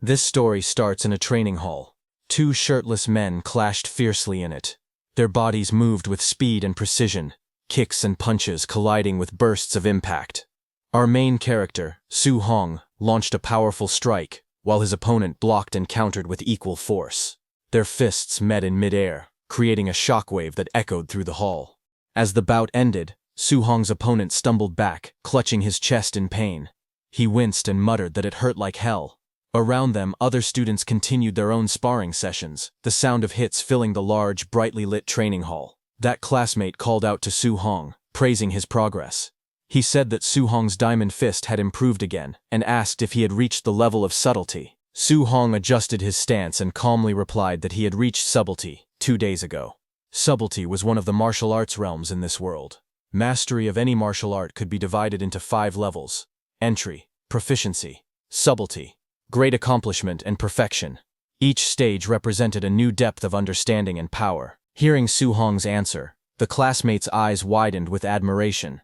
This story starts in a training hall. Two shirtless men clashed fiercely in it. Their bodies moved with speed and precision, kicks and punches colliding with bursts of impact. Our main character, Su Hong, launched a powerful strike, while his opponent blocked and countered with equal force. Their fists met in midair, creating a shockwave that echoed through the hall. As the bout ended, Su Hong's opponent stumbled back, clutching his chest in pain. He winced and muttered that it hurt like hell. Around them, other students continued their own sparring sessions, the sound of hits filling the large, brightly lit training hall. That classmate called out to Su Hong, praising his progress. He said that Su Hong's diamond fist had improved again, and asked if he had reached the level of subtlety. Su Hong adjusted his stance and calmly replied that he had reached subtlety 2 days ago. Subtlety was one of the martial arts realms in this world. Mastery of any martial art could be divided into 5 levels: entry, proficiency, subtlety, great accomplishment, and perfection. Each stage represented a new depth of understanding and power. Hearing Su Hong's answer, the classmate's eyes widened with admiration.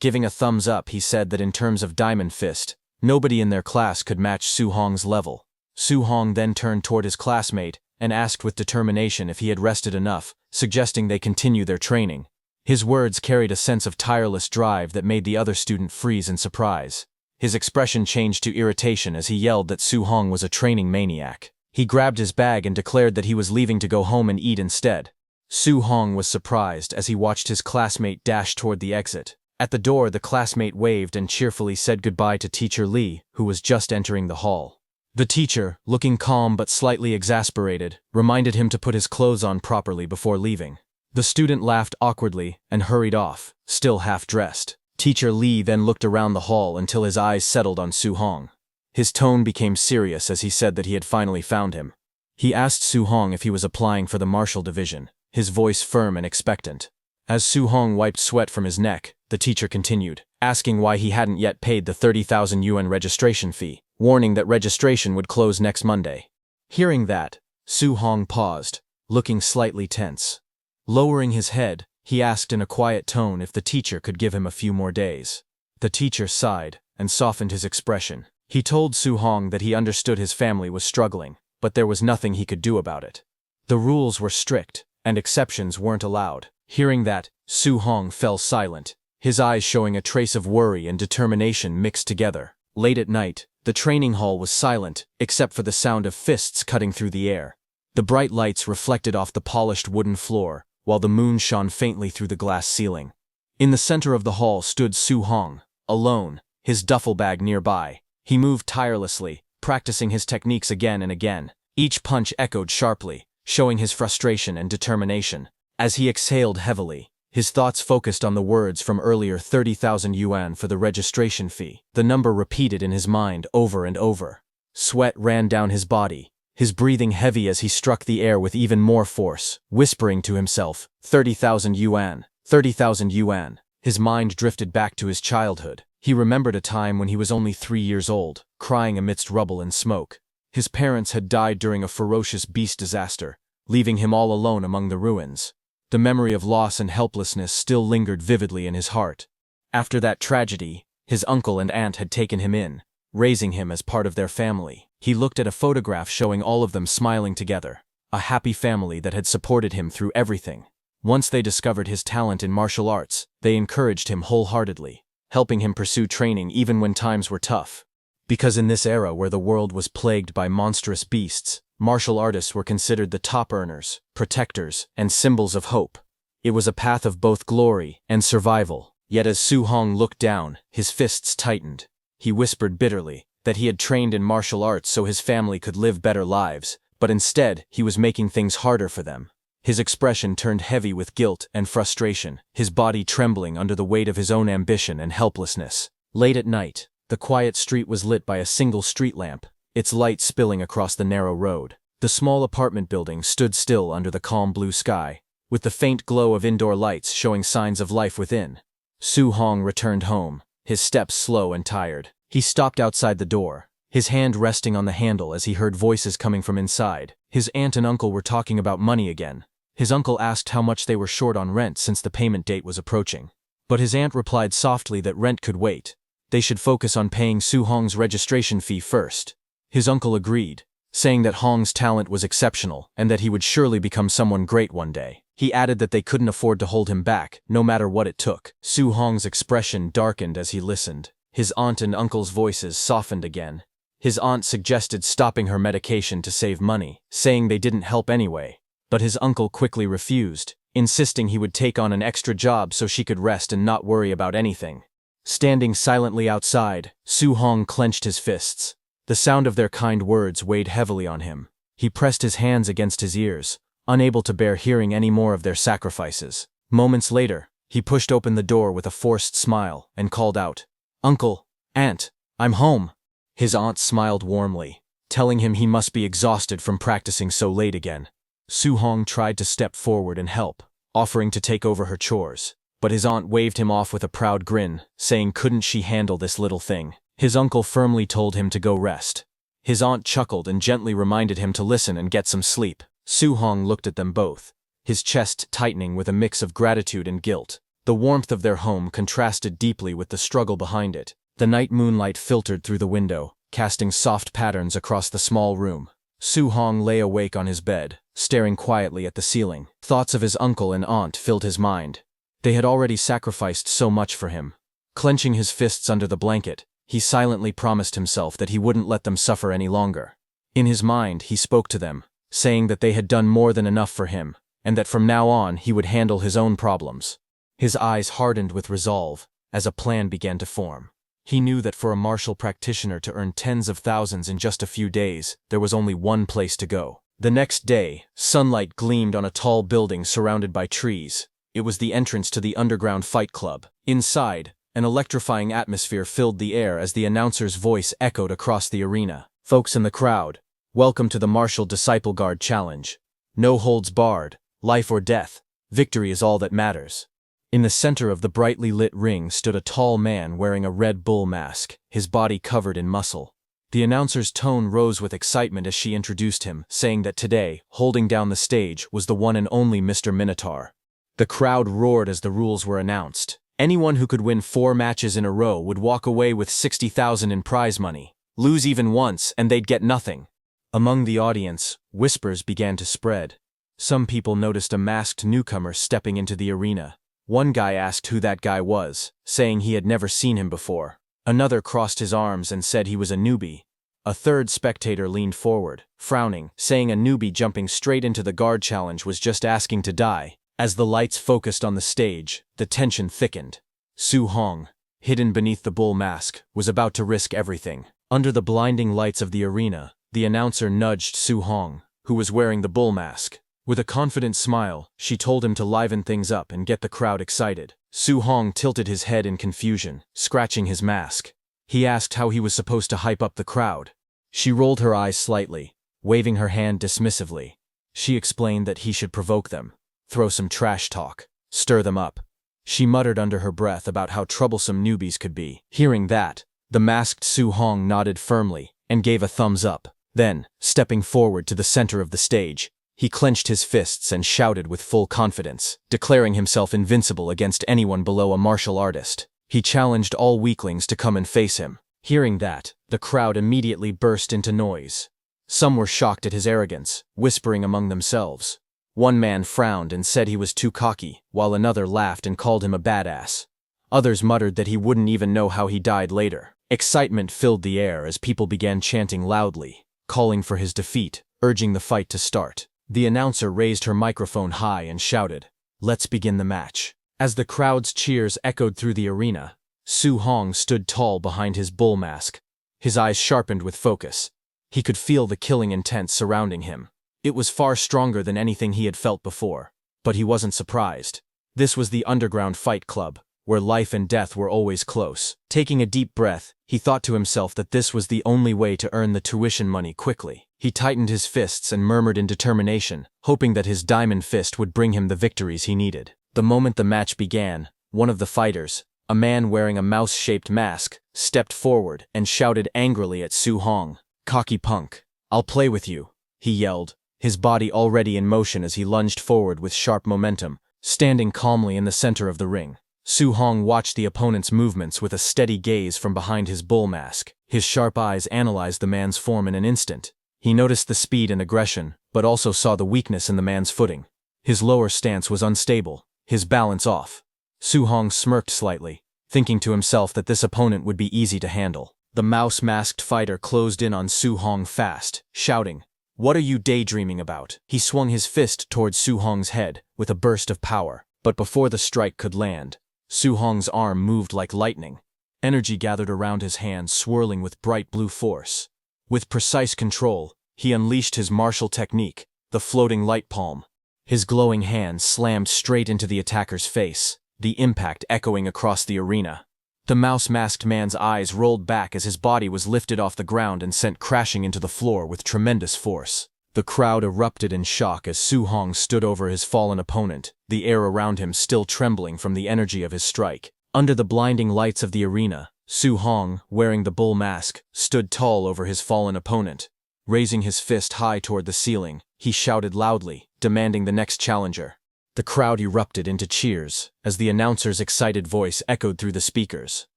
Giving a thumbs up, he said that in terms of diamond fist, nobody in their class could match Su Hong's level. Su Hong then turned toward his classmate and asked with determination if he had rested enough, suggesting they continue their training. His words carried a sense of tireless drive that made the other student freeze in surprise. His expression changed to irritation as he yelled that Su Hong was a training maniac. He grabbed his bag and declared that he was leaving to go home and eat instead. Su Hong was surprised as he watched his classmate dash toward the exit. At the door, the classmate waved and cheerfully said goodbye to Teacher Lee, who was just entering the hall. The teacher, looking calm but slightly exasperated, reminded him to put his clothes on properly before leaving. The student laughed awkwardly and hurried off, still half-dressed. Teacher Lee then looked around the hall until his eyes settled on Su Hong. His tone became serious as he said that he had finally found him. He asked Su Hong if he was applying for the martial division, his voice firm and expectant. As Su Hong wiped sweat from his neck, the teacher continued, asking why he hadn't yet paid the 30,000 yuan registration fee, warning that registration would close next Monday. Hearing that, Su Hong paused, looking slightly tense. Lowering his head, he asked in a quiet tone if the teacher could give him a few more days. The teacher sighed and softened his expression. He told Su Hong that he understood his family was struggling, but there was nothing he could do about it. The rules were strict, and exceptions weren't allowed. Hearing that, Su Hong fell silent, his eyes showing a trace of worry and determination mixed together. Late at night, the training hall was silent, except for the sound of fists cutting through the air. The bright lights reflected off the polished wooden floor, while the moon shone faintly through the glass ceiling. In the center of the hall stood Su Hong, alone, his duffel bag nearby. He moved tirelessly, practicing his techniques again and again. Each punch echoed sharply, showing his frustration and determination. As he exhaled heavily, his thoughts focused on the words from earlier: 30,000 yuan for the registration fee. The number repeated in his mind over and over. Sweat ran down his body, his breathing heavy as he struck the air with even more force, whispering to himself, 30,000 yuan, 30,000 yuan. His mind drifted back to his childhood. He remembered a time when he was only 3 years old, crying amidst rubble and smoke. His parents had died during a ferocious beast disaster, leaving him all alone among the ruins. The memory of loss and helplessness still lingered vividly in his heart. After that tragedy, his uncle and aunt had taken him in, raising him as part of their family. He looked at a photograph showing all of them smiling together, a happy family that had supported him through everything. Once they discovered his talent in martial arts, they encouraged him wholeheartedly, helping him pursue training even when times were tough. Because in this era where the world was plagued by monstrous beasts, martial artists were considered the top earners, protectors, and symbols of hope. It was a path of both glory and survival. Yet as Su Hong looked down, his fists tightened. He whispered bitterly that he had trained in martial arts so his family could live better lives, but instead he was making things harder for them. His expression turned heavy with guilt and frustration, his body trembling under the weight of his own ambition and helplessness. Late at night, the quiet street was lit by a single street lamp, its light spilling across the narrow road. The small apartment building stood still under the calm blue sky, with the faint glow of indoor lights showing signs of life within. Su Hong returned home, his steps slow and tired. He stopped outside the door, his hand resting on the handle as he heard voices coming from inside. His aunt and uncle were talking about money again. His uncle asked how much they were short on rent since the payment date was approaching. But his aunt replied softly that rent could wait. They should focus on paying Su Hong's registration fee first. His uncle agreed, saying that Hong's talent was exceptional and that he would surely become someone great one day. He added that they couldn't afford to hold him back, no matter what it took. Su Hong's expression darkened as he listened. His aunt and uncle's voices softened again. His aunt suggested stopping her medication to save money, saying they didn't help anyway. But his uncle quickly refused, insisting he would take on an extra job so she could rest and not worry about anything. Standing silently outside, Su Hong clenched his fists. The sound of their kind words weighed heavily on him. He pressed his hands against his ears, unable to bear hearing any more of their sacrifices. Moments later, he pushed open the door with a forced smile and called out, "Uncle, Aunt, I'm home." His aunt smiled warmly, telling him he must be exhausted from practicing so late again. Su Hong tried to step forward and help, offering to take over her chores. But his aunt waved him off with a proud grin, saying couldn't she handle this little thing. His uncle firmly told him to go rest. His aunt chuckled and gently reminded him to listen and get some sleep. Su Hong looked at them both, his chest tightening with a mix of gratitude and guilt. The warmth of their home contrasted deeply with the struggle behind it. The night moonlight filtered through the window, casting soft patterns across the small room. Su Hong lay awake on his bed, staring quietly at the ceiling. Thoughts of his uncle and aunt filled his mind. They had already sacrificed so much for him. Clenching his fists under the blanket, he silently promised himself that he wouldn't let them suffer any longer. In his mind, he spoke to them, saying that they had done more than enough for him, and that from now on he would handle his own problems. His eyes hardened with resolve, as a plan began to form. He knew that for a martial practitioner to earn tens of thousands in just a few days, there was only one place to go. The next day, sunlight gleamed on a tall building surrounded by trees. It was the entrance to the underground fight club. Inside, an electrifying atmosphere filled the air as the announcer's voice echoed across the arena. "Folks in the crowd, welcome to the Martial Disciple Guard Challenge. No holds barred, life or death, victory is all that matters." In the center of the brightly lit ring stood a tall man wearing a Red Bull mask, his body covered in muscle. The announcer's tone rose with excitement as she introduced him, saying that today, holding down the stage, was the one and only Mr. Minotaur. The crowd roared as the rules were announced. Anyone who could win 4 matches in a row would walk away with 60,000 in prize money. Lose even once, and they'd get nothing. Among the audience, whispers began to spread. Some people noticed a masked newcomer stepping into the arena. One guy asked who that guy was, saying he had never seen him before. Another crossed his arms and said he was a newbie. A third spectator leaned forward, frowning, saying a newbie jumping straight into the guard challenge was just asking to die. As the lights focused on the stage, the tension thickened. Su Hong, hidden beneath the bull mask, was about to risk everything. Under the blinding lights of the arena, the announcer nudged Su Hong, who was wearing the bull mask. With a confident smile, she told him to liven things up and get the crowd excited. Su Hong tilted his head in confusion, scratching his mask. He asked how he was supposed to hype up the crowd. She rolled her eyes slightly, waving her hand dismissively. She explained that he should provoke them, throw some trash talk, stir them up. She muttered under her breath about how troublesome newbies could be. Hearing that, the masked Su Hong nodded firmly and gave a thumbs up. Then, stepping forward to the center of the stage, he clenched his fists and shouted with full confidence, declaring himself invincible against anyone below a martial artist. He challenged all weaklings to come and face him. Hearing that, the crowd immediately burst into noise. Some were shocked at his arrogance, whispering among themselves. One man frowned and said he was too cocky, while another laughed and called him a badass. Others muttered that he wouldn't even know how he died later. Excitement filled the air as people began chanting loudly, calling for his defeat, urging the fight to start. The announcer raised her microphone high and shouted, "Let's begin the match." As the crowd's cheers echoed through the arena, Su Hong stood tall behind his bull mask, his eyes sharpened with focus. He could feel the killing intent surrounding him. It was far stronger than anything he had felt before, but he wasn't surprised. This was the underground fight club, where life and death were always close. Taking a deep breath, he thought to himself that this was the only way to earn the tuition money quickly. He tightened his fists and murmured in determination, hoping that his diamond fist would bring him the victories he needed. The moment the match began, one of the fighters, a man wearing a mouse-shaped mask, stepped forward and shouted angrily at Su Hong. "Cocky punk. I'll play with you," he yelled, his body already in motion as he lunged forward with sharp momentum, standing calmly in the center of the ring. Su Hong watched the opponent's movements with a steady gaze from behind his bull mask. His sharp eyes analyzed the man's form in an instant. He noticed the speed and aggression, but also saw the weakness in the man's footing. His lower stance was unstable, his balance off. Su Hong smirked slightly, thinking to himself that this opponent would be easy to handle. The mouse-masked fighter closed in on Su Hong fast, shouting, "What are you daydreaming about?" He swung his fist towards Su Hong's head with a burst of power, but before the strike could land, Su Hong's arm moved like lightning. Energy gathered around his hands, swirling with bright blue force. With precise control, he unleashed his martial technique, the floating light palm. His glowing hand slammed straight into the attacker's face, the impact echoing across the arena. The mouse-masked man's eyes rolled back as his body was lifted off the ground and sent crashing into the floor with tremendous force. The crowd erupted in shock as Su Hong stood over his fallen opponent, the air around him still trembling from the energy of his strike. Under the blinding lights of the arena, Su Hong, wearing the bull mask, stood tall over his fallen opponent. Raising his fist high toward the ceiling, he shouted loudly, demanding the next challenger. The crowd erupted into cheers as the announcer's excited voice echoed through the speakers.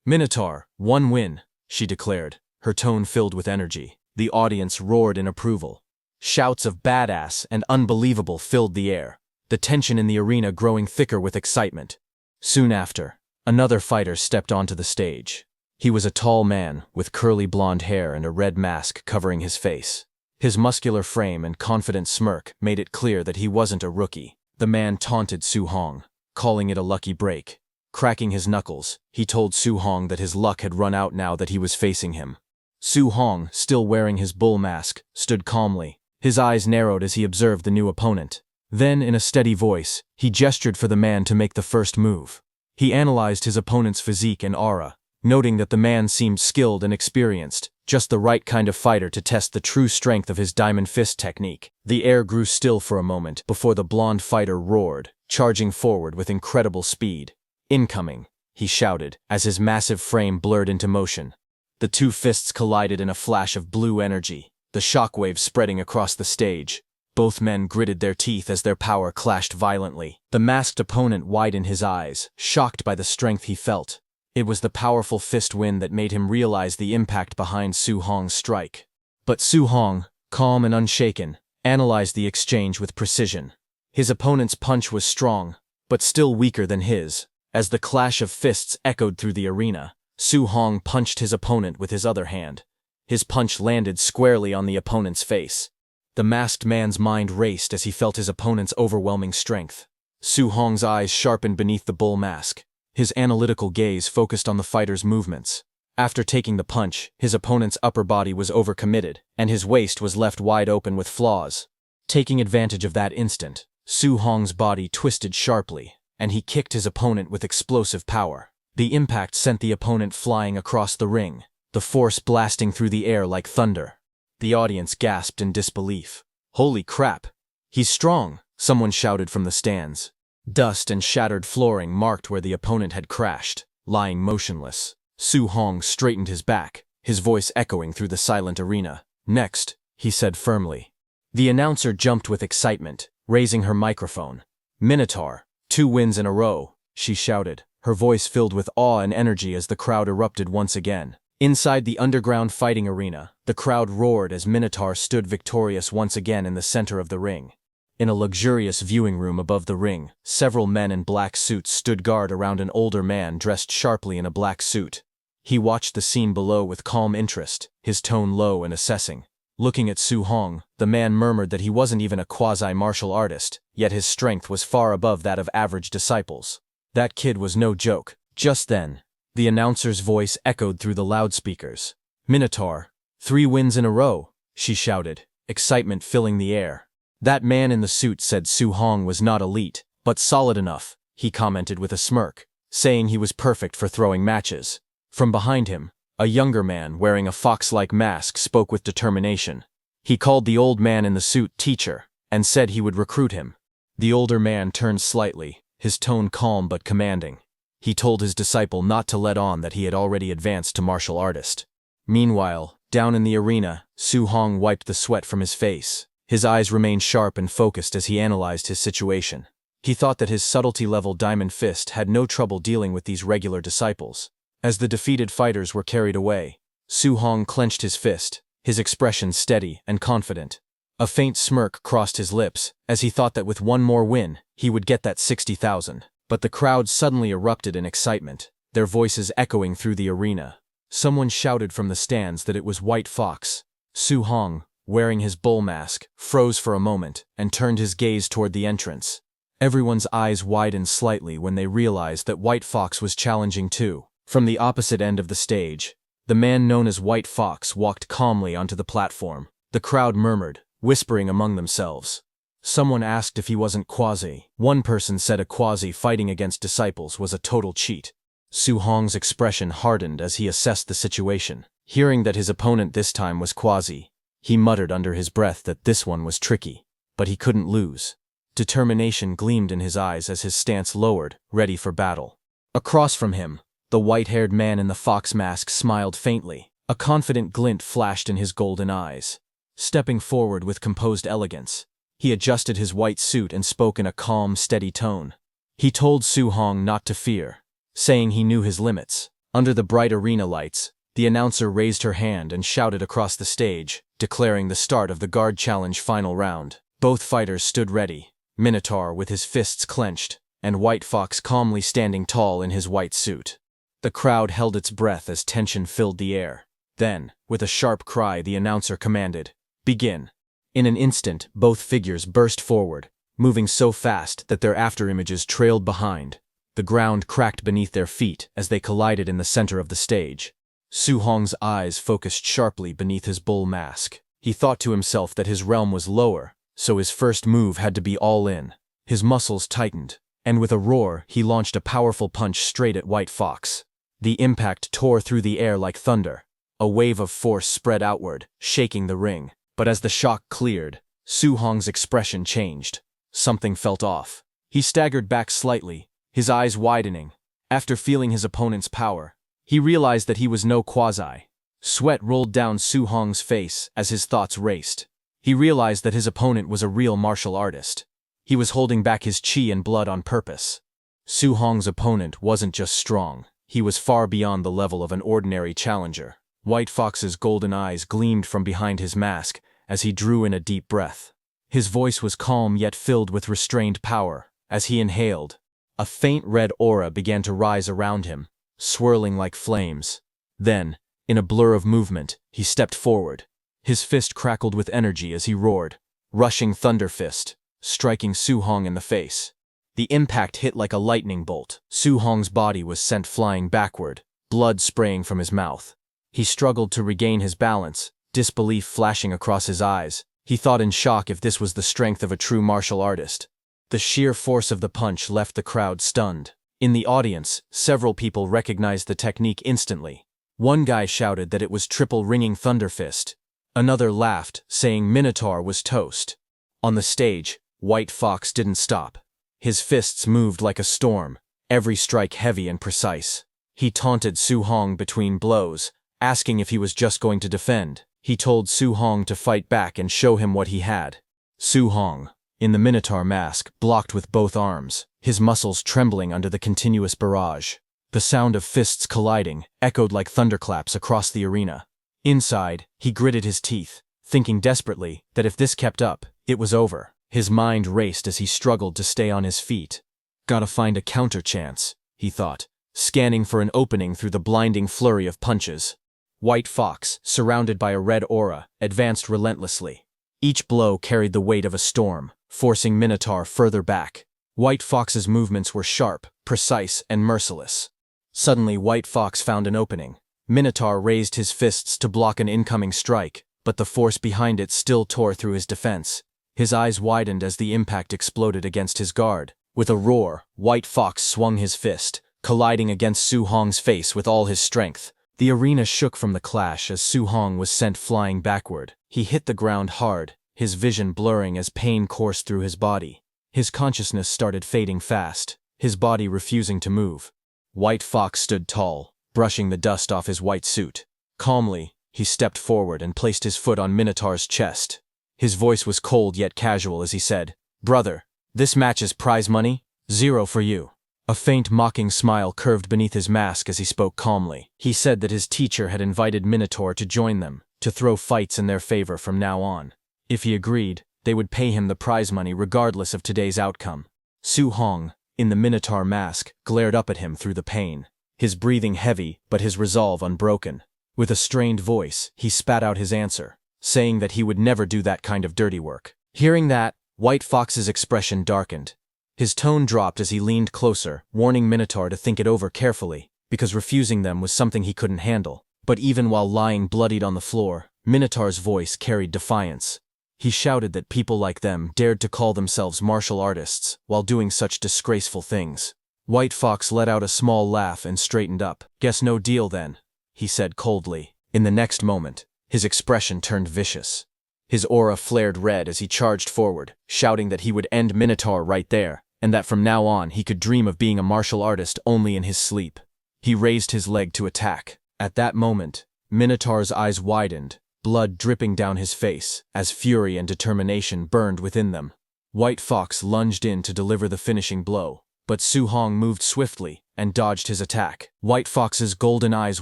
"Minotaur, 1 win," she declared, her tone filled with energy. The audience roared in approval. Shouts of "badass" and "unbelievable" filled the air, the tension in the arena growing thicker with excitement. Soon after, another fighter stepped onto the stage. He was a tall man with curly blonde hair and a red mask covering his face. His muscular frame and confident smirk made it clear that he wasn't a rookie. The man taunted Su Hong, calling it a lucky break. Cracking his knuckles, he told Su Hong that his luck had run out now that he was facing him. Su Hong, still wearing his bull mask, stood calmly. His eyes narrowed as he observed the new opponent. Then, in a steady voice, he gestured for the man to make the first move. He analyzed his opponent's physique and aura, noting that the man seemed skilled and experienced, just the right kind of fighter to test the true strength of his diamond fist technique. The air grew still for a moment before the blonde fighter roared, charging forward with incredible speed. "Incoming," he shouted, as his massive frame blurred into motion. The two fists collided in a flash of blue energy, the shockwaves spreading across the stage. Both men gritted their teeth as their power clashed violently. The masked opponent widened his eyes, shocked by the strength he felt. It was the powerful fist wind that made him realize the impact behind Su Hong's strike. But Su Hong, calm and unshaken, analyzed the exchange with precision. His opponent's punch was strong, but still weaker than his. As the clash of fists echoed through the arena, Su Hong punched his opponent with his other hand. His punch landed squarely on the opponent's face. The masked man's mind raced as he felt his opponent's overwhelming strength. Su Hong's eyes sharpened beneath the bull mask. His analytical gaze focused on the fighter's movements. After taking the punch, his opponent's upper body was overcommitted, and his waist was left wide open with flaws. Taking advantage of that instant, Su Hong's body twisted sharply, and he kicked his opponent with explosive power. The impact sent the opponent flying across the ring, the force blasting through the air like thunder. The audience gasped in disbelief. "Holy crap! He's strong!" someone shouted from the stands. Dust and shattered flooring marked where the opponent had crashed, lying motionless. Su Hong straightened his back, his voice echoing through the silent arena. "Next," he said firmly. The announcer jumped with excitement, raising her microphone. "Minotaur, 2 wins in a row," she shouted, her voice filled with awe and energy as the crowd erupted once again. Inside the underground fighting arena, the crowd roared as Minotaur stood victorious once again in the center of the ring. In a luxurious viewing room above the ring, several men in black suits stood guard around an older man dressed sharply in a black suit. He watched the scene below with calm interest, his tone low and assessing. Looking at Su Hong, the man murmured that he wasn't even a quasi-martial artist, yet his strength was far above that of average disciples. That kid was no joke. Just then, the announcer's voice echoed through the loudspeakers. "Minotaur, 3 wins in a row," she shouted, excitement filling the air. "That man in the suit said Su Hong was not elite, but solid enough," he commented with a smirk, saying he was perfect for throwing matches. From behind him, a younger man wearing a fox-like mask spoke with determination. He called the old man in the suit teacher, and said he would recruit him. The older man turned slightly, his tone calm but commanding. He told his disciple not to let on that he had already advanced to martial artist. Meanwhile, down in the arena, Su Hong wiped the sweat from his face. His eyes remained sharp and focused as he analyzed his situation. He thought that his subtlety-level diamond fist had no trouble dealing with these regular disciples. As the defeated fighters were carried away, Su Hong clenched his fist, his expression steady and confident. A faint smirk crossed his lips, as he thought that with one more win, he would get that 60,000. But the crowd suddenly erupted in excitement, their voices echoing through the arena. Someone shouted from the stands that it was White Fox. Su Hong, wearing his bull mask, froze for a moment and turned his gaze toward the entrance. Everyone's eyes widened slightly when they realized that White Fox was challenging too. From the opposite end of the stage, the man known as White Fox walked calmly onto the platform. The crowd murmured, whispering among themselves. Someone asked if he wasn't Quasi. One person said a Quasi fighting against disciples was a total cheat. Su Hong's expression hardened as he assessed the situation. Hearing that his opponent this time was Quasi, he muttered under his breath that this one was tricky, but he couldn't lose. Determination gleamed in his eyes as his stance lowered, ready for battle. Across from him, the white-haired man in the fox mask smiled faintly. A confident glint flashed in his golden eyes. Stepping forward with composed elegance, he adjusted his white suit and spoke in a calm, steady tone. He told Su Hong not to fear, saying he knew his limits. Under the bright arena lights, the announcer raised her hand and shouted across the stage, declaring the start of the guard challenge final round. Both fighters stood ready, Minotaur with his fists clenched, and White Fox calmly standing tall in his white suit. The crowd held its breath as tension filled the air. Then, with a sharp cry, the announcer commanded, "Begin." In an instant, both figures burst forward, moving so fast that their afterimages trailed behind. The ground cracked beneath their feet as they collided in the center of the stage. Su Hong's eyes focused sharply beneath his bull mask. He thought to himself that his realm was lower, so his first move had to be all in. His muscles tightened, and with a roar, he launched a powerful punch straight at White Fox. The impact tore through the air like thunder. A wave of force spread outward, shaking the ring. But as the shock cleared, Su Hong's expression changed. Something felt off. He staggered back slightly, his eyes widening. After feeling his opponent's power, he realized that he was no Quasi. Sweat rolled down Su Hong's face as his thoughts raced. He realized that his opponent was a real martial artist. He was holding back his chi and blood on purpose. Su Hong's opponent wasn't just strong, he was far beyond the level of an ordinary challenger. White Fox's golden eyes gleamed from behind his mask as he drew in a deep breath. His voice was calm yet filled with restrained power. As he inhaled, a faint red aura began to rise around him, swirling like flames. Then, in a blur of movement, he stepped forward. His fist crackled with energy as he roared, rushing thunder fist, striking Su Hong in the face. The impact hit like a lightning bolt. Su Hong's body was sent flying backward, blood spraying from his mouth. He struggled to regain his balance, disbelief flashing across his eyes. He thought in shock if this was the strength of a true martial artist. The sheer force of the punch left the crowd stunned. In the audience, several people recognized the technique instantly. One guy shouted that it was triple ringing thunder fist. Another laughed, saying Minotaur was toast. On the stage, White Fox didn't stop. His fists moved like a storm, every strike heavy and precise. He taunted Su Hong between blows, asking if he was just going to defend. He told Su Hong to fight back and show him what he had. Su Hong, in the Minotaur mask, blocked with both arms, his muscles trembling under the continuous barrage. The sound of fists colliding echoed like thunderclaps across the arena. Inside, he gritted his teeth, thinking desperately that if this kept up, it was over. His mind raced as he struggled to stay on his feet. Gotta find a counter chance, he thought, scanning for an opening through the blinding flurry of punches. White Fox, surrounded by a red aura, advanced relentlessly. Each blow carried the weight of a storm, forcing Minotaur further back. White Fox's movements were sharp, precise, and merciless. Suddenly, White Fox found an opening. Minotaur raised his fists to block an incoming strike, but the force behind it still tore through his defense. His eyes widened as the impact exploded against his guard. With a roar, White Fox swung his fist, colliding against Su Hong's face with all his strength. The arena shook from the clash as Su Hong was sent flying backward. He hit the ground hard, his vision blurring as pain coursed through his body. His consciousness started fading fast, his body refusing to move. White Fox stood tall, brushing the dust off his white suit. Calmly, he stepped forward and placed his foot on Minotaur's chest. His voice was cold yet casual as he said, "Brother, This match's prize money? 0 for you. A faint mocking smile curved beneath his mask as he spoke calmly. He said that his teacher had invited Minotaur to join them, to throw fights in their favor from now on. If he agreed, they would pay him the prize money regardless of today's outcome. Su Hong, in the Minotaur mask, glared up at him through the pane, his breathing heavy but his resolve unbroken. With a strained voice, he spat out his answer, saying that he would never do that kind of dirty work. Hearing that, White Fox's expression darkened. His tone dropped as he leaned closer, warning Minotaur to think it over carefully, because refusing them was something he couldn't handle. But even while lying bloodied on the floor, Minotaur's voice carried defiance. He shouted that people like them dared to call themselves martial artists while doing such disgraceful things. White Fox let out a small laugh and straightened up. "Guess no deal then," he said coldly. In the next moment, his expression turned vicious. His aura flared red as he charged forward, shouting that he would end Minotaur right there, and that from now on he could dream of being a martial artist only in his sleep. He raised his leg to attack. At that moment, Minotaur's eyes widened, blood dripping down his face, as fury and determination burned within them. White Fox lunged in to deliver the finishing blow, but Su Hong moved swiftly and dodged his attack. White Fox's golden eyes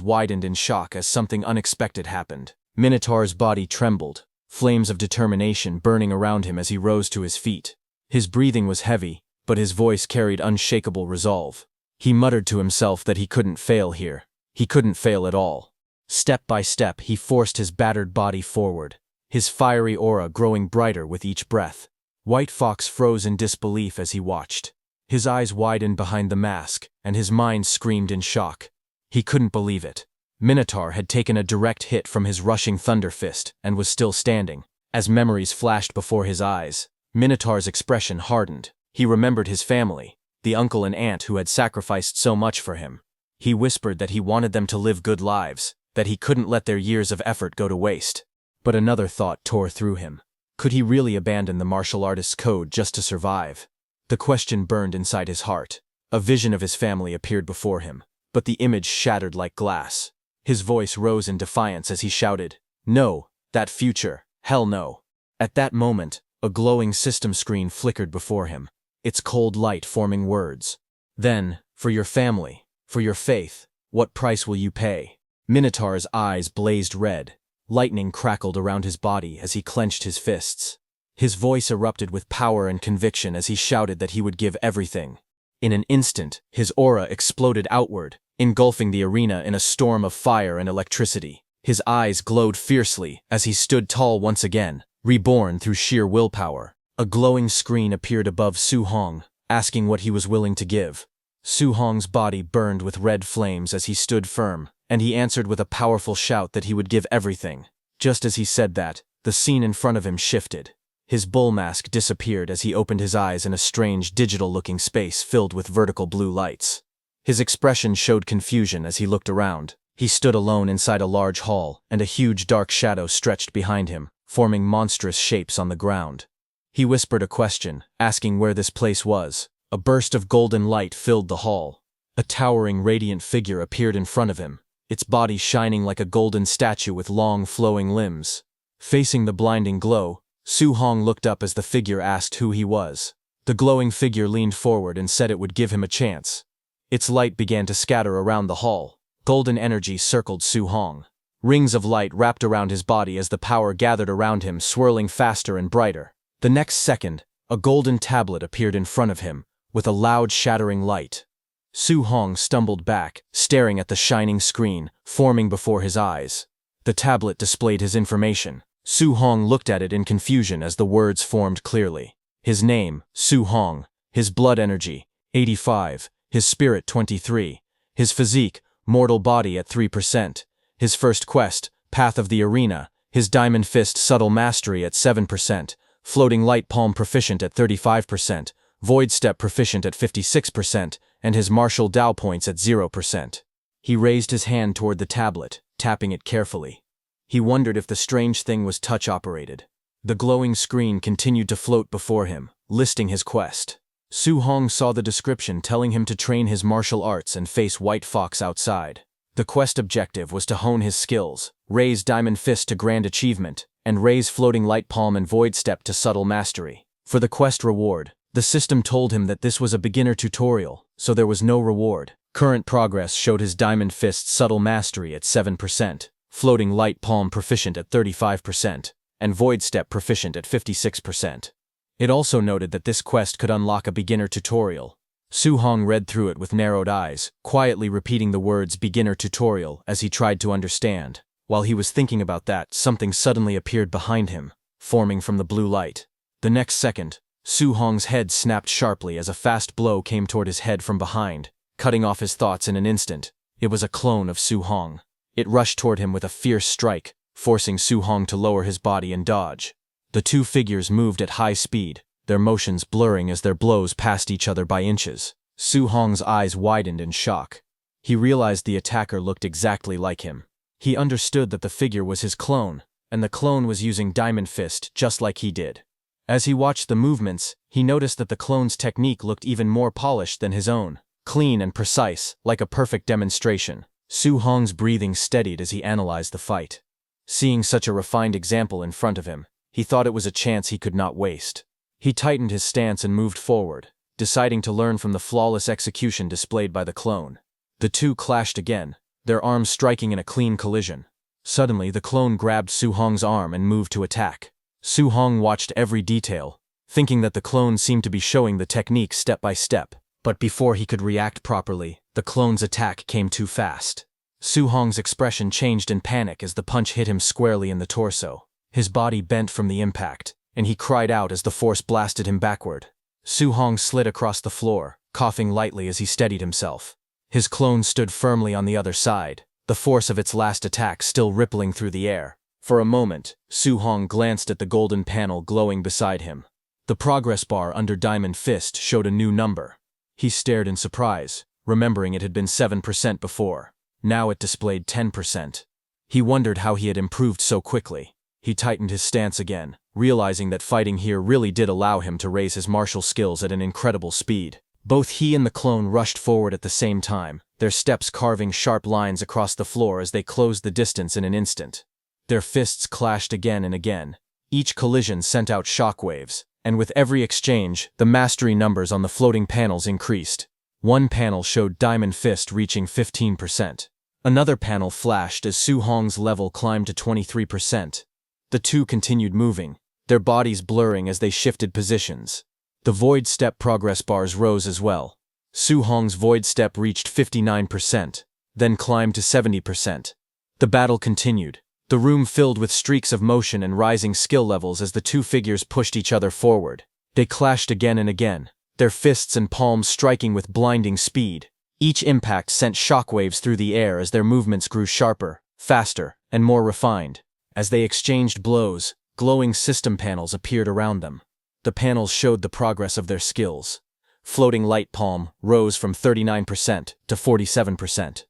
widened in shock as something unexpected happened. Minotaur's body trembled, flames of determination burning around him as he rose to his feet. His breathing was heavy, but his voice carried unshakable resolve. He muttered to himself that he couldn't fail here. He couldn't fail at all. Step by step, he forced his battered body forward, his fiery aura growing brighter with each breath. White Fox froze in disbelief as he watched. His eyes widened behind the mask, and his mind screamed in shock. He couldn't believe it. Minotaur had taken a direct hit from his rushing thunder fist and was still standing. As memories flashed before his eyes, Minotaur's expression hardened. He remembered his family, the uncle and aunt who had sacrificed so much for him. He whispered that he wanted them to live good lives, that he couldn't let their years of effort go to waste. But another thought tore through him. Could he really abandon the martial artist's code just to survive? The question burned inside his heart. A vision of his family appeared before him, but the image shattered like glass. His voice rose in defiance as he shouted, "No, that future, hell no." At that moment, a glowing system screen flickered before him, its cold light forming words. "Then, for your family, for your faith, what price will you pay?" Minotaur's eyes blazed red. Lightning crackled around his body as he clenched his fists. His voice erupted with power and conviction as he shouted that he would give everything. In an instant, his aura exploded outward, engulfing the arena in a storm of fire and electricity. His eyes glowed fiercely as he stood tall once again, reborn through sheer willpower. A glowing screen appeared above Su Hong, asking what he was willing to give. Su Hong's body burned with red flames as he stood firm, and he answered with a powerful shout that he would give everything. Just as he said that, the scene in front of him shifted. His bull mask disappeared as he opened his eyes in a strange digital-looking space filled with vertical blue lights. His expression showed confusion as he looked around. He stood alone inside a large hall, and a huge dark shadow stretched behind him, forming monstrous shapes on the ground. He whispered a question, asking where this place was. A burst of golden light filled the hall. A towering, radiant figure appeared in front of him, its body shining like a golden statue with long, flowing limbs. Facing the blinding glow, Su Hong looked up as the figure asked who he was. The glowing figure leaned forward and said it would give him a chance. Its light began to scatter around the hall. Golden energy circled Su Hong. Rings of light wrapped around his body as the power gathered around him, swirling faster and brighter. The next second, a golden tablet appeared in front of him, with a loud shattering light. Su Hong stumbled back, staring at the shining screen, forming before his eyes. The tablet displayed his information. Su Hong looked at it in confusion as the words formed clearly. His name, Su Hong. His blood energy, 85. His spirit, 23. His physique, mortal body at 3%. His first quest, Path of the Arena. His diamond fist subtle mastery at 7%. Floating light palm proficient at 35%. Void step proficient at 56%. And his martial Dao points at 0%. He raised his hand toward the tablet, tapping it carefully. He wondered if the strange thing was touch-operated. The glowing screen continued to float before him, listing his quest. Su Hong saw the description telling him to train his martial arts and face White Fox outside. The quest objective was to hone his skills, raise Diamond Fist to Grand Achievement, and raise Floating Light Palm and Void Step to Subtle Mastery. For the quest reward, The system told him that this was a beginner tutorial, so there was no reward. Current progress showed his Diamond Fist subtle mastery at 7%, Floating Light Palm proficient at 35%, and Void Step proficient at 56%. It also noted that this quest could unlock a beginner tutorial. Su Hong read through it with narrowed eyes, quietly repeating the words beginner tutorial as he tried to understand. While he was thinking about that, something suddenly appeared behind him, forming from the blue light. The next second, Su Hong's head snapped sharply as a fast blow came toward his head from behind, cutting off his thoughts in an instant. It was a clone of Su Hong. It rushed toward him with a fierce strike, forcing Su Hong to lower his body and dodge. The two figures moved at high speed, their motions blurring as their blows passed each other by inches. Su Hong's eyes widened in shock. He realized the attacker looked exactly like him. He understood that the figure was his clone, and the clone was using Diamond Fist just like he did. As he watched the movements, he noticed that the clone's technique looked even more polished than his own, clean and precise, like a perfect demonstration. Su Hong's breathing steadied as he analyzed the fight. Seeing such a refined example in front of him, he thought it was a chance he could not waste. He tightened his stance and moved forward, deciding to learn from the flawless execution displayed by the clone. The two clashed again, their arms striking in a clean collision. Suddenly, the clone grabbed Su Hong's arm and moved to attack. Su Hong watched every detail, thinking that the clone seemed to be showing the technique step by step. But before he could react properly, the clone's attack came too fast. Su Hong's expression changed in panic as the punch hit him squarely in the torso. His body bent from the impact, and he cried out as the force blasted him backward. Su Hong slid across the floor, coughing lightly as he steadied himself. His clone stood firmly on the other side, the force of its last attack still rippling through the air. For a moment, Su Hong glanced at the golden panel glowing beside him. The progress bar under Diamond Fist showed a new number. He stared in surprise, remembering it had been 7% before. Now it displayed 10%. He wondered how he had improved so quickly. He tightened his stance again, realizing that fighting here really did allow him to raise his martial skills at an incredible speed. Both he and the clone rushed forward at the same time, their steps carving sharp lines across the floor as they closed the distance in an instant. Their fists clashed again and again. Each collision sent out shockwaves, and with every exchange, the mastery numbers on the floating panels increased. One panel showed Diamond Fist reaching 15%. Another panel flashed as Su Hong's level climbed to 23%. The two continued moving, their bodies blurring as they shifted positions. The Void Step progress bars rose as well. Su Hong's Void Step reached 59%, then climbed to 70%. The battle continued, the room filled with streaks of motion and rising skill levels as the two figures pushed each other forward. They clashed again and again, their fists and palms striking with blinding speed. Each impact sent shockwaves through the air as their movements grew sharper, faster, and more refined. As they exchanged blows, glowing system panels appeared around them. The panels showed the progress of their skills. Floating Light Palm rose from 39% to 47%.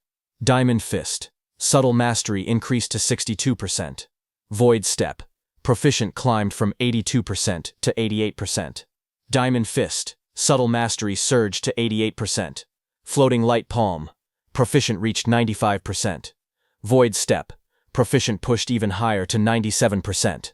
Diamond Fist, subtle mastery increased to 62%. Void Step, proficient climbed from 82% to 88%. Diamond Fist, subtle mastery surged to 88%. Floating Light Palm, proficient reached 95%. Void Step, proficient pushed even higher to 97%.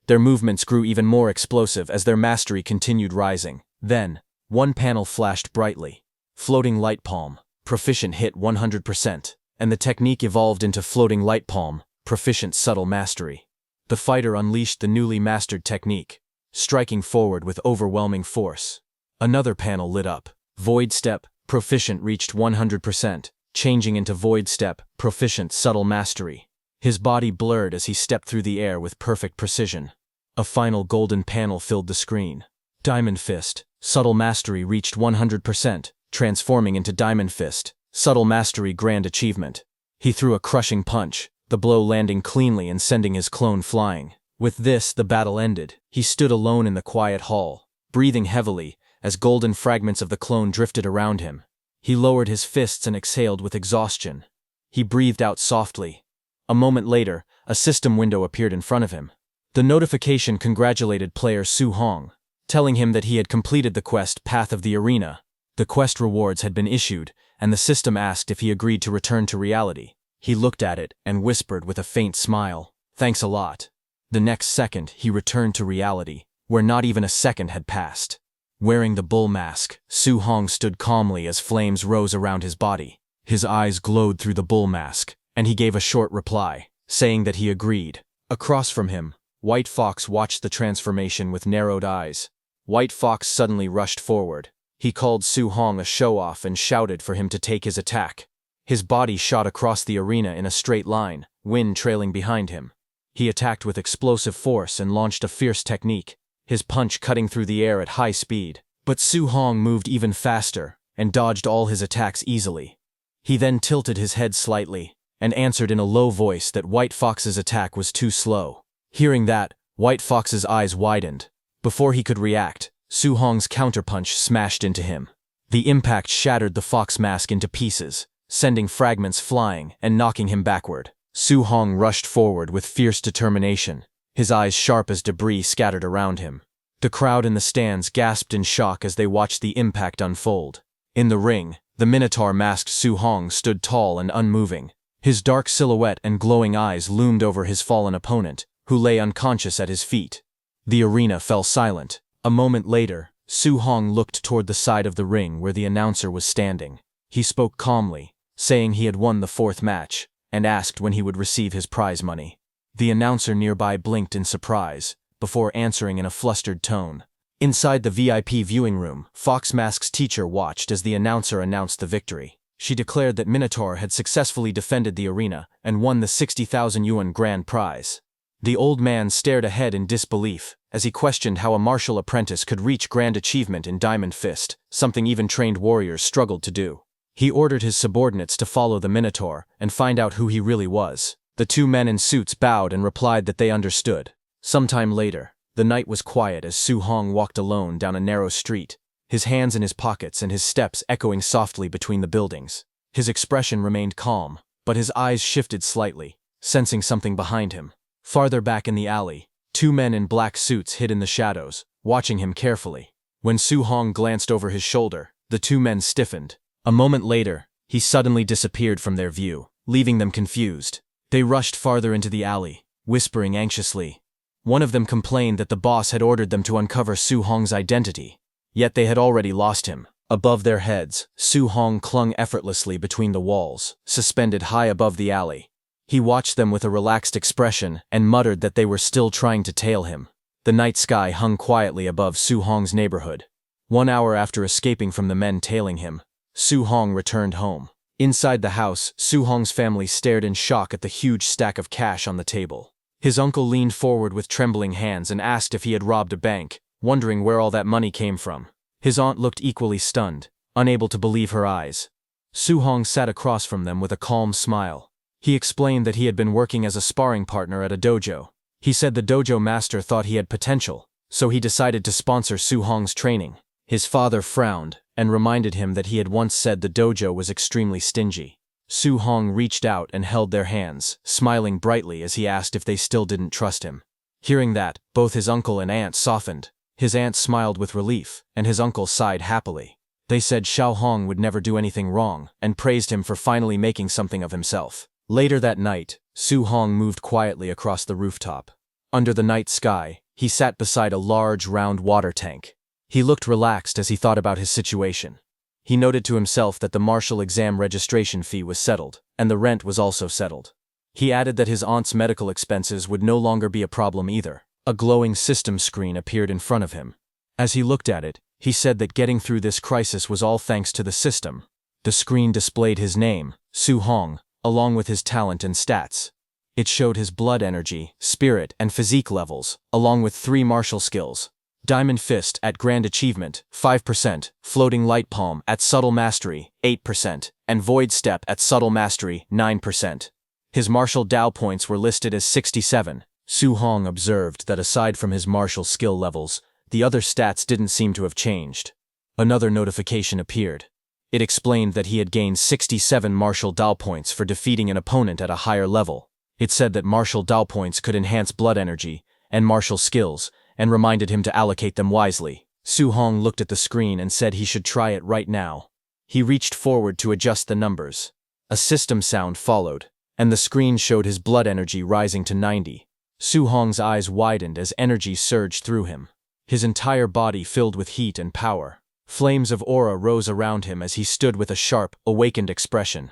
Their movements grew even more explosive as their mastery continued rising. Then, one panel flashed brightly. Floating Light Palm, proficient hit 100%, and the technique evolved into Floating Light Palm, proficient subtle mastery. The fighter unleashed the newly mastered technique, striking forward with overwhelming force. Another panel lit up. Void Step, proficient reached 100%, changing into Void Step, proficient subtle mastery. His body blurred as he stepped through the air with perfect precision. A final golden panel filled the screen. Diamond Fist, subtle mastery reached 100%, transforming into Diamond Fist, subtle mastery grand achievement. He threw a crushing punch, the blow landing cleanly and sending his clone flying. With this, the battle ended. He stood alone in the quiet hall, breathing heavily as golden fragments of the clone drifted around him. He lowered his fists and exhaled with exhaustion. He breathed out softly. A moment later, a system window appeared in front of him. The notification congratulated player Su Hong, telling him that he had completed the quest Path of the Arena. The quest rewards had been issued, and the system asked if he agreed to return to reality. He looked at it and whispered with a faint smile, "Thanks a lot." The next second, he returned to reality, where not even a second had passed. Wearing the bull mask, Su Hong stood calmly as flames rose around his body. His eyes glowed through the bull mask, and he gave a short reply, saying that he agreed. Across from him, White Fox watched the transformation with narrowed eyes. White Fox suddenly rushed forward. He called Su Hong a show-off and shouted for him to take his attack. His body shot across the arena in a straight line, wind trailing behind him. He attacked with explosive force and launched a fierce technique, his punch cutting through the air at high speed. But Su Hong moved even faster and dodged all his attacks easily. He then tilted his head slightly and answered in a low voice that White Fox's attack was too slow. Hearing that, White Fox's eyes widened. Before he could react, Su Hong's counterpunch smashed into him. The impact shattered the fox mask into pieces, sending fragments flying and knocking him backward. Su Hong rushed forward with fierce determination, his eyes sharp as debris scattered around him. The crowd in the stands gasped in shock as they watched the impact unfold. In the ring, the Minotaur-masked Su Hong stood tall and unmoving. His dark silhouette and glowing eyes loomed over his fallen opponent, who lay unconscious at his feet. The arena fell silent. A moment later, Su Hong looked toward the side of the ring where the announcer was standing. He spoke calmly, saying he had won the fourth match, and asked when he would receive his prize money. The announcer nearby blinked in surprise, before answering in a flustered tone. Inside the VIP viewing room, Fox Mask's teacher watched as the announcer announced the victory. She declared that Minotaur had successfully defended the arena and won the 60,000 yuan grand prize. The old man stared ahead in disbelief as he questioned how a martial apprentice could reach grand achievement in Diamond Fist, something even trained warriors struggled to do. He ordered his subordinates to follow the Minotaur and find out who he really was. The two men in suits bowed and replied that they understood. Sometime later, the night was quiet as Su Hong walked alone down a narrow street, his hands in his pockets and his steps echoing softly between the buildings. His expression remained calm, but his eyes shifted slightly, sensing something behind him. Farther back in the alley, two men in black suits hid in the shadows, watching him carefully. When Su Hong glanced over his shoulder, the two men stiffened. A moment later, he suddenly disappeared from their view, leaving them confused. They rushed farther into the alley, whispering anxiously. One of them complained that the boss had ordered them to uncover Su Hong's identity, yet they had already lost him. Above their heads, Su Hong clung effortlessly between the walls, suspended high above the alley. He watched them with a relaxed expression and muttered that they were still trying to tail him. The night sky hung quietly above Su Hong's neighborhood. 1 hour after escaping from the men tailing him, Su Hong returned home. Inside the house, Su Hong's family stared in shock at the huge stack of cash on the table. His uncle leaned forward with trembling hands and asked if he had robbed a bank, wondering where all that money came from. His aunt looked equally stunned, unable to believe her eyes. Su Hong sat across from them with a calm smile. He explained that he had been working as a sparring partner at a dojo. He said the dojo master thought he had potential, so he decided to sponsor Su Hong's training. His father frowned and reminded him that he had once said the dojo was extremely stingy. Su Hong reached out and held their hands, smiling brightly as he asked if they still didn't trust him. Hearing that, both his uncle and aunt softened. His aunt smiled with relief, and his uncle sighed happily. They said Xiao Hong would never do anything wrong, and praised him for finally making something of himself. Later that night, Su Hong moved quietly across the rooftop. Under the night sky, he sat beside a large, round water tank. He looked relaxed as he thought about his situation. He noted to himself that the martial exam registration fee was settled, and the rent was also settled. He added that his aunt's medical expenses would no longer be a problem either. A glowing system screen appeared in front of him. As he looked at it, he said that getting through this crisis was all thanks to the system. The screen displayed his name, Su Hong, along with his talent and stats. It showed his blood energy, spirit, and physique levels, along with 3 martial skills. Diamond Fist at Grand Achievement, 5%, Floating Light Palm at Subtle Mastery, 8%, and Void Step at Subtle Mastery, 9%. His martial Dao points were listed as 67. Su Hong observed that aside from his martial skill levels, the other stats didn't seem to have changed. Another notification appeared. It explained that he had gained 67 martial Dao points for defeating an opponent at a higher level. It said that martial Dao points could enhance blood energy and martial skills, and reminded him to allocate them wisely. Su Hong looked at the screen and said he should try it right now. He reached forward to adjust the numbers. A system sound followed, and the screen showed his blood energy rising to 90. Su Hong's eyes widened as energy surged through him. his entire body filled with heat and power. Flames of aura rose around him as he stood with a sharp, awakened expression.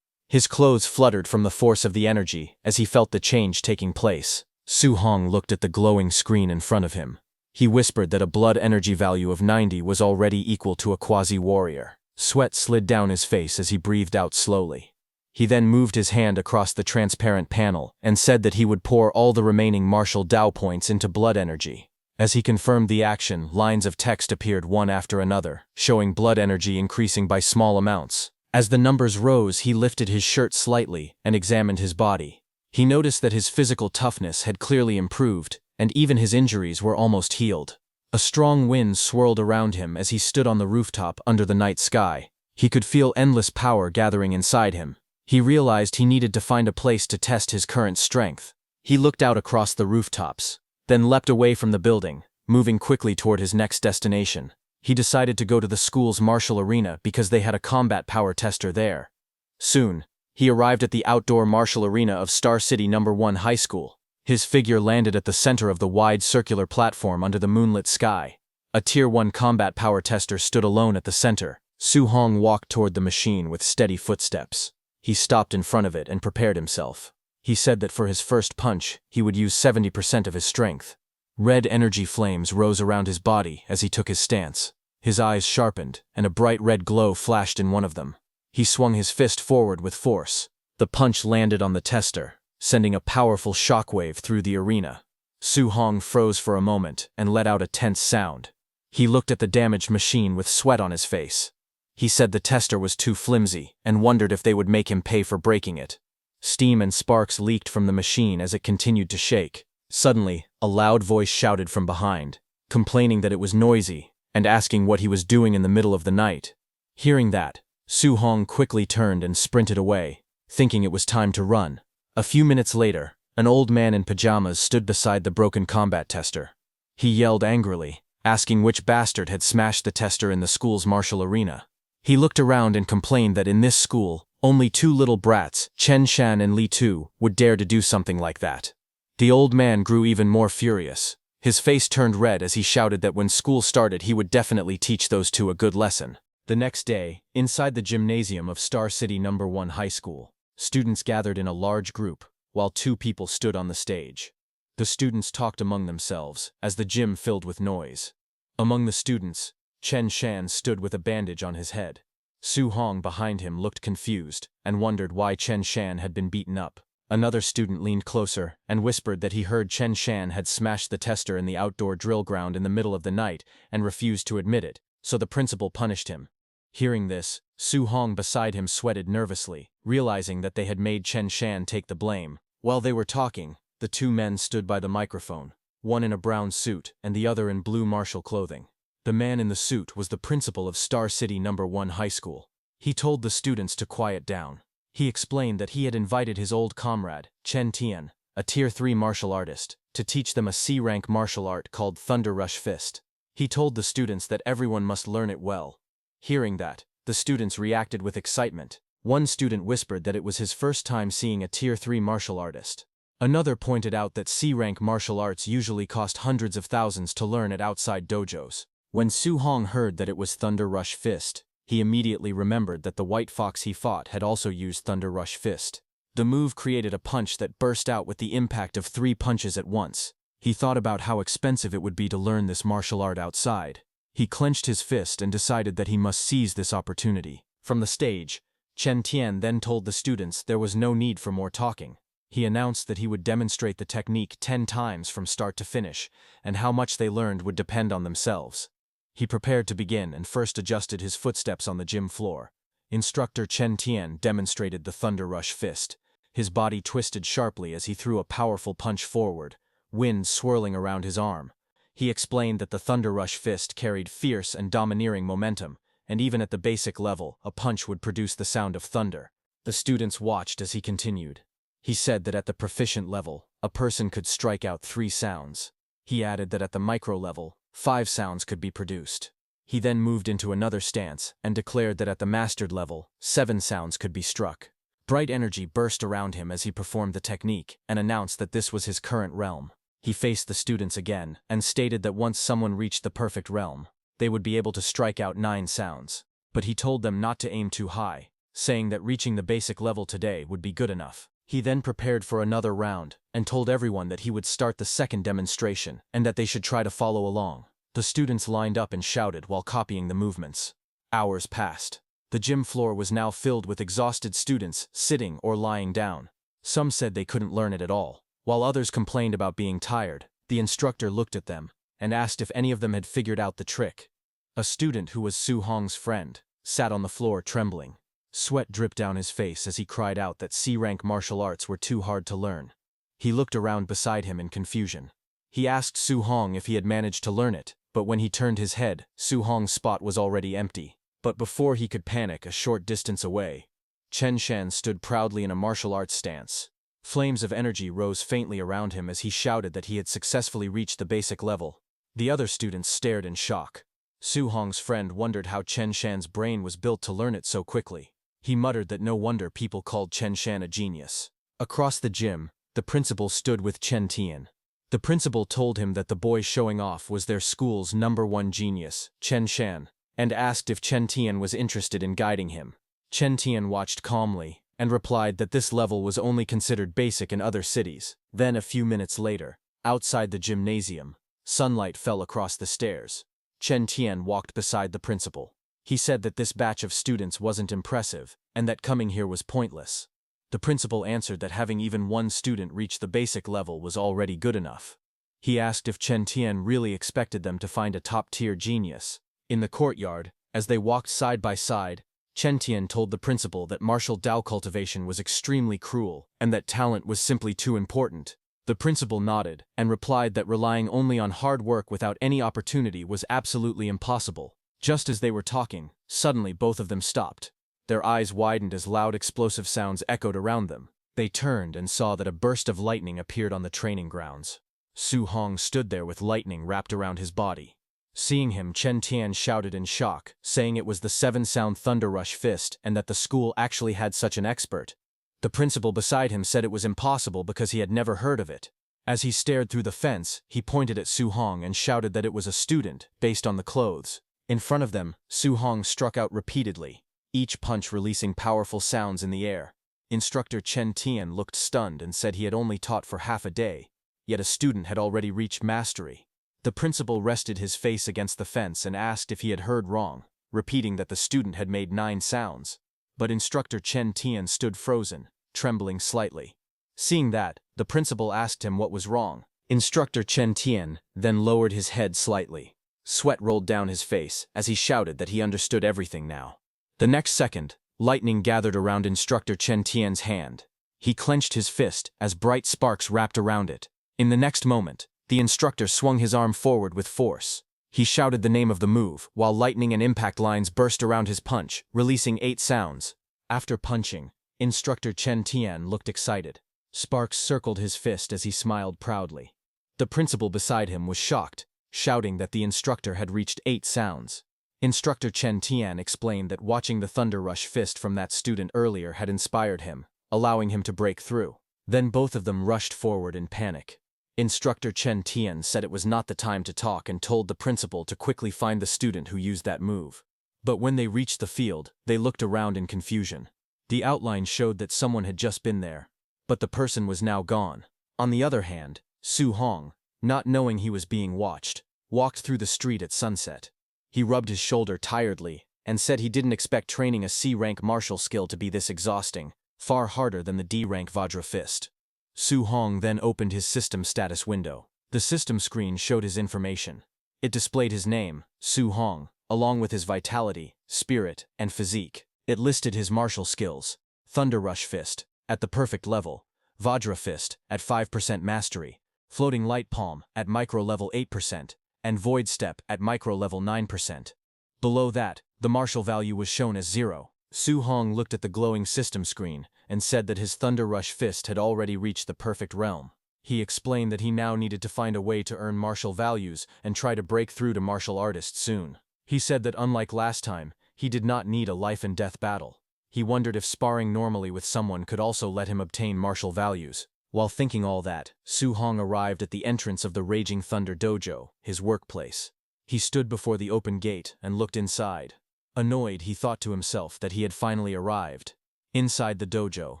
His clothes fluttered from the force of the energy as he felt the change taking place. Su Hong looked at the glowing screen in front of him. He whispered that a blood energy value of 90 was already equal to a quasi-warrior. Sweat slid down his face as he breathed out slowly. He then moved his hand across the transparent panel and said that he would pour all the remaining martial Dao points into blood energy. As he confirmed the action, lines of text appeared one after another, showing blood energy increasing by small amounts. As the numbers rose, he lifted his shirt slightly and examined his body. He noticed that his physical toughness had clearly improved, and even his injuries were almost healed. A strong wind swirled around him as he stood on the rooftop under the night sky. He could feel endless power gathering inside him. He realized he needed to find a place to test his current strength. He looked out across the rooftops, then leapt away from the building, moving quickly toward his next destination. He decided to go to the school's martial arena because they had a combat power tester there. Soon, he arrived at the outdoor martial arena of Star City No. 1 High School. His figure landed at the center of the wide circular platform under the moonlit sky. A Tier 1 combat power tester stood alone at the center. Su Hong walked toward the machine with steady footsteps. He stopped in front of it and prepared himself. He said that for his first punch, he would use 70% of his strength. Red energy flames rose around his body as he took his stance. His eyes sharpened, and a bright red glow flashed in one of them. He swung his fist forward with force. The punch landed on the tester, sending a powerful shockwave through the arena. Su Hong froze for a moment and let out a tense sound. He looked at the damaged machine with sweat on his face. He said the tester was too flimsy and wondered if they would make him pay for breaking it. Steam and sparks leaked from the machine as it continued to shake. Suddenly, a loud voice shouted from behind, complaining that it was noisy and asking what he was doing in the middle of the night. Hearing that, Su Hong quickly turned and sprinted away, thinking it was time to run. A few minutes later, an old man in pajamas stood beside the broken combat tester. He yelled angrily, asking which bastard had smashed the tester in the school's martial arena. He looked around and complained that in this school, only two little brats, Chen Shan and Li Tu, would dare to do something like that. The old man grew even more furious. His face turned red as he shouted that when school started he would definitely teach those two a good lesson. The next day, inside the gymnasium of Star City No. 1 High School, students gathered in a large group, while two people stood on the stage. The students talked among themselves as the gym filled with noise. Among the students, Chen Shan stood with a bandage on his head. Su Hong behind him looked confused and wondered why Chen Shan had been beaten up. Another student leaned closer and whispered that he heard Chen Shan had smashed the tester in the outdoor drill ground in the middle of the night and refused to admit it, so the principal punished him. Hearing this, Su Hong beside him sweated nervously, realizing that they had made Chen Shan take the blame. While they were talking, the two men stood by the microphone, one in a brown suit and the other in blue martial clothing. The man in the suit was the principal of Star City No. 1 High School. He told the students to quiet down. He explained that he had invited his old comrade, Chen Tian, a Tier 3 martial artist, to teach them a C-rank martial art called Thunder Rush Fist. He told the students that everyone must learn it well. Hearing that, the students reacted with excitement. One student whispered that it was his first time seeing a Tier 3 martial artist. Another pointed out that C-rank martial arts usually cost hundreds of thousands to learn at outside dojos. When Su Hong heard that it was Thunder Rush Fist, he immediately remembered that the white fox he fought had also used Thunder Rush Fist. The move created a punch that burst out with the impact of 3 punches at once. He thought about how expensive it would be to learn this martial art outside. He clenched his fist and decided that he must seize this opportunity. From the stage, Chen Tian then told the students there was no need for more talking. He announced that he would demonstrate the technique 10 times from start to finish, and how much they learned would depend on themselves. He prepared to begin and first adjusted his footsteps on the gym floor. Instructor Chen Tian demonstrated the Thunder Rush Fist. His body twisted sharply as he threw a powerful punch forward, wind swirling around his arm. He explained that the Thunder Rush Fist carried fierce and domineering momentum, and even at the basic level, a punch would produce the sound of thunder. The students watched as he continued. He said that at the proficient level, a person could strike out 3 sounds. He added that at the micro level, 5 sounds could be produced. He then moved into another stance and declared that at the mastered level, 7 sounds could be struck. Bright energy burst around him as he performed the technique and announced that this was his current realm. He faced the students again and stated that once someone reached the perfect realm, they would be able to strike out 9 sounds. But he told them not to aim too high, saying that reaching the basic level today would be good enough. He then prepared for another round and told everyone that he would start the second demonstration and that they should try to follow along. The students lined up and shouted while copying the movements. Hours passed. The gym floor was now filled with exhausted students sitting or lying down. Some said they couldn't learn it at all, while others complained about being tired. The instructor looked at them and asked if any of them had figured out the trick. A student who was Su Hong's friend sat on the floor trembling. Sweat dripped down his face as he cried out that C-rank martial arts were too hard to learn. He looked around beside him in confusion. He asked Su Hong if he had managed to learn it, but when he turned his head, Su Hong's spot was already empty. But before he could panic, a short distance away, Chen Shan stood proudly in a martial arts stance. Flames of energy rose faintly around him as he shouted that he had successfully reached the basic level. The other students stared in shock. Su Hong's friend wondered how Chen Shan's brain was built to learn it so quickly. He muttered that no wonder people called Chen Shan a genius. Across the gym, the principal stood with Chen Tian. The principal told him that the boy showing off was their school's #1 genius, Chen Shan, and asked if Chen Tian was interested in guiding him. Chen Tian watched calmly and replied that this level was only considered basic in other cities. Then a few minutes later, outside the gymnasium, sunlight fell across the stairs. Chen Tian walked beside the principal. He said that this batch of students wasn't impressive and that coming here was pointless. The principal answered that having even one student reach the basic level was already good enough. He asked if Chen Tian really expected them to find a top-tier genius. In the courtyard, as they walked side by side, Chen Tian told the principal that martial Dao cultivation was extremely cruel and that talent was simply too important. The principal nodded and replied that relying only on hard work without any opportunity was absolutely impossible. Just as they were talking, suddenly both of them stopped. Their eyes widened as loud explosive sounds echoed around them. They turned and saw that a burst of lightning appeared on the training grounds. Su Hong stood there with lightning wrapped around his body. Seeing him, Chen Tian shouted in shock, saying it was the 7-sound Thunder Rush Fist and that the school actually had such an expert. The principal beside him said it was impossible because he had never heard of it. As he stared through the fence, he pointed at Su Hong and shouted that it was a student, based on the clothes. In front of them, Su Hong struck out repeatedly, each punch releasing powerful sounds in the air. Instructor Chen Tian looked stunned and said he had only taught for half a day, yet a student had already reached mastery. The principal rested his face against the fence and asked if he had heard wrong, repeating that the student had made 9 sounds. But instructor Chen Tian stood frozen, trembling slightly. Seeing that, the principal asked him what was wrong. Instructor Chen Tian then lowered his head slightly. Sweat rolled down his face as he shouted that he understood everything now. The next second, lightning gathered around instructor Chen Tian's hand. He clenched his fist as bright sparks wrapped around it. In the next moment, the instructor swung his arm forward with force. He shouted the name of the move, while lightning and impact lines burst around his punch, releasing 8 sounds. After punching, instructor Chen Tian looked excited. Sparks circled his fist as he smiled proudly. The principal beside him was shocked, shouting that the instructor had reached 8 sounds. Instructor Chen Tian explained that watching the Thunder Rush Fist from that student earlier had inspired him, allowing him to break through. Then both of them rushed forward in panic. Instructor Chen Tian said it was not the time to talk and told the principal to quickly find the student who used that move. But when they reached the field, they looked around in confusion. The outline showed that someone had just been there, but the person was now gone. On the other hand, Su Hong, not knowing he was being watched, walked through the street at sunset. He rubbed his shoulder tiredly and said he didn't expect training a C-rank martial skill to be this exhausting, far harder than the D-rank Vajra Fist. Su Hong then opened his system status window. The system screen showed his information. It displayed his name, Su Hong, along with his vitality, spirit, and physique. It listed his martial skills: Thunder Rush Fist, at the perfect level; Vajra Fist, at 5% mastery; Floating Light Palm, at micro level 8%, and Void Step, at micro level 9%. Below that, the martial value was shown as 0. Su Hong looked at the glowing system screen and said that his Thunder Rush Fist had already reached the perfect realm. He explained that he now needed to find a way to earn martial values and try to break through to martial artist soon. He said that unlike last time, he did not need a life-and-death battle. He wondered if sparring normally with someone could also let him obtain martial values. While thinking all that, Su Hong arrived at the entrance of the Raging Thunder Dojo, his workplace. He stood before the open gate and looked inside. Annoyed, he thought to himself that he had finally arrived. Inside the dojo,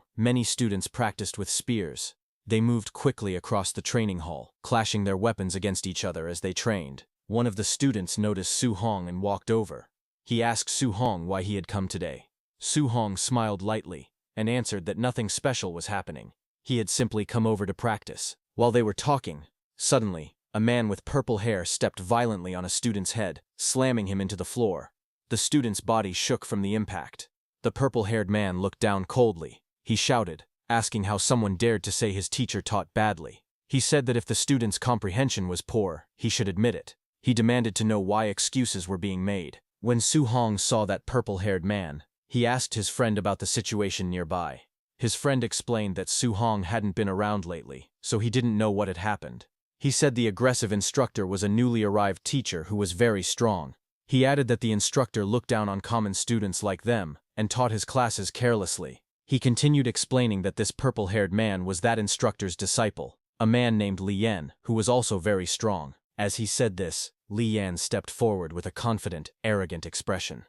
many students practiced with spears. They moved quickly across the training hall, clashing their weapons against each other as they trained. One of the students noticed Su Hong and walked over. He asked Su Hong why he had come today. Su Hong smiled lightly and answered that nothing special was happening. He had simply come over to practice. While they were talking, suddenly, a man with purple hair stepped violently on a student's head, slamming him into the floor. The student's body shook from the impact. The purple-haired man looked down coldly. He shouted, asking how someone dared to say his teacher taught badly. He said that if the student's comprehension was poor, he should admit it. He demanded to know why excuses were being made. When Su Hong saw that purple-haired man, he asked his friend about the situation nearby. His friend explained that Su Hong hadn't been around lately, so he didn't know what had happened. He said the aggressive instructor was a newly arrived teacher who was very strong. He added that the instructor looked down on common students like them and taught his classes carelessly. He continued explaining that this purple-haired man was that instructor's disciple, a man named Li Yan, who was also very strong. As he said this, Li Yan stepped forward with a confident, arrogant expression.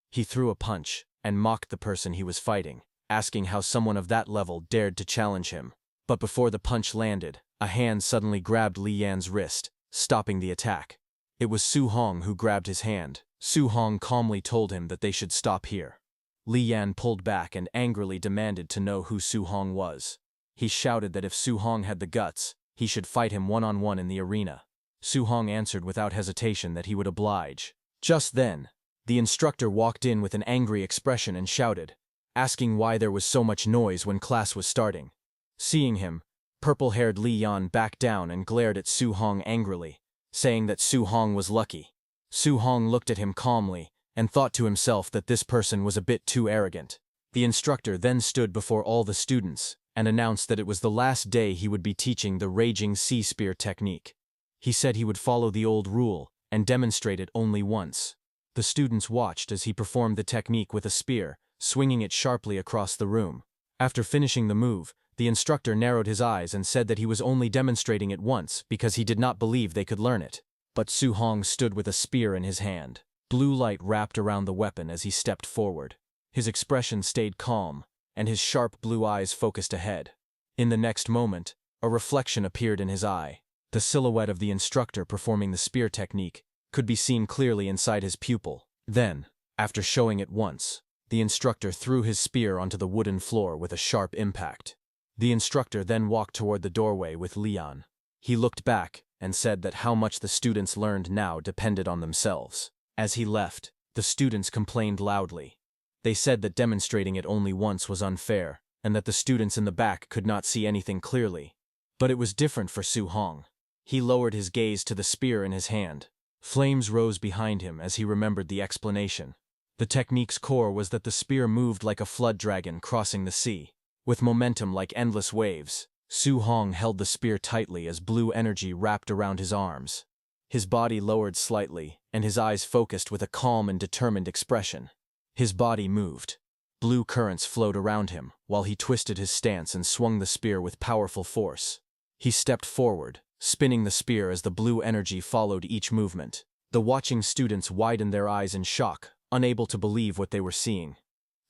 He threw a punch and mocked the person he was fighting, asking how someone of that level dared to challenge him. But before the punch landed, a hand suddenly grabbed Li Yan's wrist, stopping the attack. It was Su Hong who grabbed his hand. Su Hong calmly told him that they should stop here. Li Yan pulled back and angrily demanded to know who Su Hong was. He shouted that if Su Hong had the guts, he should fight him one-on-one in the arena. Su Hong answered without hesitation that he would oblige. Just then, the instructor walked in with an angry expression and shouted, asking why there was so much noise when class was starting. Seeing him, purple-haired Li Yan backed down and glared at Su Hong angrily, saying that Su Hong was lucky. Su Hong looked at him calmly and thought to himself that this person was a bit too arrogant. The instructor then stood before all the students and announced that it was the last day he would be teaching the Raging Sea Spear technique. He said he would follow the old rule and demonstrate it only once. The students watched as he performed the technique with a spear, swinging it sharply across the room. After finishing the move, the instructor narrowed his eyes and said that he was only demonstrating it once because he did not believe they could learn it. But Su Hong stood with a spear in his hand. Blue light wrapped around the weapon as he stepped forward. His expression stayed calm, and his sharp blue eyes focused ahead. In the next moment, a reflection appeared in his eye. The silhouette of the instructor performing the spear technique could be seen clearly inside his pupil. Then, after showing it once, the instructor threw his spear onto the wooden floor with a sharp impact. The instructor then walked toward the doorway with Li Yan. He looked back and said that how much the students learned now depended on themselves. As he left, the students complained loudly. They said that demonstrating it only once was unfair, and that the students in the back could not see anything clearly. But it was different for Su Hong. He lowered his gaze to the spear in his hand. Flames rose behind him as he remembered the explanation. The technique's core was that the spear moved like a flood dragon crossing the sea. With momentum like endless waves, Su Hong held the spear tightly as blue energy wrapped around his arms. His body lowered slightly, and his eyes focused with a calm and determined expression. His body moved. Blue currents flowed around him, while he twisted his stance and swung the spear with powerful force. He stepped forward, spinning the spear as the blue energy followed each movement. The watching students widened their eyes in shock, unable to believe what they were seeing.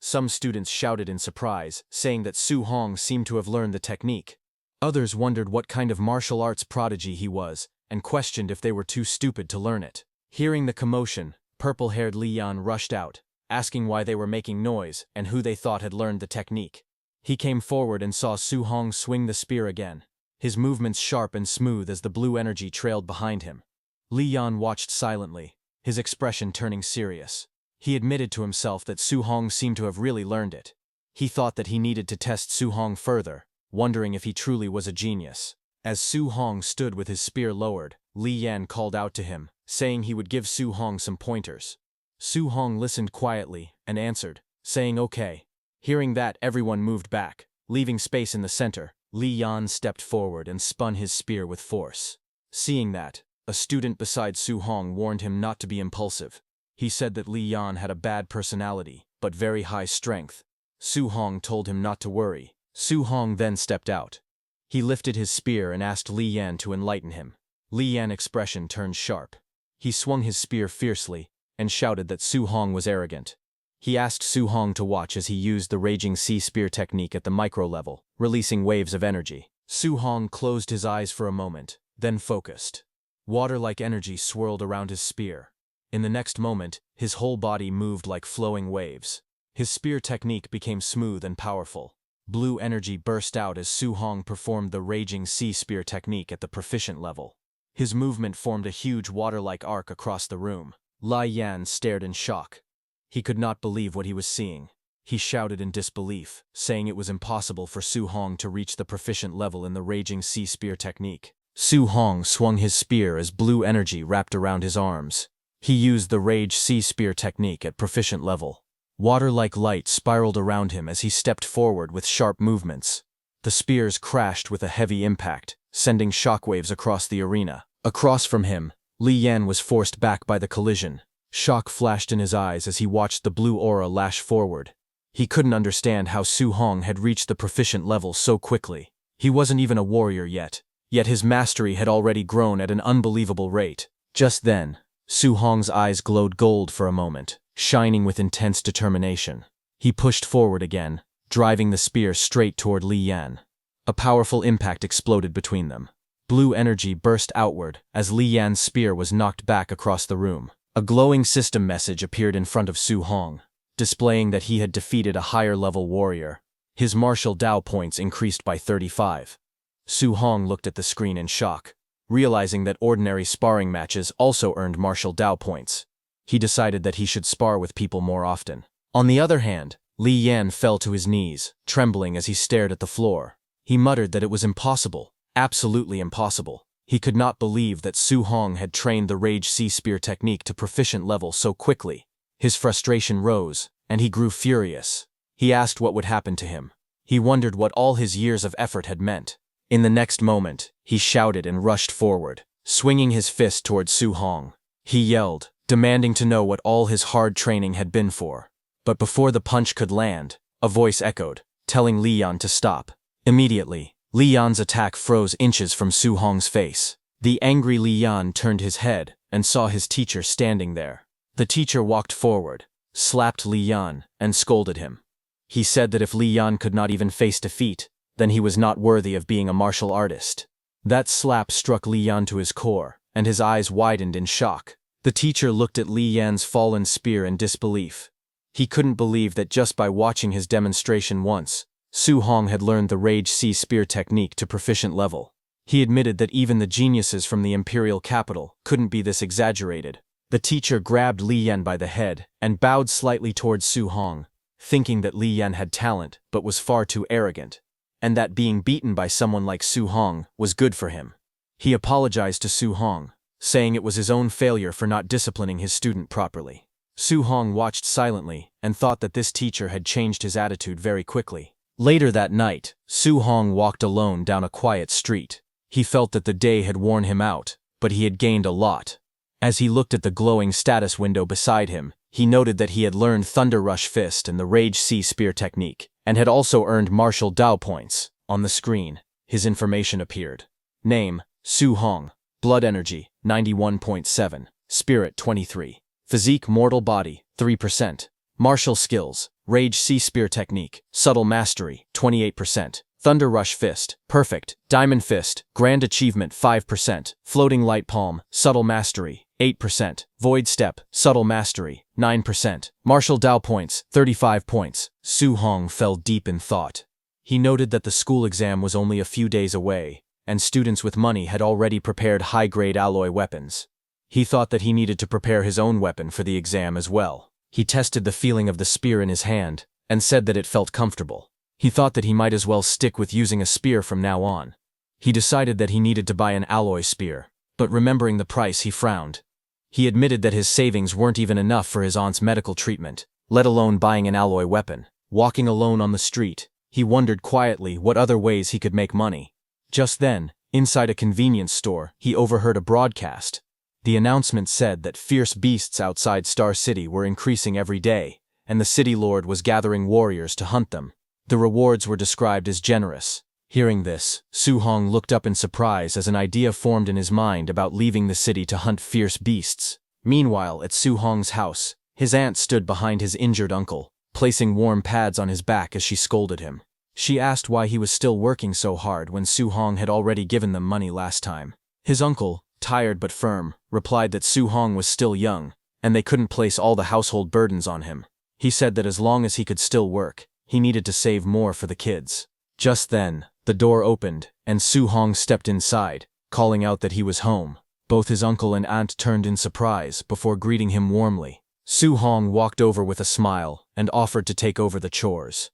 Some students shouted in surprise, saying that Su Hong seemed to have learned the technique. Others wondered what kind of martial arts prodigy he was, and questioned if they were too stupid to learn it. Hearing the commotion, purple-haired Li Yan rushed out, asking why they were making noise and who they thought had learned the technique. He came forward and saw Su Hong swing the spear again, his movements sharp and smooth as the blue energy trailed behind him. Li Yan watched silently, his expression turning serious. He admitted to himself that Su Hong seemed to have really learned it. He thought that he needed to test Su Hong further, wondering if he truly was a genius. As Su Hong stood with his spear lowered, Li Yan called out to him, saying he would give Su Hong some pointers. Su Hong listened quietly and answered, saying okay. Hearing that, everyone moved back. Leaving space in the center, Li Yan stepped forward and spun his spear with force. Seeing that, a student beside Su Hong warned him not to be impulsive. He said that Li Yan had a bad personality, but very high strength. Su Hong told him not to worry. Su Hong then stepped out. He lifted his spear and asked Li Yan to enlighten him. Li Yan's expression turned sharp. He swung his spear fiercely and shouted that Su Hong was arrogant. He asked Su Hong to watch as he used the Raging Sea Spear technique at the micro level, releasing waves of energy. Su Hong closed his eyes for a moment, then focused. Water-like energy swirled around his spear. In the next moment, his whole body moved like flowing waves. His spear technique became smooth and powerful. Blue energy burst out as Su Hong performed the Raging Sea Spear technique at the proficient level. His movement formed a huge water-like arc across the room. Li Yan stared in shock. He could not believe what he was seeing. He shouted in disbelief, saying it was impossible for Su Hong to reach the proficient level in the Raging Sea Spear technique. Su Hong swung his spear as blue energy wrapped around his arms. He used the Rage Sea Spear technique at proficient level. Water-like light spiraled around him as he stepped forward with sharp movements. The spears crashed with a heavy impact, sending shockwaves across the arena. Across from him, Li Yan was forced back by the collision. Shock flashed in his eyes as he watched the blue aura lash forward. He couldn't understand how Su Hong had reached the proficient level so quickly. He wasn't even a warrior yet his mastery had already grown at an unbelievable rate. Just then, Su Hong's eyes glowed gold for a moment, shining with intense determination. He pushed forward again, driving the spear straight toward Li Yan. A powerful impact exploded between them. Blue energy burst outward as Li Yan's spear was knocked back across the room. A glowing system message appeared in front of Su Hong, displaying that he had defeated a higher-level warrior. His martial Dao points increased by 35. Su Hong looked at the screen in shock, realizing that ordinary sparring matches also earned martial Dao points. He decided that he should spar with people more often. On the other hand, Li Yan fell to his knees, trembling as he stared at the floor. He muttered that it was impossible, absolutely impossible. He could not believe that Su Hong had trained the Rage Sea Spear technique to proficient level so quickly. His frustration rose, and he grew furious. He asked what would happen to him. He wondered what all his years of effort had meant. In the next moment, he shouted and rushed forward, swinging his fist toward Su Hong. He yelled, demanding to know what all his hard training had been for. But before the punch could land, a voice echoed, telling Li Yan to stop. Immediately, Li Yan's attack froze inches from Su Hong's face. The angry Li Yan turned his head and saw his teacher standing there. The teacher walked forward, slapped Li Yan, and scolded him. He said that if Li Yan could not even face defeat, then he was not worthy of being a martial artist. That slap struck Li Yan to his core, and his eyes widened in shock. The teacher looked at Li Yan's fallen spear in disbelief. He couldn't believe that just by watching his demonstration once, Su Hong had learned the Rage Sea Spear technique to proficient level. He admitted that even the geniuses from the imperial capital couldn't be this exaggerated. The teacher grabbed Li Yan by the head and bowed slightly towards Su Hong, thinking that Li Yan had talent but was far too arrogant, and that being beaten by someone like Su Hong was good for him. He apologized to Su Hong, saying it was his own failure for not disciplining his student properly. Su Hong watched silently and thought that this teacher had changed his attitude very quickly. Later that night, Su Hong walked alone down a quiet street. He felt that the day had worn him out, but he had gained a lot. As he looked at the glowing status window beside him, he noted that he had learned Thunder Rush Fist and the Rage Sea Spear technique, and had also earned martial Dao points. On the screen, his information appeared. Name, Su Hong. Blood energy, 91.7. Spirit, 23. Physique mortal body, 3%. Martial skills, Rage Sea Spear technique, subtle mastery, 28%. Thunder Rush Fist, perfect. Diamond Fist, grand achievement, 5%. Floating Light Palm, subtle mastery, 8%. Void Step, subtle mastery, 9%. Martial Dao points, 35 points. Su Hong fell deep in thought. He noted that the school exam was only a few days away, and students with money had already prepared high-grade alloy weapons. He thought that he needed to prepare his own weapon for the exam as well. He tested the feeling of the spear in his hand, and said that it felt comfortable. He thought that he might as well stick with using a spear from now on. He decided that he needed to buy an alloy spear, but remembering the price, he frowned. He admitted that his savings weren't even enough for his aunt's medical treatment, let alone buying an alloy weapon. Walking alone on the street, he wondered quietly what other ways he could make money. Just then, inside a convenience store, he overheard a broadcast. The announcement said that fierce beasts outside Star City were increasing every day, and the city lord was gathering warriors to hunt them. The rewards were described as generous. Hearing this, Su Hong looked up in surprise as an idea formed in his mind about leaving the city to hunt fierce beasts. Meanwhile, at Su Hong's house, his aunt stood behind his injured uncle, placing warm pads on his back as she scolded him. She asked why he was still working so hard when Su Hong had already given them money last time. His uncle, tired but firm, replied that Su Hong was still young, and they couldn't place all the household burdens on him. He said that as long as he could still work, he needed to save more for the kids. Just then, the door opened, and Su Hong stepped inside, calling out that he was home. Both his uncle and aunt turned in surprise before greeting him warmly. Su Hong walked over with a smile and offered to take over the chores.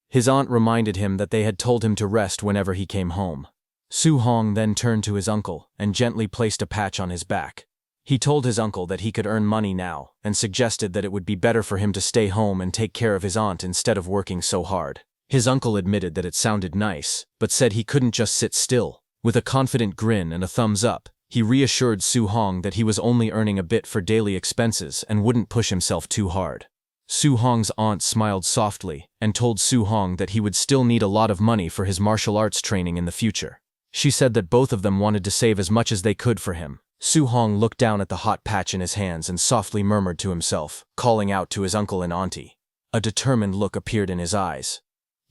His aunt reminded him that they had told him to rest whenever he came home. Su Hong then turned to his uncle and gently placed a patch on his back. He told his uncle that he could earn money now and suggested that it would be better for him to stay home and take care of his aunt instead of working so hard. His uncle admitted that it sounded nice, but said he couldn't just sit still. With a confident grin and a thumbs up, he reassured Su Hong that he was only earning a bit for daily expenses and wouldn't push himself too hard. Su Hong's aunt smiled softly and told Su Hong that he would still need a lot of money for his martial arts training in the future. She said that both of them wanted to save as much as they could for him. Su Hong looked down at the hot patch in his hands and softly murmured to himself, calling out to his uncle and auntie. A determined look appeared in his eyes.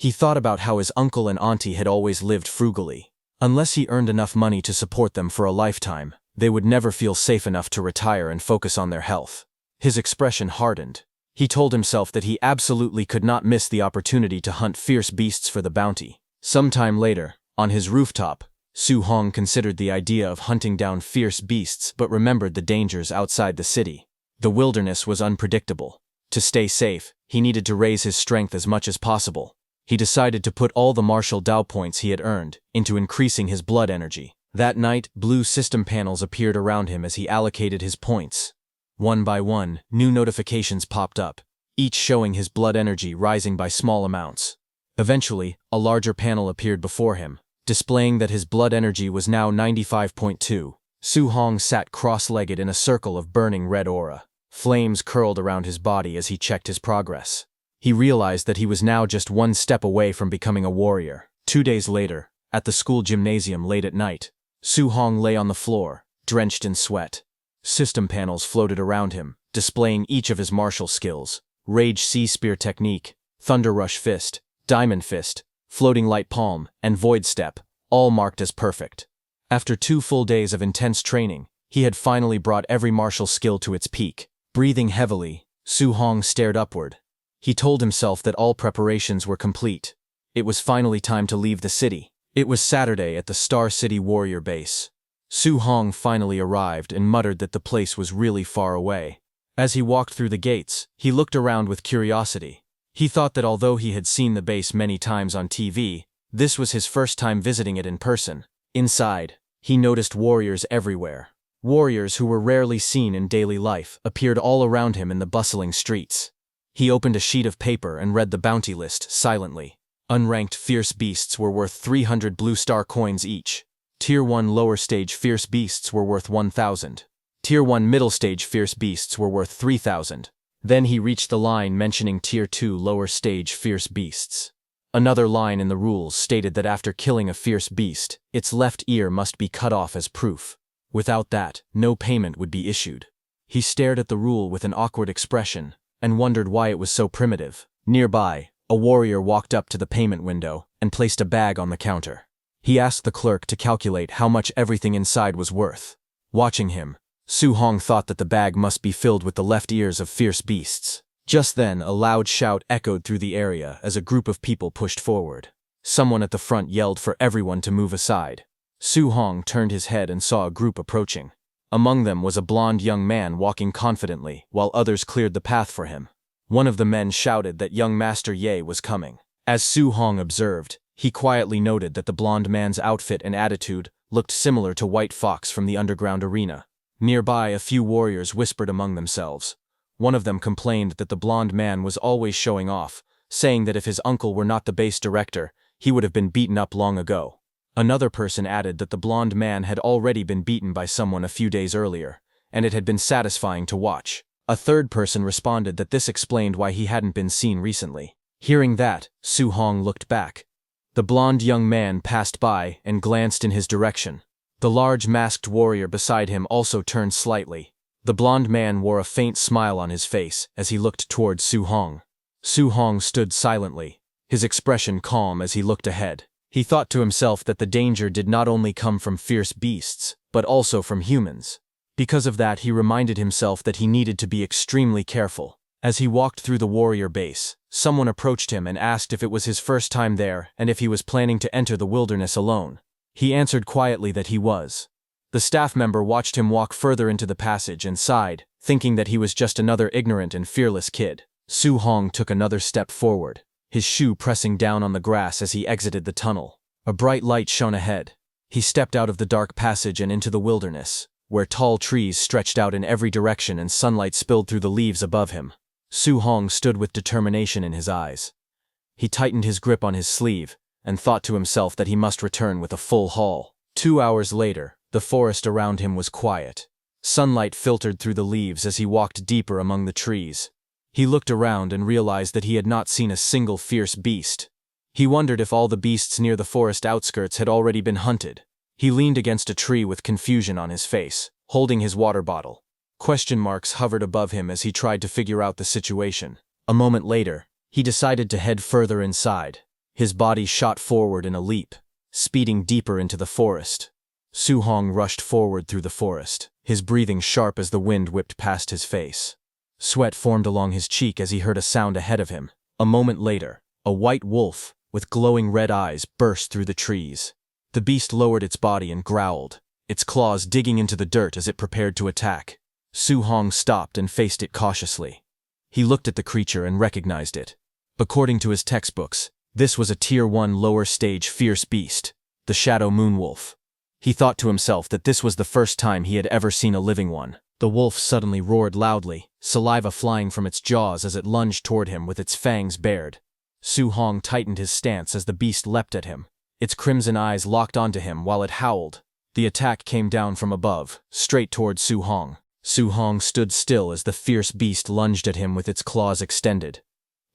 He thought about how his uncle and auntie had always lived frugally. Unless he earned enough money to support them for a lifetime, they would never feel safe enough to retire and focus on their health. His expression hardened. He told himself that he absolutely could not miss the opportunity to hunt fierce beasts for the bounty. Sometime later, on his rooftop, Su Hong considered the idea of hunting down fierce beasts but remembered the dangers outside the city. The wilderness was unpredictable. To stay safe, he needed to raise his strength as much as possible. He decided to put all the martial Dao points he had earned into increasing his blood energy. That night, blue system panels appeared around him as he allocated his points. One by one, new notifications popped up, each showing his blood energy rising by small amounts. Eventually, a larger panel appeared before him, displaying that his blood energy was now 95.2. Su Hong sat cross-legged in a circle of burning red aura. Flames curled around his body as he checked his progress. He realized that he was now just one step away from becoming a warrior. 2 days later, at the school gymnasium late at night, Su Hong lay on the floor, drenched in sweat. System panels floated around him, displaying each of his martial skills: Rage Sea Spear Technique, Thunder Rush Fist, Diamond Fist, Floating Light Palm, and Void Step, all marked as perfect. After 2 full days of intense training, he had finally brought every martial skill to its peak. Breathing heavily, Su Hong stared upward. He told himself that all preparations were complete. It was finally time to leave the city. It was Saturday at the Star City Warrior base. Su Hong finally arrived and muttered that the place was really far away. As he walked through the gates, he looked around with curiosity. He thought that although he had seen the base many times on TV, this was his first time visiting it in person. Inside, he noticed warriors everywhere. Warriors who were rarely seen in daily life appeared all around him in the bustling streets. He opened a sheet of paper and read the bounty list silently. Unranked fierce beasts were worth 300 blue star coins each. Tier 1 lower stage fierce beasts were worth 1,000. Tier 1 middle stage fierce beasts were worth 3,000. Then he reached the line mentioning Tier 2 lower stage fierce beasts. Another line in the rules stated that after killing a fierce beast, its left ear must be cut off as proof. Without that, no payment would be issued. He stared at the rule with an awkward expression and wondered why it was so primitive. Nearby, a warrior walked up to the payment window and placed a bag on the counter. He asked the clerk to calculate how much everything inside was worth. Watching him, Su Hong thought that the bag must be filled with the left ears of fierce beasts. Just then, a loud shout echoed through the area as a group of people pushed forward. Someone at the front yelled for everyone to move aside. Su Hong turned his head and saw a group approaching. Among them was a blond young man walking confidently, while others cleared the path for him. One of the men shouted that young Master Ye was coming. As Su Hong observed, he quietly noted that the blond man's outfit and attitude looked similar to White Fox from the underground arena. Nearby, a few warriors whispered among themselves. One of them complained that the blond man was always showing off, saying that if his uncle were not the base director, he would have been beaten up long ago. Another person added that the blond man had already been beaten by someone a few days earlier, and it had been satisfying to watch. A third person responded that this explained why he hadn't been seen recently. Hearing that, Su Hong looked back. The blond young man passed by and glanced in his direction. The large masked warrior beside him also turned slightly. The blond man wore a faint smile on his face as he looked toward Su Hong. Su Hong stood silently, his expression calm as he looked ahead. He thought to himself that the danger did not only come from fierce beasts, but also from humans. Because of that, he reminded himself that he needed to be extremely careful. As he walked through the warrior base, someone approached him and asked if it was his first time there and if he was planning to enter the wilderness alone. He answered quietly that he was. The staff member watched him walk further into the passage and sighed, thinking that he was just another ignorant and fearless kid. Su Hong took another step forward, his shoe pressing down on the grass as he exited the tunnel. A bright light shone ahead. He stepped out of the dark passage and into the wilderness, where tall trees stretched out in every direction and sunlight spilled through the leaves above him. Su Hong stood with determination in his eyes. He tightened his grip on his sleeve and thought to himself that he must return with a full haul. 2 hours later, the forest around him was quiet. Sunlight filtered through the leaves as he walked deeper among the trees. He looked around and realized that he had not seen a single fierce beast. He wondered if all the beasts near the forest outskirts had already been hunted. He leaned against a tree with confusion on his face, holding his water bottle. Question marks hovered above him as he tried to figure out the situation. A moment later, he decided to head further inside. His body shot forward in a leap, speeding deeper into the forest. Su Hong rushed forward through the forest, his breathing sharp as the wind whipped past his face. Sweat formed along his cheek as he heard a sound ahead of him. A moment later, a white wolf, with glowing red eyes, burst through the trees. The beast lowered its body and growled, its claws digging into the dirt as it prepared to attack. Su Hong stopped and faced it cautiously. He looked at the creature and recognized it. According to his textbooks, this was a Tier 1 lower stage fierce beast, the Shadow Moonwolf. He thought to himself that this was the first time he had ever seen a living one. The wolf suddenly roared loudly, saliva flying from its jaws as it lunged toward him with its fangs bared. Su Hong tightened his stance as the beast leapt at him. Its crimson eyes locked onto him while it howled. The attack came down from above, straight toward Su Hong. Su Hong stood still as the fierce beast lunged at him with its claws extended.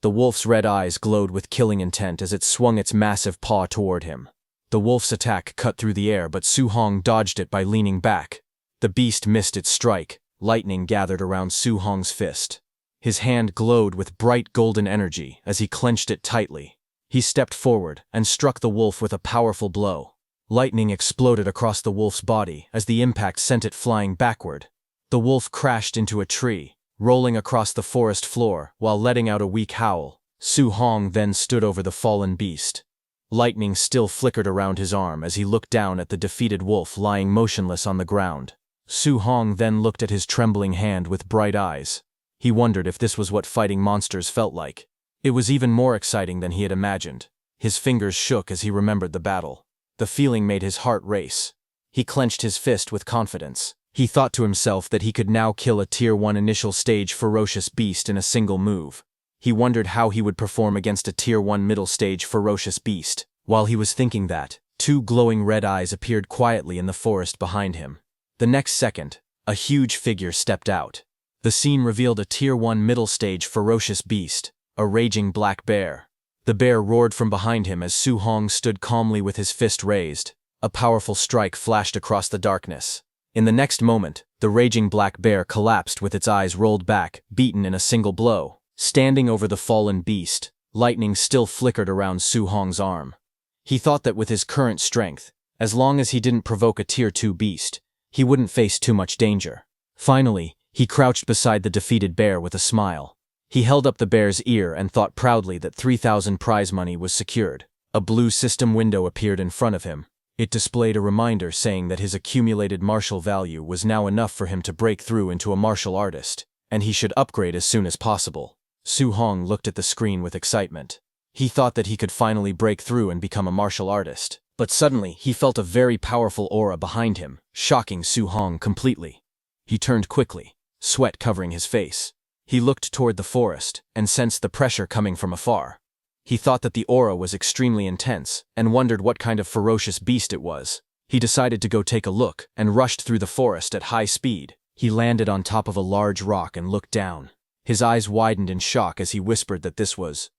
The wolf's red eyes glowed with killing intent as it swung its massive paw toward him. The wolf's attack cut through the air, but Su Hong dodged it by leaning back. The beast missed its strike. Lightning gathered around Su Hong's fist. His hand glowed with bright golden energy as he clenched it tightly. He stepped forward and struck the wolf with a powerful blow. Lightning exploded across the wolf's body as the impact sent it flying backward. The wolf crashed into a tree, rolling across the forest floor while letting out a weak howl. Su Hong then stood over the fallen beast. Lightning still flickered around his arm as he looked down at the defeated wolf lying motionless on the ground. Su Hong then looked at his trembling hand with bright eyes. He wondered if this was what fighting monsters felt like. It was even more exciting than he had imagined. His fingers shook as he remembered the battle. The feeling made his heart race. He clenched his fist with confidence. He thought to himself that he could now kill a Tier 1 initial stage ferocious beast in a single move. He wondered how he would perform against a Tier 1 middle stage ferocious beast. While he was thinking that, 2 glowing red eyes appeared quietly in the forest behind him. The next second, a huge figure stepped out. The scene revealed a Tier 1 middle stage ferocious beast, a raging black bear. The bear roared from behind him as Su Hong stood calmly with his fist raised. A powerful strike flashed across the darkness. In the next moment, the raging black bear collapsed with its eyes rolled back, beaten in a single blow. Standing over the fallen beast, lightning still flickered around Su Hong's arm. He thought that with his current strength, as long as he didn't provoke a Tier 2 beast, he wouldn't face too much danger. Finally, he crouched beside the defeated bear with a smile. He held up the bear's ear and thought proudly that 3,000 prize money was secured. A blue system window appeared in front of him. It displayed a reminder saying that his accumulated martial value was now enough for him to break through into a martial artist, and he should upgrade as soon as possible. Su Hong looked at the screen with excitement. He thought that he could finally break through and become a martial artist. But suddenly, he felt a very powerful aura behind him, shocking Su Hong completely. He turned quickly, sweat covering his face. He looked toward the forest and sensed the pressure coming from afar. He thought that the aura was extremely intense and wondered what kind of ferocious beast it was. He decided to go take a look and rushed through the forest at high speed. He landed on top of a large rock and looked down. His eyes widened in shock as he whispered that this was.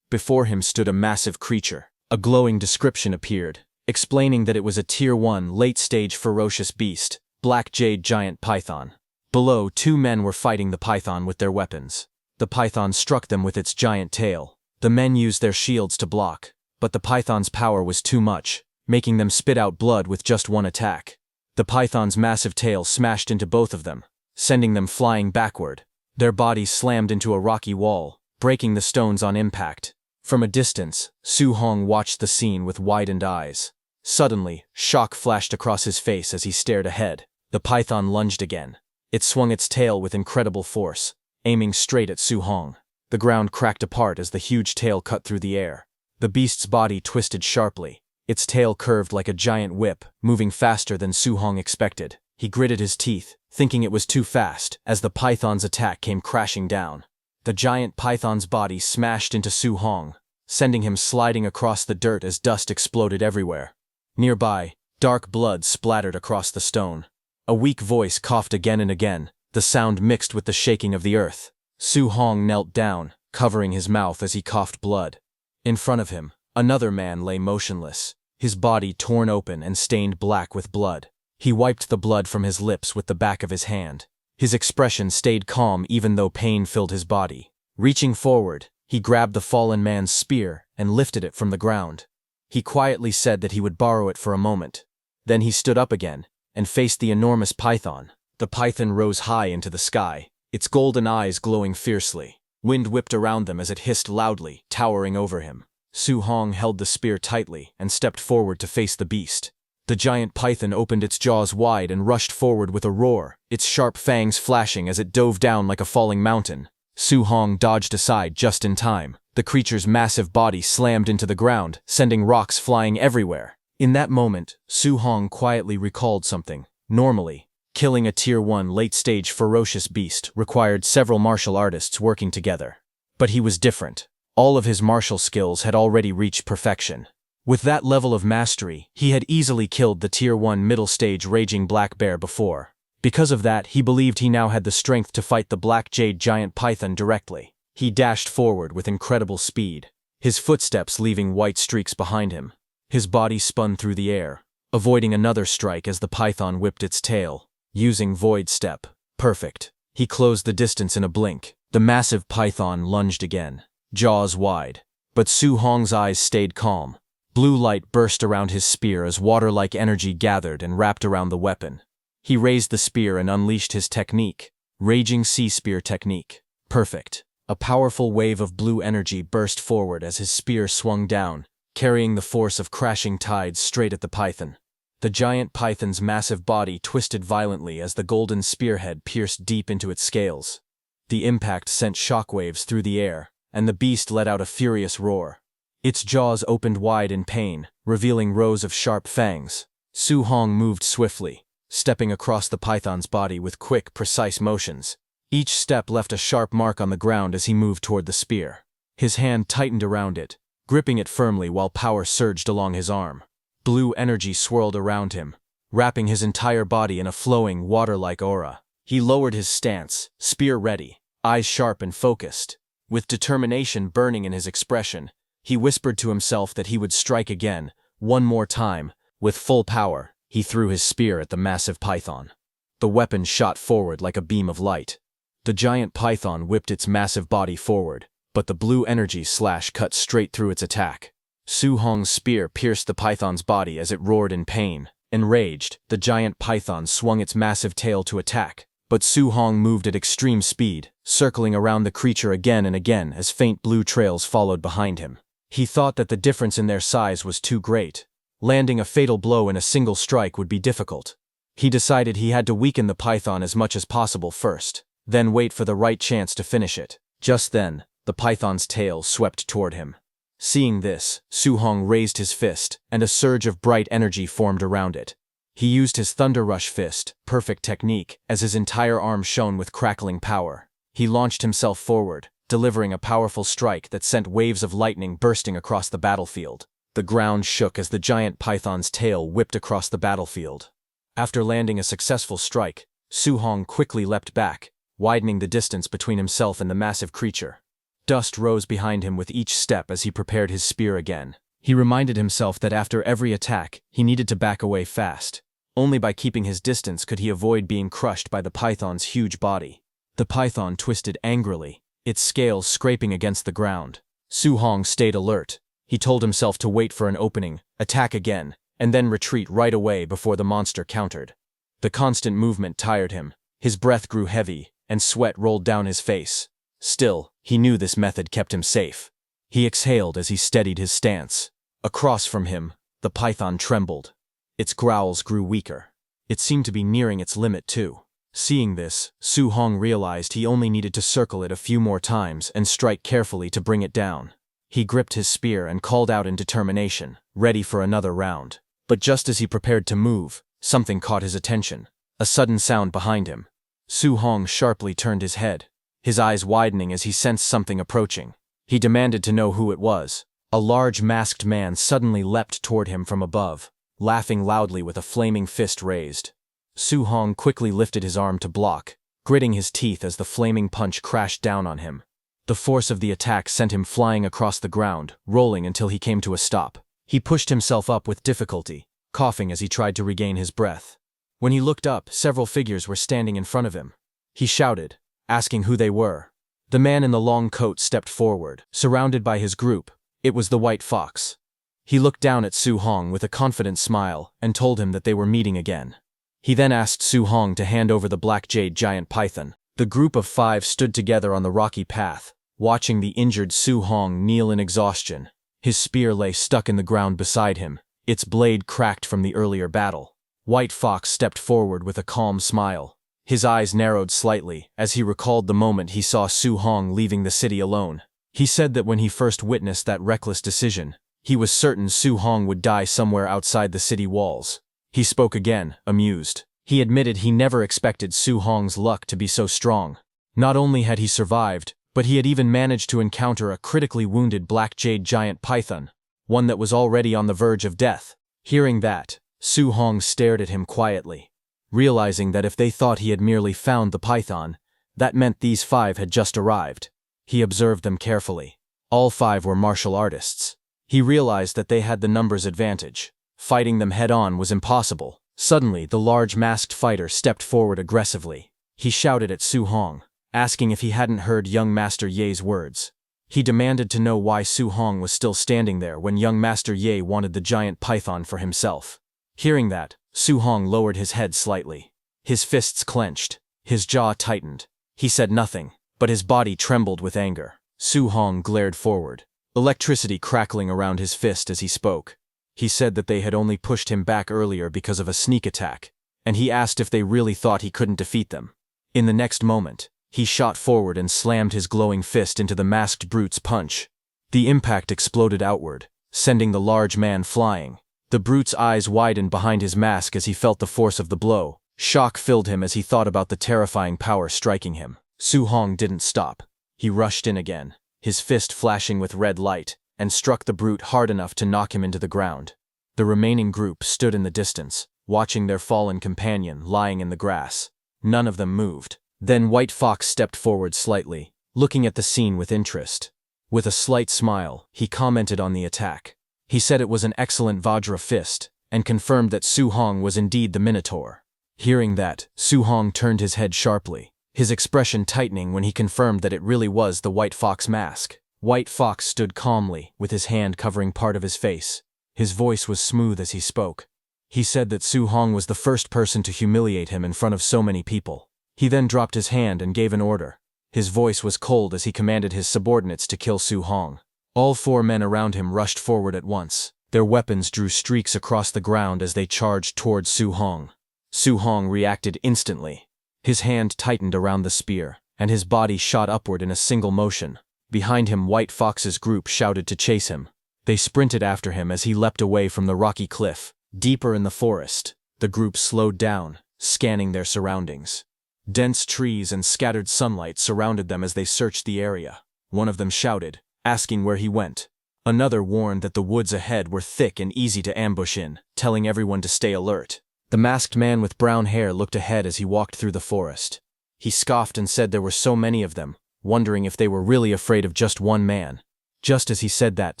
Before him stood a massive creature, A glowing description appeared, explaining that it was a Tier 1 late-stage ferocious beast, black jade giant python. Below, 2 men were fighting the python with their weapons. The python struck them with its giant tail. The men used their shields to block, but the python's power was too much, making them spit out blood with just one attack. The python's massive tail smashed into both of them, sending them flying backward. Their bodies slammed into a rocky wall, breaking the stones on impact. From a distance, Su Hong watched the scene with widened eyes. Suddenly, shock flashed across his face as he stared ahead. The python lunged again. It swung its tail with incredible force, aiming straight at Su Hong. The ground cracked apart as the huge tail cut through the air. The beast's body twisted sharply. Its tail curved like a giant whip, moving faster than Su Hong expected. He gritted his teeth, thinking it was too fast, as the python's attack came crashing down. The giant python's body smashed into Su Hong, sending him sliding across the dirt as dust exploded everywhere. Nearby, dark blood splattered across the stone. A weak voice coughed again and again, the sound mixed with the shaking of the earth. Su Hong knelt down, covering his mouth as he coughed blood. In front of him, another man lay motionless, his body torn open and stained black with blood. He wiped the blood from his lips with the back of his hand. His expression stayed calm even though pain filled his body. Reaching forward, he grabbed the fallen man's spear and lifted it from the ground. He quietly said that he would borrow it for a moment. Then he stood up again and faced the enormous python. The python rose high into the sky, its golden eyes glowing fiercely. Wind whipped around them as it hissed loudly, towering over him. Su Hong held the spear tightly and stepped forward to face the beast. The giant python opened its jaws wide and rushed forward with a roar, its sharp fangs flashing as it dove down like a falling mountain. Su Hong dodged aside just in time. The creature's massive body slammed into the ground, sending rocks flying everywhere. In that moment, Su Hong quietly recalled something. Normally, killing a Tier 1 late-stage ferocious beast required several martial artists working together. But he was different. All of his martial skills had already reached perfection. With that level of mastery, he had easily killed the Tier 1 middle-stage raging black bear before. Because of that, he believed he now had the strength to fight the black jade giant python directly. He dashed forward with incredible speed, his footsteps leaving white streaks behind him. His body spun through the air, avoiding another strike as the python whipped its tail. Using void step. Perfect. He closed the distance in a blink. The massive python lunged again, jaws wide. But Su Hong's eyes stayed calm. Blue light burst around his spear as water-like energy gathered and wrapped around the weapon. He raised the spear and unleashed his technique, Raging Sea Spear technique. Perfect. A powerful wave of blue energy burst forward as his spear swung down, carrying the force of crashing tides straight at the python. The giant python's massive body twisted violently as the golden spearhead pierced deep into its scales. The impact sent shockwaves through the air, and the beast let out a furious roar. Its jaws opened wide in pain, revealing rows of sharp fangs. Su Hong moved swiftly, stepping across the python's body with quick, precise motions. Each step left a sharp mark on the ground as he moved toward the spear. His hand tightened around it, gripping it firmly while power surged along his arm. Blue energy swirled around him, wrapping his entire body in a flowing, water-like aura. He lowered his stance, spear ready, eyes sharp and focused. With determination burning in his expression, he whispered to himself that he would strike again, one more time. With full power, he threw his spear at the massive python. The weapon shot forward like a beam of light. The giant python whipped its massive body forward, but the blue energy slash cut straight through its attack. Su Hong's spear pierced the python's body as it roared in pain. Enraged, the giant python swung its massive tail to attack, but Su Hong moved at extreme speed, circling around the creature again and again as faint blue trails followed behind him. He thought that the difference in their size was too great. Landing a fatal blow in a single strike would be difficult. He decided he had to weaken the python as much as possible first, then wait for the right chance to finish it. Just then, the python's tail swept toward him. Seeing this, Su Hong raised his fist, and a surge of bright energy formed around it. He used his Thunder Rush fist, perfect technique, as his entire arm shone with crackling power. He launched himself forward, delivering a powerful strike that sent waves of lightning bursting across the battlefield. The ground shook as the giant python's tail whipped across the battlefield. After landing a successful strike, Su Hong quickly leapt back, widening the distance between himself and the massive creature. Dust rose behind him with each step as he prepared his spear again. He reminded himself that after every attack, he needed to back away fast. Only by keeping his distance could he avoid being crushed by the python's huge body. The python twisted angrily, its scales scraping against the ground. Su Hong stayed alert. He told himself to wait for an opening, attack again, and then retreat right away before the monster countered. The constant movement tired him. His breath grew heavy, and sweat rolled down his face. Still, he knew this method kept him safe. He exhaled as he steadied his stance. Across from him, the python trembled. Its growls grew weaker. It seemed to be nearing its limit too. Seeing this, Su Hong realized he only needed to circle it a few more times and strike carefully to bring it down. He gripped his spear and called out in determination, ready for another round. But just as he prepared to move, something caught his attention. A sudden sound behind him. Su Hong sharply turned his head, his eyes widening as he sensed something approaching. He demanded to know who it was. A large masked man suddenly leapt toward him from above, laughing loudly with a flaming fist raised. Su Hong quickly lifted his arm to block, gritting his teeth as the flaming punch crashed down on him. The force of the attack sent him flying across the ground, rolling until he came to a stop. He pushed himself up with difficulty, coughing as he tried to regain his breath. When he looked up, several figures were standing in front of him. He shouted, asking who they were. The man in the long coat stepped forward, surrounded by his group. It was the White Fox. He looked down at Su Hong with a confident smile and told him that they were meeting again. He then asked Su Hong to hand over the black jade giant python. The group of 5 stood together on the rocky path, watching the injured Su Hong kneel in exhaustion. His spear lay stuck in the ground beside him, its blade cracked from the earlier battle. White Fox stepped forward with a calm smile. His eyes narrowed slightly as he recalled the moment he saw Su Hong leaving the city alone. He said that when he first witnessed that reckless decision, he was certain Su Hong would die somewhere outside the city walls. He spoke again, amused. He admitted he never expected Su Hong's luck to be so strong. Not only had he survived, but he had even managed to encounter a critically wounded black jade giant python, one that was already on the verge of death. Hearing that, Su Hong stared at him quietly, realizing that if they thought he had merely found the python, that meant these 5 had just arrived. He observed them carefully. All 5 were martial artists. He realized that they had the numbers advantage. Fighting them head-on was impossible. Suddenly, the large masked fighter stepped forward aggressively. He shouted at Su Hong, asking if he hadn't heard young Master Ye's words. He demanded to know why Su Hong was still standing there when young Master Ye wanted the giant python for himself. Hearing that, Su Hong lowered his head slightly. His fists clenched. His jaw tightened. He said nothing, but his body trembled with anger. Su Hong glared forward, electricity crackling around his fist as he spoke. He said that they had only pushed him back earlier because of a sneak attack, and he asked if they really thought he couldn't defeat them. In the next moment, he shot forward and slammed his glowing fist into the masked brute's punch. The impact exploded outward, sending the large man flying. The brute's eyes widened behind his mask as he felt the force of the blow. Shock filled him as he thought about the terrifying power striking him. Su Hong didn't stop. He rushed in again, his fist flashing with red light, and struck the brute hard enough to knock him into the ground. The remaining group stood in the distance, watching their fallen companion lying in the grass. None of them moved. Then White Fox stepped forward slightly, looking at the scene with interest. With a slight smile, he commented on the attack. He said it was an excellent Vajra fist, and confirmed that Su Hong was indeed the Minotaur. Hearing that, Su Hong turned his head sharply, his expression tightening when he confirmed that it really was the White Fox mask. White Fox stood calmly, with his hand covering part of his face. His voice was smooth as he spoke. He said that Su Hong was the first person to humiliate him in front of so many people. He then dropped his hand and gave an order. His voice was cold as he commanded his subordinates to kill Su Hong. All 4 men around him rushed forward at once. Their weapons drew streaks across the ground as they charged towards Su Hong. Su Hong reacted instantly. His hand tightened around the spear, and his body shot upward in a single motion. Behind him, White Fox's group shouted to chase him. They sprinted after him as he leapt away from the rocky cliff. Deeper in the forest, the group slowed down, scanning their surroundings. Dense trees and scattered sunlight surrounded them as they searched the area. One of them shouted, asking where he went. Another warned that the woods ahead were thick and easy to ambush in, telling everyone to stay alert. The masked man with brown hair looked ahead as he walked through the forest. He scoffed and said there were so many of them, wondering if they were really afraid of just one man. Just as he said that,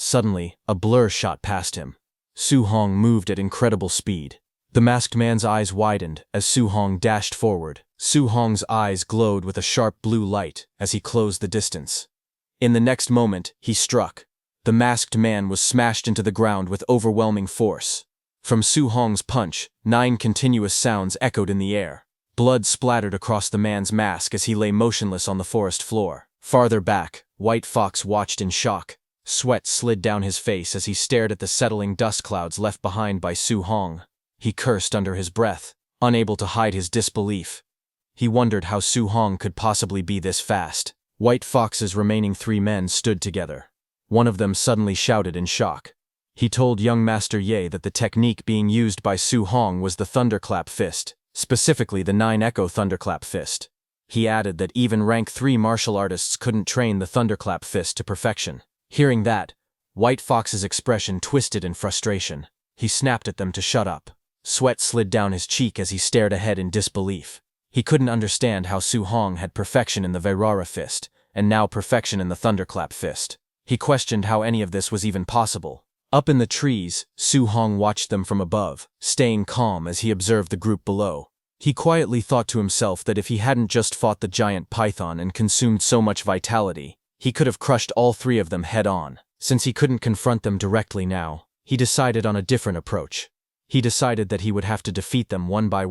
suddenly, a blur shot past him. Su Hong moved at incredible speed. The masked man's eyes widened as Su Hong dashed forward. Su Hong's eyes glowed with a sharp blue light as he closed the distance. In the next moment, he struck. The masked man was smashed into the ground with overwhelming force. From Su Hong's punch, 9 continuous sounds echoed in the air. Blood splattered across the man's mask as he lay motionless on the forest floor. Farther back, White Fox watched in shock. Sweat slid down his face as he stared at the settling dust clouds left behind by Su Hong. He cursed under his breath, unable to hide his disbelief. He wondered how Su Hong could possibly be this fast. White Fox's remaining 3 men stood together. One of them suddenly shouted in shock. He told young Master Ye that the technique being used by Su Hong was the Thunderclap Fist, specifically the 9 Echo Thunderclap Fist. He added that even rank 3 martial artists couldn't train the Thunderclap Fist to perfection. Hearing that, White Fox's expression twisted in frustration. He snapped at them to shut up. Sweat slid down his cheek as he stared ahead in disbelief. He couldn't understand how Su Hong had perfection in the Vairara Fist, and now perfection in the Thunderclap Fist. He questioned how any of this was even possible. Up in the trees, Su Hong watched them from above, staying calm as he observed the group below. He quietly thought to himself that if he hadn't just fought the giant python and consumed so much vitality, he could have crushed all 3 of them head-on. Since he couldn't confront them directly now, he decided on a different approach. He decided that he would have to defeat them one by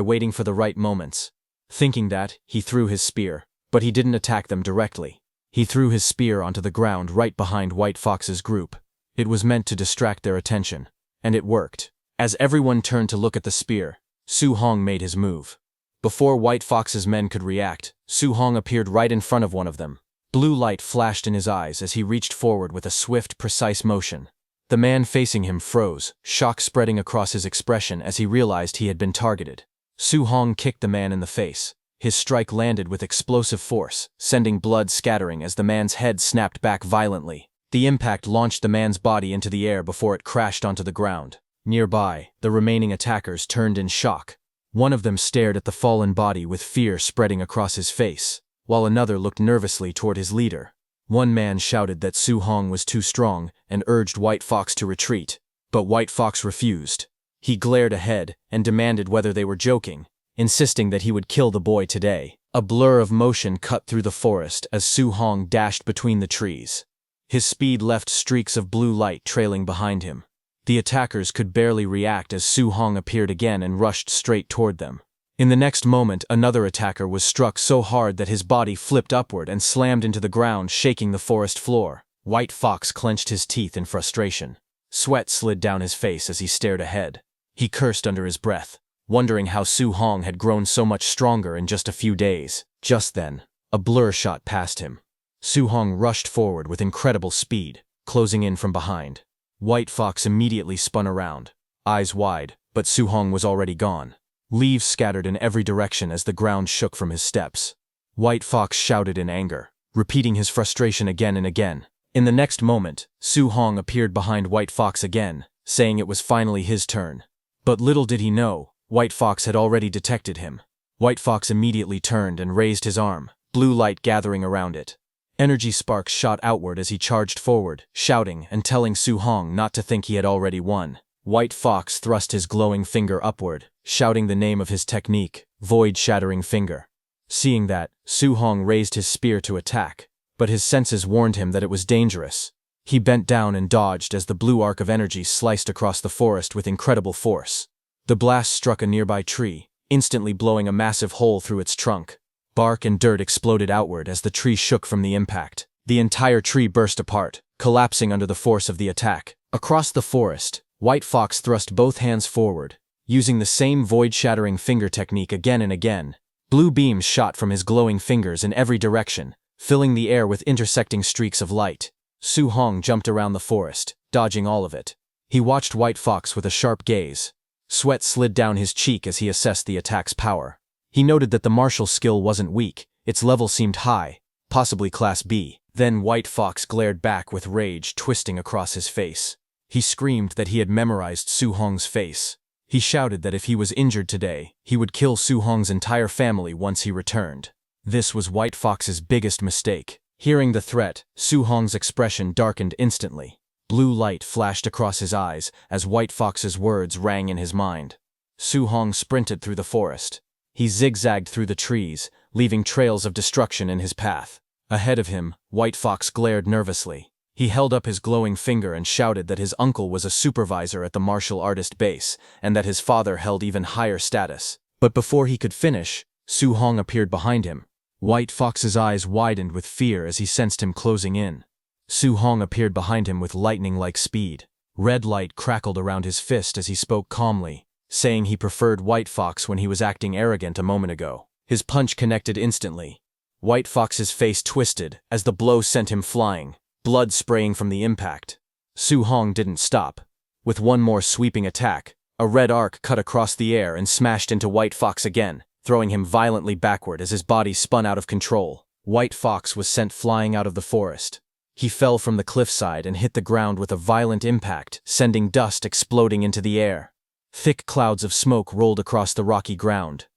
waiting for the right moments. Thinking that, he threw his spear, but he didn't attack them directly. He threw his spear onto the ground right behind White Fox's group. It was meant to distract their attention, and it worked. As everyone turned to look at the spear, Su Hong made his move. Before White Fox's men could react, Su Hong appeared right in front of one of them. Blue light flashed in his eyes as he reached forward with a swift, precise motion. The man facing him froze, shock spreading across his expression as he realized he had been targeted. Su Hong kicked the man in the face. His strike landed with explosive force, sending blood scattering as the man's head snapped back violently. The impact launched the man's body into the air before it crashed onto the ground. Nearby, the remaining attackers turned in shock. One of them stared at the fallen body with fear spreading across his face, while another looked nervously toward his leader. One man shouted that Su Hong was too strong and urged White Fox to retreat, but White Fox refused. He glared ahead and demanded whether they were joking, insisting that he would kill the boy today. A blur of motion cut through the forest as Su Hong dashed between the trees. His speed left streaks of blue light trailing behind him. The attackers could barely react as Su Hong appeared again and rushed straight toward them. In the next moment, another attacker was struck so hard that his body flipped upward and slammed into the ground, shaking the forest floor. White Fox clenched his teeth in frustration. Sweat slid down his face as he stared ahead. He cursed under his breath, wondering how Su Hong had grown so much stronger in just a few days. Just then, a blur shot past him. Su Hong rushed forward with incredible speed, closing in from behind. White Fox immediately spun around, eyes wide, but Su Hong was already gone. Leaves scattered in every direction as the ground shook from his steps. White Fox shouted in anger, repeating his frustration again and again. In the next moment, Su Hong appeared behind White Fox again, saying it was finally his turn. But little did he know, White Fox had already detected him. White Fox immediately turned and raised his arm, blue light gathering around it. Energy sparks shot outward as he charged forward, shouting and telling Su Hong not to think he had already won. White Fox thrust his glowing finger upward, shouting the name of his technique, Void-Shattering Finger. Seeing that, Su Hong raised his spear to attack, but his senses warned him that it was dangerous. He bent down and dodged as the blue arc of energy sliced across the forest with incredible force. The blast struck a nearby tree, instantly blowing a massive hole through its trunk. Bark and dirt exploded outward as the tree shook from the impact. The entire tree burst apart, collapsing under the force of the attack. Across the forest, White Fox thrust both hands forward, using the same void-shattering finger technique again and again. Blue beams shot from his glowing fingers in every direction, filling the air with intersecting streaks of light. Su Hong jumped around the forest, dodging all of it. He watched White Fox with a sharp gaze. Sweat slid down his cheek as he assessed the attack's power. He noted that the martial skill wasn't weak, its level seemed high, possibly Class B. Then White Fox glared back with rage twisting across his face. He screamed that he had memorized Su Hong's face. He shouted that if he was injured today, he would kill Su Hong's entire family once he returned. This was White Fox's biggest mistake. Hearing the threat, Su Hong's expression darkened instantly. Blue light flashed across his eyes as White Fox's words rang in his mind. Su Hong sprinted through the forest. He zigzagged through the trees, leaving trails of destruction in his path. Ahead of him, White Fox glared nervously. He held up his glowing finger and shouted that his uncle was a supervisor at the martial artist base, and that his father held even higher status. But before he could finish, Su Hong appeared behind him. White Fox's eyes widened with fear as he sensed him closing in. Su Hong appeared behind him with lightning-like speed. Red light crackled around his fist as he spoke calmly, saying he preferred White Fox when he was acting arrogant a moment ago. His punch connected instantly. White Fox's face twisted as the blow sent him flying, blood spraying from the impact. Su Hong didn't stop. With one more sweeping attack, a red arc cut across the air and smashed into White Fox again, throwing him violently backward as his body spun out of control. White Fox was sent flying out of the forest. He fell from the cliffside and hit the ground with a violent impact, sending dust exploding into the air. Thick clouds of smoke rolled across the rocky ground.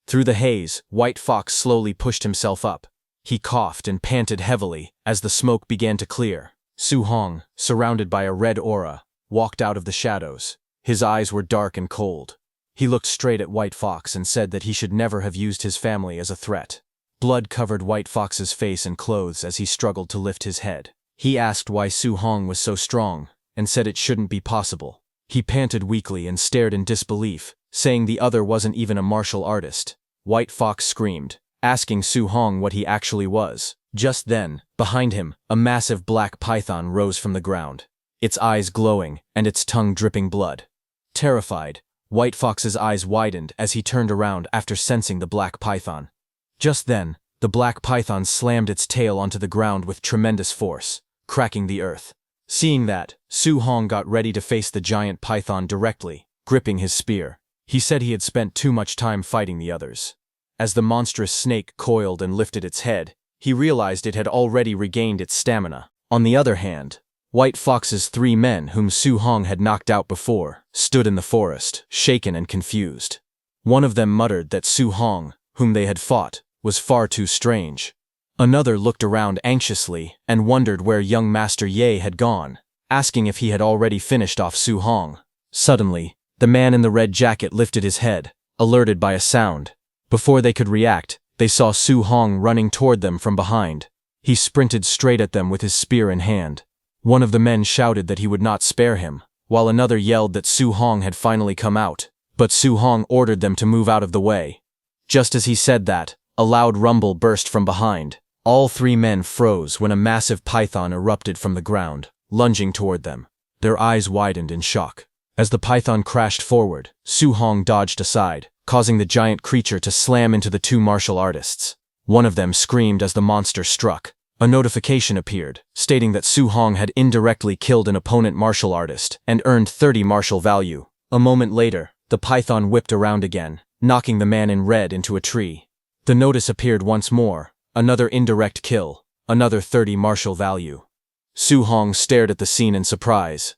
Through the haze, White Fox slowly pushed himself up. He coughed and panted heavily as the smoke began to clear. Su Hong, surrounded by a red aura, walked out of the shadows. His eyes were dark and cold. He looked straight at White Fox and said that he should never have used his family as a threat. Blood covered White Fox's face and clothes as he struggled to lift his head. He asked why Su Hong was so strong, and said it shouldn't be possible. He panted weakly and stared in disbelief, saying the other wasn't even a martial artist. White Fox screamed, asking Su Hong what he actually was. Just then, behind him, a massive black python rose from the ground, its eyes glowing and its tongue dripping blood. Terrified, White Fox's eyes widened as he turned around after sensing the black python. Just then, the black python slammed its tail onto the ground with tremendous force, cracking the earth. Seeing that, Su Hong got ready to face the giant python directly, gripping his spear. He said he had spent too much time fighting the others. As the monstrous snake coiled and lifted its head, he realized it had already regained its stamina. On the other hand, White Fox's 3 men whom Su Hong had knocked out before stood in the forest, shaken and confused. One of them muttered that Su Hong, whom they had fought, was far too strange. Another looked around anxiously and wondered where young Master Ye had gone, asking if he had already finished off Su Hong. Suddenly, the man in the red jacket lifted his head, alerted by a sound. Before they could react, they saw Su Hong running toward them from behind. He sprinted straight at them with his spear in hand. One of the men shouted that he would not spare him, while another yelled that Su Hong had finally come out, but Su Hong ordered them to move out of the way. Just as he said that, a loud rumble burst from behind. All 3 men froze when a massive python erupted from the ground, lunging toward them. Their eyes widened in shock. As the python crashed forward, Su Hong dodged aside, causing the giant creature to slam into the 2 martial artists. One of them screamed as the monster struck. A notification appeared, stating that Su Hong had indirectly killed an opponent martial artist and earned 30 martial value. A moment later, the python whipped around again, knocking the man in red into a tree. The notice appeared once more, another indirect kill, another 30 martial value. Su Hong stared at the scene in surprise.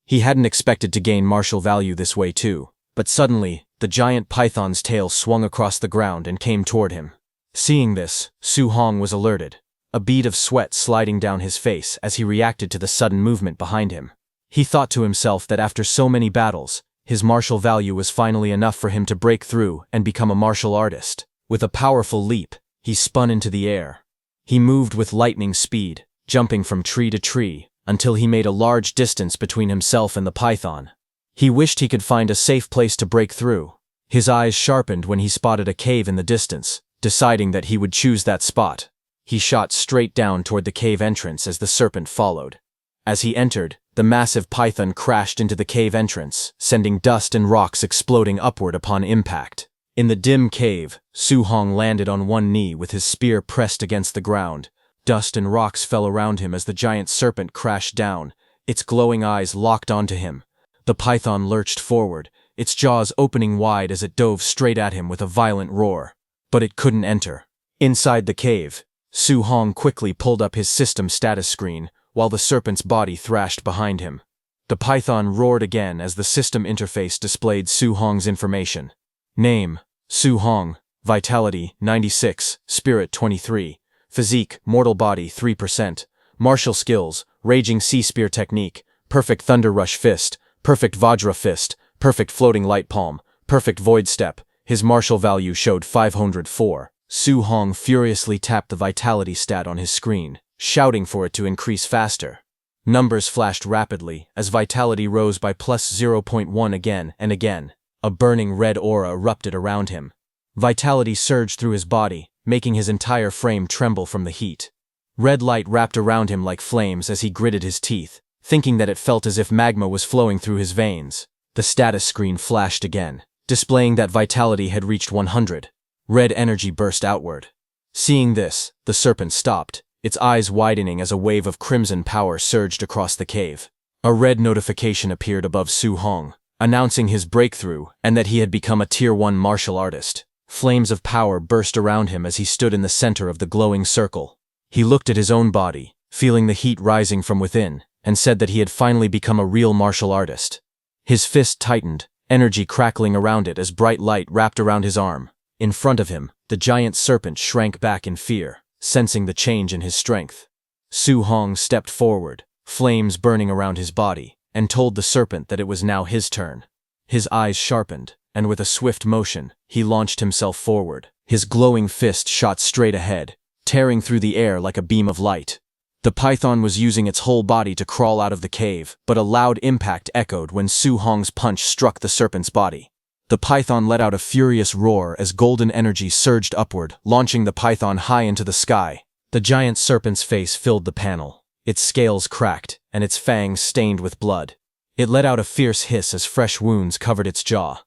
He hadn't expected to gain martial value this way too, but suddenly, the giant python's tail swung across the ground and came toward him. Seeing this, Su Hong was alerted, a bead of sweat sliding down his face as he reacted to the sudden movement behind him. He thought to himself that after so many battles, his martial value was finally enough for him to break through and become a martial artist. With a powerful leap, he spun into the air. He moved with lightning speed, jumping from tree to tree, until he made a large distance between himself and the python. He wished he could find a safe place to break through. His eyes sharpened when he spotted a cave in the distance, deciding that he would choose that spot. He shot straight down toward the cave entrance as the serpent followed. As he entered, the massive python crashed into the cave entrance, sending dust and rocks exploding upward upon impact. In the dim cave, Su Hong landed on one knee with his spear pressed against the ground. Dust and rocks fell around him as the giant serpent crashed down, its glowing eyes locked onto him. The python lurched forward, its jaws opening wide as it dove straight at him with a violent roar. But it couldn't enter. Inside the cave, Su Hong quickly pulled up his system status screen, while the serpent's body thrashed behind him. The python roared again as the system interface displayed Su Hong's information. Name: Su Hong, Vitality 96, Spirit 23, Physique, mortal body 3%. Martial skills, raging sea spear technique, perfect thunder rush fist, perfect vajra fist, perfect floating light palm, perfect void step. His martial value showed 504. Su Hong furiously tapped the vitality stat on his screen, shouting for it to increase faster. Numbers flashed rapidly as vitality rose by plus 0.1 again and again. A burning red aura erupted around him. Vitality surged through his body, making his entire frame tremble from the heat. Red light wrapped around him like flames as he gritted his teeth, thinking that it felt as if magma was flowing through his veins. The status screen flashed again, displaying that vitality had reached 100. Red energy burst outward. Seeing this, the serpent stopped, its eyes widening as a wave of crimson power surged across the cave. A red notification appeared above Su Hong, announcing his breakthrough and that he had become a Tier 1 martial artist. Flames of power burst around him as he stood in the center of the glowing circle. He looked at his own body, feeling the heat rising from within, and said that he had finally become a real martial artist. His fist tightened, energy crackling around it as bright light wrapped around his arm. In front of him, the giant serpent shrank back in fear, sensing the change in his strength. Su Hong stepped forward, flames burning around his body, and told the serpent that it was now his turn. His eyes sharpened, and with a swift motion, he launched himself forward. His glowing fist shot straight ahead, tearing through the air like a beam of light. The python was using its whole body to crawl out of the cave, but a loud impact echoed when Su Hong's punch struck the serpent's body. The python let out a furious roar as golden energy surged upward, launching the python high into the sky. The giant serpent's face filled the panel. Its scales cracked, and its fangs stained with blood. It let out a fierce hiss as fresh wounds covered its jaw.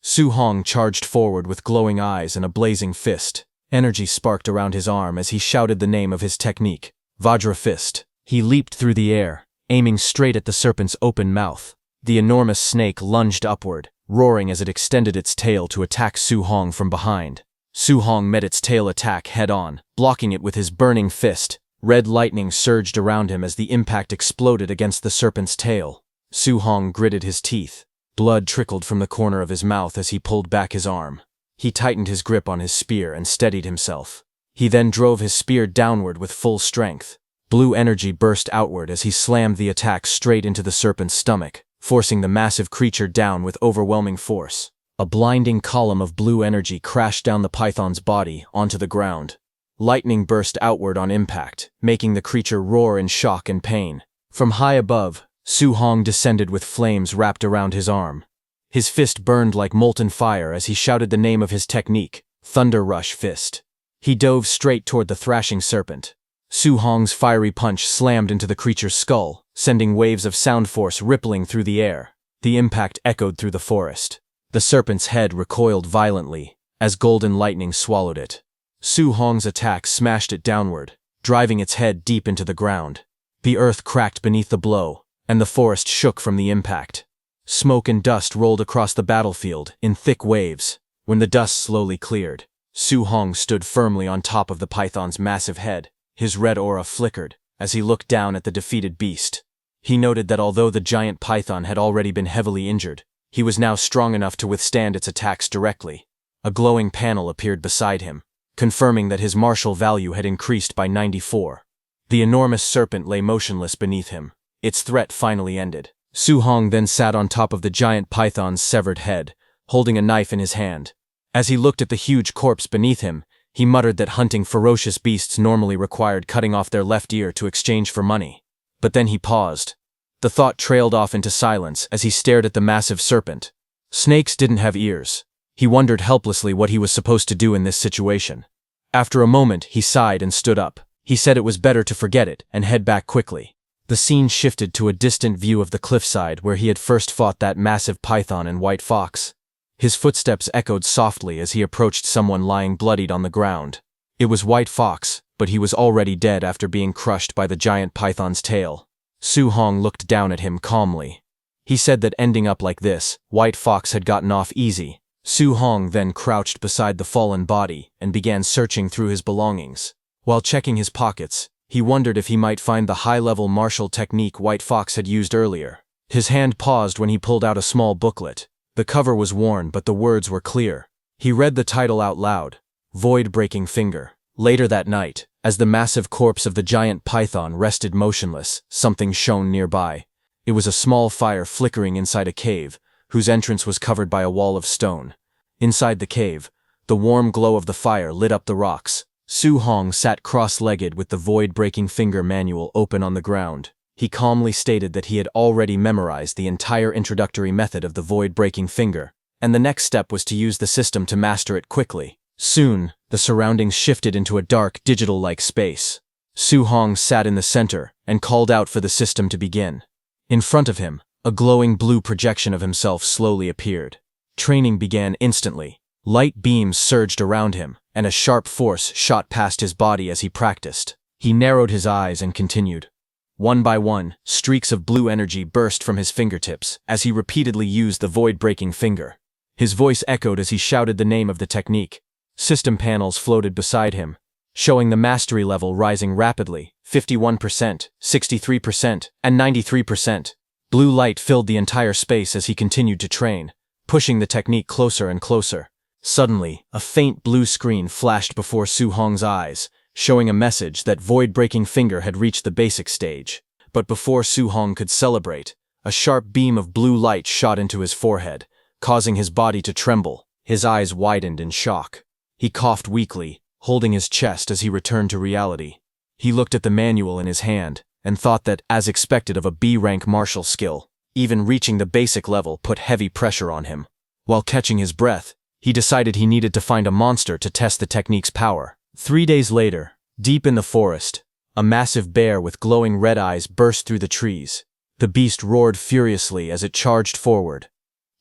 Su Hong charged forward with glowing eyes and a blazing fist. Energy sparked around his arm as he shouted the name of his technique, Vajra Fist. He leaped through the air, aiming straight at the serpent's open mouth. The enormous snake lunged upward, roaring as it extended its tail to attack Su Hong from behind. Su Hong met its tail attack head-on, blocking it with his burning fist. Red lightning surged around him as the impact exploded against the serpent's tail. Su Hong gritted his teeth. Blood trickled from the corner of his mouth as he pulled back his arm. He tightened his grip on his spear and steadied himself. He then drove his spear downward with full strength. Blue energy burst outward as he slammed the attack straight into the serpent's stomach, forcing the massive creature down with overwhelming force. A blinding column of blue energy crashed down the python's body onto the ground. Lightning burst outward on impact, making the creature roar in shock and pain. From high above, Su Hong descended with flames wrapped around his arm. His fist burned like molten fire as he shouted the name of his technique, Thunder Rush Fist. He dove straight toward the thrashing serpent. Su Hong's fiery punch slammed into the creature's skull, sending waves of sound force rippling through the air. The impact echoed through the forest. The serpent's head recoiled violently, as golden lightning swallowed it. Su Hong's attack smashed it downward, driving its head deep into the ground. The earth cracked beneath the blow, and the forest shook from the impact. Smoke and dust rolled across the battlefield in thick waves. When the dust slowly cleared, Su Hong stood firmly on top of the python's massive head. His red aura flickered as he looked down at the defeated beast. He noted that although the giant python had already been heavily injured, he was now strong enough to withstand its attacks directly. A glowing panel appeared beside him, confirming that his martial value had increased by 94. The enormous serpent lay motionless beneath him. Its threat finally ended. Su Hong then sat on top of the giant python's severed head, holding a knife in his hand. As he looked at the huge corpse beneath him, he muttered that hunting ferocious beasts normally required cutting off their left ear to exchange for money. But then he paused. The thought trailed off into silence as he stared at the massive serpent. Snakes didn't have ears. He wondered helplessly what he was supposed to do in this situation. After a moment, he sighed and stood up. He said it was better to forget it and head back quickly. The scene shifted to a distant view of the cliffside where he had first fought that massive python and white fox. His footsteps echoed softly as he approached someone lying bloodied on the ground. It was White Fox, but he was already dead after being crushed by the giant python's tail. Su Hong looked down at him calmly. He said that ending up like this, White Fox had gotten off easy. Su Hong then crouched beside the fallen body and began searching through his belongings. While checking his pockets, he wondered if he might find the high-level martial technique White Fox had used earlier. His hand paused when he pulled out a small booklet. The cover was worn, but the words were clear. He read the title out loud, Void Breaking Finger. Later that night, As the massive corpse of the giant python rested motionless, something shone nearby. It was a small fire flickering inside a cave, whose entrance was covered by a wall of stone. Inside the cave, the warm glow of the fire lit up the rocks. Su Hong sat cross-legged with the void-breaking finger manual open on the ground. He calmly stated that he had already memorized the entire introductory method of the void-breaking finger, and the next step was to use the system to master it quickly. Soon, the surroundings shifted into a dark, digital-like space. Su Hong sat in the center and called out for the system to begin. In front of him, a glowing blue projection of himself slowly appeared. Training began instantly. Light beams surged around him, and a sharp force shot past his body as he practiced. He narrowed his eyes and continued. One by one, streaks of blue energy burst from his fingertips as he repeatedly used the void-breaking finger. His voice echoed as he shouted the name of the technique. System panels floated beside him, showing the mastery level rising rapidly, 51%, 63%, and 93%. Blue light filled the entire space as he continued to train, pushing the technique closer and closer. Suddenly, a faint blue screen flashed before Su Hong's eyes, showing a message that void-breaking finger had reached the basic stage. But before Su Hong could celebrate, a sharp beam of blue light shot into his forehead, causing his body to tremble. His eyes widened in shock. He coughed weakly, holding his chest as he returned to reality. He looked at the manual in his hand and thought that, as expected of a B-rank martial skill, even reaching the basic level put heavy pressure on him. While catching his breath, he decided he needed to find a monster to test the technique's power. 3 days later, deep in the forest, a massive bear with glowing red eyes burst through the trees. The beast roared furiously as it charged forward.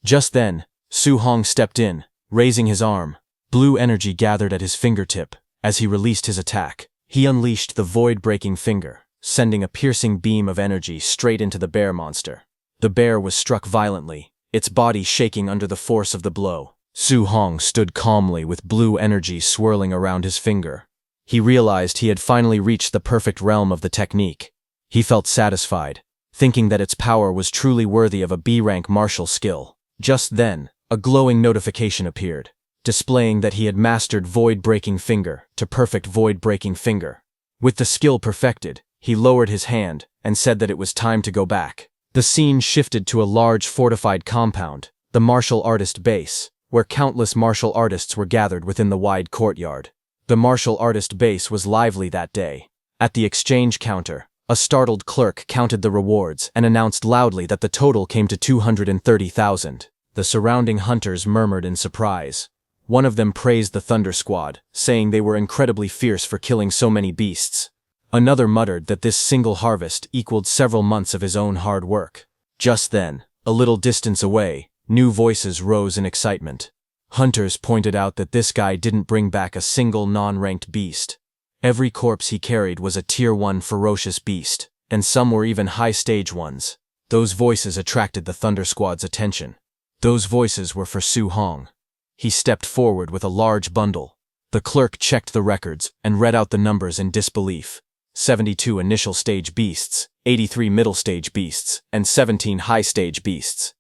Just then, Su Hong stepped in, raising his arm. Blue energy gathered at his fingertip. As he released his attack, he unleashed the void-breaking finger, sending a piercing beam of energy straight into the bear monster. The bear was struck violently, its body shaking under the force of the blow. Su Hong stood calmly with blue energy swirling around his finger. He realized he had finally reached the perfect realm of the technique. He felt satisfied, thinking that its power was truly worthy of a B-rank martial skill. Just then, a glowing notification appeared, displaying that he had mastered void-breaking finger to perfect void-breaking finger. With the skill perfected, he lowered his hand and said that it was time to go back. The scene shifted to a large fortified compound, the martial artist base, where countless martial artists were gathered within the wide courtyard. The martial artist base was lively that day. At the exchange counter, a startled clerk counted the rewards and announced loudly that the total came to 230,000. The surrounding hunters murmured in surprise. One of them praised the Thunder Squad, saying they were incredibly fierce for killing so many beasts. Another muttered that this single harvest equaled several months of his own hard work. Just then, a little distance away, new voices rose in excitement. Hunters pointed out that this guy didn't bring back a single non-ranked beast. Every corpse he carried was a Tier 1 ferocious beast, and some were even high-stage ones. Those voices attracted the Thunder Squad's attention. Those voices were for Su Hong. He stepped forward with a large bundle. The clerk checked the records and read out the numbers in disbelief. 72 initial stage beasts, 83 middle stage beasts, and 17 high stage beasts.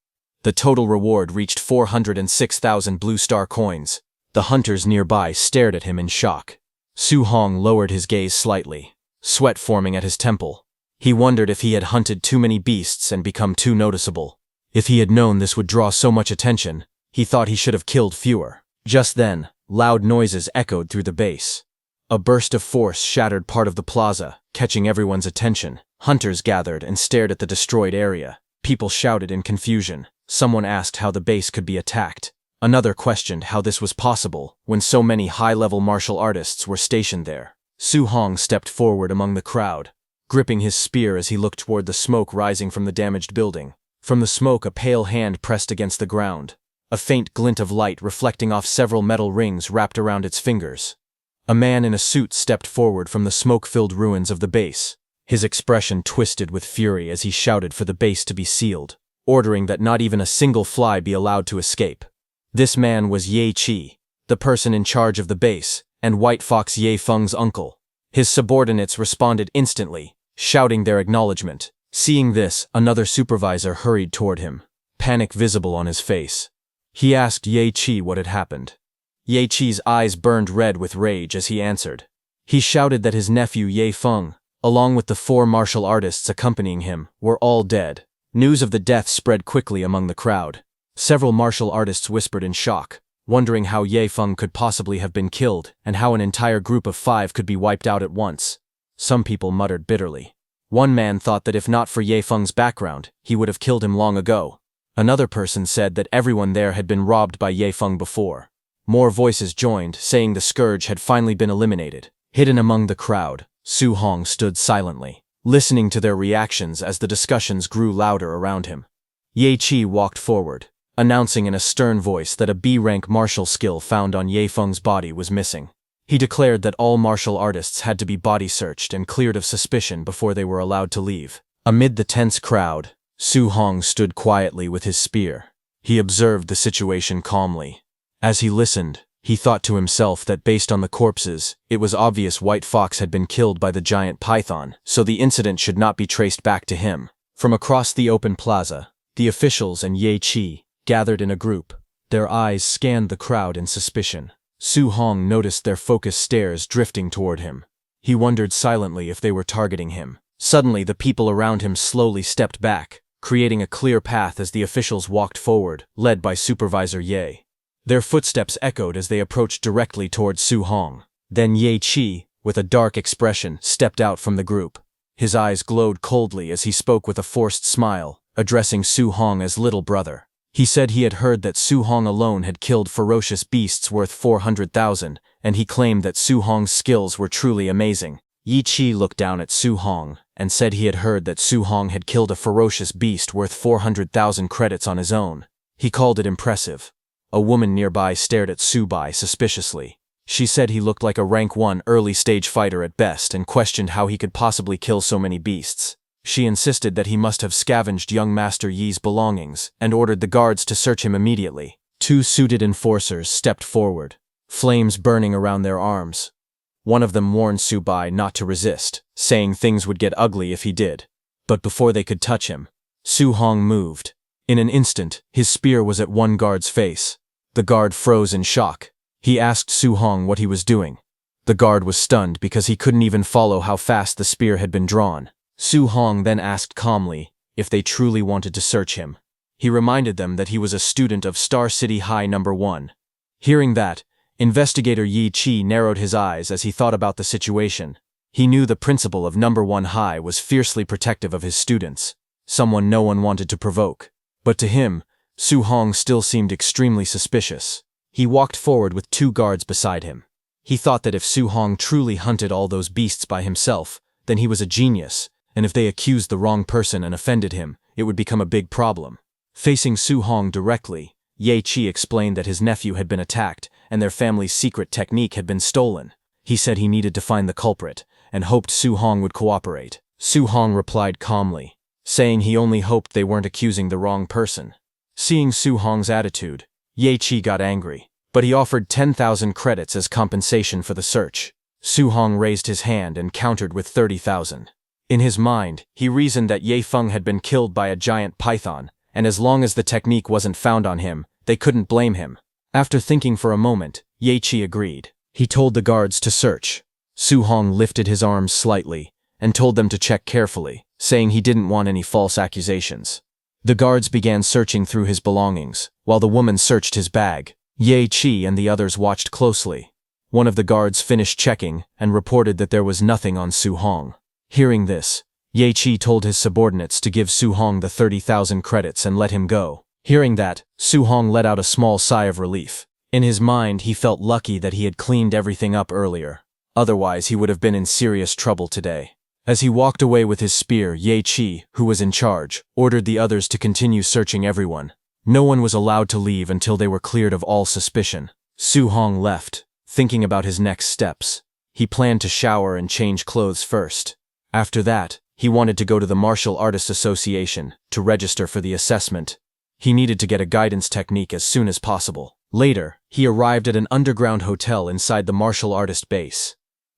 The total reward reached 406,000 blue star coins. The hunters nearby stared at him in shock. Su Hong lowered his gaze slightly, sweat forming at his temple. He wondered if he had hunted too many beasts and become too noticeable. If he had known this would draw so much attention, he thought he should have killed fewer. Just then, loud noises echoed through the base. A burst of force shattered part of the plaza, catching everyone's attention. Hunters gathered and stared at the destroyed area. People shouted in confusion. Someone asked how the base could be attacked. Another questioned how this was possible when so many high-level martial artists were stationed there. Su Hong stepped forward among the crowd, gripping his spear as he looked toward the smoke rising from the damaged building. From the smoke, a pale hand pressed against the ground, a faint glint of light reflecting off several metal rings wrapped around its fingers. A man in a suit stepped forward from the smoke-filled ruins of the base. His expression twisted with fury as he shouted for the base to be sealed, ordering that not even a single fly be allowed to escape. This man was Ye Qi, the person in charge of the base, and White Fox Ye Feng's uncle. His subordinates responded instantly, shouting their acknowledgement. Seeing this, another supervisor hurried toward him, panic visible on his face. He asked Ye Qi what had happened. Ye Qi's eyes burned red with rage as he answered. He shouted that his nephew Ye Feng, along with the 4 martial artists accompanying him, were all dead. News of the death spread quickly among the crowd. Several martial artists whispered in shock, wondering how Ye Feng could possibly have been killed and how an entire group of 5 could be wiped out at once. Some people muttered bitterly. One man thought that if not for Ye Feng's background, he would have killed him long ago. Another person said that everyone there had been robbed by Ye Feng before. More voices joined, saying the scourge had finally been eliminated. Hidden among the crowd, Su Hong stood silently, listening to their reactions as the discussions grew louder around him. Ye Qi walked forward, announcing in a stern voice that a B-rank martial skill found on Ye Feng's body was missing. He declared that all martial artists had to be body searched and cleared of suspicion before they were allowed to leave. Amid the tense crowd, Su Hong stood quietly with his spear. He observed the situation calmly. As he listened, he thought to himself that based on the corpses, it was obvious White Fox had been killed by the giant python, so the incident should not be traced back to him. From across the open plaza, the officials and Ye Qi gathered in a group. Their eyes scanned the crowd in suspicion. Su Hong noticed their focused stares drifting toward him. He wondered silently if they were targeting him. Suddenly, the people around him slowly stepped back, creating a clear path as the officials walked forward, led by Supervisor Ye. Their footsteps echoed as they approached directly towards Su Hong. Then Ye Qi, with a dark expression, stepped out from the group. His eyes glowed coldly as he spoke with a forced smile, addressing Su Hong as little brother. He said he had heard that Su Hong alone had killed ferocious beasts worth 400,000, and he claimed that Su Hong's skills were truly amazing. Ye Qi looked down at Su Hong and said he had heard that Su Hong had killed a ferocious beast worth 400,000 credits on his own. He called it impressive. A woman nearby stared at Su Bai suspiciously. She said he looked like a rank 1 early-stage fighter at best and questioned how he could possibly kill so many beasts. She insisted that he must have scavenged young Master Yi's belongings and ordered the guards to search him immediately. 2 suited enforcers stepped forward, flames burning around their arms. One of them warned Su Bai not to resist, saying things would get ugly if he did. But before they could touch him, Su Hong moved. In an instant, his spear was at one guard's face. The guard froze in shock. He asked Su Hong what he was doing. The guard was stunned because he couldn't even follow how fast the spear had been drawn. Su Hong then asked calmly if they truly wanted to search him. He reminded them that he was a student of Star City High No. 1. Hearing that, Investigator Ye Qi narrowed his eyes as he thought about the situation. He knew the principal of No. 1 High was fiercely protective of his students, someone no one wanted to provoke. But to him, Su Hong still seemed extremely suspicious. He walked forward with 2 guards beside him. He thought that if Su Hong truly hunted all those beasts by himself, then he was a genius, and if they accused the wrong person and offended him, it would become a big problem. Facing Su Hong directly, Ye Qi explained that his nephew had been attacked and their family's secret technique had been stolen. He said he needed to find the culprit and hoped Su Hong would cooperate. Su Hong replied calmly, saying he only hoped they weren't accusing the wrong person. Seeing Su Hong's attitude, Ye Qi got angry, but he offered 10,000 credits as compensation for the search. Su Hong raised his hand and countered with 30,000. In his mind, he reasoned that Ye Feng had been killed by a giant python, and as long as the technique wasn't found on him, they couldn't blame him. After thinking for a moment, Ye Qi agreed. He told the guards to search. Su Hong lifted his arms slightly and told them to check carefully, saying he didn't want any false accusations. The guards began searching through his belongings, while the woman searched his bag. Ye Qi and the others watched closely. One of the guards finished checking and reported that there was nothing on Su Hong. Hearing this, Ye Qi told his subordinates to give Su Hong the 30,000 credits and let him go. Hearing that, Su Hong let out a small sigh of relief. In his mind, he felt lucky that he had cleaned everything up earlier. Otherwise, he would have been in serious trouble today. As he walked away with his spear, Ye Qi, who was in charge, ordered the others to continue searching everyone. No one was allowed to leave until they were cleared of all suspicion. Su Hong left, thinking about his next steps. He planned to shower and change clothes first. After that, he wanted to go to the Martial Artists Association to register for the assessment. He needed to get a guidance technique as soon as possible. Later, he arrived at an underground hotel inside the martial artist base.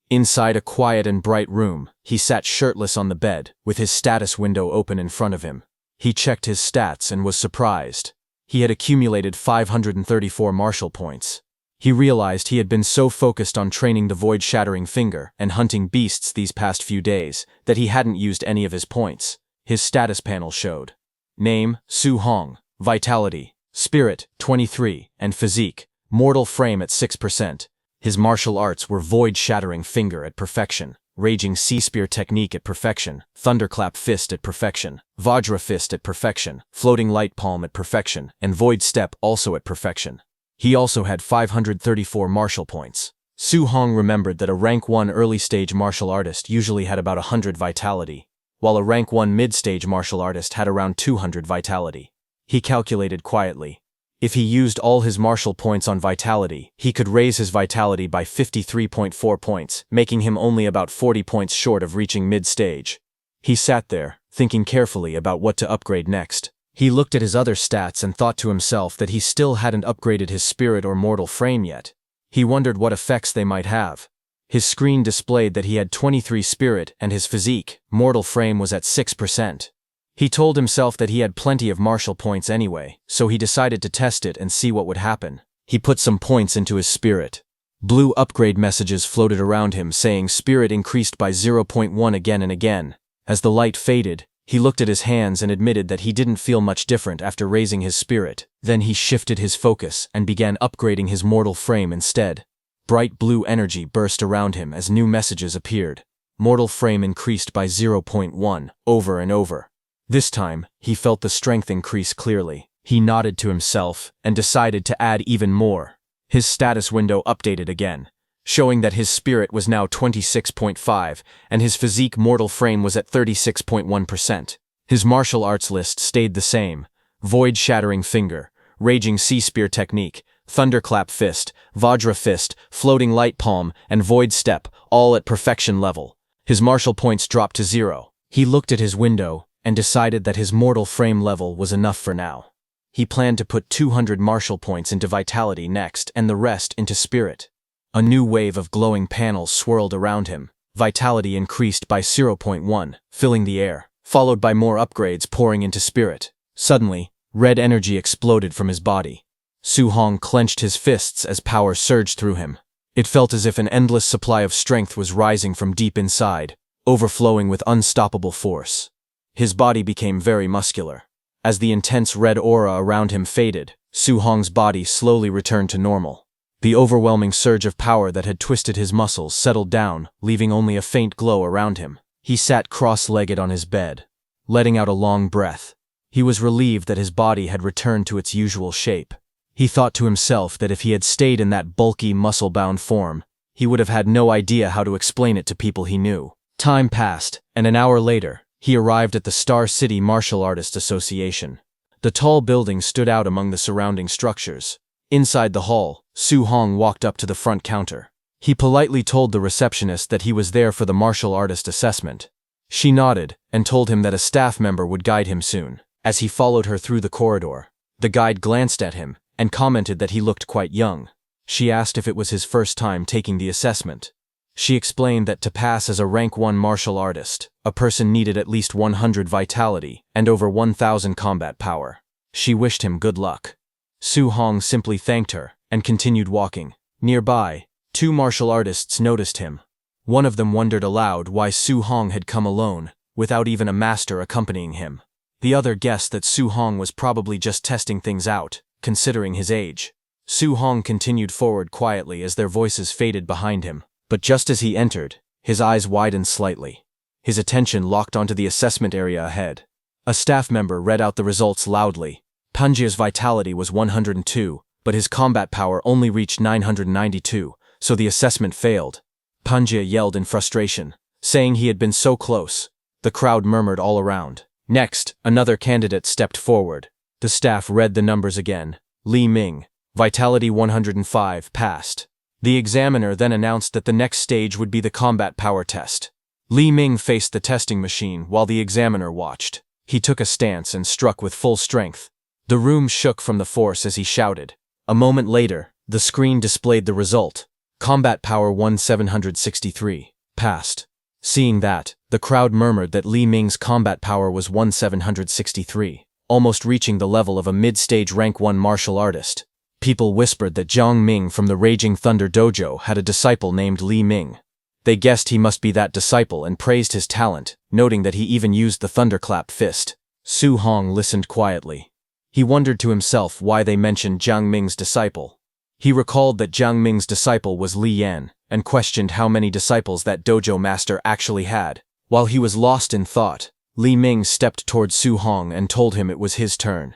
Inside a quiet and bright room, he sat shirtless on the bed, with his status window open in front of him. He checked his stats and was surprised. He had accumulated 534 martial points. He realized he had been so focused on training the void-shattering finger and hunting beasts these past few days that he hadn't used any of his points. His status panel showed name, Su Hong, vitality, spirit, 23, and physique, mortal frame at 6%. His martial arts were void-shattering finger at perfection, raging sea spear technique at perfection, thunderclap fist at perfection, vajra fist at perfection, floating light palm at perfection, and void step also at perfection. He also had 534 martial points. Su Hong remembered that a rank 1 early-stage martial artist usually had about 100 vitality, while a rank 1 mid-stage martial artist had around 200 vitality. He calculated quietly. If he used all his martial points on vitality, he could raise his vitality by 53.4 points, making him only about 40 points short of reaching mid-stage. He sat there, thinking carefully about what to upgrade next. He looked at his other stats and thought to himself that he still hadn't upgraded his spirit or mortal frame yet. He wondered what effects they might have. His screen displayed that he had 23 spirit and his physique, mortal frame was at 6%. He told himself that he had plenty of martial points anyway, so he decided to test it and see what would happen. He put some points into his spirit. Blue upgrade messages floated around him saying spirit increased by 0.1 again and again. As the light faded, he looked at his hands and admitted that he didn't feel much different after raising his spirit. Then he shifted his focus and began upgrading his mortal frame instead. Bright blue energy burst around him as new messages appeared. Mortal frame increased by 0.1, over and over. This time, he felt the strength increase clearly. He nodded to himself and decided to add even more. His status window updated again, showing that his spirit was now 26.5 and his physique mortal frame was at 36.1%. His martial arts list stayed the same: void-shattering finger, raging sea spear technique, thunderclap fist, vajra fist, floating light palm, and void step, all at perfection level. His martial points dropped to 0. He looked at his window and decided that his mortal frame level was enough for now. He planned to put 200 martial points into vitality next and the rest into spirit. A new wave of glowing panels swirled around him. Vitality increased by 0.1, filling the air, followed by more upgrades pouring into spirit. Suddenly, red energy exploded from his body. Su Hong clenched his fists as power surged through him. It felt as if an endless supply of strength was rising from deep inside, overflowing with unstoppable force. His body became very muscular. As the intense red aura around him faded, Su Hong's body slowly returned to normal. The overwhelming surge of power that had twisted his muscles settled down, leaving only a faint glow around him. He sat cross-legged on his bed, letting out a long breath. He was relieved that his body had returned to its usual shape. He thought to himself that if he had stayed in that bulky, muscle-bound form, he would have had no idea how to explain it to people he knew. Time passed, and an hour later, he arrived at the Star City Martial Artists Association. The tall building stood out among the surrounding structures. Inside the hall, Su Hong walked up to the front counter. He politely told the receptionist that he was there for the martial artist assessment. She nodded and told him that a staff member would guide him soon. As he followed her through the corridor, the guide glanced at him and commented that he looked quite young. She asked if it was his first time taking the assessment. She explained that to pass as a rank 1 martial artist, a person needed at least 100 vitality and over 1,000 combat power. She wished him good luck. Su Hong simply thanked her and continued walking. Nearby, 2 martial artists noticed him. One of them wondered aloud why Su Hong had come alone, without even a master accompanying him. The other guessed that Su Hong was probably just testing things out, considering his age. Su Hong continued forward quietly as their voices faded behind him. But just as he entered, his eyes widened slightly. His attention locked onto the assessment area ahead. A staff member read out the results loudly. Panjia's vitality was 102, but his combat power only reached 992, so the assessment failed. Panjia yelled in frustration, saying he had been so close. The crowd murmured all around. Next, another candidate stepped forward. The staff read the numbers again. Li Ming, vitality 105, passed. The examiner then announced that the next stage would be the combat power test. Li Ming faced the testing machine while the examiner watched. He took a stance and struck with full strength. The room shook from the force as he shouted. A moment later, the screen displayed the result. Combat power 1763, passed. Seeing that, the crowd murmured that Li Ming's combat power was 1763, almost reaching the level of a mid-stage rank 1 martial artist. People whispered that Jiang Ming from the Raging Thunder Dojo had a disciple named Li Ming. They guessed he must be that disciple and praised his talent, noting that he even used the thunderclap fist. Su Hong listened quietly. He wondered to himself why they mentioned Jiang Ming's disciple. He recalled that Jiang Ming's disciple was Li Yan, and questioned how many disciples that dojo master actually had. While he was lost in thought, Li Ming stepped toward Su Hong and told him it was his turn.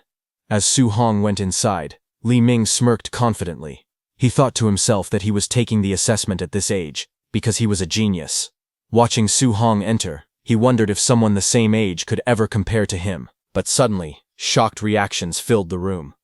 As Su Hong went inside, Li Ming smirked confidently. He thought to himself that he was taking the assessment at this age, because he was a genius. Watching Su Hong enter, he wondered if someone the same age could ever compare to him. But suddenly, shocked reactions filled the room.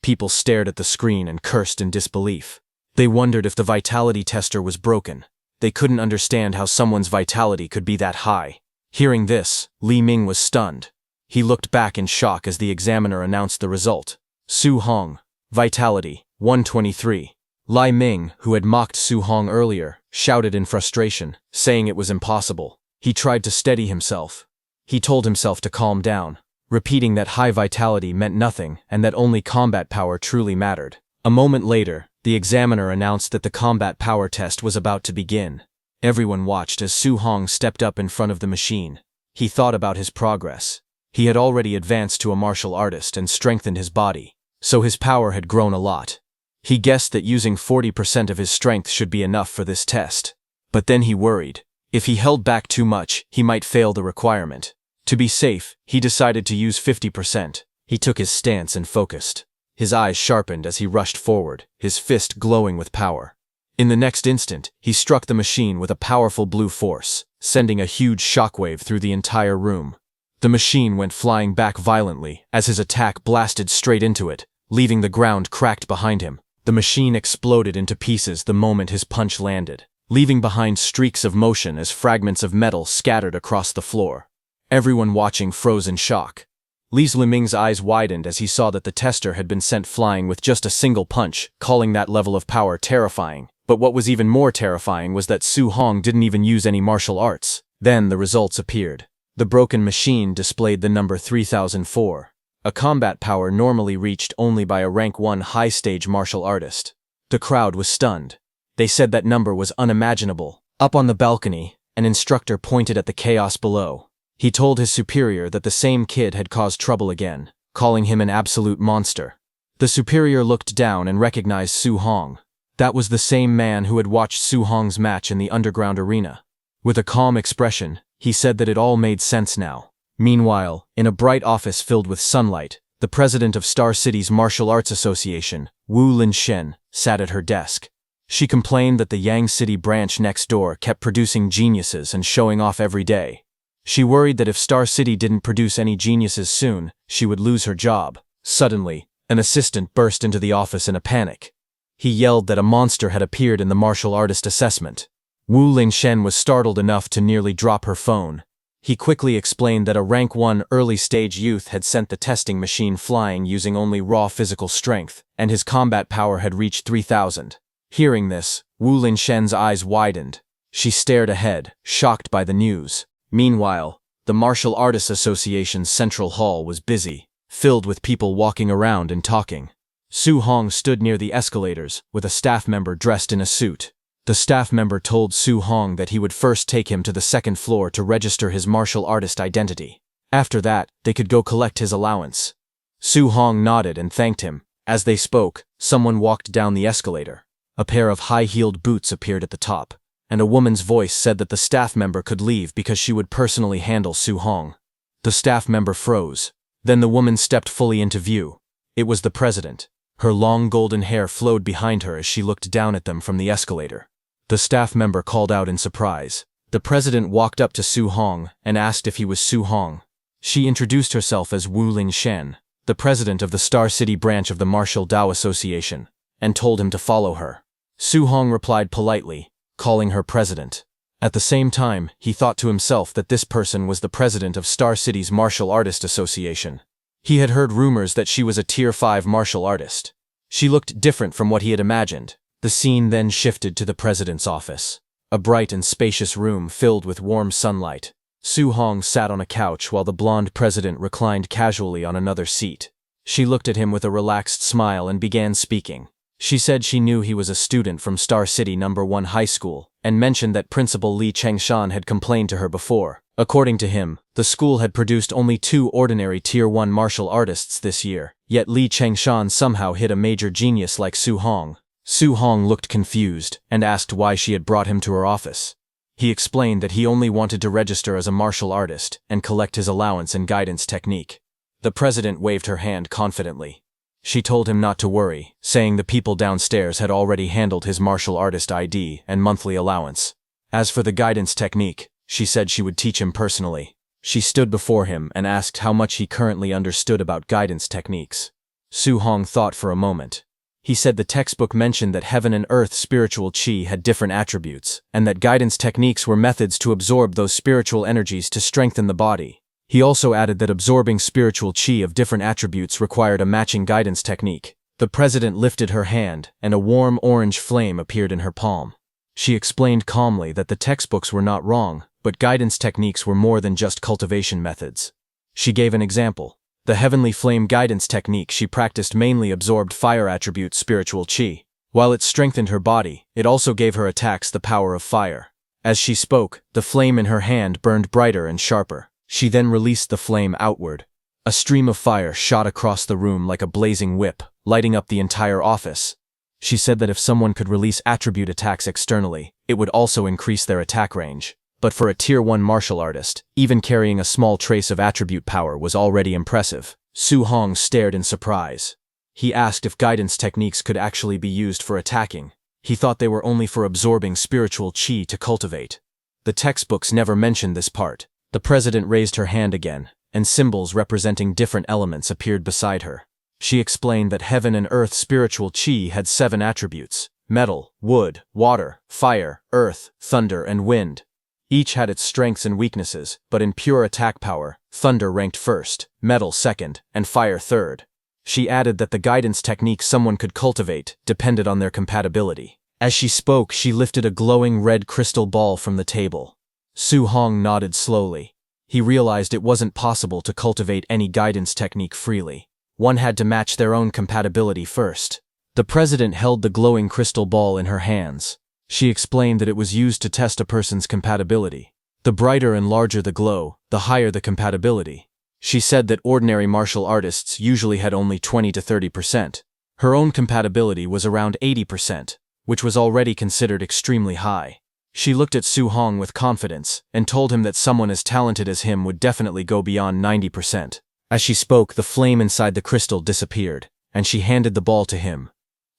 People stared at the screen and cursed in disbelief. They wondered if the vitality tester was broken. They couldn't understand how someone's vitality could be that high. Hearing this, Li Ming was stunned. He looked back in shock as the examiner announced the result. Su Hong, vitality, 123. Li Ming, who had mocked Su Hong earlier, shouted in frustration, saying it was impossible. He tried to steady himself. He told himself to calm down, repeating that high vitality meant nothing and that only combat power truly mattered. A moment later, the examiner announced that the combat power test was about to begin. Everyone watched as Su Hong stepped up in front of the machine. He thought about his progress. He had already advanced to a martial artist and strengthened his body, so his power had grown a lot. He guessed that using 40% of his strength should be enough for this test. But then he worried. If he held back too much, he might fail the requirement. To be safe, he decided to use 50%. He took his stance and focused. His eyes sharpened as he rushed forward, his fist glowing with power. In the next instant, he struck the machine with a powerful blue force, sending a huge shockwave through the entire room. The machine went flying back violently as his attack blasted straight into it, leaving the ground cracked behind him. The machine exploded into pieces the moment his punch landed, leaving behind streaks of motion as fragments of metal scattered across the floor. Everyone watching froze in shock. Li Ming's eyes widened as he saw that the tester had been sent flying with just a single punch, calling that level of power terrifying. But what was even more terrifying was that Su Hong didn't even use any martial arts. Then the results appeared. The broken machine displayed the number 3004, a combat power normally reached only by a rank 1 high-stage martial artist. The crowd was stunned. They said that number was unimaginable. Up on the balcony, an instructor pointed at the chaos below. He told his superior that the same kid had caused trouble again, calling him an absolute monster. The superior looked down and recognized Su Hong. That was the same man who had watched Su Hong's match in the underground arena. With a calm expression, he said that it all made sense now. Meanwhile, in a bright office filled with sunlight, the president of Star City's Martial Arts Association, Wu Linshen, sat at her desk. She complained that the Yang City branch next door kept producing geniuses and showing off every day. She worried that if Star City didn't produce any geniuses soon, she would lose her job. Suddenly, an assistant burst into the office in a panic. He yelled that a monster had appeared in the martial artist assessment. Wu Linshen was startled enough to nearly drop her phone. He quickly explained that a rank 1 early-stage youth had sent the testing machine flying using only raw physical strength, and his combat power had reached 3000. Hearing this, Wu Linshen's eyes widened. She stared ahead, shocked by the news. Meanwhile, the Martial Artists Association's central hall was busy, filled with people walking around and talking. Su Hong stood near the escalators, with a staff member dressed in a suit. The staff member told Su Hong that he would first take him to the second floor to register his martial artist identity. After that, they could go collect his allowance. Su Hong nodded and thanked him. As they spoke, someone walked down the escalator. A pair of high-heeled boots appeared at the top, and a woman's voice said that the staff member could leave because she would personally handle Su Hong. The staff member froze. Then the woman stepped fully into view. It was the president. Her long golden hair flowed behind her as she looked down at them from the escalator. The staff member called out in surprise. The president walked up to Su Hong and asked if he was Su Hong. She introduced herself as Wu Linshen, the president of the Star City branch of the Martial Dao Association, and told him to follow her. Su Hong replied politely, calling her president. At the same time, he thought to himself that this person was the president of Star City's Martial Artist Association. He had heard rumors that she was a Tier 5 martial artist. She looked different from what he had imagined. The scene then shifted to the president's office. A bright and spacious room filled with warm sunlight. Su Hong sat on a couch while the blonde president reclined casually on another seat. She looked at him with a relaxed smile and began speaking. She said she knew he was a student from Star City No. 1 High School, and mentioned that Principal Lee Chengshan had complained to her before. According to him, the school had produced only 2 ordinary Tier 1 martial artists this year, yet Lee Chengshan somehow hit a major genius like Su Hong. Su Hong looked confused, and asked why she had brought him to her office. He explained that he only wanted to register as a martial artist, and collect his allowance and guidance technique. The president waved her hand confidently. She told him not to worry, saying the people downstairs had already handled his martial artist ID and monthly allowance. As for the guidance technique, she said she would teach him personally. She stood before him and asked how much he currently understood about guidance techniques. Su Hong thought for a moment. He said the textbook mentioned that heaven and earth spiritual chi had different attributes, and that guidance techniques were methods to absorb those spiritual energies to strengthen the body. He also added that absorbing spiritual chi of different attributes required a matching guidance technique. The president lifted her hand, and a warm orange flame appeared in her palm. She explained calmly that the textbooks were not wrong, but guidance techniques were more than just cultivation methods. She gave an example. The heavenly flame guidance technique she practiced mainly absorbed fire attribute spiritual chi. While it strengthened her body, it also gave her attacks the power of fire. As she spoke, the flame in her hand burned brighter and sharper. She then released the flame outward. A stream of fire shot across the room like a blazing whip, lighting up the entire office. She said that if someone could release attribute attacks externally, it would also increase their attack range. But for a Tier 1 martial artist, even carrying a small trace of attribute power was already impressive. Su Hong stared in surprise. He asked if guidance techniques could actually be used for attacking. He thought they were only for absorbing spiritual chi to cultivate. The textbooks never mentioned this part. The president raised her hand again, and symbols representing different elements appeared beside her. She explained that heaven and earth spiritual chi had 7 attributes: metal, wood, water, fire, earth, thunder, and wind. Each had its strengths and weaknesses, but in pure attack power, thunder ranked first, metal second, and fire third. She added that the guidance technique someone could cultivate depended on their compatibility. As she spoke, she lifted a glowing red crystal ball from the table. Su Hong nodded slowly. He realized it wasn't possible to cultivate any guidance technique freely. One had to match their own compatibility first. The president held the glowing crystal ball in her hands. She explained that it was used to test a person's compatibility. The brighter and larger the glow, the higher the compatibility. She said that ordinary martial artists usually had only 20 to 30%. Her own compatibility was around 80%, which was already considered extremely high. She looked at Su Hong with confidence, and told him that someone as talented as him would definitely go beyond 90%. As she spoke, the flame inside the crystal disappeared, and she handed the ball to him.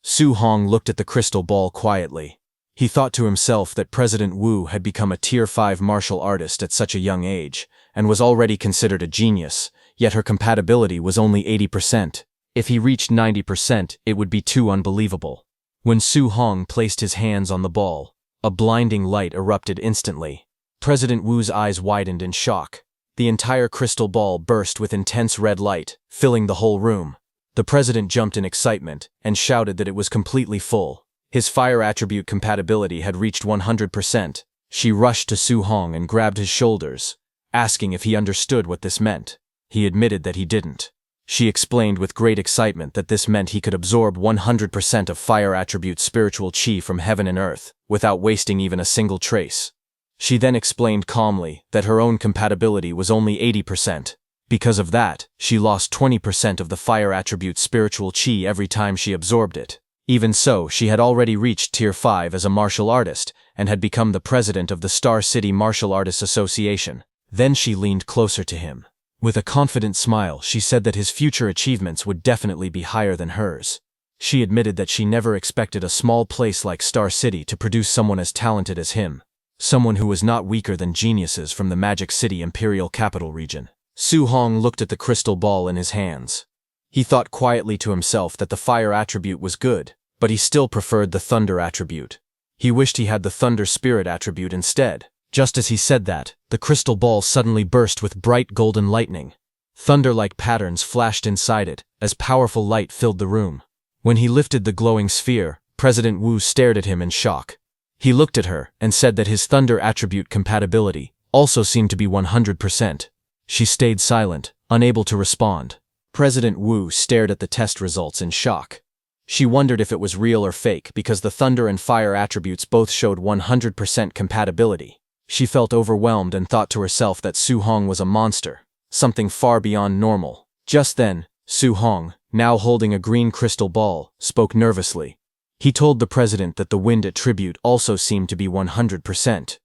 Su Hong looked at the crystal ball quietly. He thought to himself that President Wu had become a Tier 5 martial artist at such a young age, and was already considered a genius, yet her compatibility was only 80%. If he reached 90%, it would be too unbelievable. When Su Hong placed his hands on the ball, a blinding light erupted instantly. President Wu's eyes widened in shock. The entire crystal ball burst with intense red light, filling the whole room. The president jumped in excitement, and shouted that it was completely full. His fire attribute compatibility had reached 100%. She rushed to Su Hong and grabbed his shoulders, asking if he understood what this meant. He admitted that he didn't. She explained with great excitement that this meant he could absorb 100% of fire attribute spiritual chi from heaven and earth, without wasting even a single trace. She then explained calmly that her own compatibility was only 80%. Because of that, she lost 20% of the fire attribute spiritual chi every time she absorbed it. Even so, she had already reached Tier 5 as a martial artist, and had become the president of the Star City Martial Artists Association. Then she leaned closer to him. With a confident smile, she said that his future achievements would definitely be higher than hers. She admitted that she never expected a small place like Star City to produce someone as talented as him. Someone who was not weaker than geniuses from the Magic City Imperial Capital region. Su Hong looked at the crystal ball in his hands. He thought quietly to himself that the fire attribute was good, but he still preferred the thunder attribute. He wished he had the thunder spirit attribute instead. Just as he said that, the crystal ball suddenly burst with bright golden lightning. Thunder-like patterns flashed inside it, as powerful light filled the room. When he lifted the glowing sphere, President Wu stared at him in shock. He looked at her and said that his thunder attribute compatibility also seemed to be 100%. She stayed silent, unable to respond. President Wu stared at the test results in shock. She wondered if it was real or fake because the thunder and fire attributes both showed 100% compatibility. She felt overwhelmed and thought to herself that Su Hong was a monster, something far beyond normal. Just then, Su Hong, now holding a green crystal ball, spoke nervously. He told the president that the wind attribute also seemed to be 100%.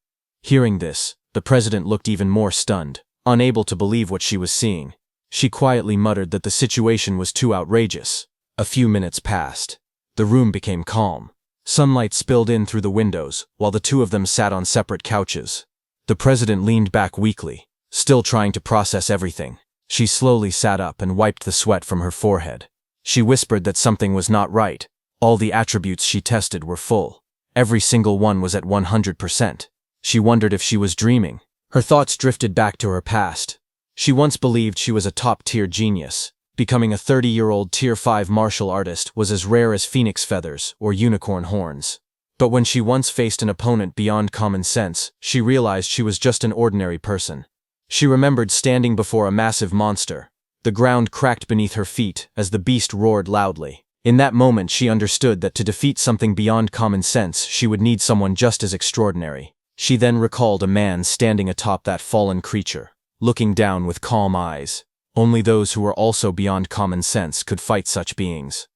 Hearing this, the president looked even more stunned, unable to believe what she was seeing. She quietly muttered that the situation was too outrageous. A few minutes passed. The room became calm. Sunlight spilled in through the windows, while the two of them sat on separate couches. The president leaned back weakly, still trying to process everything. She slowly sat up and wiped the sweat from her forehead. She whispered that something was not right. All the attributes she tested were full. Every single one was at 100%. She wondered if she was dreaming. Her thoughts drifted back to her past. She once believed she was a top-tier genius. Becoming a 30-year-old Tier 5 martial artist was as rare as phoenix feathers or unicorn horns. But when she once faced an opponent beyond common sense, she realized she was just an ordinary person. She remembered standing before a massive monster. The ground cracked beneath her feet as the beast roared loudly. In that moment she understood that to defeat something beyond common sense she would need someone just as extraordinary. She then recalled a man standing atop that fallen creature, looking down with calm eyes. Only those who were also beyond common sense could fight such beings.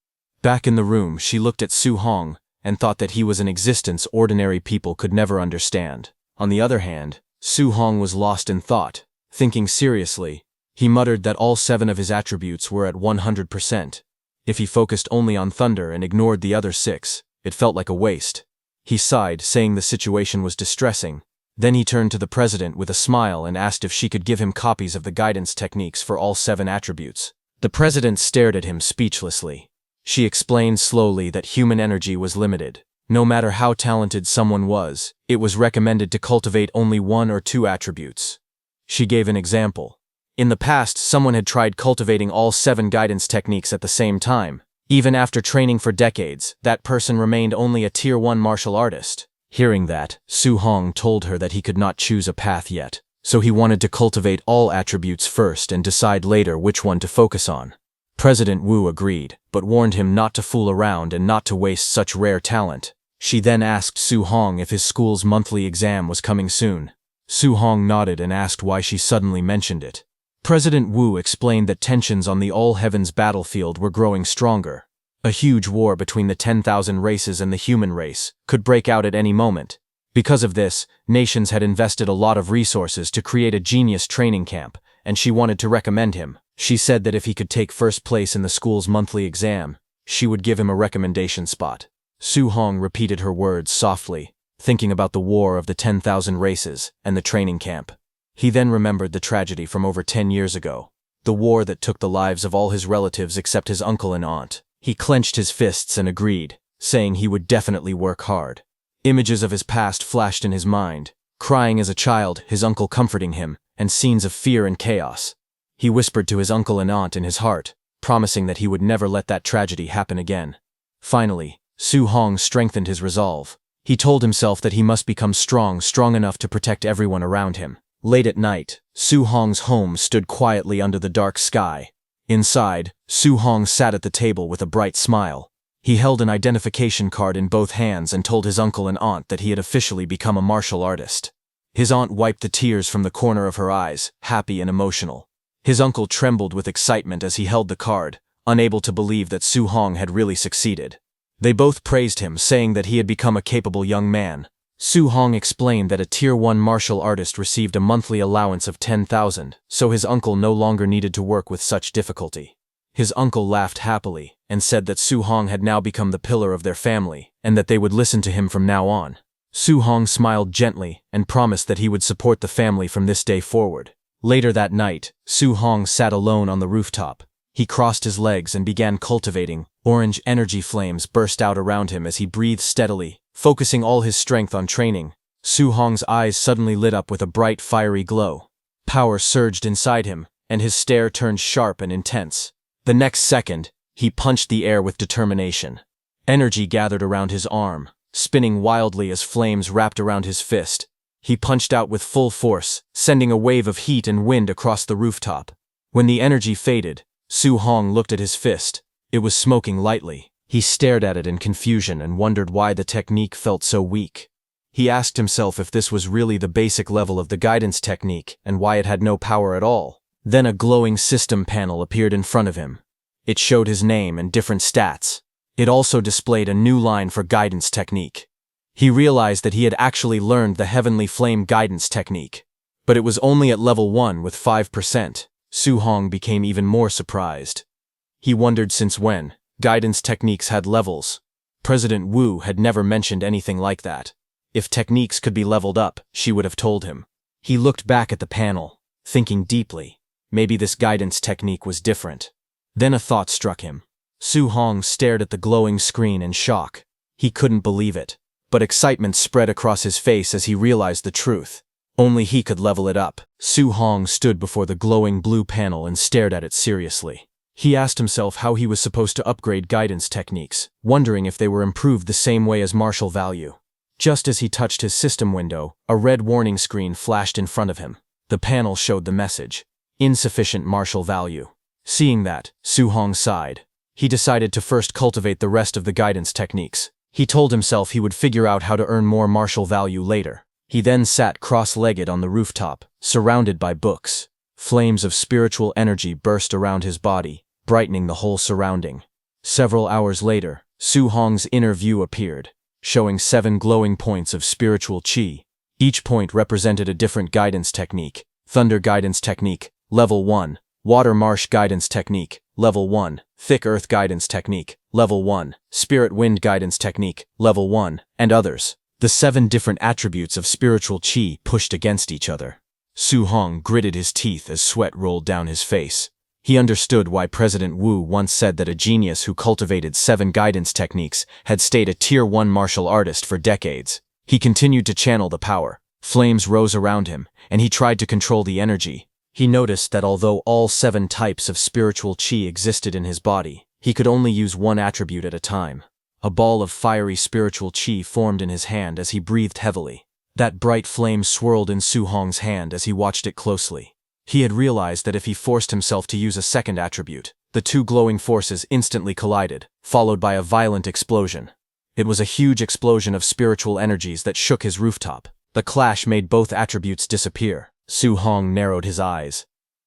Back in the room, she looked at Su Hong and thought that he was an existence ordinary people could never understand. On the other hand, Su Hong was lost in thought. Thinking seriously, he muttered that all 7 of his attributes were at 100%. If he focused only on thunder and ignored the other 6, it felt like a waste. He sighed, saying the situation was distressing. Then he turned to the president with a smile and asked if she could give him copies of the guidance techniques for all 7 attributes. The president stared at him speechlessly. She explained slowly that human energy was limited. No matter how talented someone was, it was recommended to cultivate only 1 or 2 attributes. She gave an example. In the past, someone had tried cultivating all 7 guidance techniques at the same time. Even after training for decades, that person remained only a Tier 1 martial artist. Hearing that, Su Hong told her that he could not choose a path yet, so he wanted to cultivate all attributes first and decide later which one to focus on. President Wu agreed, but warned him not to fool around and not to waste such rare talent. She then asked Su Hong if his school's monthly exam was coming soon. Su Hong nodded and asked why she suddenly mentioned it. President Wu explained that tensions on the All-Heavens battlefield were growing stronger. A huge war between the 10,000 races and the human race could break out at any moment. Because of this, nations had invested a lot of resources to create a genius training camp, and she wanted to recommend him. She said that if he could take first place in the school's monthly exam, she would give him a recommendation spot. Su Hong repeated her words softly, thinking about the war of the 10,000 races and the training camp. He then remembered the tragedy from over 10 years ago, the war that took the lives of all his relatives except his uncle and aunt. He clenched his fists and agreed, saying he would definitely work hard. Images of his past flashed in his mind, crying as a child, his uncle comforting him, and scenes of fear and chaos. He whispered to his uncle and aunt in his heart, promising that he would never let that tragedy happen again. Finally, Su Hong strengthened his resolve. He told himself that he must become strong enough to protect everyone around him. Late at night, Su Hong's home stood quietly under the dark sky. Inside, Su Hong sat at the table with a bright smile. He held an identification card in both hands and told his uncle and aunt that he had officially become a martial artist. His aunt wiped the tears from the corner of her eyes, happy and emotional. His uncle trembled with excitement as he held the card, unable to believe that Su Hong had really succeeded. They both praised him, saying that he had become a capable young man. Su Hong explained that a Tier 1 martial artist received a monthly allowance of 10,000, so his uncle no longer needed to work with such difficulty. His uncle laughed happily and said that Su Hong had now become the pillar of their family and that they would listen to him from now on. Su Hong smiled gently and promised that he would support the family from this day forward. Later that night, Su Hong sat alone on the rooftop. He crossed his legs and began cultivating. Orange energy flames burst out around him as he breathed steadily, focusing all his strength on training. Su Hong's eyes suddenly lit up with a bright, fiery glow. Power surged inside him, and his stare turned sharp and intense. The next second, he punched the air with determination. Energy gathered around his arm, spinning wildly as flames wrapped around his fist. He punched out with full force, sending a wave of heat and wind across the rooftop. When the energy faded, Su Hong looked at his fist. It was smoking lightly, He stared at it in confusion and wondered why the technique felt so weak. He asked himself if this was really the basic level of the guidance technique and why it had no power at all. Then a glowing system panel appeared in front of him. It showed his name and different stats. It also displayed a new line for guidance technique. He realized that he had actually learned the Heavenly Flame guidance technique. But it was only at level 1 with 5%. Su Hong became even more surprised. He wondered since when guidance techniques had levels. President Wu had never mentioned anything like that. If techniques could be leveled up, she would have told him. He looked back at the panel, thinking deeply. Maybe this guidance technique was different. Then a thought struck him. Su Hong stared at the glowing screen in shock. He couldn't believe it, but excitement spread across his face as he realized the truth. Only he could level it up. Su Hong stood before the glowing blue panel and stared at it seriously. He asked himself how he was supposed to upgrade guidance techniques, wondering if they were improved the same way as martial value. Just as he touched his system window, a red warning screen flashed in front of him. The panel showed the message: insufficient martial value. Seeing that, Su Hong sighed. He decided to first cultivate the rest of the guidance techniques. He told himself he would figure out how to earn more martial value later. He then sat cross-legged on the rooftop, surrounded by books. Flames of spiritual energy burst around his body, brightening the whole surrounding. Several hours later, Su Hong's inner view appeared, showing 7 glowing points of spiritual qi. Each point represented a different guidance technique. Thunder guidance technique, level 1. Water marsh guidance technique, level 1. Thick earth guidance technique, level 1. Spirit wind guidance technique, level 1, and others. The 7 different attributes of spiritual qi pushed against each other. Su Hong gritted his teeth as sweat rolled down his face. He understood why President Wu once said that a genius who cultivated 7 guidance techniques had stayed a Tier 1 martial artist for decades. He continued to channel the power. Flames rose around him, and he tried to control the energy. He noticed that although all 7 types of spiritual qi existed in his body, he could only use one attribute at a time. A ball of fiery spiritual qi formed in his hand as he breathed heavily. That bright flame swirled in Su Hong's hand as he watched it closely. He had realized that if he forced himself to use a second attribute, the 2 glowing forces instantly collided, followed by a violent explosion. It was a huge explosion of spiritual energies that shook his rooftop. The clash made both attributes disappear. Su Hong narrowed his eyes.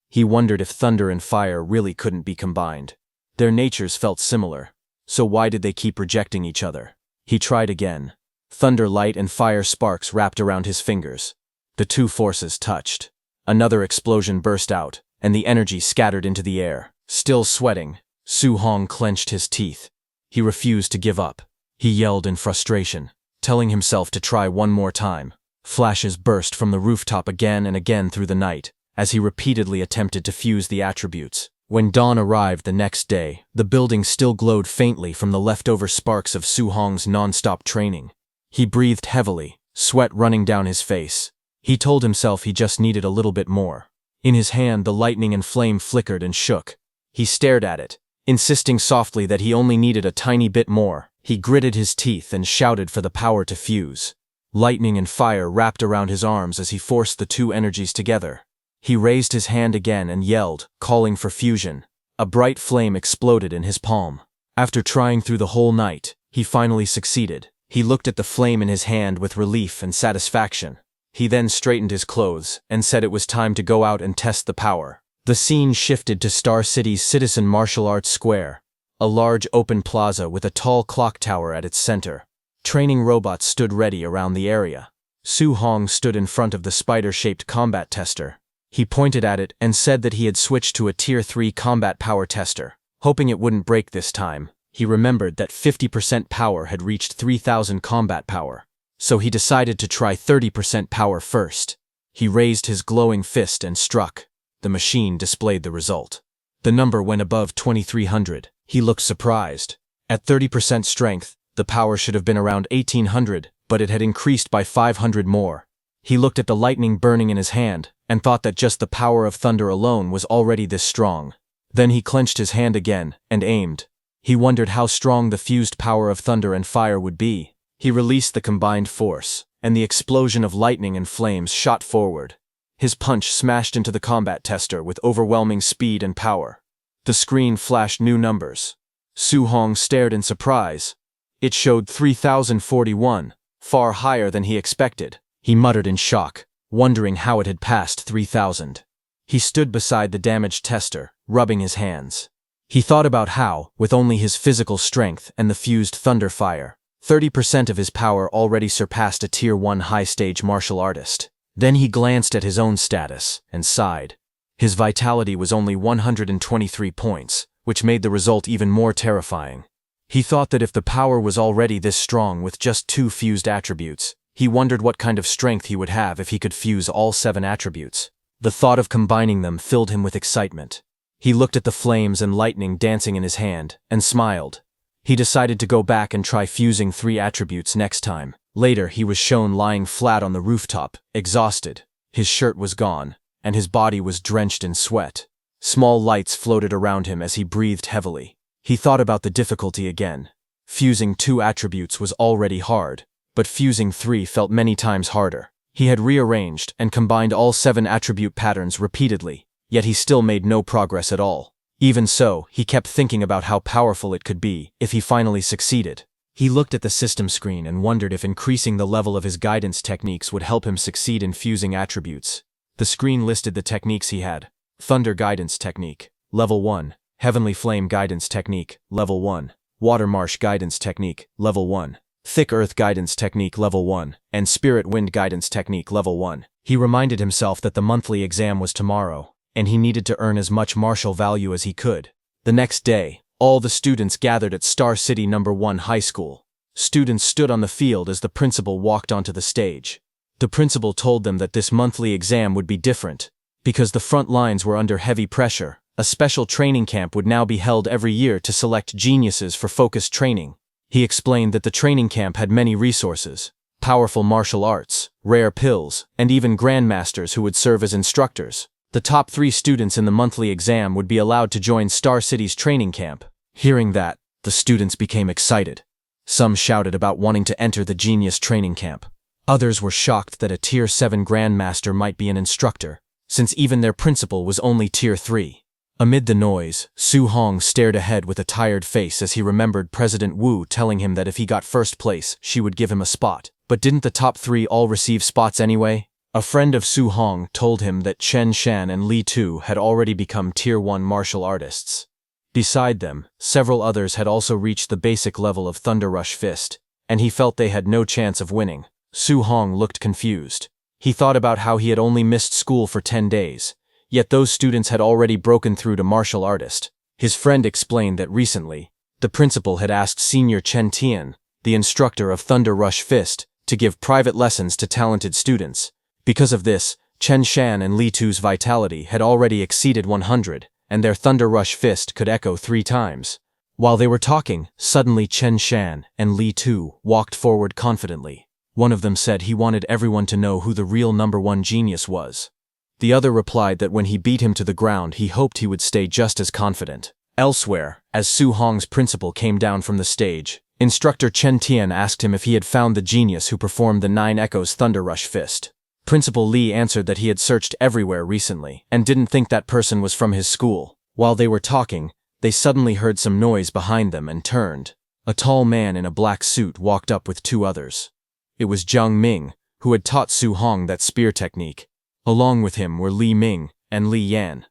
He wondered if thunder and fire really couldn't be combined. Their natures felt similar, so why did they keep rejecting each other? He tried again. Thunder light and fire sparks wrapped around his fingers. The 2 forces touched. Another explosion burst out, and the energy scattered into the air. Still sweating, Su Hong clenched his teeth. He refused to give up. He yelled in frustration, telling himself to try one more time. Flashes burst from the rooftop again and again through the night, as he repeatedly attempted to fuse the attributes. When dawn arrived the next day, the building still glowed faintly from the leftover sparks of Su Hong's non-stop training. He breathed heavily, sweat running down his face. He told himself he just needed a little bit more. In his hand, the lightning and flame flickered and shook. He stared at it, insisting softly that he only needed a tiny bit more. He gritted his teeth and shouted for the power to fuse. Lightning and fire wrapped around his arms as he forced the 2 energies together. He raised his hand again and yelled, calling for fusion. A bright flame exploded in his palm. After trying through the whole night, he finally succeeded. He looked at the flame in his hand with relief and satisfaction. He then straightened his clothes and said it was time to go out and test the power. The scene shifted to Star City's Citizen Martial Arts Square, a large open plaza with a tall clock tower at its center. Training robots stood ready around the area. Su Hong stood in front of the spider-shaped combat tester. He pointed at it and said that he had switched to a Tier 3 combat power tester. Hoping it wouldn't break this time, he remembered that 50% power had reached 3,000 combat power. So he decided to try 30% power first. He raised his glowing fist and struck. The machine displayed the result. The number went above 2,300. He looked surprised. At 30% strength, the power should have been around 1,800, but it had increased by 500 more. He looked at the lightning burning in his hand, and thought that just the power of thunder alone was already this strong. Then he clenched his hand again, and aimed. He wondered how strong the fused power of thunder and fire would be. He released the combined force, and the explosion of lightning and flames shot forward. His punch smashed into the combat tester with overwhelming speed and power. The screen flashed new numbers. Su Hong stared in surprise. It showed 3041, far higher than he expected. He muttered in shock, wondering how it had passed 3000. He stood beside the damaged tester, rubbing his hands. He thought about how, with only his physical strength and the fused thunder fire, 30% of his power already surpassed a Tier 1 high-stage martial artist. Then he glanced at his own status and sighed. His vitality was only 123 points, which made the result even more terrifying. He thought that if the power was already this strong with just 2 fused attributes, he wondered what kind of strength he would have if he could fuse all 7 attributes. The thought of combining them filled him with excitement. He looked at the flames and lightning dancing in his hand, and smiled. He decided to go back and try fusing 3 attributes next time. Later, he was shown lying flat on the rooftop, exhausted. His shirt was gone, and his body was drenched in sweat. Small lights floated around him as he breathed heavily. He thought about the difficulty again. Fusing 2 attributes was already hard, but fusing 3 felt many times harder. He had rearranged and combined all 7 attribute patterns repeatedly, yet he still made no progress at all. Even so, he kept thinking about how powerful it could be if he finally succeeded. He looked at the system screen and wondered if increasing the level of his guidance techniques would help him succeed in fusing attributes. The screen listed the techniques he had. Thunder Guidance Technique, Level 1. Heavenly Flame Guidance Technique, Level 1. Water Marsh Guidance Technique, Level 1. Thick Earth Guidance Technique Level 1, and Spirit Wind Guidance Technique Level 1. He reminded himself that the monthly exam was tomorrow, and he needed to earn as much martial value as he could. The next day, all the students gathered at Star City No. 1 High School. Students stood on the field as the principal walked onto the stage. The principal told them that this monthly exam would be different. Because the front lines were under heavy pressure, a special training camp would now be held every year to select geniuses for focused training. He explained that the training camp had many resources, powerful martial arts, rare pills, and even grandmasters who would serve as instructors. The top 3 students in the monthly exam would be allowed to join Star City's training camp. Hearing that, the students became excited. Some shouted about wanting to enter the genius training camp. Others were shocked that a Tier 7 grandmaster might be an instructor, since even their principal was only Tier 3. Amid the noise, Su Hong stared ahead with a tired face as he remembered President Wu telling him that if he got first place, she would give him a spot. But didn't the top 3 all receive spots anyway? A friend of Su Hong told him that Chen Shan and Li Tu had already become Tier 1 martial artists. Beside them, several others had also reached the basic level of Thunder Rush Fist, and he felt they had no chance of winning. Su Hong looked confused. He thought about how he had only missed school for 10 days. Yet those students had already broken through to martial artist. His friend explained that recently, the principal had asked Senior Chen Tian, the instructor of Thunder Rush Fist, to give private lessons to talented students. Because of this, Chen Shan and Li Tu's vitality had already exceeded 100, and their Thunder Rush Fist could echo 3 times. While they were talking, suddenly Chen Shan and Li Tu walked forward confidently. One of them said he wanted everyone to know who the real No. 1 genius was. The other replied that when he beat him to the ground he hoped he would stay just as confident. Elsewhere, as Su Hong's principal came down from the stage, instructor Chen Tian asked him if he had found the genius who performed the 9 Echoes Thunder Rush Fist. Principal Li answered that he had searched everywhere recently, and didn't think that person was from his school. While they were talking, they suddenly heard some noise behind them and turned. A tall man in a black suit walked up with 2 others. It was Jiang Ming, who had taught Su Hong that spear technique. Along with him were Li Ming and Li Yan.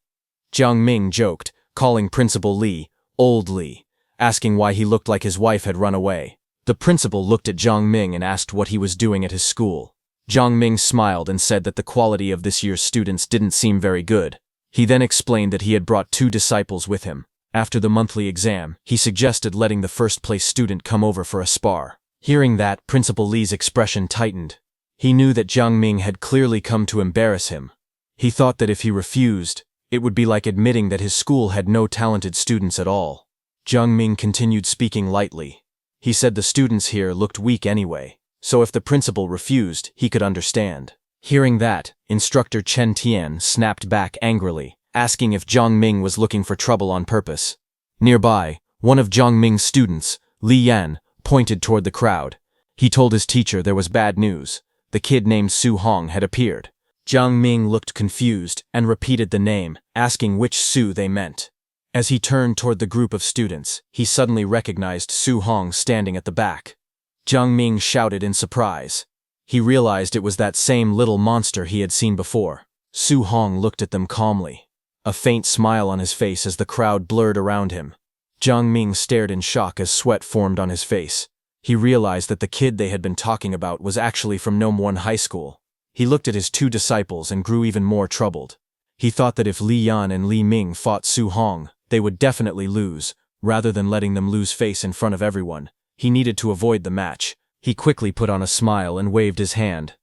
Jiang Ming joked, calling Principal Li, Old Li, asking why he looked like his wife had run away. The principal looked at Jiang Ming and asked what he was doing at his school. Jiang Ming smiled and said that the quality of this year's students didn't seem very good. He then explained that he had brought 2 disciples with him. After the monthly exam, he suggested letting the first-place student come over for a spar. Hearing that, Principal Li's expression tightened. He knew that Jiang Ming had clearly come to embarrass him. He thought that if he refused, it would be like admitting that his school had no talented students at all. Jiang Ming continued speaking lightly. He said the students here looked weak anyway, so if the principal refused, he could understand. Hearing that, instructor Chen Tian snapped back angrily, asking if Jiang Ming was looking for trouble on purpose. Nearby, one of Jiang Ming's students, Li Yan, pointed toward the crowd. He told his teacher there was bad news. The kid named Su Hong had appeared. Jiang Ming looked confused and repeated the name, asking which Su they meant. As he turned toward the group of students, he suddenly recognized Su Hong standing at the back. Jiang Ming shouted in surprise. He realized it was that same little monster he had seen before. Su Hong looked at them calmly, a faint smile on his face as the crowd blurred around him. Jiang Ming stared in shock as sweat formed on his face. He realized that the kid they had been talking about was actually from Nome High School. He looked at his two disciples and grew even more troubled. He thought that if Li Yan and Li Ming fought Su Hong, they would definitely lose. Rather than letting them lose face in front of everyone, he needed to avoid the match. He quickly put on a smile and waved his hand.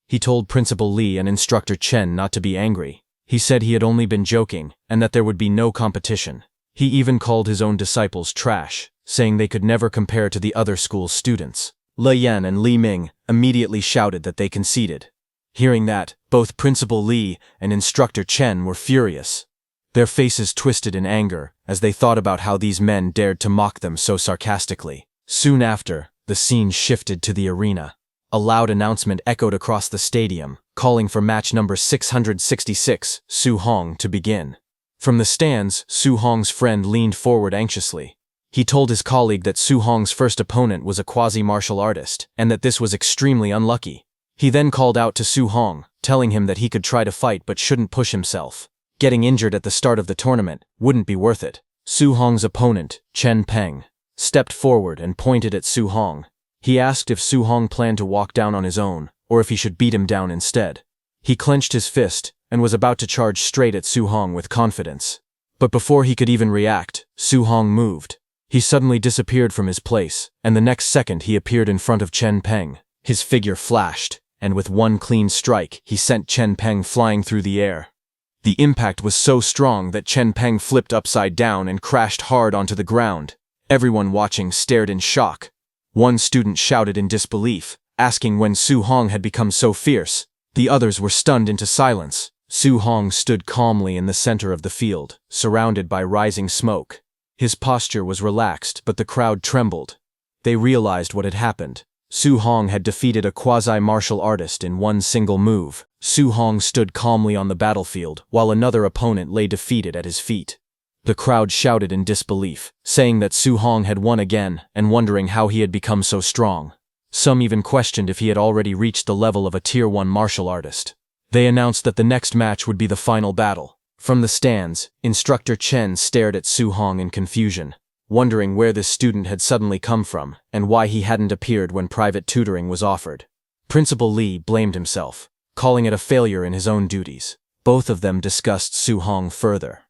He told Principal Li and Instructor Chen not to be angry. He said he had only been joking and that there would be no competition. He even called his own disciples trash, saying they could never compare to the other school's students. Li Yan and Li Ming immediately shouted that they conceded. Hearing that, both Principal Li and Instructor Chen were furious. Their faces twisted in anger as they thought about how these men dared to mock them so sarcastically. Soon after, the scene shifted to the arena. A loud announcement echoed across the stadium, calling for match number 666, Su Hong, to begin. From the stands, Su Hong's friend leaned forward anxiously. He told his colleague that Su Hong's first opponent was a quasi-martial artist, and that this was extremely unlucky. He then called out to Su Hong, telling him that he could try to fight but shouldn't push himself. Getting injured at the start of the tournament wouldn't be worth it. Su Hong's opponent, Chen Peng, stepped forward and pointed at Su Hong. He asked if Su Hong planned to walk down on his own, or if he should beat him down instead. He clenched his fist and was about to charge straight at Su Hong with confidence. But before he could even react, Su Hong moved. He suddenly disappeared from his place, and the next second he appeared in front of Chen Peng. His figure flashed, and with one clean strike, he sent Chen Peng flying through the air. The impact was so strong that Chen Peng flipped upside down and crashed hard onto the ground. Everyone watching stared in shock. One student shouted in disbelief, asking when Su Hong had become so fierce. The others were stunned into silence. Su Hong stood calmly in the center of the field, surrounded by rising smoke. His posture was relaxed, but the crowd trembled. They realized what had happened. Su Hong had defeated a quasi-martial artist in one single move. Su Hong stood calmly on the battlefield, while another opponent lay defeated at his feet. The crowd shouted in disbelief, saying that Su Hong had won again and wondering how he had become so strong. Some even questioned if he had already reached the level of a Tier 1 martial artist. They announced that the next match would be the final battle. From the stands, Instructor Chen stared at Su Hong in confusion, wondering where this student had suddenly come from and why he hadn't appeared when private tutoring was offered. Principal Li blamed himself, calling it a failure in his own duties. Both of them discussed Su Hong further.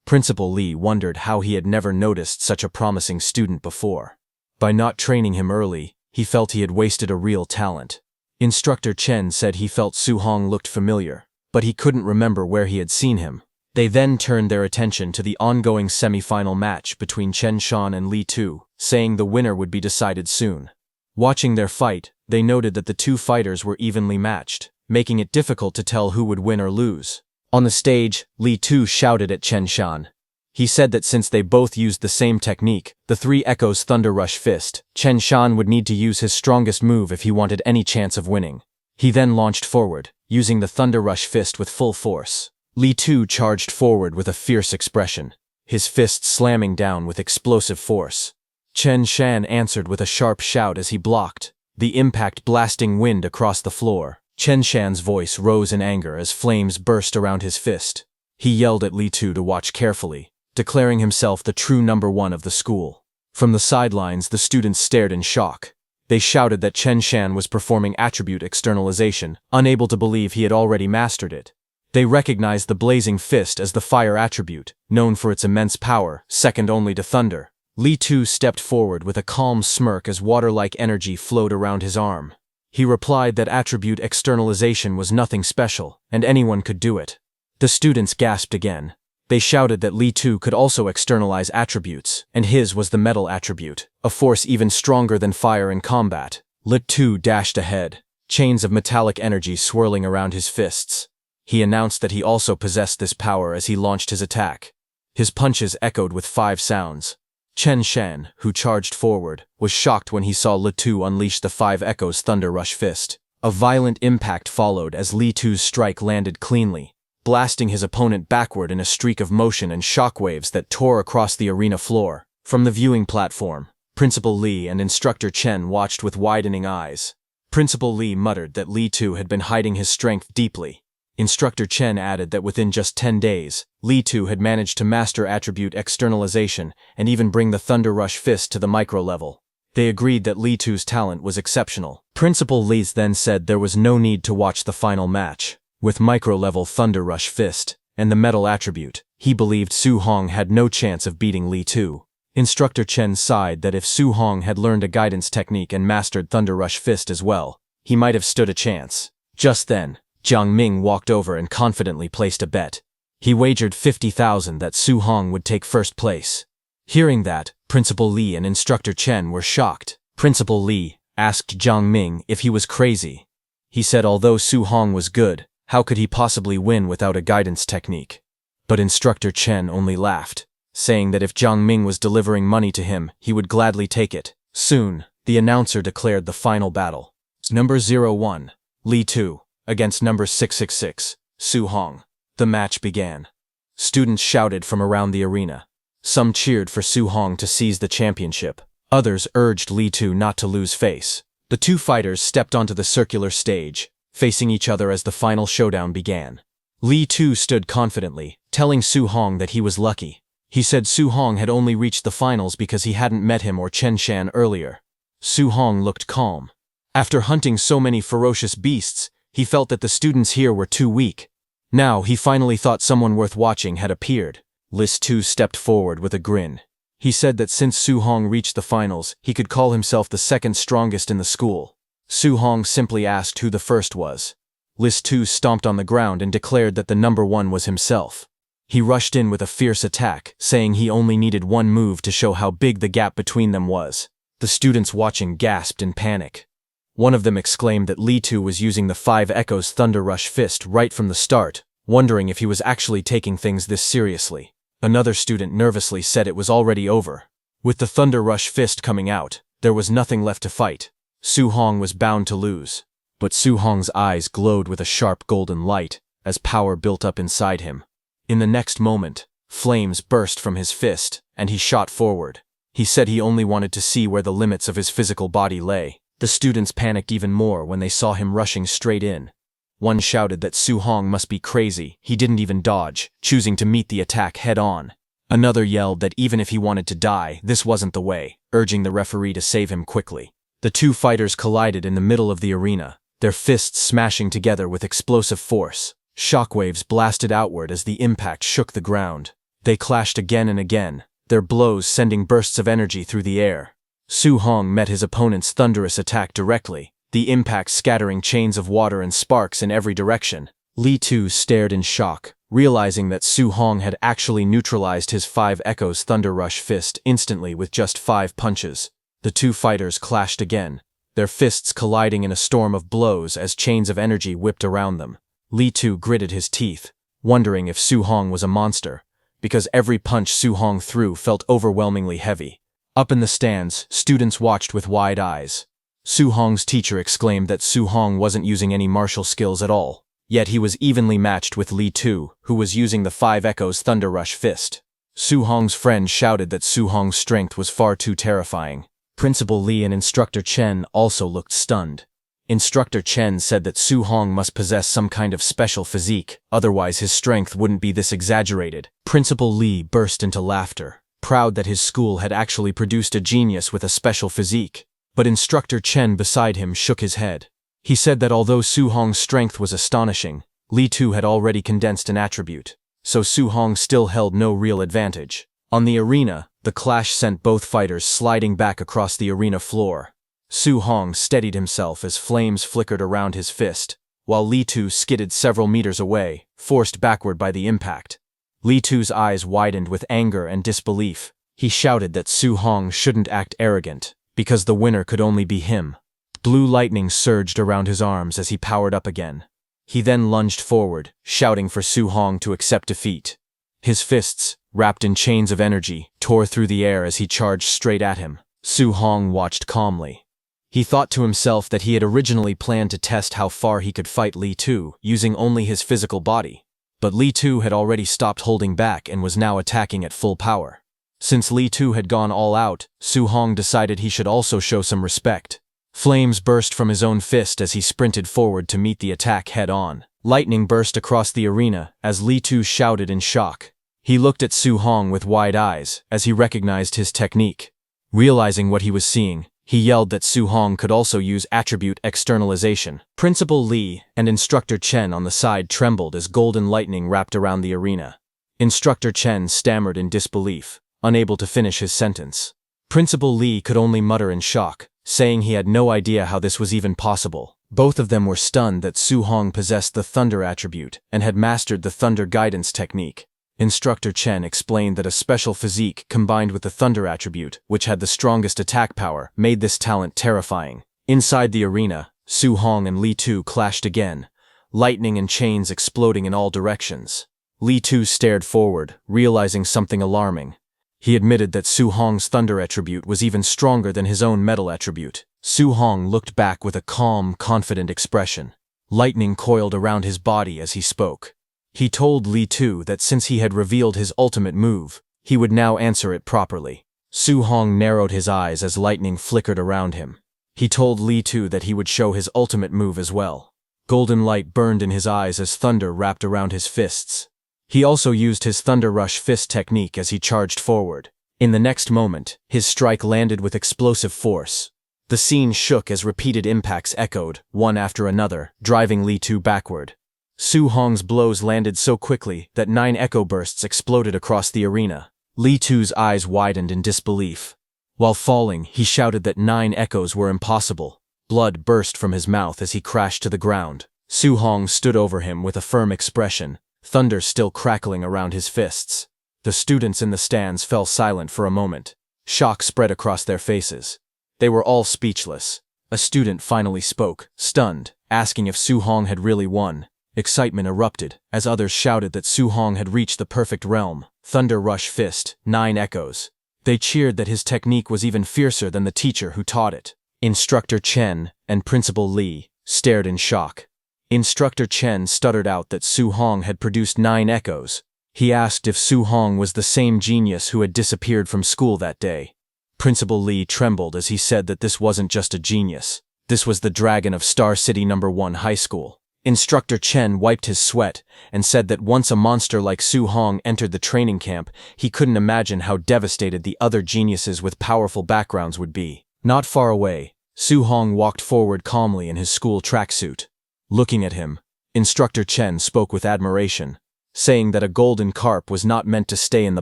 Principal Li wondered how he had never noticed such a promising student before. By not training him early, he felt he had wasted a real talent. Instructor Chen said he felt Su Hong looked familiar, but he couldn't remember where he had seen him. They then turned their attention to the ongoing semi-final match between Chen Shan and Li Tu, saying the winner would be decided soon. Watching their fight, they noted that the two fighters were evenly matched, making it difficult to tell who would win or lose. On the stage, Li Tu shouted at Chen Shan. He said that since they both used the same technique, the Three Echoes Thunder Rush Fist, Chen Shan would need to use his strongest move if he wanted any chance of winning. He then launched forward, using the Thunder Rush Fist with full force. Li Tu charged forward with a fierce expression, his fist slamming down with explosive force. Chen Shan answered with a sharp shout as he blocked, the impact blasting wind across the floor. Chen Shan's voice rose in anger as flames burst around his fist. He yelled at Li Tu to watch carefully, declaring himself the true number one of the school. From the sidelines, the students stared in shock. They shouted that Chen Shan was performing attribute externalization, unable to believe he had already mastered it. They recognized the blazing fist as the fire attribute, known for its immense power, second only to thunder. Li Tu stepped forward with a calm smirk as water-like energy flowed around his arm. He replied that attribute externalization was nothing special, and anyone could do it. The students gasped again. They shouted that Li Tu could also externalize attributes, and his was the metal attribute, a force even stronger than fire in combat. Li Tu dashed ahead, chains of metallic energy swirling around his fists. He announced that he also possessed this power as he launched his attack. His punches echoed with 5 sounds. Chen Shan, who charged forward, was shocked when he saw Li Tu unleash the 5 Echoes Thunder Rush Fist. A violent impact followed as Li Tu's strike landed cleanly. blasting his opponent backward in a streak of motion and shockwaves that tore across the arena floor. From the viewing platform, Principal Lee and Instructor Chen watched with widening eyes. Principal Lee muttered that Lee Tu had been hiding his strength deeply. Instructor Chen added that within just 10 days, Lee Tu had managed to master attribute externalization and even bring the Thunder Rush Fist to the micro level. They agreed that Lee Tu's talent was exceptional. Principal Lee then said there was no need to watch the final match. With micro-level Thunder Rush Fist and the metal attribute, he believed Su Hong had no chance of beating Lee Tu. Instructor Chen sighed that if Su Hong had learned a guidance technique and mastered Thunder Rush Fist as well, he might have stood a chance. Just then, Jiang Ming walked over and confidently placed a bet. He wagered 50,000 that Su Hong would take first place. Hearing that, Principal Lee and Instructor Chen were shocked. Principal Lee asked Jiang Ming if he was crazy. He said although Su Hong was good, how could he possibly win without a guidance technique? But Instructor Chen only laughed, saying that if Jiang Ming was delivering money to him, he would gladly take it. Soon, the announcer declared the final battle. Number 01, Lee Tu, against number 666, Su Hong. The match began. Students shouted from around the arena. Some cheered for Su Hong to seize the championship. Others urged Lee Tu not to lose face. The two fighters stepped onto the circular stage, facing each other as the final showdown began. Lee Tu stood confidently, telling Su Hong that he was lucky. He said Su Hong had only reached the finals because he hadn't met him or Chen Shan earlier. Su Hong looked calm. After hunting so many ferocious beasts, he felt that the students here were too weak. Now he finally thought someone worth watching had appeared. Lis Tu stepped forward with a grin. He said that since Su Hong reached the finals, he could call himself the second strongest in the school. Su Hong simply asked who the first was. Lis Tu stomped on the ground and declared that the number one was himself. He rushed in with a fierce attack, saying he only needed one move to show how big the gap between them was. The students watching gasped in panic. One of them exclaimed that Lee Tu was using the 5 Echoes Thunder Rush Fist right from the start, wondering if he was actually taking things this seriously. Another student nervously said it was already over. With the Thunder Rush Fist coming out, there was nothing left to fight. Su Hong was bound to lose. But Su Hong's eyes glowed with a sharp golden light, as power built up inside him. In the next moment, flames burst from his fist, and he shot forward. He said he only wanted to see where the limits of his physical body lay. The students panicked even more when they saw him rushing straight in. One shouted that Su Hong must be crazy, he didn't even dodge, choosing to meet the attack head-on. Another yelled that even if he wanted to die, this wasn't the way, urging the referee to save him quickly. The two fighters collided in the middle of the arena, their fists smashing together with explosive force. Shockwaves blasted outward as the impact shook the ground. They clashed again and again, their blows sending bursts of energy through the air. Su Hong met his opponent's thunderous attack directly, the impact scattering chains of water and sparks in every direction. Lee Tu stared in shock, realizing that Su Hong had actually neutralized his 5 Echoes Thunder Rush Fist instantly with just 5 punches. The two fighters clashed again, their fists colliding in a storm of blows as chains of energy whipped around them. Lee Tu gritted his teeth, wondering if Su Hong was a monster, because every punch Su Hong threw felt overwhelmingly heavy. Up in the stands, students watched with wide eyes. Su Hong's teacher exclaimed that Su Hong wasn't using any martial skills at all, yet he was evenly matched with Lee Tu, who was using the 5 Echoes Thunder Rush Fist. Su Hong's friend shouted that Su Hong's strength was far too terrifying. Principal Lee and Instructor Chen also looked stunned. Instructor Chen said that Su Hong must possess some kind of special physique, otherwise his strength wouldn't be this exaggerated. Principal Lee burst into laughter, proud that his school had actually produced a genius with a special physique. But Instructor Chen beside him shook his head. He said that although Su Hong's strength was astonishing, Lee Tu had already condensed an attribute, so Su Hong still held no real advantage. On the arena, the clash sent both fighters sliding back across the arena floor. Su Hong steadied himself as flames flickered around his fist, while Lee Tu skidded several meters away, forced backward by the impact. Lee Tu's eyes widened with anger and disbelief. He shouted that Su Hong shouldn't act arrogant, because the winner could only be him. Blue lightning surged around his arms as he powered up again. He then lunged forward, shouting for Su Hong to accept defeat. His fists, wrapped in chains of energy, tore through the air as he charged straight at him. Su Hong watched calmly. He thought to himself that he had originally planned to test how far he could fight Lee Tu, using only his physical body. But Li Tu had already stopped holding back and was now attacking at full power. Since Li Tu had gone all out, Su Hong decided he should also show some respect. Flames burst from his own fist as he sprinted forward to meet the attack head-on. Lightning burst across the arena as Li Tu shouted in shock. He looked at Su Hong with wide eyes as he recognized his technique. Realizing what he was seeing, he yelled that Su Hong could also use attribute externalization. Principal Li and Instructor Chen on the side trembled as golden lightning wrapped around the arena. Instructor Chen stammered in disbelief, unable to finish his sentence. Principal Li could only mutter in shock, saying he had no idea how this was even possible. Both of them were stunned that Su Hong possessed the Thunder attribute and had mastered the Thunder guidance technique. Instructor Chen explained that a special physique combined with the Thunder attribute, which had the strongest attack power, made this talent terrifying. Inside the arena, Su Hong and Li Tu clashed again, lightning and chains exploding in all directions. Li Tu stared forward, realizing something alarming. He admitted that Su Hong's Thunder attribute was even stronger than his own Metal attribute. Su Hong looked back with a calm, confident expression. Lightning coiled around his body as he spoke. He told Li Tu that since he had revealed his ultimate move, he would now answer it properly. Su Hong narrowed his eyes as lightning flickered around him. He told Li Tu that he would show his ultimate move as well. Golden light burned in his eyes as thunder wrapped around his fists. He also used his Thunder Rush fist technique as he charged forward. In the next moment, his strike landed with explosive force. The scene shook as repeated impacts echoed, one after another, driving Li Tu backward. Su Hong's blows landed so quickly that 9 echo bursts exploded across the arena. Li Tu's eyes widened in disbelief. While falling, he shouted that 9 echoes were impossible. Blood burst from his mouth as he crashed to the ground. Su Hong stood over him with a firm expression, thunder still crackling around his fists. The students in the stands fell silent for a moment. Shock spread across their faces. They were all speechless. A student finally spoke, stunned, asking if Su Hong had really won. Excitement erupted as others shouted that Su Hong had reached the perfect realm. Thunder Rush Fist, 9 echoes. They cheered that his technique was even fiercer than the teacher who taught it. Instructor Chen and Principal Li stared in shock. Instructor Chen stuttered out that Su Hong had produced 9 echoes. He asked if Su Hong was the same genius who had disappeared from school that day. Principal Li trembled as he said that this wasn't just a genius. This was the dragon of Star City No. 1 High School. Instructor Chen wiped his sweat and said that once a monster like Su Hong entered the training camp, he couldn't imagine how devastated the other geniuses with powerful backgrounds would be. Not far away, Su Hong walked forward calmly in his school tracksuit. Looking at him, Instructor Chen spoke with admiration, saying that a golden carp was not meant to stay in the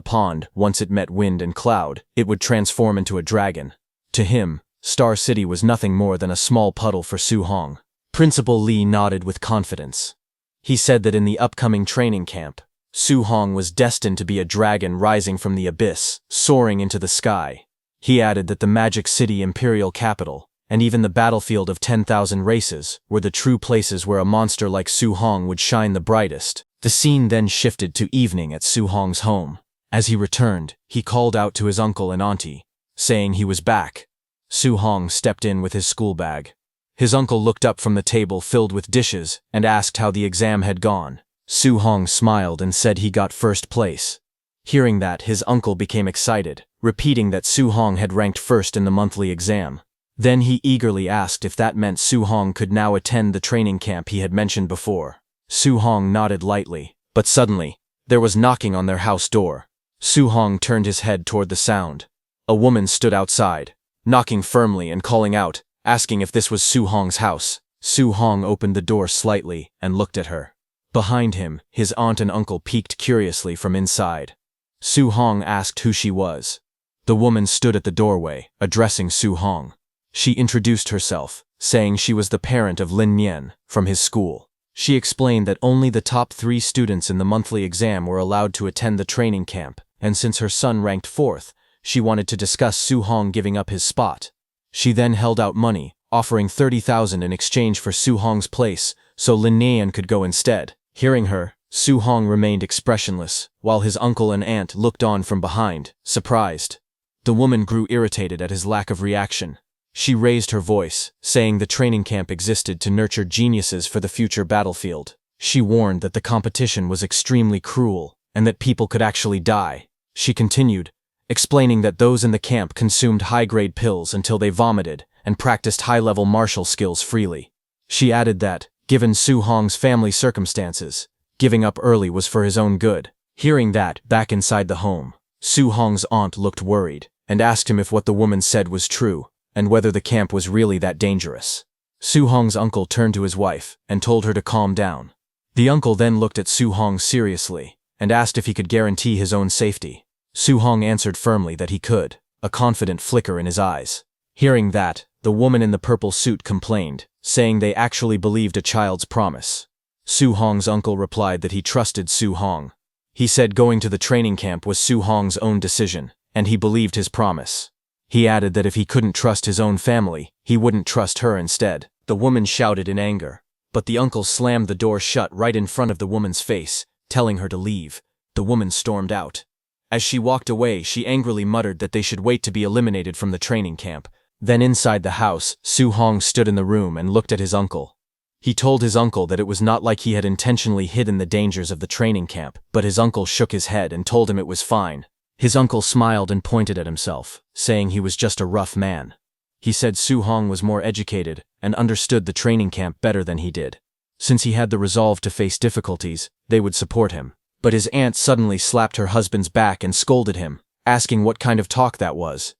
pond. Once it met wind and cloud, it would transform into a dragon. To him, Star City was nothing more than a small puddle for Su Hong. Principal Li nodded with confidence. He said that in the upcoming training camp, Su Hong was destined to be a dragon rising from the abyss, soaring into the sky. He added that the Magic City Imperial Capital, and even the battlefield of 10,000 races, were the true places where a monster like Su Hong would shine the brightest. The scene then shifted to evening at Su Hong's home. As he returned, he called out to his uncle and auntie, saying he was back. Su Hong stepped in with his school bag. His uncle looked up from the table filled with dishes and asked how the exam had gone. Su Hong smiled and said he got first place. Hearing that, his uncle became excited, repeating that Su Hong had ranked first in the monthly exam. Then he eagerly asked if that meant Su Hong could now attend the training camp he had mentioned before. Su Hong nodded lightly, but suddenly, there was knocking on their house door. Su Hong turned his head toward the sound. A woman stood outside, knocking firmly and calling out, asking if this was Su Hong's house. Su Hong opened the door slightly and looked at her. Behind him, his aunt and uncle peeked curiously from inside. Su Hong asked who she was. The woman stood at the doorway, addressing Su Hong. She introduced herself, saying she was the parent of Lin Nian, from his school. She explained that only the top 3 students in the monthly exam were allowed to attend the training camp, and since her son ranked 4th, she wanted to discuss Su Hong giving up his spot. She then held out money, offering 30,000 in exchange for Su Hong's place, so Lin Nian could go instead. Hearing her, Su Hong remained expressionless, while his uncle and aunt looked on from behind, surprised. The woman grew irritated at his lack of reaction. She raised her voice, saying the training camp existed to nurture geniuses for the future battlefield. She warned that the competition was extremely cruel and that people could actually die. She continued, explaining that those in the camp consumed high-grade pills until they vomited and practiced high-level martial skills freely. She added that, given Su Hong's family circumstances, giving up early was for his own good. Hearing that, back inside the home, Su Hong's aunt looked worried and asked him if what the woman said was true and whether the camp was really that dangerous. Su Hong's uncle turned to his wife and told her to calm down. The uncle then looked at Su Hong seriously and asked if he could guarantee his own safety. Su Hong answered firmly that he could, a confident flicker in his eyes. Hearing that, the woman in the purple suit complained, saying they actually believed a child's promise. Su Hong's uncle replied that he trusted Su Hong. He said going to the training camp was Su Hong's own decision, and he believed his promise. He added that if he couldn't trust his own family, he wouldn't trust her instead. The woman shouted in anger, but the uncle slammed the door shut right in front of the woman's face, telling her to leave. The woman stormed out. As she walked away, she angrily muttered that they should wait to be eliminated from the training camp. Then inside the house, Su Hong stood in the room and looked at his uncle. He told his uncle that it was not like he had intentionally hidden the dangers of the training camp, but his uncle shook his head and told him it was fine. His uncle smiled and pointed at himself, saying he was just a rough man. He said Su Hong was more educated and understood the training camp better than he did. Since he had the resolve to face difficulties, they would support him. But his aunt suddenly slapped her husband's back and scolded him, asking what kind of talk that was.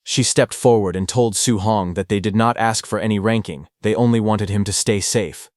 She stepped forward and told Su Hong that they did not ask for any ranking, they only wanted him to stay safe.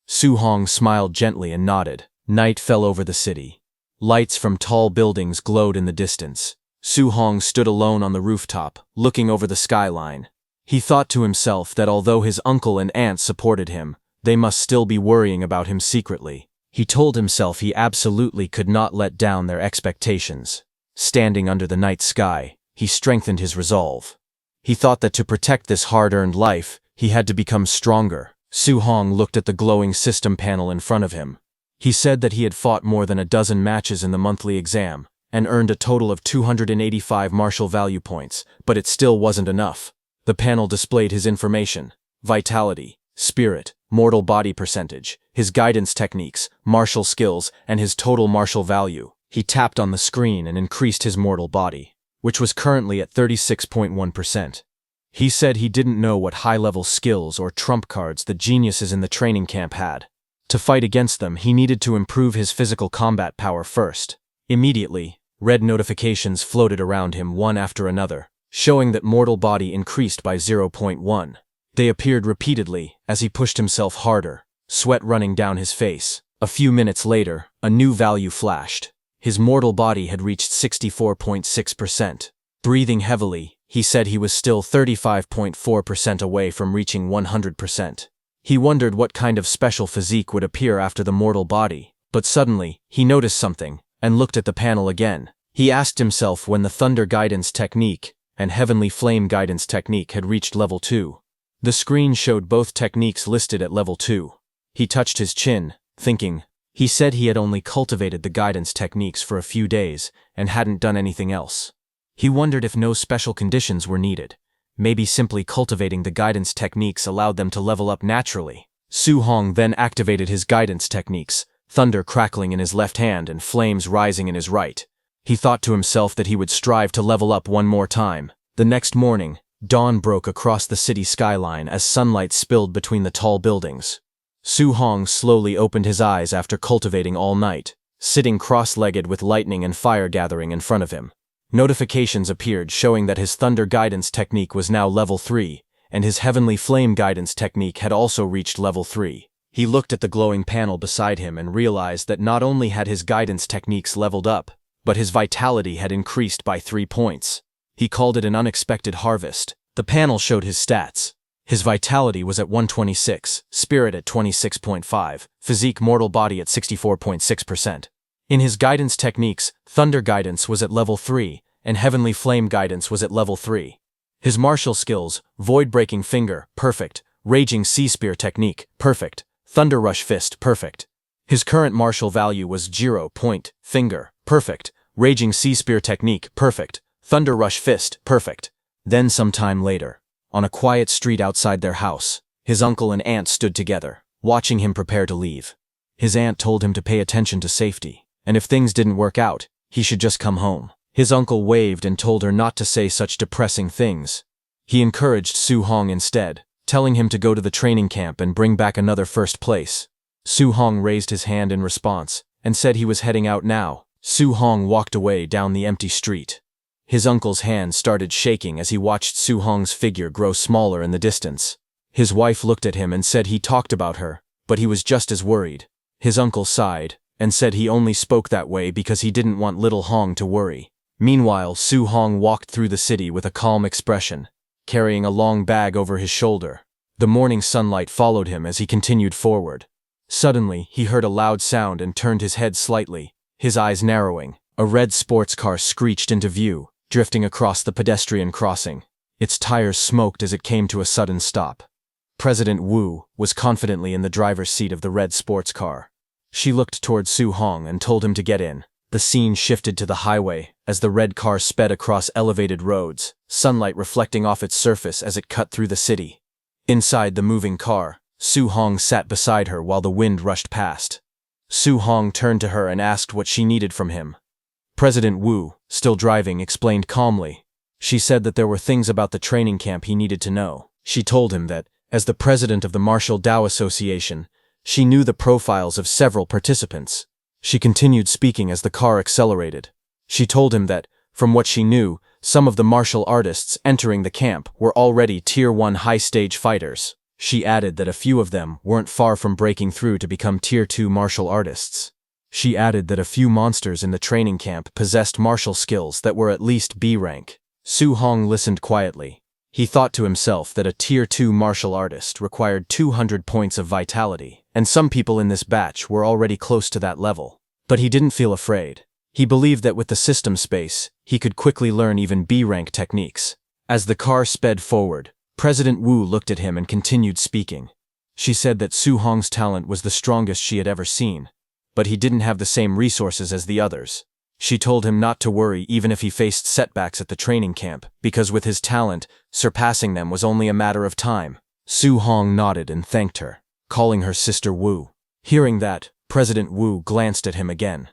Su Hong smiled gently and nodded. Night fell over the city. Lights from tall buildings glowed in the distance. Su Hong stood alone on the rooftop, looking over the skyline. He thought to himself that although his uncle and aunt supported him, they must still be worrying about him secretly. He told himself he absolutely could not let down their expectations. Standing under the night sky, he strengthened his resolve. He thought that to protect this hard-earned life, he had to become stronger. Su Hong looked at the glowing system panel in front of him. He said that he had fought more than a dozen matches in the monthly exam, and earned a total of 285 martial value points, but it still wasn't enough. The panel displayed his information: vitality, spirit, mortal body percentage, his guidance techniques, martial skills, and his total martial value. He tapped on the screen and increased his mortal body, which was currently at 36.1%. He said he didn't know what high-level skills or trump cards the geniuses in the training camp had. To fight against them, he needed to improve his physical combat power first. Immediately, red notifications floated around him one after another, showing that mortal body increased by 0.1. They appeared repeatedly as he pushed himself harder, sweat running down his face. A few minutes later, a new value flashed. His mortal body had reached 64.6%. Breathing heavily, he said he was still 35.4% away from reaching 100%. He wondered what kind of special physique would appear after the mortal body, but suddenly, he noticed something and looked at the panel again. He asked himself when the Thunder Guidance Technique and Heavenly Flame Guidance Technique had reached level 2. The screen showed both techniques listed at level 2. He touched his chin, thinking. He said he had only cultivated the guidance techniques for a few days and hadn't done anything else. He wondered if no special conditions were needed. Maybe simply cultivating the guidance techniques allowed them to level up naturally. Su Hong then activated his guidance techniques, thunder crackling in his left hand and flames rising in his right. He thought to himself that he would strive to level up one more time. The next morning, dawn broke across the city skyline as sunlight spilled between the tall buildings. Su Hong slowly opened his eyes after cultivating all night, sitting cross-legged with lightning and fire gathering in front of him. Notifications appeared showing that his Thunder Guidance Technique was now level 3, and his Heavenly Flame Guidance Technique had also reached level 3. He looked at the glowing panel beside him and realized that not only had his guidance techniques leveled up, but his vitality had increased by 3 points. He called it an unexpected harvest. The panel showed his stats. His vitality was at 126, spirit at 26.5, physique mortal body at 64.6%. In his guidance techniques, Thunder Guidance was at level 3, and Heavenly Flame Guidance was at level 3. His martial skills, Void Breaking Finger, perfect, Raging Sea Spear Technique, perfect, Thunder Rush Fist, perfect. His current martial value was 0. Finger, perfect, Raging Sea Spear Technique, perfect, Thunder Rush Fist, perfect. Then some time later, on a quiet street outside their house, his uncle and aunt stood together, watching him prepare to leave. His aunt told him to pay attention to safety, and if things didn't work out, he should just come home. His uncle waved and told her not to say such depressing things. He encouraged Su Hong instead, telling him to go to the training camp and bring back another first place. Su Hong raised his hand in response and said he was heading out now. Su Hong walked away down the empty street. His uncle's hand started shaking as he watched Su Hong's figure grow smaller in the distance. His wife looked at him and said he talked about her, but he was just as worried. His uncle sighed and said he only spoke that way because he didn't want little Hong to worry. Meanwhile, Su Hong walked through the city with a calm expression, carrying a long bag over his shoulder. The morning sunlight followed him as he continued forward. Suddenly, he heard a loud sound and turned his head slightly, his eyes narrowing. A red sports car screeched into view, drifting across the pedestrian crossing. Its tires smoked as it came to a sudden stop. President Wu was confidently in the driver's seat of the red sports car. She looked toward Su Hong and told him to get in. The scene shifted to the highway as the red car sped across elevated roads, sunlight reflecting off its surface as it cut through the city. Inside the moving car, Su Hong sat beside her while the wind rushed past. Su Hong turned to her and asked what she needed from him. President Wu, still driving, explained calmly. She said that there were things about the training camp he needed to know. She told him that, as the president of the Martial Dao Association, she knew the profiles of several participants. She continued speaking as the car accelerated. She told him that, from what she knew, some of the martial artists entering the camp were already Tier 1 high-stage fighters. She added that a few of them weren't far from breaking through to become Tier 2 martial artists. She added that a few monsters in the training camp possessed martial skills that were at least B rank. Su Hong listened quietly. He thought to himself that a Tier 2 martial artist required 200 points of vitality, and some people in this batch were already close to that level. But he didn't feel afraid. He believed that with the system space, he could quickly learn even B-rank techniques. As the car sped forward, President Wu looked at him and continued speaking. She said that Su Hong's talent was the strongest she had ever seen, but he didn't have the same resources as the others. She told him not to worry even if he faced setbacks at the training camp, because with his talent, surpassing them was only a matter of time. Su Hong nodded and thanked her, calling her Sister Wu. Hearing that, President Wu glanced at him again.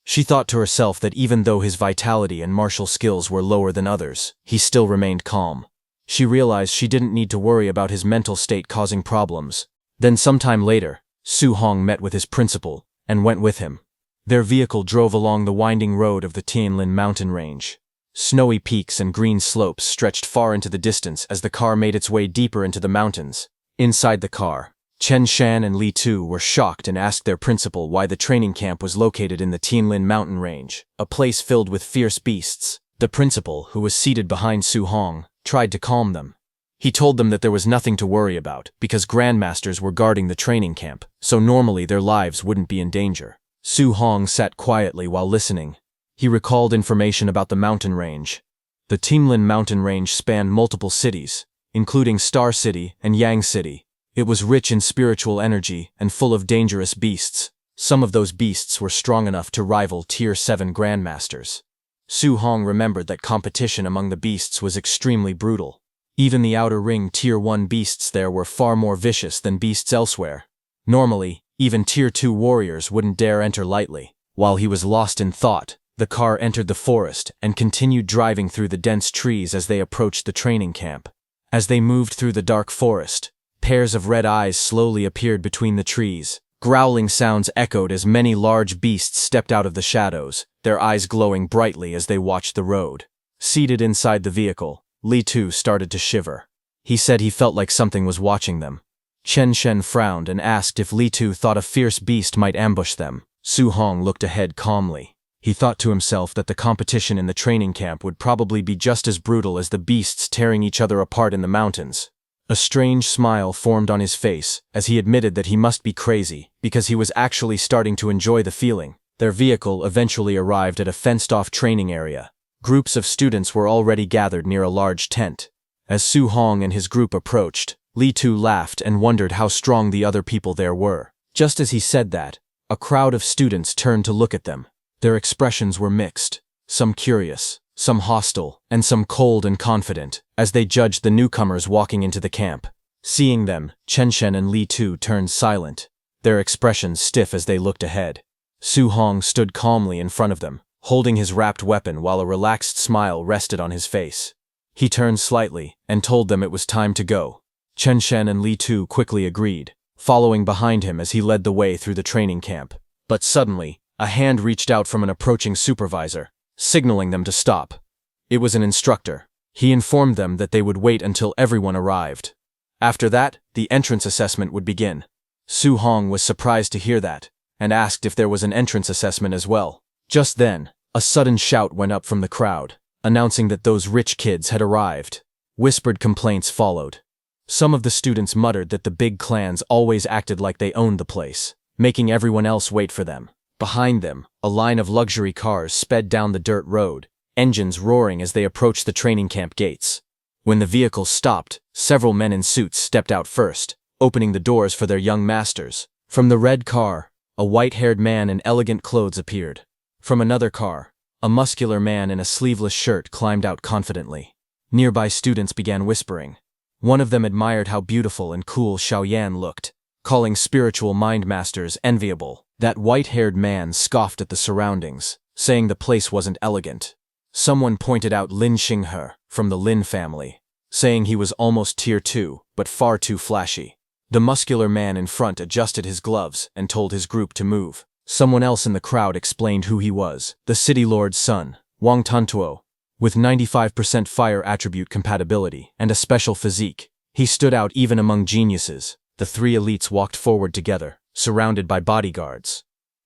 She thought to herself that even though his vitality and martial skills were lower than others, he still remained calm. She realized she didn't need to worry about his mental state causing problems. Then sometime later, Su Hong met with his principal and went with him. Their vehicle drove along the winding road of the Tianlin mountain range. Snowy peaks and green slopes stretched far into the distance as the car made its way deeper into the mountains. Inside the car, Chen Shan and Li Tu were shocked and asked their principal why the training camp was located in the Tianlin mountain range, a place filled with fierce beasts. The principal, who was seated behind Su Hong, tried to calm them. He told them that there was nothing to worry about because grandmasters were guarding the training camp, so normally their lives wouldn't be in danger. Su Hong sat quietly while listening. He recalled information about the mountain range. The Tianlin mountain range spanned multiple cities, including Star City and Yang City. It was rich in spiritual energy and full of dangerous beasts. Some of those beasts were strong enough to rival Tier 7 grandmasters. Su Hong remembered that competition among the beasts was extremely brutal. Even the outer ring Tier 1 beasts there were far more vicious than beasts elsewhere. Normally, even Tier 2 warriors wouldn't dare enter lightly. While he was lost in thought, the car entered the forest and continued driving through the dense trees as they approached the training camp. As they moved through the dark forest, pairs of red eyes slowly appeared between the trees. Growling sounds echoed as many large beasts stepped out of the shadows, their eyes glowing brightly as they watched the road. Seated inside the vehicle, Li Tu started to shiver. He said he felt like something was watching them. Chen Shen frowned and asked if Li Tu thought a fierce beast might ambush them. Su Hong looked ahead calmly. He thought to himself that the competition in the training camp would probably be just as brutal as the beasts tearing each other apart in the mountains. A strange smile formed on his face as he admitted that he must be crazy because he was actually starting to enjoy the feeling. Their vehicle eventually arrived at a fenced-off training area. Groups of students were already gathered near a large tent. As Su Hong and his group approached, Li Tu laughed and wondered how strong the other people there were. Just as he said that, a crowd of students turned to look at them. Their expressions were mixed, some curious, some hostile, and some cold and confident, as they judged the newcomers walking into the camp. Seeing them, Chen Shen and Li Tu turned silent. their expressions stiff as they looked ahead. Su Hong stood calmly in front of them, holding his wrapped weapon while a relaxed smile rested on his face. He turned slightly and told them it was time to go. Chen Shen and Li Tu quickly agreed, following behind him as he led the way through the training camp. But suddenly, a hand reached out from an approaching supervisor, signaling them to stop. It was an instructor. He informed them that they would wait until everyone arrived. After that, the entrance assessment would begin. Su Hong was surprised to hear that, and asked if there was an entrance assessment as well. Just then, a sudden shout went up from the crowd, announcing that those rich kids had arrived. Whispered complaints followed. Some of the students muttered that the big clans always acted like they owned the place, making everyone else wait for them. Behind them, a line of luxury cars sped down the dirt road, engines roaring as they approached the training camp gates. When the vehicles stopped, several men in suits stepped out first, opening the doors for their young masters. From the red car, a white-haired man in elegant clothes appeared. From another car, a muscular man in a sleeveless shirt climbed out confidently. Nearby students began whispering. One of them admired how beautiful and cool Xiaoyan looked, calling spiritual mind masters enviable. That white-haired man scoffed at the surroundings, saying the place wasn't elegant. Someone pointed out Lin Xinghe, from the Lin family, saying he was almost tier 2, but far too flashy. The muscular man in front adjusted his gloves and told his group to move. Someone else in the crowd explained who he was, the city lord's son, Wang Tantuo. With 95% fire attribute compatibility and a special physique, he stood out even among geniuses. The three elites walked forward together, surrounded by bodyguards.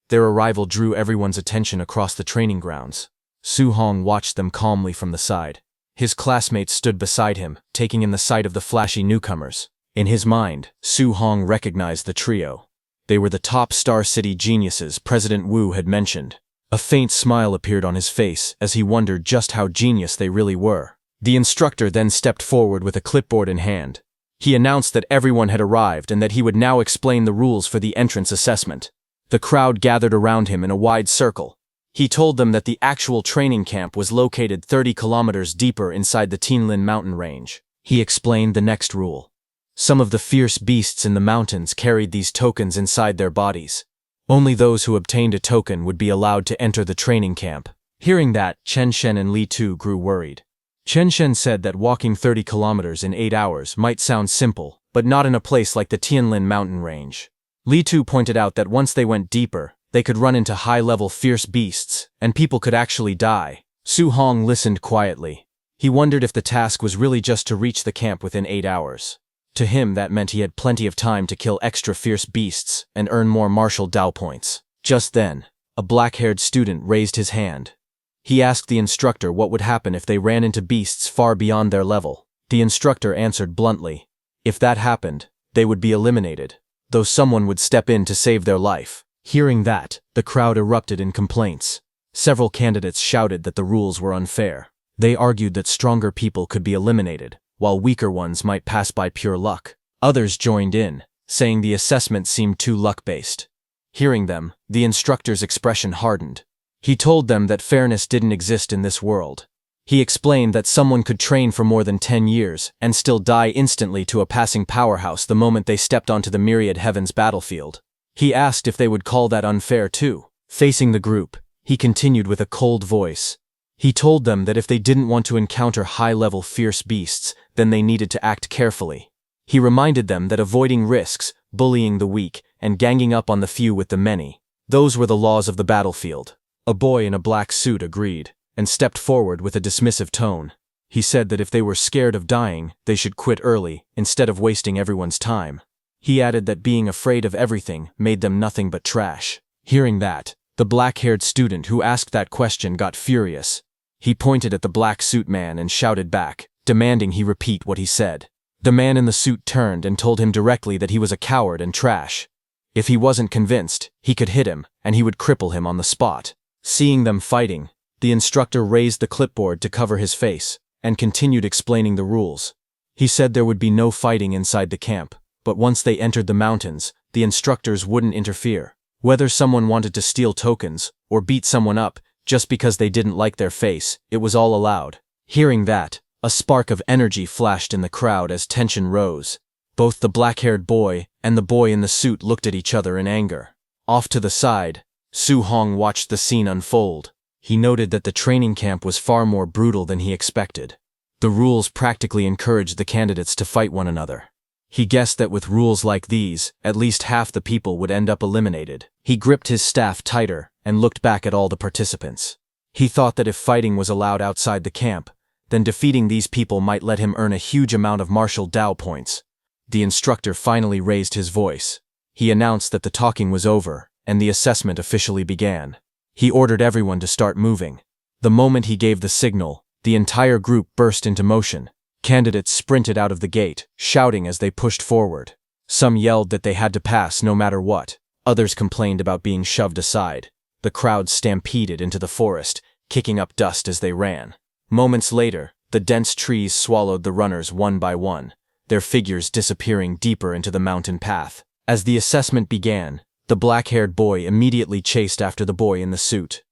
Their arrival drew everyone's attention across the training grounds. Su Hong watched them calmly from the side. His classmates stood beside him, taking in the sight of the flashy newcomers. In his mind, Su Hong recognized the trio. They were the top Star City geniuses President Wu had mentioned. A faint smile appeared on his face as he wondered just how genius they really were. The instructor then stepped forward with a clipboard in hand. He announced that everyone had arrived and that he would now explain the rules for the entrance assessment. The crowd gathered around him in a wide circle. He told them that the actual training camp was located 30 kilometers deeper inside the Tianlin mountain range. He explained the next rule. Some of the fierce beasts in the mountains carried these tokens inside their bodies. Only those who obtained a token would be allowed to enter the training camp. Hearing that, Chen Shen and Li Tu grew worried. Chen Shen said that walking 30 kilometers in 8 hours might sound simple, but not in a place like the Tianlin mountain range. Li Tu pointed out that once they went deeper, they could run into high-level fierce beasts, and people could actually die. Su Hong listened quietly. He wondered if the task was really just to reach the camp within 8 hours. To him, that meant he had plenty of time to kill extra fierce beasts and earn more martial Dao points. Just then, a black-haired student raised his hand. He asked the instructor what would happen if they ran into beasts far beyond their level. The instructor answered bluntly, if that happened, they would be eliminated, though someone would step in to save their life. Hearing that, the crowd erupted in complaints. Several candidates shouted that the rules were unfair. They argued that stronger people could be eliminated, while weaker ones might pass by pure luck. Others joined in, saying the assessment seemed too luck-based. Hearing them, the instructor's expression hardened. He told them that fairness didn't exist in this world. He explained that someone could train for more than 10 years and still die instantly to a passing powerhouse the moment they stepped onto the myriad heavens battlefield. He asked if they would call that unfair too. Facing the group, he continued with a cold voice. He told them that if they didn't want to encounter high-level fierce beasts, then they needed to act carefully. He reminded them that avoiding risks, bullying the weak, and ganging up on the few with the many, those were the laws of the battlefield. A boy in a black suit agreed, and stepped forward with a dismissive tone. He said that if they were scared of dying, they should quit early, instead of wasting everyone's time. He added that being afraid of everything made them nothing but trash. Hearing that, the black-haired student who asked that question got furious. He pointed at the black suit man and shouted back, demanding he repeat what he said. The man in the suit turned and told him directly that he was a coward and trash. If he wasn't convinced, he could hit him, and he would cripple him on the spot. Seeing them fighting, the instructor raised the clipboard to cover his face, and continued explaining the rules. He said there would be no fighting inside the camp, but once they entered the mountains, the instructors wouldn't interfere. Whether someone wanted to steal tokens, or beat someone up, just because they didn't like their face, it was all allowed. Hearing that, a spark of energy flashed in the crowd as tension rose. Both the black-haired boy and the boy in the suit looked at each other in anger. Off to the side, Su Hong watched the scene unfold. He noted that the training camp was far more brutal than he expected. The rules practically encouraged the candidates to fight one another. He guessed that with rules like these, at least half the people would end up eliminated. He gripped his staff tighter and looked back at all the participants. He thought that if fighting was allowed outside the camp, then defeating these people might let him earn a huge amount of martial Dao points. The instructor finally raised his voice. He announced that the talking was over, and the assessment officially began. He ordered everyone to start moving. The moment he gave the signal, the entire group burst into motion. Candidates sprinted out of the gate, shouting as they pushed forward. Some yelled that they had to pass no matter what. Others complained about being shoved aside. The crowd stampeded into the forest, kicking up dust as they ran. Moments later, the dense trees swallowed the runners one by one, their figures disappearing deeper into the mountain path. As the assessment began, the black-haired boy immediately chased after the boy in the suit.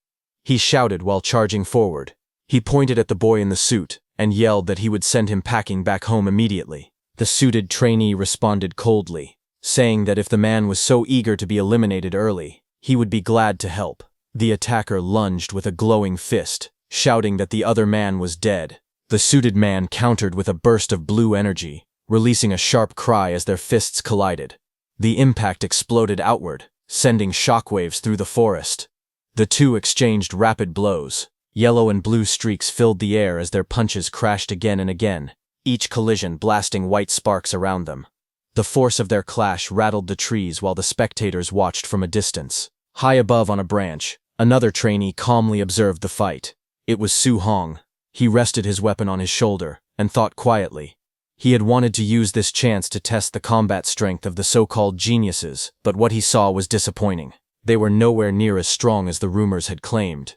He shouted while charging forward. He pointed at the boy in the suit and yelled that he would send him packing back home immediately. The suited trainee responded coldly, saying that if the man was so eager to be eliminated early, he would be glad to help. The attacker lunged with a glowing fist, shouting that the other man was dead. The suited man countered with a burst of blue energy, releasing a sharp cry as their fists collided. The impact exploded outward, sending shockwaves through the forest. The two exchanged rapid blows. Yellow and blue streaks filled the air as their punches crashed again and again, each collision blasting white sparks around them. The force of their clash rattled the trees while the spectators watched from a distance. High above on a branch, another trainee calmly observed the fight. It was Su Hong. He rested his weapon on his shoulder and thought quietly. He had wanted to use this chance to test the combat strength of the so-called geniuses, but what he saw was disappointing. They were nowhere near as strong as the rumors had claimed.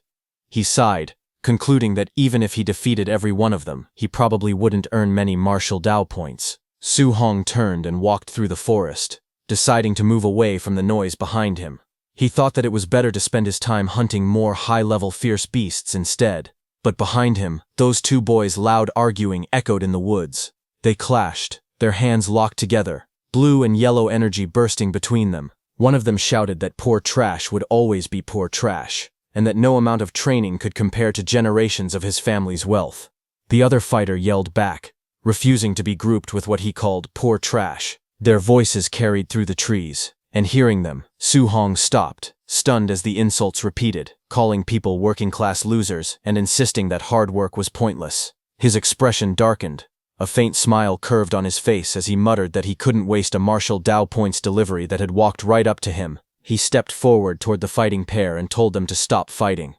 He sighed, concluding that even if he defeated every one of them, he probably wouldn't earn many martial Dao points. Su Hong turned and walked through the forest, deciding to move away from the noise behind him. He thought that it was better to spend his time hunting more high-level fierce beasts instead. But behind him, those two boys' loud arguing echoed in the woods. They clashed, their hands locked together, blue and yellow energy bursting between them. One of them shouted that poor trash would always be poor trash, and that no amount of training could compare to generations of his family's wealth. The other fighter yelled back, refusing to be grouped with what he called poor trash. Their voices carried through the trees, and hearing them, Su Hong stopped, stunned as the insults repeated, calling people working-class losers and insisting that hard work was pointless. His expression darkened. A faint smile curved on his face as he muttered that he couldn't waste a martial Dao points delivery that had walked right up to him. He stepped forward toward the fighting pair and told them to stop fighting.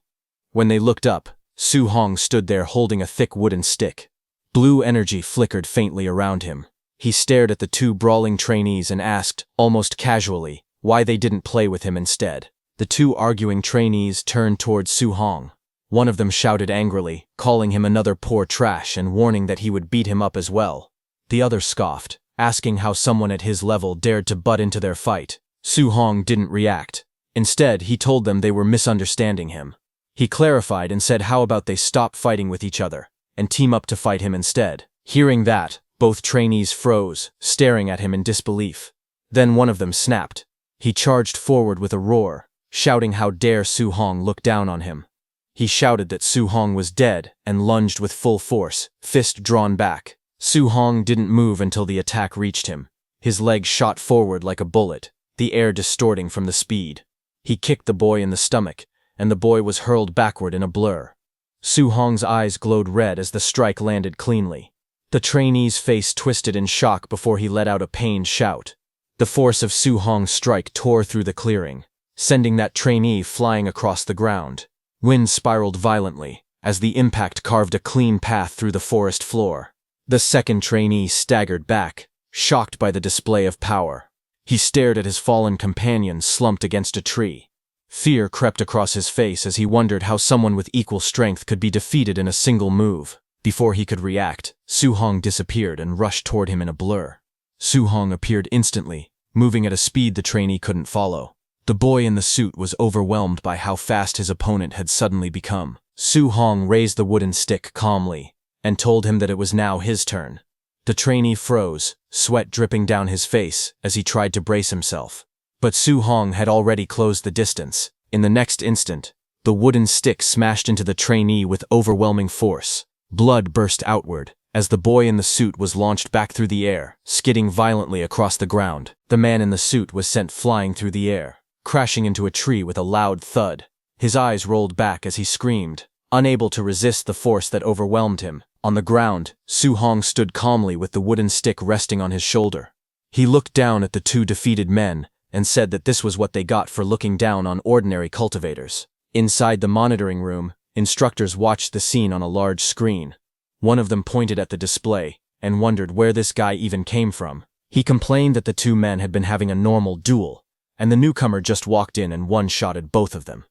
When they looked up, Su Hong stood there holding a thick wooden stick. Blue energy flickered faintly around him. He stared at the two brawling trainees and asked, almost casually, why they didn't play with him instead. The two arguing trainees turned toward Su Hong. One of them shouted angrily, calling him another poor trash and warning that he would beat him up as well. The other scoffed, asking how someone at his level dared to butt into their fight. Su Hong didn't react. Instead, he told them they were misunderstanding him. He clarified and said how about they stop fighting with each other and team up to fight him instead. Hearing that, both trainees froze, staring at him in disbelief. Then one of them snapped. He charged forward with a roar, shouting how dare Su Hong look down on him. He shouted that Su Hong was dead and lunged with full force, fist drawn back. Su Hong didn't move until the attack reached him. His leg shot forward like a bullet, the air distorting from the speed. He kicked the boy in the stomach, and the boy was hurled backward in a blur. Su Hong's eyes glowed red as the strike landed cleanly. The trainee's face twisted in shock before he let out a pained shout. The force of Su Hong's strike tore through the clearing, sending that trainee flying across the ground. Wind spiraled violently, as the impact carved a clean path through the forest floor. The second trainee staggered back, shocked by the display of power. He stared at his fallen companion slumped against a tree. Fear crept across his face as he wondered how someone with equal strength could be defeated in a single move. Before he could react, Su Hong disappeared and rushed toward him in a blur. Su Hong appeared instantly, moving at a speed the trainee couldn't follow. The boy in the suit was overwhelmed by how fast his opponent had suddenly become. Su Hong raised the wooden stick calmly and told him that it was now his turn. The trainee froze, sweat dripping down his face as he tried to brace himself. But Su Hong had already closed the distance. In the next instant, the wooden stick smashed into the trainee with overwhelming force. Blood burst outward as the boy in the suit was launched back through the air, skidding violently across the ground. The man in the suit was sent flying through the air, crashing into a tree with a loud thud. His eyes rolled back as he screamed, unable to resist the force that overwhelmed him. On the ground, Su Hong stood calmly with the wooden stick resting on his shoulder. He looked down at the two defeated men and said that this was what they got for looking down on ordinary cultivators. Inside the monitoring room, instructors watched the scene on a large screen. One of them pointed at the display and wondered where this guy even came from. He complained that the two men had been having a normal duel, and the newcomer just walked in and one-shotted both of them.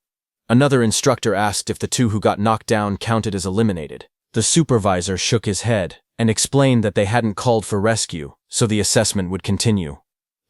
Another instructor asked if the two who got knocked down counted as eliminated. The supervisor shook his head and explained that they hadn't called for rescue, so the assessment would continue.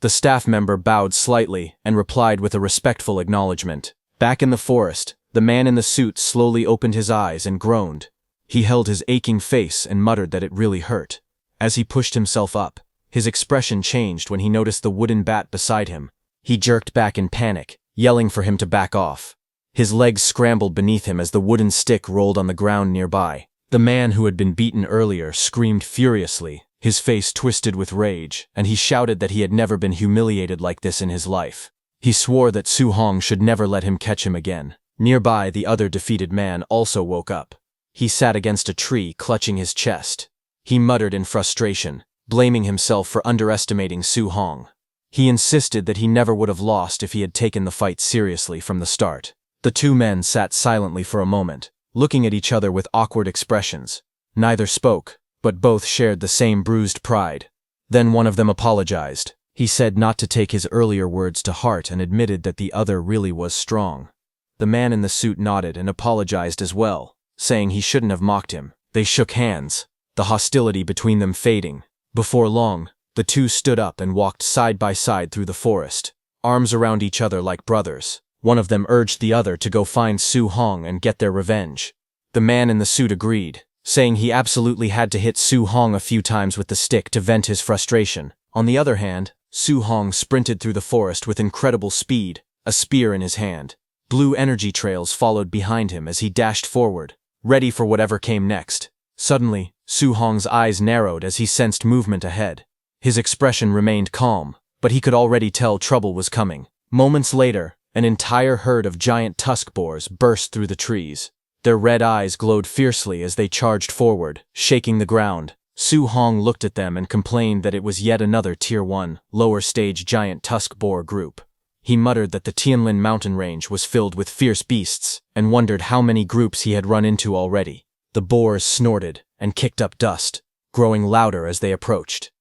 The staff member bowed slightly and replied with a respectful acknowledgement. Back in the forest, the man in the suit slowly opened his eyes and groaned. He held his aching face and muttered that it really hurt. As he pushed himself up, his expression changed when he noticed the wooden bat beside him. He jerked back in panic, yelling for him to back off. His legs scrambled beneath him as the wooden stick rolled on the ground nearby. The man who had been beaten earlier screamed furiously, his face twisted with rage, and he shouted that he had never been humiliated like this in his life. He swore that Su Hong should never let him catch him again. Nearby, the other defeated man also woke up. He sat against a tree, clutching his chest. He muttered in frustration, blaming himself for underestimating Su Hong. He insisted that he never would have lost if he had taken the fight seriously from the start. The two men sat silently for a moment, looking at each other with awkward expressions. Neither spoke, but both shared the same bruised pride. Then one of them apologized. He said not to take his earlier words to heart and admitted that the other really was strong. The man in the suit nodded and apologized as well, saying he shouldn't have mocked him. They shook hands, the hostility between them fading. Before long, the two stood up and walked side by side through the forest, arms around each other like brothers. One of them urged the other to go find Su Hong and get their revenge. The man in the suit agreed, saying he absolutely had to hit Su Hong a few times with the stick to vent his frustration. On the other hand, Su Hong sprinted through the forest with incredible speed, a spear in his hand. Blue energy trails followed behind him as he dashed forward, ready for whatever came next. Suddenly, Su Hong's eyes narrowed as he sensed movement ahead. His expression remained calm, but he could already tell trouble was coming. Moments later, an entire herd of giant tusk boars burst through the trees. Their red eyes glowed fiercely as they charged forward, shaking the ground. Su Hong looked at them and complained that it was yet another Tier 1, lower-stage giant tusk boar group. He muttered that the Tianlin mountain range was filled with fierce beasts, and wondered how many groups he had run into already. The boars snorted and kicked up dust, growing louder as they approached.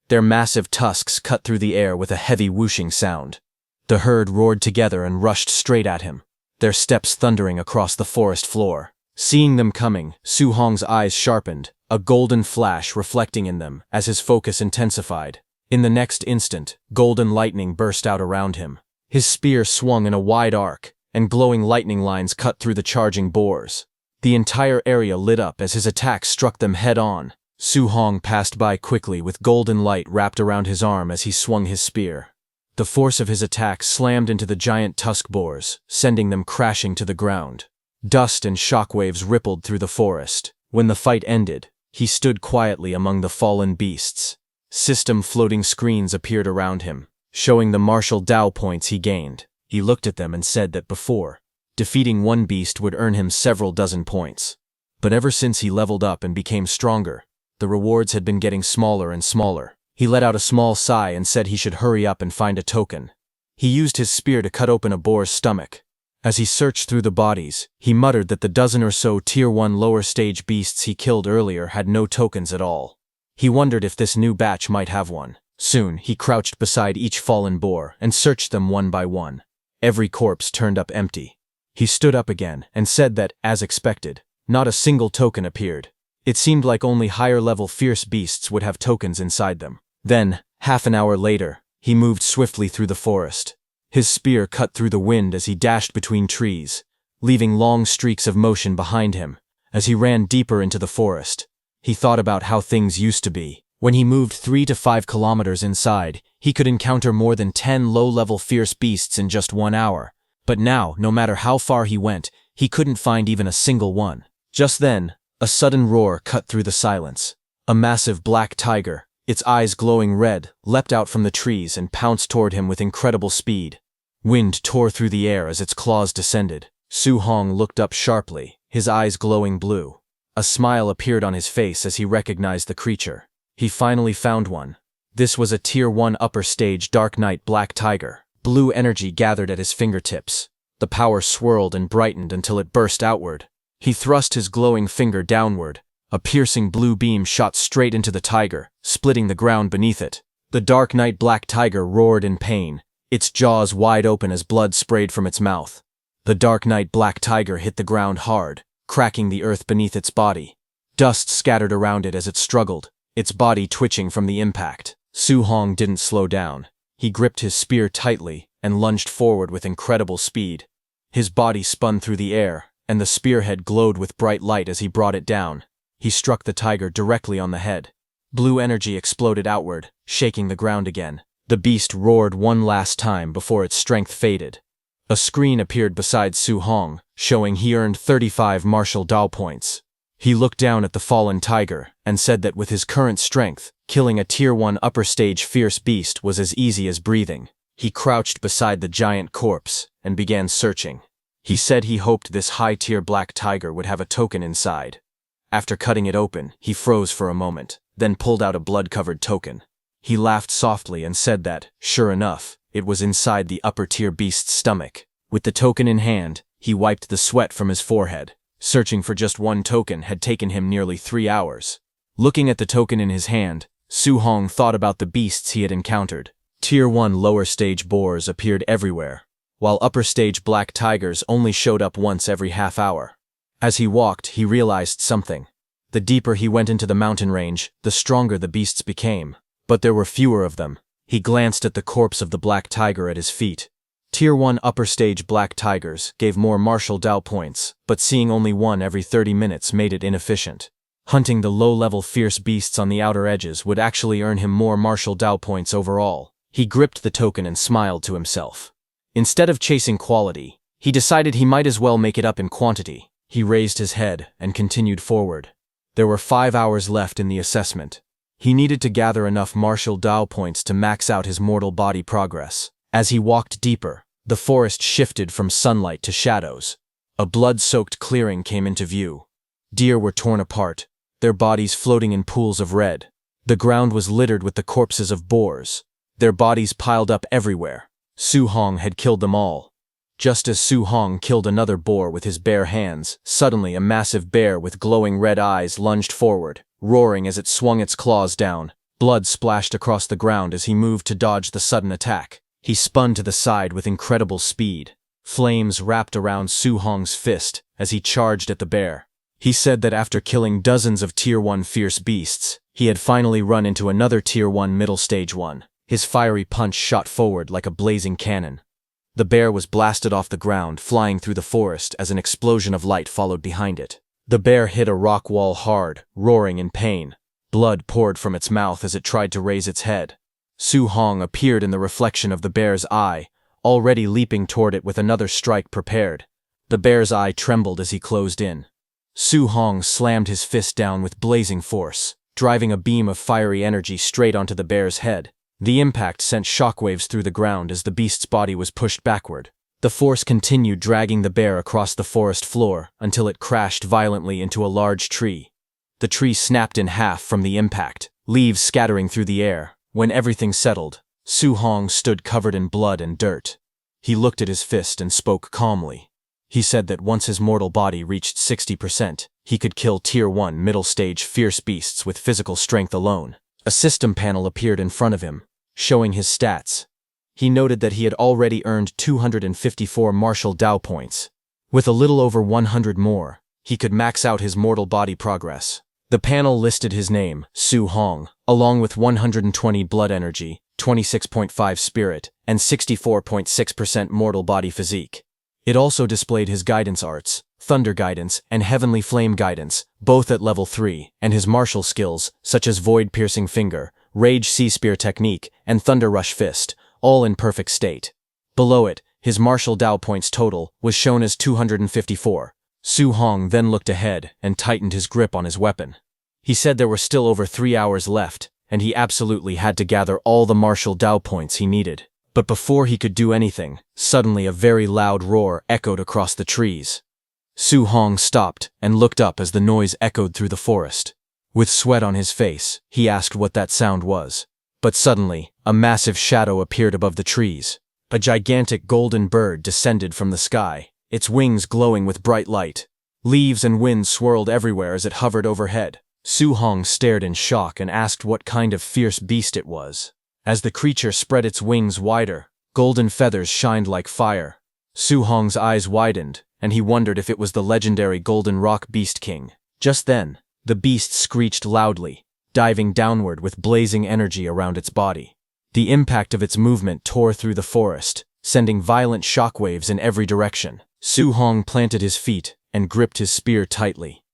Their massive tusks cut through the air with a heavy whooshing sound. The herd roared together and rushed straight at him, their steps thundering across the forest floor. Seeing them coming, Su Hong's eyes sharpened, a golden flash reflecting in them as his focus intensified. In the next instant, golden lightning burst out around him. His spear swung in a wide arc, and glowing lightning lines cut through the charging boars. The entire area lit up as his attack struck them head-on. Su Hong passed by quickly with golden light wrapped around his arm as he swung his spear. The force of his attack slammed into the giant tusk boars, sending them crashing to the ground. Dust and shockwaves rippled through the forest. When the fight ended, he stood quietly among the fallen beasts. System floating screens appeared around him, showing the martial Dao points he gained. He looked at them and said that before, defeating one beast would earn him several dozen points. But ever since he leveled up and became stronger, the rewards had been getting smaller and smaller. He let out a small sigh and said he should hurry up and find a token. He used his spear to cut open a boar's stomach. As he searched through the bodies, he muttered that the dozen or so Tier 1 lower-stage beasts he killed earlier had no tokens at all. He wondered if this new batch might have one. Soon, he crouched beside each fallen boar and searched them one by one. Every corpse turned up empty. He stood up again and said that, as expected, not a single token appeared. It seemed like only higher-level fierce beasts would have tokens inside them. Then, half an hour later, he moved swiftly through the forest. His spear cut through the wind as he dashed between trees, leaving long streaks of motion behind him. As he ran deeper into the forest, he thought about how things used to be. When he moved 3 to 5 kilometers inside, he could encounter more than 10 low-level fierce beasts in just 1 hour. But now, no matter how far he went, he couldn't find even a single one. Just then, a sudden roar cut through the silence. A massive black tiger, its eyes glowing red, leapt out from the trees and pounced toward him with incredible speed. Wind tore through the air as its claws descended. Su Hong looked up sharply, his eyes glowing blue. A smile appeared on his face as he recognized the creature. He finally found one. This was a Tier 1 upper stage Dark Knight black tiger. Blue energy gathered at his fingertips. The power swirled and brightened until it burst outward. He thrust his glowing finger downward. A piercing blue beam shot straight into the tiger, splitting the ground beneath it. The Dark Knight black tiger roared in pain, its jaws wide open as blood sprayed from its mouth. The Dark Knight black tiger hit the ground hard, cracking the earth beneath its body. Dust scattered around it as it struggled, its body twitching from the impact. Su Hong didn't slow down. He gripped his spear tightly and lunged forward with incredible speed. His body spun through the air, and the spearhead glowed with bright light as he brought it down. He struck the tiger directly on the head. Blue energy exploded outward, shaking the ground again. The beast roared one last time before its strength faded. A screen appeared beside Su Hong, showing he earned 35 martial Dao points. He looked down at the fallen tiger and said that with his current strength, killing a Tier 1 upper stage fierce beast was as easy as breathing. He crouched beside the giant corpse and began searching. He said he hoped this high-tier black tiger would have a token inside. After cutting it open, he froze for a moment, then pulled out a blood-covered token. He laughed softly and said that, sure enough, it was inside the upper-tier beast's stomach. With the token in hand, he wiped the sweat from his forehead. Searching for just one token had taken him nearly 3 hours. Looking at the token in his hand, Su Hong thought about the beasts he had encountered. Tier 1 lower stage boars appeared everywhere, while upper stage black tigers only showed up once every half hour. As he walked, he realized something. The deeper he went into the mountain range, the stronger the beasts became. But there were fewer of them. He glanced at the corpse of the black tiger at his feet. Tier 1 upper stage black tigers gave more martial Dao points, but seeing only one every 30 minutes made it inefficient. Hunting the low-level fierce beasts on the outer edges would actually earn him more martial Dao points overall. He gripped the token and smiled to himself. Instead of chasing quality, he decided he might as well make it up in quantity. He raised his head and continued forward. There were 5 hours left in the assessment. He needed to gather enough martial Dao points to max out his mortal body progress. As he walked deeper, the forest shifted from sunlight to shadows. A blood-soaked clearing came into view. Deer were torn apart, their bodies floating in pools of red. The ground was littered with the corpses of boars, their bodies piled up everywhere. Su Hong had killed them all. Just as Su Hong killed another boar with his bare hands, suddenly a massive bear with glowing red eyes lunged forward, roaring as it swung its claws down. Blood splashed across the ground as he moved to dodge the sudden attack. He spun to the side with incredible speed. Flames wrapped around Su Hong's fist as he charged at the bear. He said that after killing dozens of Tier 1 fierce beasts, he had finally run into another Tier 1 middle stage one. His fiery punch shot forward like a blazing cannon. The bear was blasted off the ground, flying through the forest as an explosion of light followed behind it. The bear hit a rock wall hard, roaring in pain. Blood poured from its mouth as it tried to raise its head. Su Hong appeared in the reflection of the bear's eye, already leaping toward it with another strike prepared. The bear's eye trembled as he closed in. Su Hong slammed his fist down with blazing force, driving a beam of fiery energy straight onto the bear's head. The impact sent shockwaves through the ground as the beast's body was pushed backward. The force continued dragging the bear across the forest floor until it crashed violently into a large tree. The tree snapped in half from the impact, leaves scattering through the air. When everything settled, Su Hong stood covered in blood and dirt. He looked at his fist and spoke calmly. He said that once his mortal body reached 60%, he could kill Tier 1 middle-stage fierce beasts with physical strength alone. A system panel appeared in front of him, showing his stats. He noted that he had already earned 254 martial Dao points. With a little over 100 more, he could max out his mortal body progress. The panel listed his name, Su Hong, along with 120 blood energy, 26.5 spirit, and 64.6% mortal body physique. It also displayed his guidance arts, Thunder Guidance, and Heavenly Flame Guidance, both at level 3, and his martial skills, such as Void Piercing Finger, Rage Sea Spear Technique, and Thunder Rush Fist, all in perfect state. Below it, his martial Dao points total was shown as 254. Su Hong then looked ahead and tightened his grip on his weapon. He said there were still over 3 hours left, and he absolutely had to gather all the martial Dao points he needed. But before he could do anything, suddenly a very loud roar echoed across the trees. Su Hong stopped and looked up as the noise echoed through the forest. With sweat on his face, he asked what that sound was. But suddenly, a massive shadow appeared above the trees. A gigantic golden bird descended from the sky, its wings glowing with bright light. Leaves and wind swirled everywhere as it hovered overhead. Su Hong stared in shock and asked what kind of fierce beast it was. As the creature spread its wings wider, golden feathers shined like fire. Su Hong's eyes widened, and he wondered if it was the legendary Golden Rock Beast King. Just then, the beast screeched loudly, diving downward with blazing energy around its body. The impact of its movement tore through the forest, sending violent shockwaves in every direction. Su Hong planted his feet and gripped his spear tightly.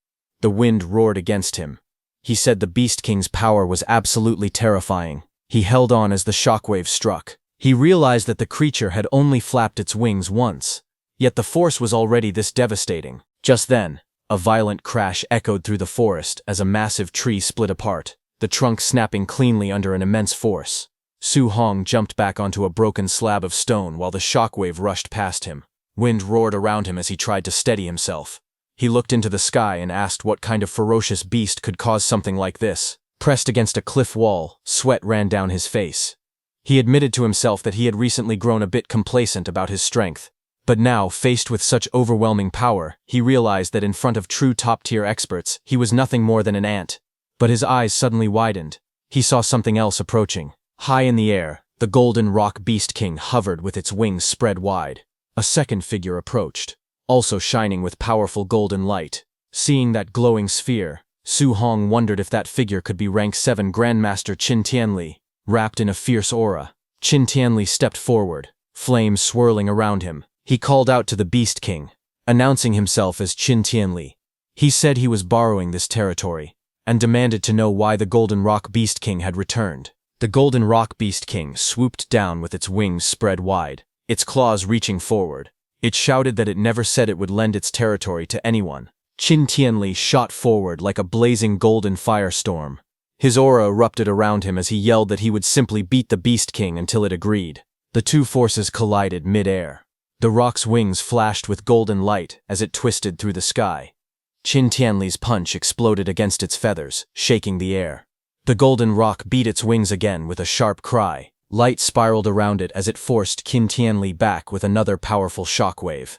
The wind roared against him. He said the Beast King's power was absolutely terrifying. He held on as the shockwave struck. He realized that the creature had only flapped its wings once, yet the force was already this devastating. Just then, a violent crash echoed through the forest as a massive tree split apart, the trunk snapping cleanly under an immense force. Su Hong jumped back onto a broken slab of stone while the shockwave rushed past him. Wind roared around him as he tried to steady himself. He looked into the sky and asked what kind of ferocious beast could cause something like this. Pressed against a cliff wall, sweat ran down his face. He admitted to himself that he had recently grown a bit complacent about his strength. But now, faced with such overwhelming power, he realized that in front of true top-tier experts, he was nothing more than an ant. But his eyes suddenly widened. He saw something else approaching. High in the air, the Golden Rock Beast King hovered with its wings spread wide. A second figure approached, also shining with powerful golden light. Seeing that glowing sphere, Su Hong wondered if that figure could be rank 7 Grandmaster Qin Tianli. Wrapped in a fierce aura, Qin Tianli stepped forward, flames swirling around him. He called out to the Beast King, announcing himself as Qin Tianli. He said he was borrowing this territory, and demanded to know why the Golden Rock Beast King had returned. The Golden Rock Beast King swooped down with its wings spread wide, its claws reaching forward. It shouted that it never said it would lend its territory to anyone. Qin Tianli shot forward like a blazing golden firestorm. His aura erupted around him as he yelled that he would simply beat the Beast King until it agreed. The two forces collided mid-air. The rock's wings flashed with golden light as it twisted through the sky. Qin Tianli's punch exploded against its feathers, shaking the air. The golden rock beat its wings again with a sharp cry. Light spiraled around it as it forced Qin Tianli back with another powerful shockwave.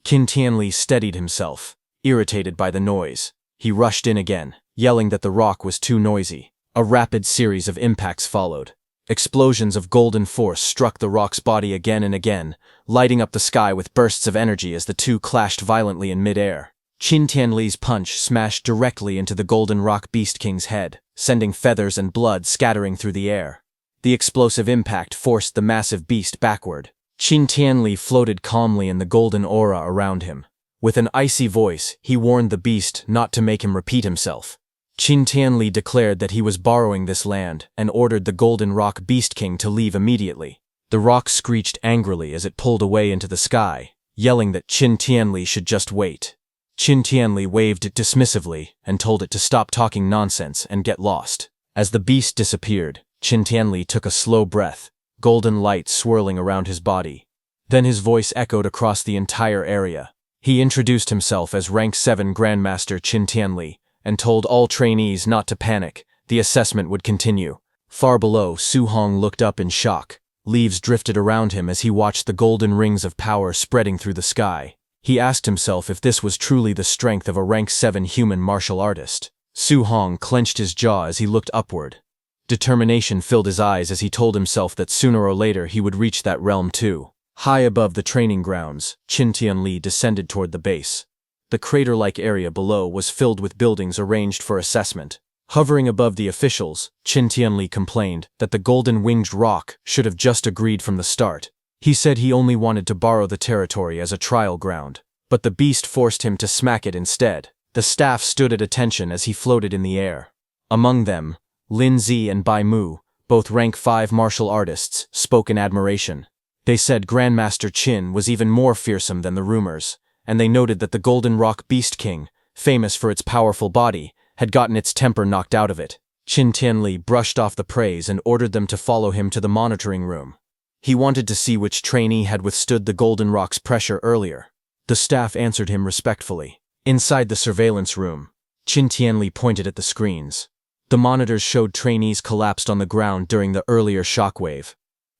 Qin Tianli steadied himself, irritated by the noise. He rushed in again, yelling that the rock was too noisy. A rapid series of impacts followed. Explosions of golden force struck the rock's body again and again, lighting up the sky with bursts of energy as the two clashed violently in mid-air. Qin Tianli's punch smashed directly into the Golden Rock Beast King's head, sending feathers and blood scattering through the air. The explosive impact forced the massive beast backward. Qin Tianli floated calmly in the golden aura around him. With an icy voice, he warned the beast not to make him repeat himself. Qin Tianli declared that he was borrowing this land and ordered the Golden Rock Beast King to leave immediately. The rock screeched angrily as it pulled away into the sky, yelling that Qin Tianli should just wait. Qin Tianli waved it dismissively and told it to stop talking nonsense and get lost. As the beast disappeared, Qin Tianli took a slow breath, golden light swirling around his body. Then his voice echoed across the entire area. He introduced himself as Rank 7 Grandmaster Qin Tianli and told all trainees not to panic. The assessment would continue. Far below, Su Hong looked up in shock. Leaves drifted around him as he watched the golden rings of power spreading through the sky. He asked himself if this was truly the strength of a Rank 7 human martial artist. Su Hong clenched his jaw as he looked upward. Determination filled his eyes as he told himself that sooner or later he would reach that realm too. High above the training grounds, Qin Tianli descended toward the base. The crater-like area below was filled with buildings arranged for assessment. Hovering above the officials, Qin Tianli complained that the golden-winged rock should have just agreed from the start. He said he only wanted to borrow the territory as a trial ground. but the beast forced him to smack it instead. The staff stood at attention as he floated in the air. Among them, Lin Zi and Bai Mu, both rank 5 martial artists, spoke in admiration. They said Grandmaster Qin was even more fearsome than the rumors, and they noted that the Golden Rock Beast King, famous for its powerful body, had gotten its temper knocked out of it. Qin Tianli brushed off the praise and ordered them to follow him to the monitoring room. He wanted to see which trainee had withstood the Golden Rock's pressure earlier. The staff answered him respectfully. Inside the surveillance room, Qin Tianli pointed at the screens. The monitors showed trainees collapsed on the ground during the earlier shockwave.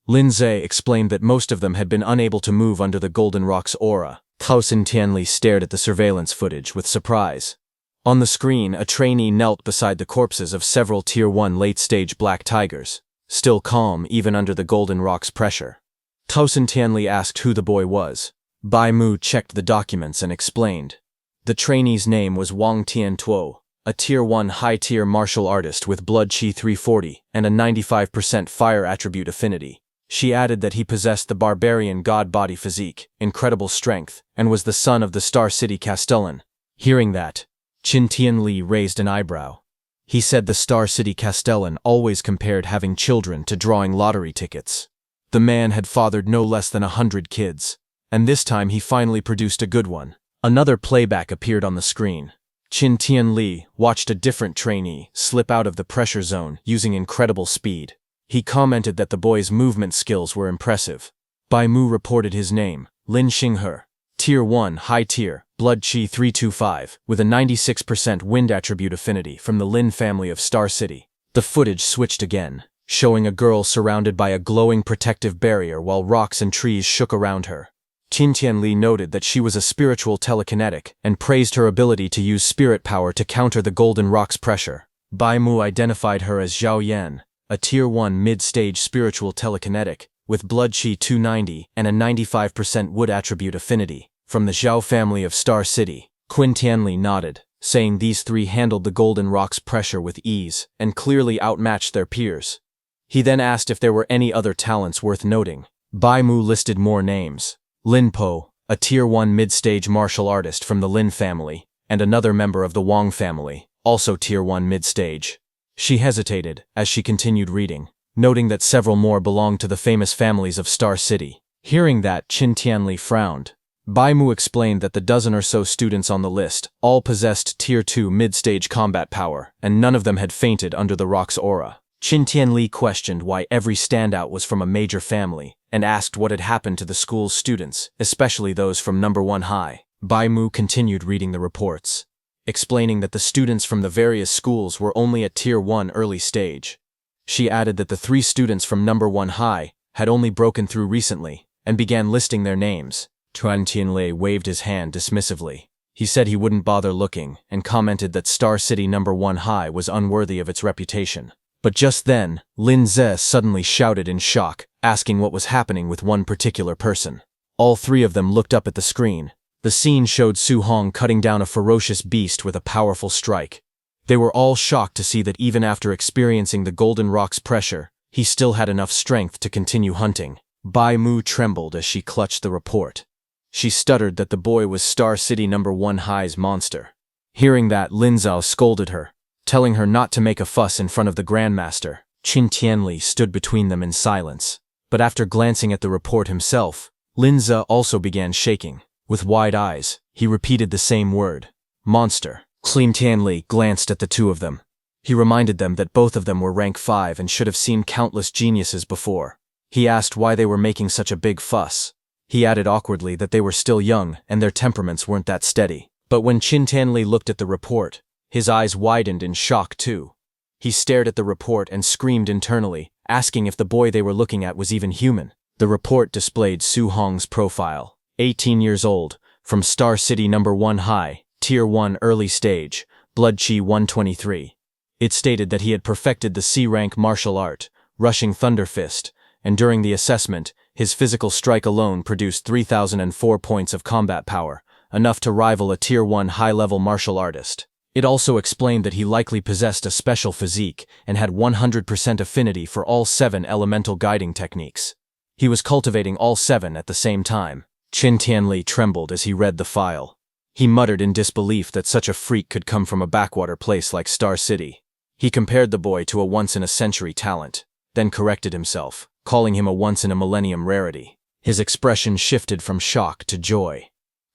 Lin Zi explained that most of them had been unable to move under the Golden Rock's aura. Qin Tianli stared at the surveillance footage with surprise. On the screen, a trainee knelt beside the corpses of several Tier 1 late-stage black tigers, still calm even under the Golden Rock's pressure. Qin Tianli asked who the boy was. Bai Mu checked the documents and explained. The trainee's name was Wang Tiantuo, a Tier 1 high-tier martial artist with blood chi 340 and a 95% fire attribute affinity. She added that he possessed the barbarian god-body physique, incredible strength, and was the son of the Star City Castellan. Hearing that, Qin Tianli raised an eyebrow. He said the Star City Castellan always compared having children to drawing lottery tickets. The man had fathered no less than 100 kids, and this time he finally produced a good one. Another playback appeared on the screen. Qin Tianli watched a different trainee slip out of the pressure zone using incredible speed. He commented that the boy's movement skills were impressive. Bai Mu reported his name, Lin Xinghe, Tier 1 high tier, blood chi 325, with a 96% wind attribute affinity from the Lin family of Star City. The footage switched again, showing a girl surrounded by a glowing protective barrier while rocks and trees shook around her. Qin Tianli noted that she was a spiritual telekinetic and praised her ability to use spirit power to counter the Golden Rock's pressure. Bai Mu identified her as Zhao Yan, a Tier 1 mid-stage spiritual telekinetic, with blood chi 290 and a 95% wood attribute affinity, from the Zhao family of Star City. Qin Tianli nodded, saying these three handled the Golden Rock's pressure with ease and clearly outmatched their peers. He then asked if there were any other talents worth noting. Bai Mu listed more names. Lin Po, a Tier 1 mid-stage martial artist from the Lin family, and another member of the Wang family, also Tier 1 mid-stage. She hesitated as she continued reading, noting that several more belonged to the famous families of Star City. Hearing that, Qin Tianli frowned. Bai Mu explained that the dozen or so students on the list all possessed Tier 2 mid-stage combat power, and none of them had fainted under the rock's aura. Qin Tianli questioned why every standout was from a major family, and asked what had happened to the school's students, especially those from number 1 high. Bai Mu continued reading the reports, explaining that the students from the various schools were only at Tier 1 early stage. She added that the 3 students from number 1 high had only broken through recently, and began listing their names. Qin Tianli waved his hand dismissively. He said he wouldn't bother looking, and commented that Star City number 1 high was unworthy of its reputation. But just then, Lin Zi suddenly shouted in shock, asking what was happening with one particular person. All 3 of them looked up at the screen. The scene showed Su Hong cutting down a ferocious beast with a powerful strike. They were all shocked to see that even after experiencing the Golden Rock's pressure, he still had enough strength to continue hunting. Bai Mu trembled as she clutched the report. She stuttered that the boy was Star City number 1 high's monster. Hearing that, Lin Zhao scolded her, telling her not to make a fuss in front of the Grandmaster. Qin Tianli stood between them in silence. But after glancing at the report himself, Lin Zhao also began shaking. With wide eyes, he repeated the same word, monster. Qin Tianli glanced at the 2 of them. He reminded them that both of them were rank 5 and should have seen countless geniuses before. He asked why they were making such a big fuss. He added awkwardly that they were still young and their temperaments weren't that steady. But when Qin Tianli looked at the report, his eyes widened in shock too. He stared at the report and screamed internally, asking if the boy they were looking at was even human. The report displayed Su Hong's profile. 18 years old, from Star City number 1 high, Tier 1 early stage, blood chi 123. It stated that he had perfected the C-rank martial art, Rushing Thunder Fist, and during the assessment, his physical strike alone produced 3,004 points of combat power, enough to rival a Tier 1 high-level martial artist. It also explained that he likely possessed a special physique and had 100% affinity for all 7 elemental guiding techniques. He was cultivating all 7 at the same time. Qin Tianli trembled as he read the file. He muttered in disbelief that such a freak could come from a backwater place like Star City. He compared the boy to a once-in-a-century talent, then corrected himself, calling him a once-in-a-millennium rarity. His expression shifted from shock to joy.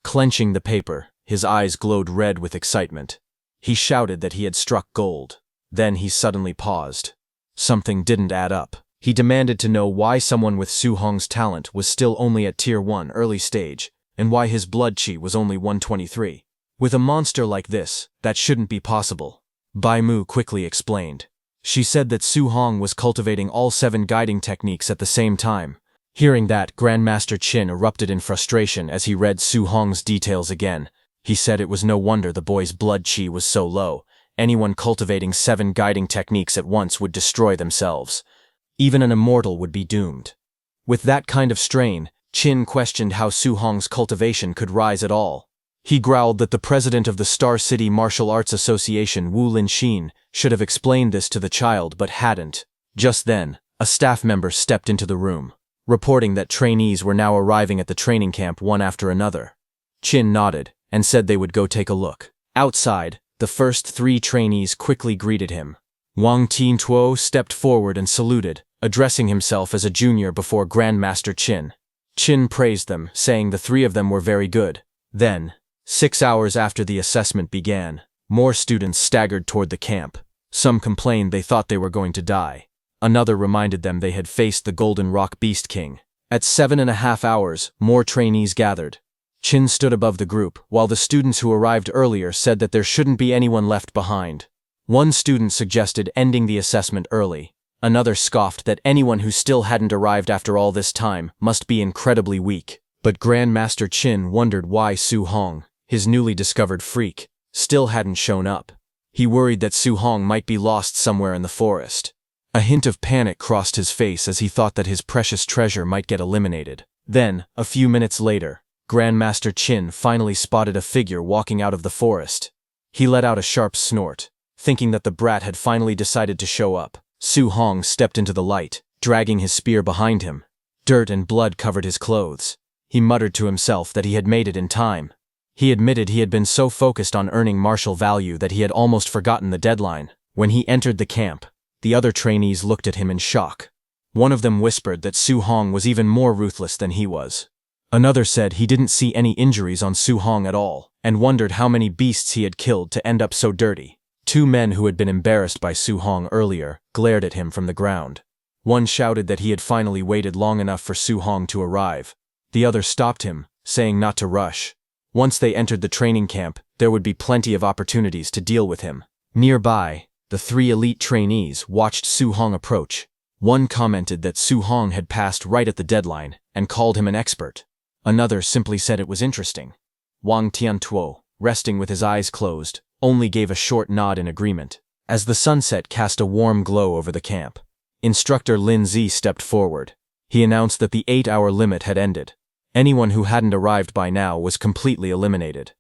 Clenching the paper, his eyes glowed red with excitement. He shouted that he had struck gold. Then he suddenly paused. Something didn't add up. He demanded to know why someone with Su Hong's talent was still only at Tier 1 early stage, and why his blood chi was only 123. With a monster like this, that shouldn't be possible. Bai Mu quickly explained. She said that Su Hong was cultivating all 7 guiding techniques at the same time. Hearing that, Grandmaster Qin erupted in frustration as he read Su Hong's details again. He said it was no wonder the boy's blood chi was so low. Anyone cultivating 7 guiding techniques at once would destroy themselves. Even an immortal would be doomed. With that kind of strain, Qin questioned how Su Hong's cultivation could rise at all. He growled that the president of the Star City Martial Arts Association, Wu Linxin, should have explained this to the child but hadn't. Just then, a staff member stepped into the room, reporting that trainees were now arriving at the training camp one after another. Qin nodded and said they would go take a look. Outside, the first 3 trainees quickly greeted him. Wang Tiantuo stepped forward and saluted, addressing himself as a junior before Grandmaster Qin. Qin praised them, saying the 3 of them were very good. Then, 6 hours after the assessment began, more students staggered toward the camp. Some complained they thought they were going to die. Another reminded them they had faced the Golden Rock Beast King. At 7.5 hours, more trainees gathered. Qin stood above the group, while the students who arrived earlier said that there shouldn't be anyone left behind. One student suggested ending the assessment early. Another scoffed that anyone who still hadn't arrived after all this time must be incredibly weak. But Grandmaster Qin wondered why Su Hong, his newly discovered freak, still hadn't shown up. He worried that Su Hong might be lost somewhere in the forest. A hint of panic crossed his face as he thought that his precious treasure might get eliminated. Then, a few minutes later, Grandmaster Qin finally spotted a figure walking out of the forest. He let out a sharp snort, thinking that the brat had finally decided to show up. Su Hong stepped into the light, dragging his spear behind him. Dirt and blood covered his clothes. He muttered to himself that he had made it in time. He admitted he had been so focused on earning martial value that he had almost forgotten the deadline. When he entered the camp, the other trainees looked at him in shock. One of them whispered that Su Hong was even more ruthless than he was. Another said he didn't see any injuries on Su Hong at all, and wondered how many beasts he had killed to end up so dirty. 2 men who had been embarrassed by Su Hong earlier glared at him from the ground. One shouted that he had finally waited long enough for Su Hong to arrive. The other stopped him, saying not to rush. Once they entered the training camp, there would be plenty of opportunities to deal with him. Nearby, the 3 elite trainees watched Su Hong approach. One commented that Su Hong had passed right at the deadline and called him an expert. Another simply said it was interesting. Wang Tiantuo, resting with his eyes closed, only gave a short nod in agreement. As the sunset cast a warm glow over the camp, Instructor Lin Zi stepped forward. He announced that the 8-hour limit had ended. Anyone who hadn't arrived by now was completely eliminated.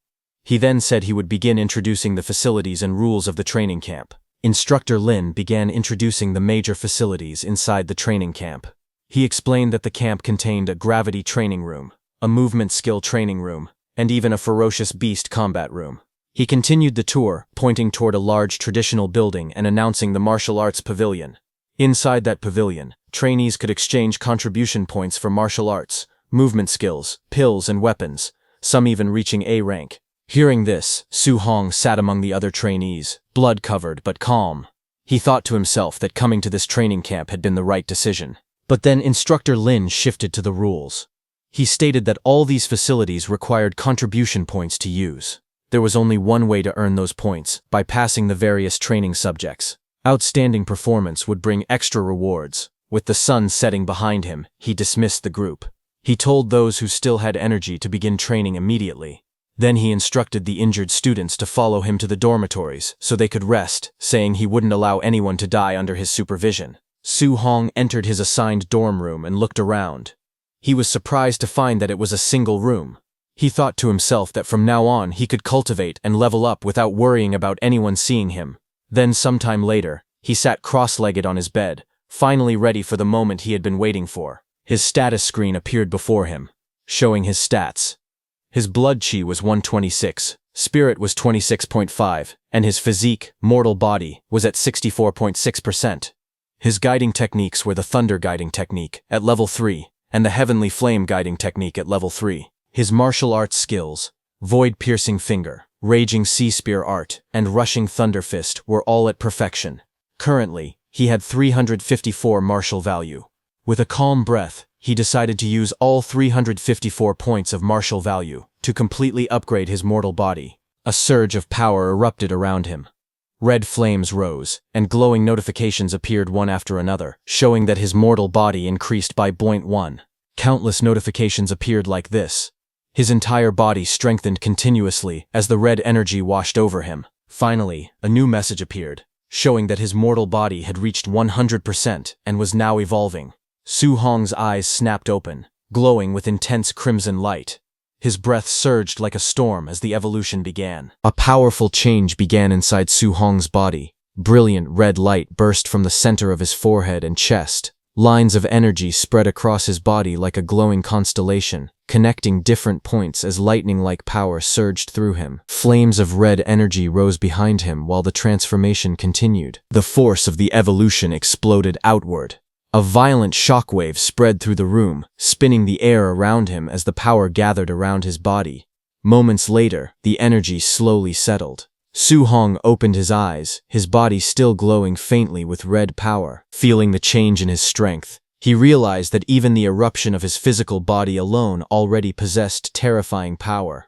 He then said he would begin introducing the facilities and rules of the training camp. Instructor Lin began introducing the major facilities inside the training camp. He explained that the camp contained a gravity training room, a movement skill training room, and even a ferocious beast combat room. He continued the tour, pointing toward a large traditional building and announcing the martial arts pavilion. Inside that pavilion, trainees could exchange contribution points for martial arts, movement skills, pills, and weapons, some even reaching A rank. Hearing this, Su Hong sat among the other trainees, blood-covered but calm. He thought to himself that coming to this training camp had been the right decision. But then Instructor Lin shifted to the rules. He stated that all these facilities required contribution points to use. There was only one way to earn those points, by passing the various training subjects. Outstanding performance would bring extra rewards. With the sun setting behind him, he dismissed the group. He told those who still had energy to begin training immediately. Then he instructed the injured students to follow him to the dormitories so they could rest, saying he wouldn't allow anyone to die under his supervision. Su Hong entered his assigned dorm room and looked around. He was surprised to find that it was a single room. He thought to himself that from now on he could cultivate and level up without worrying about anyone seeing him. Then sometime later, he sat cross-legged on his bed, finally ready for the moment he had been waiting for. His status screen appeared before him. showing his stats. His blood chi was 126, spirit was 26.5, and his physique, mortal body, was at 64.6%. His guiding techniques were the thunder guiding technique at level 3 and the heavenly flame guiding technique at level 3. His martial arts skills, void piercing finger, raging sea spear art, and rushing thunder fist were all at perfection. Currently, he had 354 martial value. With a calm breath, he decided to use all 354 points of martial value to completely upgrade his mortal body. A surge of power erupted around him. Red flames rose, and glowing notifications appeared one after another, showing that his mortal body increased by 0.1. Countless notifications appeared like this. His entire body strengthened continuously as the red energy washed over him. Finally, a new message appeared, showing that his mortal body had reached 100% and was now evolving. Su Hong's eyes snapped open, glowing with intense crimson light. His breath surged like a storm as the evolution began. A powerful change began inside Su Hong's body. Brilliant red light burst from the center of his forehead and chest. Lines of energy spread across his body like a glowing constellation, connecting different points as lightning-like power surged through him. Flames of red energy rose behind him while the transformation continued. The force of the evolution exploded outward. A violent shockwave spread through the room, spinning the air around him as the power gathered around his body. Moments later, the energy slowly settled. Su Hong opened his eyes, his body still glowing faintly with red power. Feeling the change in his strength, he realized that even the eruption of his physical body alone already possessed terrifying power.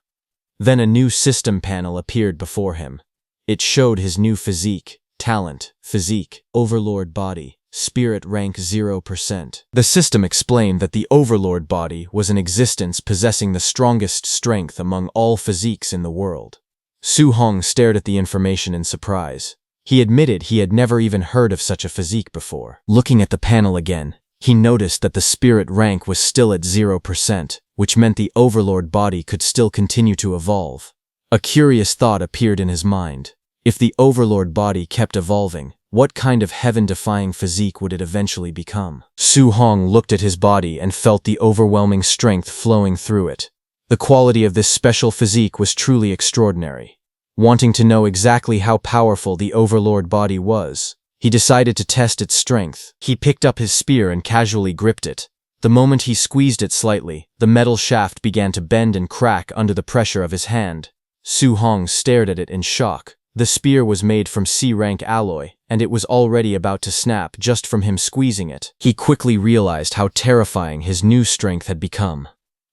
Then a new system panel appeared before him. It showed his new physique, talent, physique, overlord body. Spirit rank 0%. The system explained that the Overlord body was an existence possessing the strongest strength among all physiques in the world. Su Hong stared at the information in surprise. He admitted he had never even heard of such a physique before. Looking at the panel again, he noticed that the spirit rank was still at 0%, which meant the Overlord body could still continue to evolve. A curious thought appeared in his mind. If the Overlord body kept evolving, what kind of heaven-defying physique would it eventually become? Su Hong looked at his body and felt the overwhelming strength flowing through it. The quality of this special physique was truly extraordinary. Wanting to know exactly how powerful the Overlord body was, he decided to test its strength. He picked up his spear and casually gripped it. The moment he squeezed it slightly, the metal shaft began to bend and crack under the pressure of his hand. Su Hong stared at it in shock. The spear was made from C-rank alloy, and it was already about to snap just from him squeezing it. He quickly realized how terrifying his new strength had become.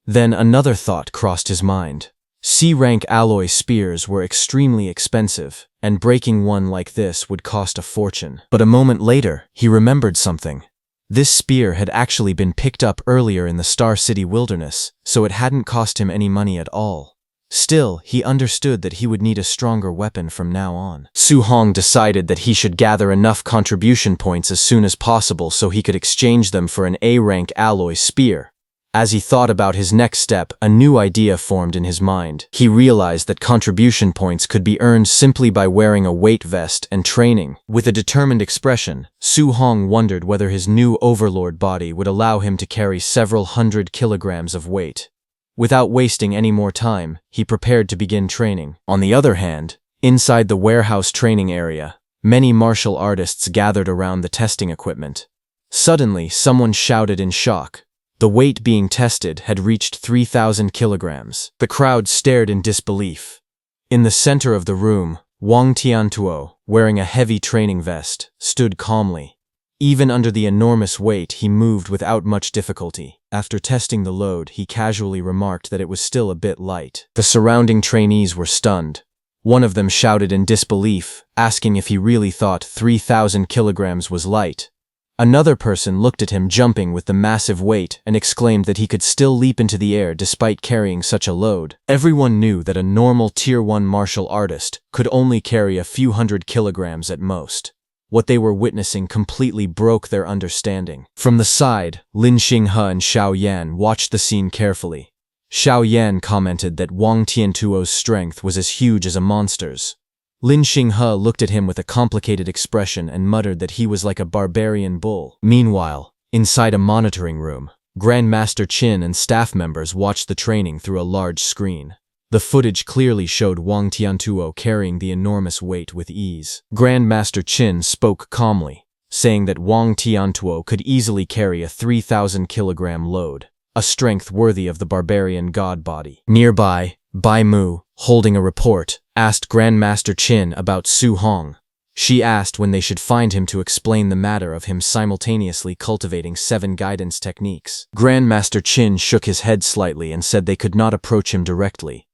Then another thought crossed his mind. C-rank alloy spears were extremely expensive, and breaking one like this would cost a fortune. But a moment later, he remembered something. This spear had actually been picked up earlier in the Star City wilderness, so it hadn't cost him any money at all. Still, he understood that he would need a stronger weapon from now on. Su Hong decided that he should gather enough contribution points as soon as possible so he could exchange them for an A-rank alloy spear. As he thought about his next step, a new idea formed in his mind. He realized that contribution points could be earned simply by wearing a weight vest and training. With a determined expression, Su Hong wondered whether his new Overlord body would allow him to carry several hundred kilograms of weight. Without wasting any more time, he prepared to begin training. On the other hand, inside the warehouse training area, many martial artists gathered around the testing equipment. Suddenly, someone shouted in shock. The weight being tested had reached 3,000 kilograms. The crowd stared in disbelief. In the center of the room, Wang Tiantuo, wearing a heavy training vest, stood calmly. Even under the enormous weight, he moved without much difficulty. After testing the load, he casually remarked that it was still a bit light. The surrounding trainees were stunned. One of them shouted in disbelief, asking if he really thought 3,000 kilograms was light. Another person looked at him jumping with the massive weight and exclaimed that he could still leap into the air despite carrying such a load. Everyone knew that a normal Tier 1 martial artist could only carry a few hundred kilograms at most. What they were witnessing completely broke their understanding. From the side, Lin Xinghe and Xiao Yan watched the scene carefully. Xiao Yan commented that Wang Tiantuo's strength was as huge as a monster's. Lin Xinghe looked at him with a complicated expression and muttered that he was like a barbarian bull. Meanwhile, inside a monitoring room, Grandmaster Qin and staff members watched the training through a large screen. The footage clearly showed Wang Tiantuo carrying the enormous weight with ease. Grandmaster Qin spoke calmly, saying that Wang Tiantuo could easily carry a 3,000-kilogram load, a strength worthy of the barbarian god body. Nearby, Bai Mu, holding a report, asked Grandmaster Qin about Su Hong. She asked when they should find him to explain the matter of him simultaneously cultivating 7 guidance techniques. Grandmaster Qin shook his head slightly and said they could not approach him directly.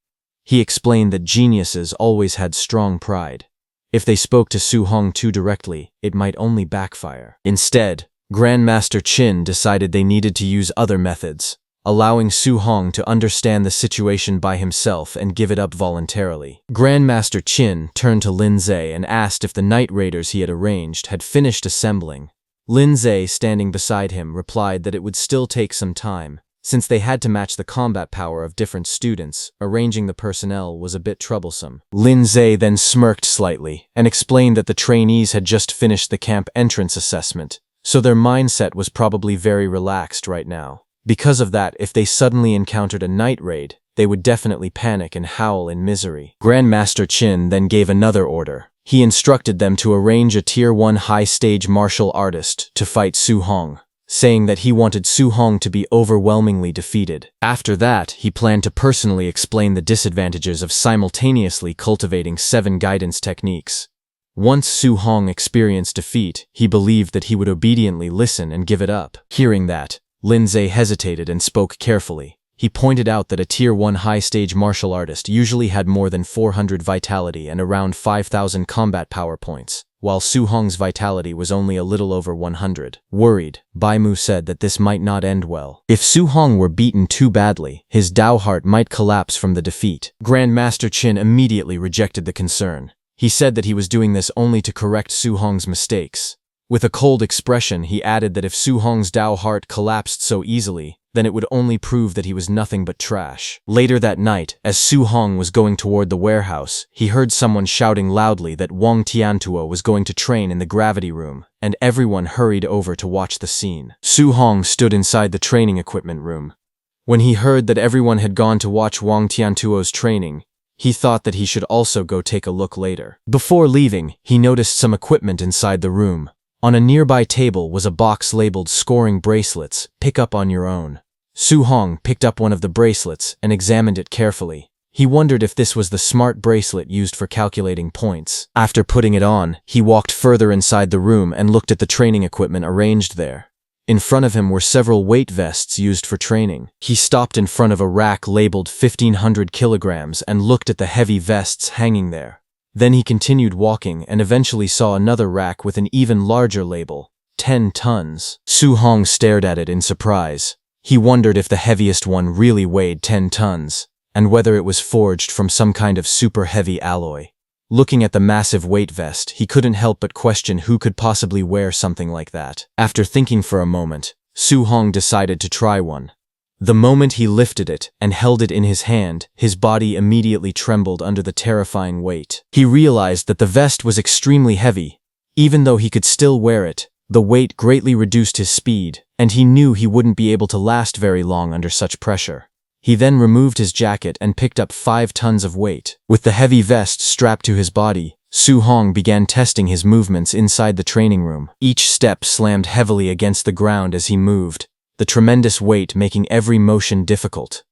He explained that geniuses always had strong pride. If they spoke to Su Hong too directly, it might only backfire. Instead, Grandmaster Qin decided they needed to use other methods, allowing Su Hong to understand the situation by himself and give it up voluntarily. Grandmaster Qin turned to Lin Zhe and asked if the night raiders he had arranged had finished assembling. Lin Zhe, standing beside him, replied that it would still take some time. Since they had to match the combat power of different students, arranging the personnel was a bit troublesome. Lin Zhe then smirked slightly and explained that the trainees had just finished the camp entrance assessment, so their mindset was probably very relaxed right now. Because of that, if they suddenly encountered a night raid, they would definitely panic and howl in misery. Grandmaster Qin then gave another order. He instructed them to arrange a Tier 1 high-stage martial artist to fight Su Hong, saying that he wanted Su Hong to be overwhelmingly defeated. After that, he planned to personally explain the disadvantages of simultaneously cultivating 7 guidance techniques. Once Su Hong experienced defeat, he believed that he would obediently listen and give it up. Hearing that, Lin Zhe hesitated and spoke carefully. He pointed out that a Tier 1 high-stage martial artist usually had more than 400 vitality and around 5,000 combat power points, while Su Hong's vitality was only a little over 100. Worried, Bai Mu said that this might not end well. If Su Hong were beaten too badly, his Dao heart might collapse from the defeat. Grandmaster Qin immediately rejected the concern. He said that he was doing this only to correct Su Hong's mistakes. With a cold expression, he added that if Su Hong's Dao heart collapsed so easily, then it would only prove that he was nothing but trash. Later that night, as Su Hong was going toward the warehouse, he heard someone shouting loudly that Wang Tiantuo was going to train in the gravity room, and everyone hurried over to watch the scene. Su Hong stood inside the training equipment room. When he heard that everyone had gone to watch Wang Tiantuo's training, he thought that he should also go take a look later. Before leaving, he noticed some equipment inside the room. On a nearby table was a box labeled "Scoring Bracelets, pick up on your own." Su Hong picked up one of the bracelets and examined it carefully. He wondered if this was the smart bracelet used for calculating points. After putting it on, he walked further inside the room and looked at the training equipment arranged there. In front of him were several weight vests used for training. He stopped in front of a rack labeled 1,500 kilograms and looked at the heavy vests hanging there. Then he continued walking and eventually saw another rack with an even larger label, 10 tons. Su Hong stared at it in surprise. He wondered if the heaviest one really weighed 10 tons, and whether it was forged from some kind of super heavy alloy. Looking at the massive weight vest, he couldn't help but question who could possibly wear something like that. After thinking for a moment, Su Hong decided to try one. The moment he lifted it and held it in his hand, his body immediately trembled under the terrifying weight. He realized that the vest was extremely heavy. Even though he could still wear it, the weight greatly reduced his speed, and he knew he wouldn't be able to last very long under such pressure. He then removed his jacket and picked up 5 tons of weight. With the heavy vest strapped to his body, Su Hong began testing his movements inside the training room. Each step slammed heavily against the ground as he moved, the tremendous weight making every motion difficult.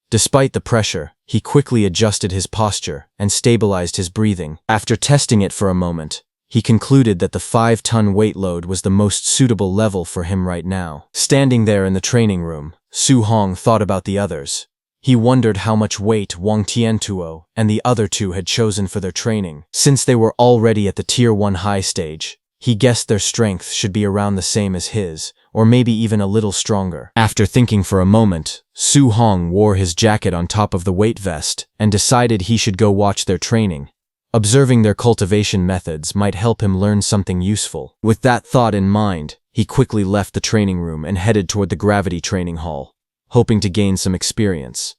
Despite the pressure, he quickly adjusted his posture and stabilized his breathing. After testing it for a moment, he concluded that the 5-ton weight load was the most suitable level for him right now. Standing there in the training room, Su Hong thought about the others. He wondered how much weight Wang Tiantuo and the other 2 had chosen for their training. Since they were already at the Tier 1 high stage, he guessed their strength should be around the same as his, or maybe even a little stronger. After thinking for a moment, Su Hong wore his jacket on top of the weight vest and decided he should go watch their training. Observing their cultivation methods might help him learn something useful. With that thought in mind, he quickly left the training room and headed toward the gravity training hall, hoping to gain some experience.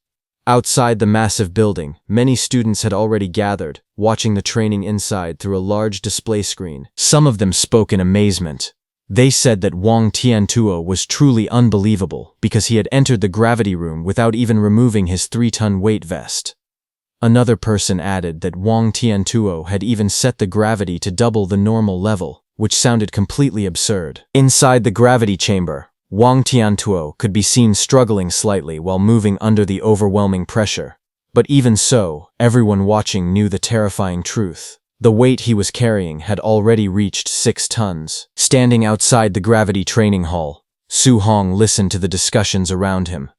Outside the massive building, many students had already gathered, watching the training inside through a large display screen. Some of them spoke in amazement. They said that Wang Tiantuo was truly unbelievable because he had entered the gravity room without even removing his 3-ton weight vest. Another person added that Wang Tiantuo had even set the gravity to double the normal level, which sounded completely absurd. Inside the gravity chamber, Wang Tiantuo could be seen struggling slightly while moving under the overwhelming pressure. But even so, everyone watching knew the terrifying truth. The weight he was carrying had already reached 6 tons. Standing outside the gravity training hall, Su Hong listened to the discussions around him.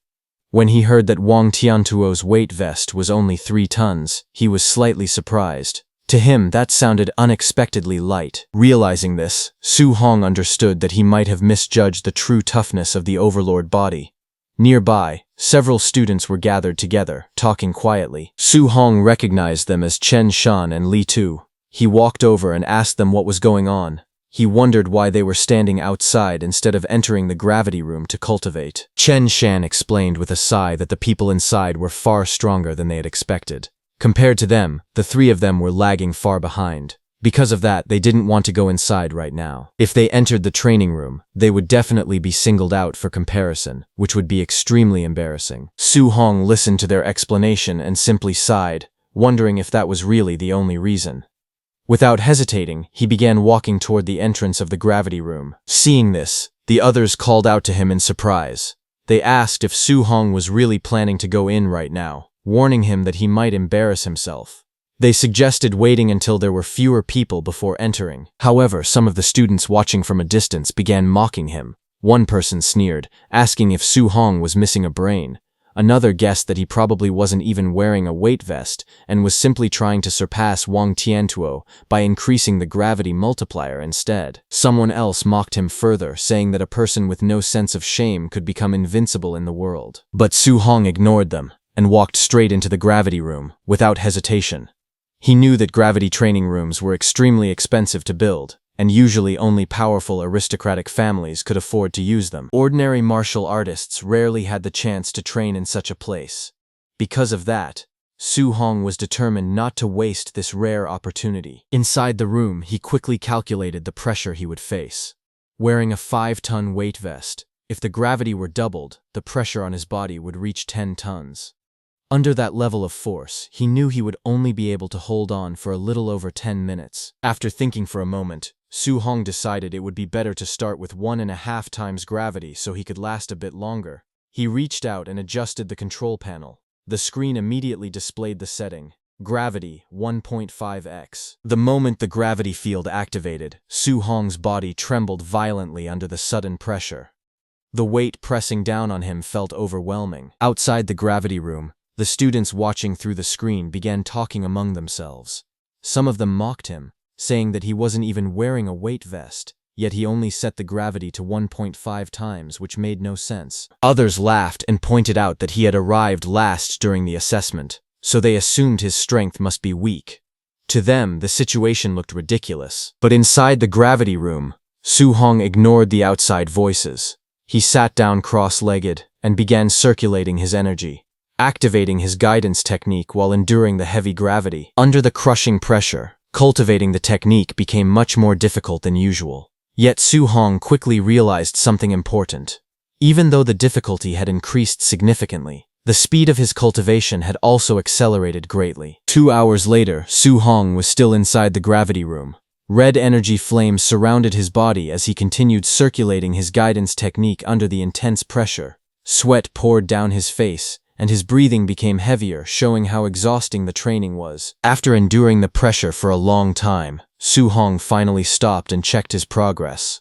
When he heard that Wang Tiantuo's weight vest was only 3 tons, he was slightly surprised. To him, that sounded unexpectedly light. Realizing this, Su Hong understood that he might have misjudged the true toughness of the overlord body. Nearby, several students were gathered together, talking quietly. Su Hong recognized them as Chen Shan and Li Tu. He walked over and asked them what was going on. He wondered why they were standing outside instead of entering the gravity room to cultivate. Chen Shan explained with a sigh that the people inside were far stronger than they had expected. Compared to them, the 3 of them were lagging far behind. Because of that, they didn't want to go inside right now. If they entered the training room, they would definitely be singled out for comparison, which would be extremely embarrassing. Su Hong listened to their explanation and simply sighed, wondering if that was really the only reason. Without hesitating, he began walking toward the entrance of the gravity room. Seeing this, the others called out to him in surprise. They asked if Su Hong was really planning to go in right now, warning him that he might embarrass himself. They suggested waiting until there were fewer people before entering. However, some of the students watching from a distance began mocking him. One person sneered, asking if Su Hong was missing a brain. Another guessed that he probably wasn't even wearing a weight vest and was simply trying to surpass Wang Tiantuo by increasing the gravity multiplier instead. Someone else mocked him further, saying that a person with no sense of shame could become invincible in the world. But Su Hong ignored them and walked straight into the gravity room, without hesitation. He knew that gravity training rooms were extremely expensive to build, and usually only powerful aristocratic families could afford to use them. Ordinary martial artists rarely had the chance to train in such a place. Because of that, Su Hong was determined not to waste this rare opportunity. Inside the room, he quickly calculated the pressure he would face. Wearing a 5-ton weight vest, if the gravity were doubled, the pressure on his body would reach 10 tons. Under that level of force, he knew he would only be able to hold on for a little over 10 minutes. After thinking for a moment, Su Hong decided it would be better to start with 1.5 times gravity so he could last a bit longer. He reached out and adjusted the control panel. The screen immediately displayed the setting: Gravity 1.5x. The moment the gravity field activated, Su Hong's body trembled violently under the sudden pressure. The weight pressing down on him felt overwhelming. Outside the gravity room, the students watching through the screen began talking among themselves. Some of them mocked him, saying that he wasn't even wearing a weight vest, yet he only set the gravity to 1.5 times, which made no sense. Others laughed and pointed out that he had arrived last during the assessment, so they assumed his strength must be weak. To them, the situation looked ridiculous. But inside the gravity room, Su Hong ignored the outside voices. He sat down cross-legged and began circulating his energy, activating his guidance technique while enduring the heavy gravity. Under the crushing pressure, cultivating the technique became much more difficult than usual. Yet Su Hong quickly realized something important. Even though the difficulty had increased significantly, the speed of his cultivation had also accelerated greatly. 2 hours later, Su Hong was still inside the gravity room. Red energy flames surrounded his body as he continued circulating his guidance technique under the intense pressure. Sweat poured down his face, and his breathing became heavier, showing how exhausting the training was. After enduring the pressure for a long time, Su Hong finally stopped and checked his progress.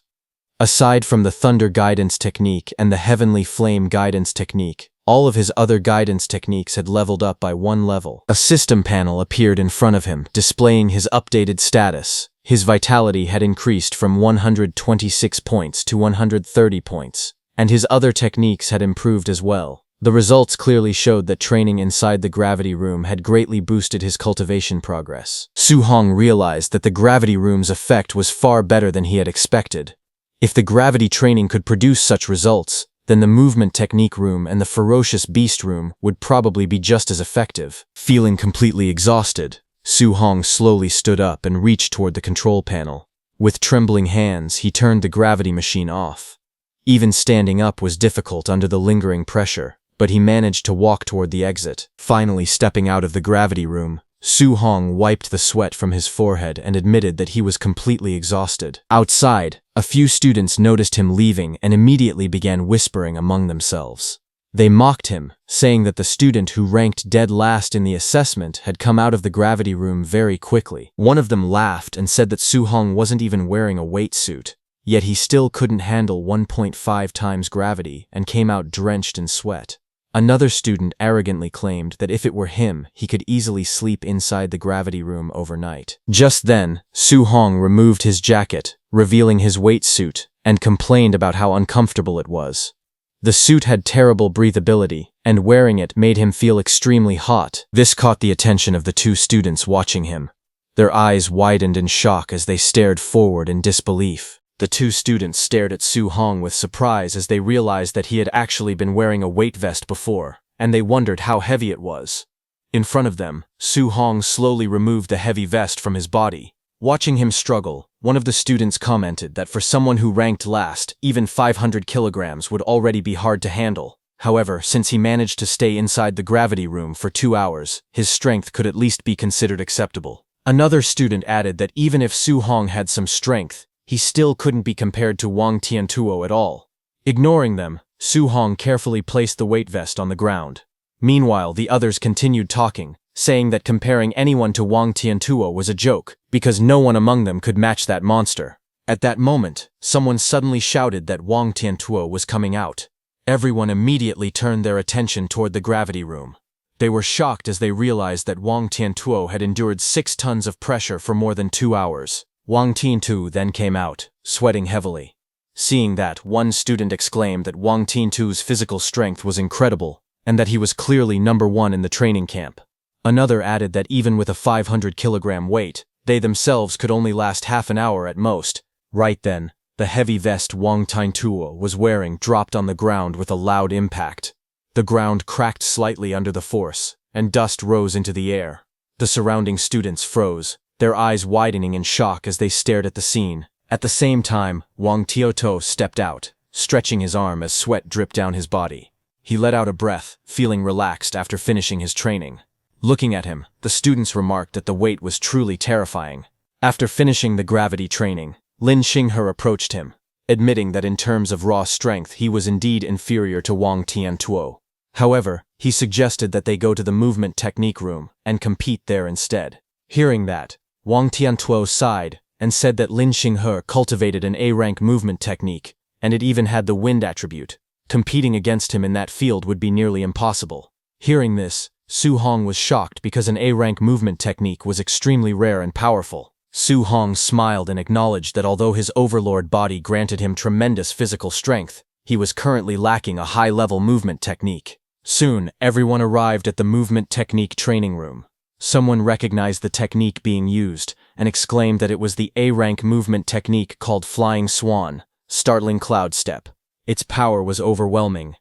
Aside from the Thunder Guidance Technique and the Heavenly Flame Guidance Technique, all of his other guidance techniques had leveled up by 1 level. A system panel appeared in front of him, displaying his updated status. His vitality had increased from 126 points to 130 points, and his other techniques had improved as well. The results clearly showed that training inside the gravity room had greatly boosted his cultivation progress. Su Hong realized that the gravity room's effect was far better than he had expected. If the gravity training could produce such results, then the movement technique room and the ferocious beast room would probably be just as effective. Feeling completely exhausted, Su Hong slowly stood up and reached toward the control panel. With trembling hands, he turned the gravity machine off. Even standing up was difficult under the lingering pressure, but he managed to walk toward the exit. Finally stepping out of the gravity room, Su-hong wiped the sweat from his forehead and admitted that he was completely exhausted. Outside, a few students noticed him leaving and immediately began whispering among themselves. They mocked him, saying that the student who ranked dead last in the assessment had come out of the gravity room very quickly. One of them laughed and said that Su-hong wasn't even wearing a weight suit, yet he still couldn't handle 1.5 times gravity and came out drenched in sweat. Another student arrogantly claimed that if it were him, he could easily sleep inside the gravity room overnight. Just then, Su-hong removed his jacket, revealing his weight suit, and complained about how uncomfortable it was. The suit had terrible breathability, and wearing it made him feel extremely hot. This caught the attention of the two students watching him. Their eyes widened in shock as they stared forward in disbelief. The two students stared at Su-hong with surprise as they realized that he had actually been wearing a weight vest before, and they wondered how heavy it was. In front of them, Su-hong slowly removed the heavy vest from his body. Watching him struggle, one of the students commented that for someone who ranked last, even 500 kilograms would already be hard to handle. However, since he managed to stay inside the gravity room for 2 hours, his strength could at least be considered acceptable. Another student added that even if Su-hong had some strength, he still couldn't be compared to Wang Tiantuo at all. Ignoring them, Su-hong carefully placed the weight vest on the ground. Meanwhile, the others continued talking, saying that comparing anyone to Wang Tiantuo was a joke, because no one among them could match that monster. At that moment, someone suddenly shouted that Wang Tiantuo was coming out. Everyone immediately turned their attention toward the gravity room. They were shocked as they realized that Wang Tiantuo had endured 6 tons of pressure for more than 2 hours. Wang Tiantuo then came out, sweating heavily. Seeing that, one student exclaimed that Wang Tiantuo's physical strength was incredible, and that he was clearly number 1 in the training camp. Another added that even with a 500-kilogram weight, they themselves could only last half an hour at most. Right then, the heavy vest Wang Tiantuo was wearing dropped on the ground with a loud impact. The ground cracked slightly under the force, and dust rose into the air. The surrounding students froze, their eyes widening in shock as they stared at the scene. At the same time, Wang Tiantuo stepped out, stretching his arm as sweat dripped down his body. He let out a breath, feeling relaxed after finishing his training. Looking at him, the students remarked that the weight was truly terrifying. After finishing the gravity training, Lin Xinghe approached him, admitting that in terms of raw strength he was indeed inferior to Wang Tiantuo. However, he suggested that they go to the movement technique room and compete there instead. Hearing that, Wang Tiantuo sighed and said that Lin Xinghe cultivated an A-rank movement technique, and it even had the wind attribute. Competing against him in that field would be nearly impossible. Hearing this, Su-hong was shocked because an A-rank movement technique was extremely rare and powerful. Su-hong smiled and acknowledged that although his overlord body granted him tremendous physical strength, he was currently lacking a high-level movement technique. Soon, everyone arrived at the movement technique training room. Someone recognized the technique being used and exclaimed that it was the A-rank movement technique called Flying Swan, Startling Cloud Step. Its power was overwhelming.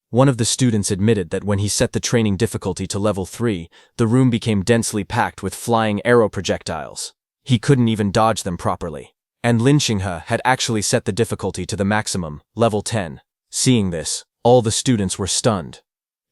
One of the students admitted that when he set the training difficulty to level 3, the room became densely packed with flying arrow projectiles. He couldn't even dodge them properly. And Lin Xinghe had actually set the difficulty to the maximum, level 10. Seeing this, all the students were stunned.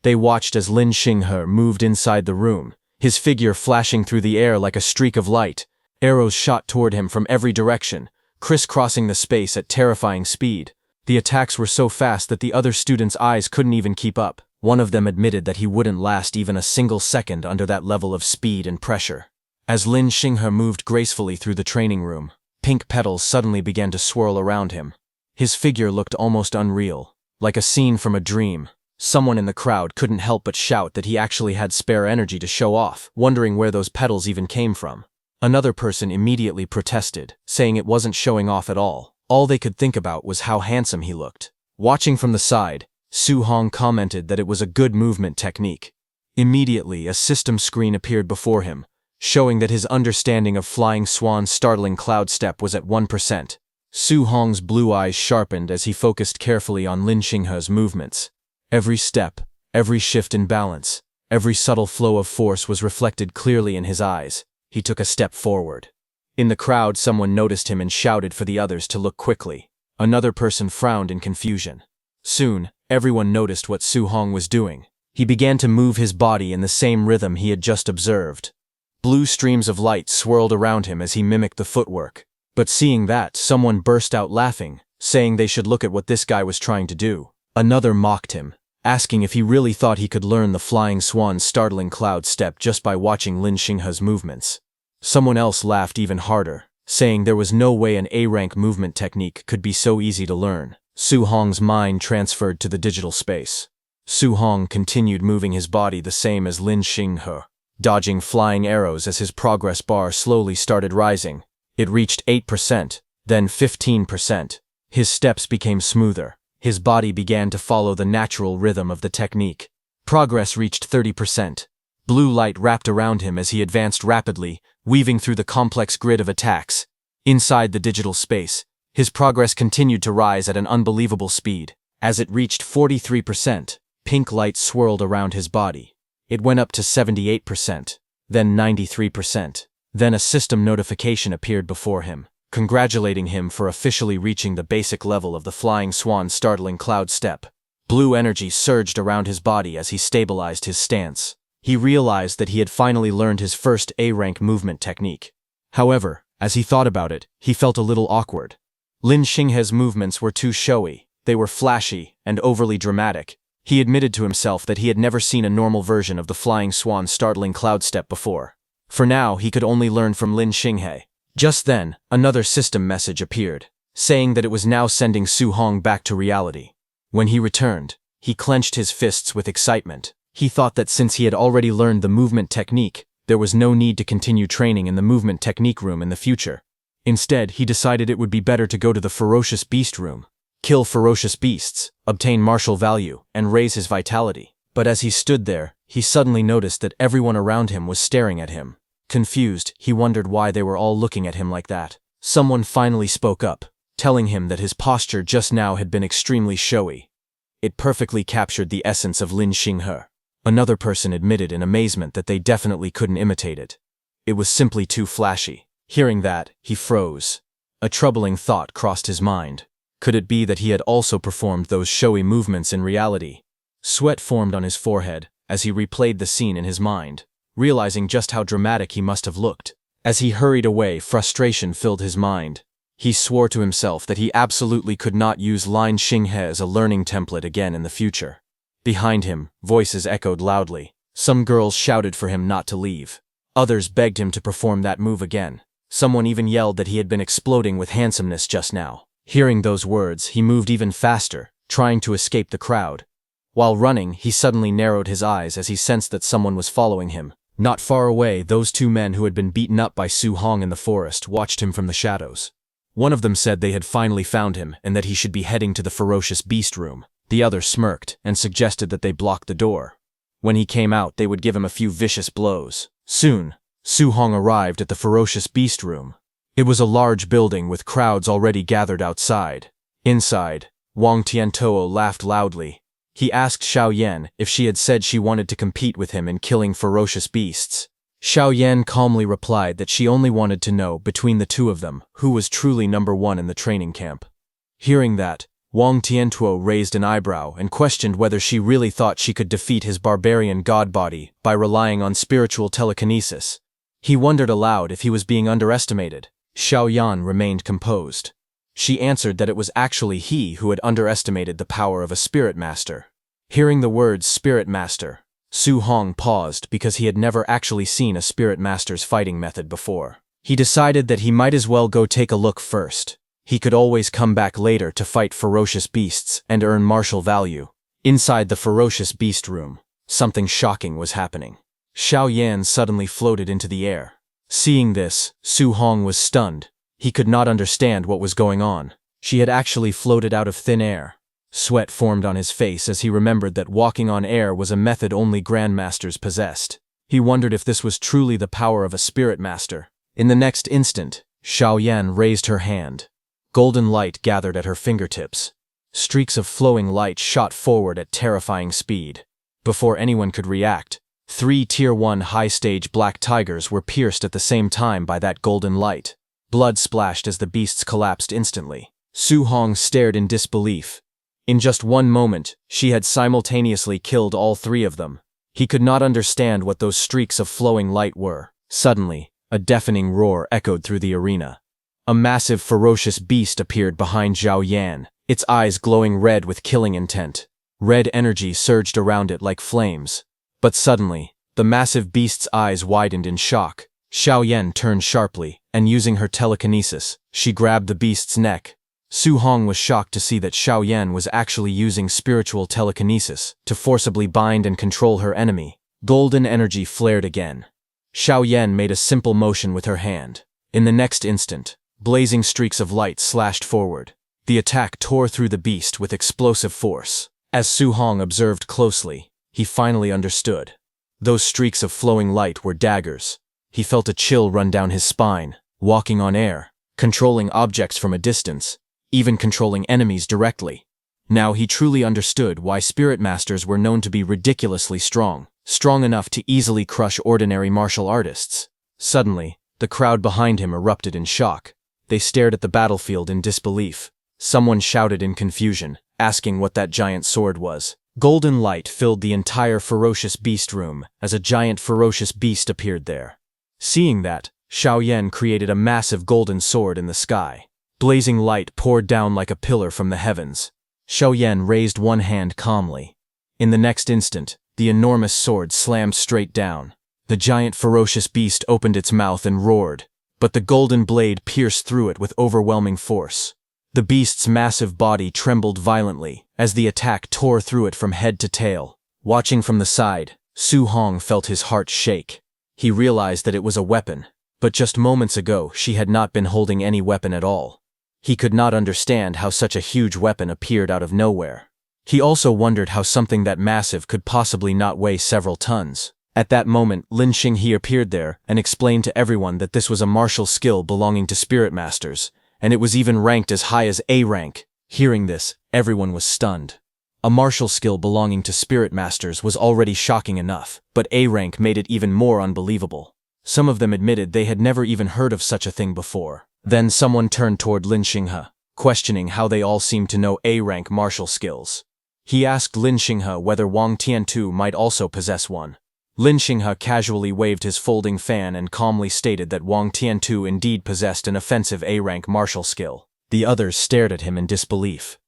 They watched as Lin Xinghe moved inside the room, his figure flashing through the air like a streak of light. Arrows shot toward him from every direction, crisscrossing the space at terrifying speed. The attacks were so fast that the other students' eyes couldn't even keep up. One of them admitted that he wouldn't last even a single second under that level of speed and pressure. As Lin Xinghe moved gracefully through the training room, pink petals suddenly began to swirl around him. His figure looked almost unreal, like a scene from a dream. Someone in the crowd couldn't help but shout that he actually had spare energy to show off, wondering where those petals even came from. Another person immediately protested, saying it wasn't showing off at all. All they could think about was how handsome he looked. Watching from the side, Su-hong commented that it was a good movement technique. Immediately, a system screen appeared before him, showing that his understanding of Flying Swan's Startling Cloud Step was at 1%. Su-hong's blue eyes sharpened as he focused carefully on Lin Xinghe's movements. Every step, every shift in balance, every subtle flow of force was reflected clearly in his eyes. He took a step forward. In the crowd, someone noticed him and shouted for the others to look quickly. Another person frowned in confusion. Soon, everyone noticed what Su Hong was doing. He began to move his body in the same rhythm he had just observed. Blue streams of light swirled around him as he mimicked the footwork. But seeing that, someone burst out laughing, saying they should look at what this guy was trying to do. Another mocked him, asking if he really thought he could learn the flying swan's startling cloud step just by watching Lin Xinghe's movements. Someone else laughed even harder, saying there was no way an A-rank movement technique could be so easy to learn. Su Hong's mind transferred to the digital space. Su Hong continued moving his body the same as Lin Xinghe, dodging flying arrows as his progress bar slowly started rising. It reached 8%, then 15%. His steps became smoother. His body began to follow the natural rhythm of the technique. Progress reached 30%. Blue light wrapped around him as he advanced rapidly, weaving through the complex grid of attacks. Inside the digital space, his progress continued to rise at an unbelievable speed. As it reached 43%, pink light swirled around his body. It went up to 78%, then 93%. Then a system notification appeared before him, congratulating him for officially reaching the basic level of the flying swan's startling cloud step. Blue energy surged around his body as he stabilized his stance. He realized that he had finally learned his first A-rank movement technique. However, as he thought about it, he felt a little awkward. Lin Xinghe's movements were too showy, they were flashy and overly dramatic. He admitted to himself that he had never seen a normal version of the flying swan's startling cloud step before. For now, he could only learn from Lin Xinghe. Just then, another system message appeared, saying that it was now sending Su Hong back to reality. When he returned, he clenched his fists with excitement. He thought that since he had already learned the movement technique, there was no need to continue training in the movement technique room in the future. Instead, he decided it would be better to go to the ferocious beast room, kill ferocious beasts, obtain martial value, and raise his vitality. But as he stood there, he suddenly noticed that everyone around him was staring at him. Confused, he wondered why they were all looking at him like that. Someone finally spoke up, telling him that his posture just now had been extremely showy. It perfectly captured the essence of Lin Xinghe. Another person admitted in amazement that they definitely couldn't imitate it. It was simply too flashy. Hearing that, he froze. A troubling thought crossed his mind. Could it be that he had also performed those showy movements in reality? Sweat formed on his forehead as he replayed the scene in his mind, realizing just how dramatic he must have looked. As he hurried away, frustration filled his mind. He swore to himself that he absolutely could not use Lin Xinghe as a learning template again in the future. Behind him, voices echoed loudly. Some girls shouted for him not to leave. Others begged him to perform that move again. Someone even yelled that he had been exploding with handsomeness just now. Hearing those words, he moved even faster, trying to escape the crowd. While running, he suddenly narrowed his eyes as he sensed that someone was following him. Not far away, those two men who had been beaten up by Su Hong in the forest watched him from the shadows. One of them said they had finally found him and that he should be heading to the ferocious beast room. The other smirked and suggested that they block the door. When he came out, they would give him a few vicious blows. Soon, Su Hong arrived at the ferocious beast room. It was a large building with crowds already gathered outside. Inside, Wang Tiantuo laughed loudly. He asked Xiao Yan if she had said she wanted to compete with him in killing ferocious beasts. Xiao Yan calmly replied that she only wanted to know, between the two of them, who was truly number one in the training camp. Hearing that, Wang Tiantuo raised an eyebrow and questioned whether she really thought she could defeat his barbarian god body by relying on spiritual telekinesis. He wondered aloud if he was being underestimated. Xiao Yan remained composed. She answered that it was actually he who had underestimated the power of a spirit master. Hearing the words spirit master, Su Hong paused because he had never actually seen a spirit master's fighting method before. He decided that he might as well go take a look first. He could always come back later to fight ferocious beasts and earn martial value. Inside the ferocious beast room, something shocking was happening. Xiao Yan suddenly floated into the air. Seeing this, Su Hong was stunned. He could not understand what was going on. She had actually floated out of thin air. Sweat formed on his face as he remembered that walking on air was a method only grandmasters possessed. He wondered if this was truly the power of a spirit master. In the next instant, Xiao Yan raised her hand. Golden light gathered at her fingertips. Streaks of flowing light shot forward at terrifying speed. Before anyone could react, 3 Tier 1 high-stage black tigers were pierced at the same time by that golden light. Blood splashed as the beasts collapsed instantly. Su Hong stared in disbelief. In just one moment, she had simultaneously killed all three of them. He could not understand what those streaks of flowing light were. Suddenly, a deafening roar echoed through the arena. A massive, ferocious beast appeared behind Zhao Yan, its eyes glowing red with killing intent. Red energy surged around it like flames. But suddenly, the massive beast's eyes widened in shock. Xiao Yan turned sharply, and using her telekinesis, she grabbed the beast's neck. Su Hong was shocked to see that Xiao Yan was actually using spiritual telekinesis to forcibly bind and control her enemy. Golden energy flared again. Xiao Yan made a simple motion with her hand. In the next instant, blazing streaks of light slashed forward. The attack tore through the beast with explosive force. As Su Hong observed closely, he finally understood. Those streaks of flowing light were daggers. He felt a chill run down his spine, walking on air, controlling objects from a distance, even controlling enemies directly. Now he truly understood why spirit masters were known to be ridiculously strong enough to easily crush ordinary martial artists. Suddenly, the crowd behind him erupted in shock. They stared at the battlefield in disbelief. Someone shouted in confusion, asking what that giant sword was. Golden light filled the entire ferocious beast room as a giant ferocious beast appeared there. Seeing that, Xiao Yan created a massive golden sword in the sky. Blazing light poured down like a pillar from the heavens. Xiao Yan raised one hand calmly. In the next instant, the enormous sword slammed straight down. The giant ferocious beast opened its mouth and roared, but the golden blade pierced through it with overwhelming force. The beast's massive body trembled violently as the attack tore through it from head to tail. Watching from the side, Su Hong felt his heart shake. He realized that it was a weapon, but just moments ago she had not been holding any weapon at all. He could not understand how such a huge weapon appeared out of nowhere. He also wondered how something that massive could possibly not weigh several tons. At that moment, Lin Xinghe appeared there and explained to everyone that this was a martial skill belonging to spirit masters, and it was even ranked as high as A rank. Hearing this, everyone was stunned. A martial skill belonging to spirit masters was already shocking enough, but A rank made it even more unbelievable. Some of them admitted they had never even heard of such a thing before. Then someone turned toward Lin Xinghe, questioning how they all seemed to know A rank martial skills. He asked Lin Xinghe whether Wang Tiantu might also possess one. Lin Xinghe casually waved his folding fan and calmly stated that Wang Tiantu indeed possessed an offensive A-rank martial skill. The others stared at him in disbelief.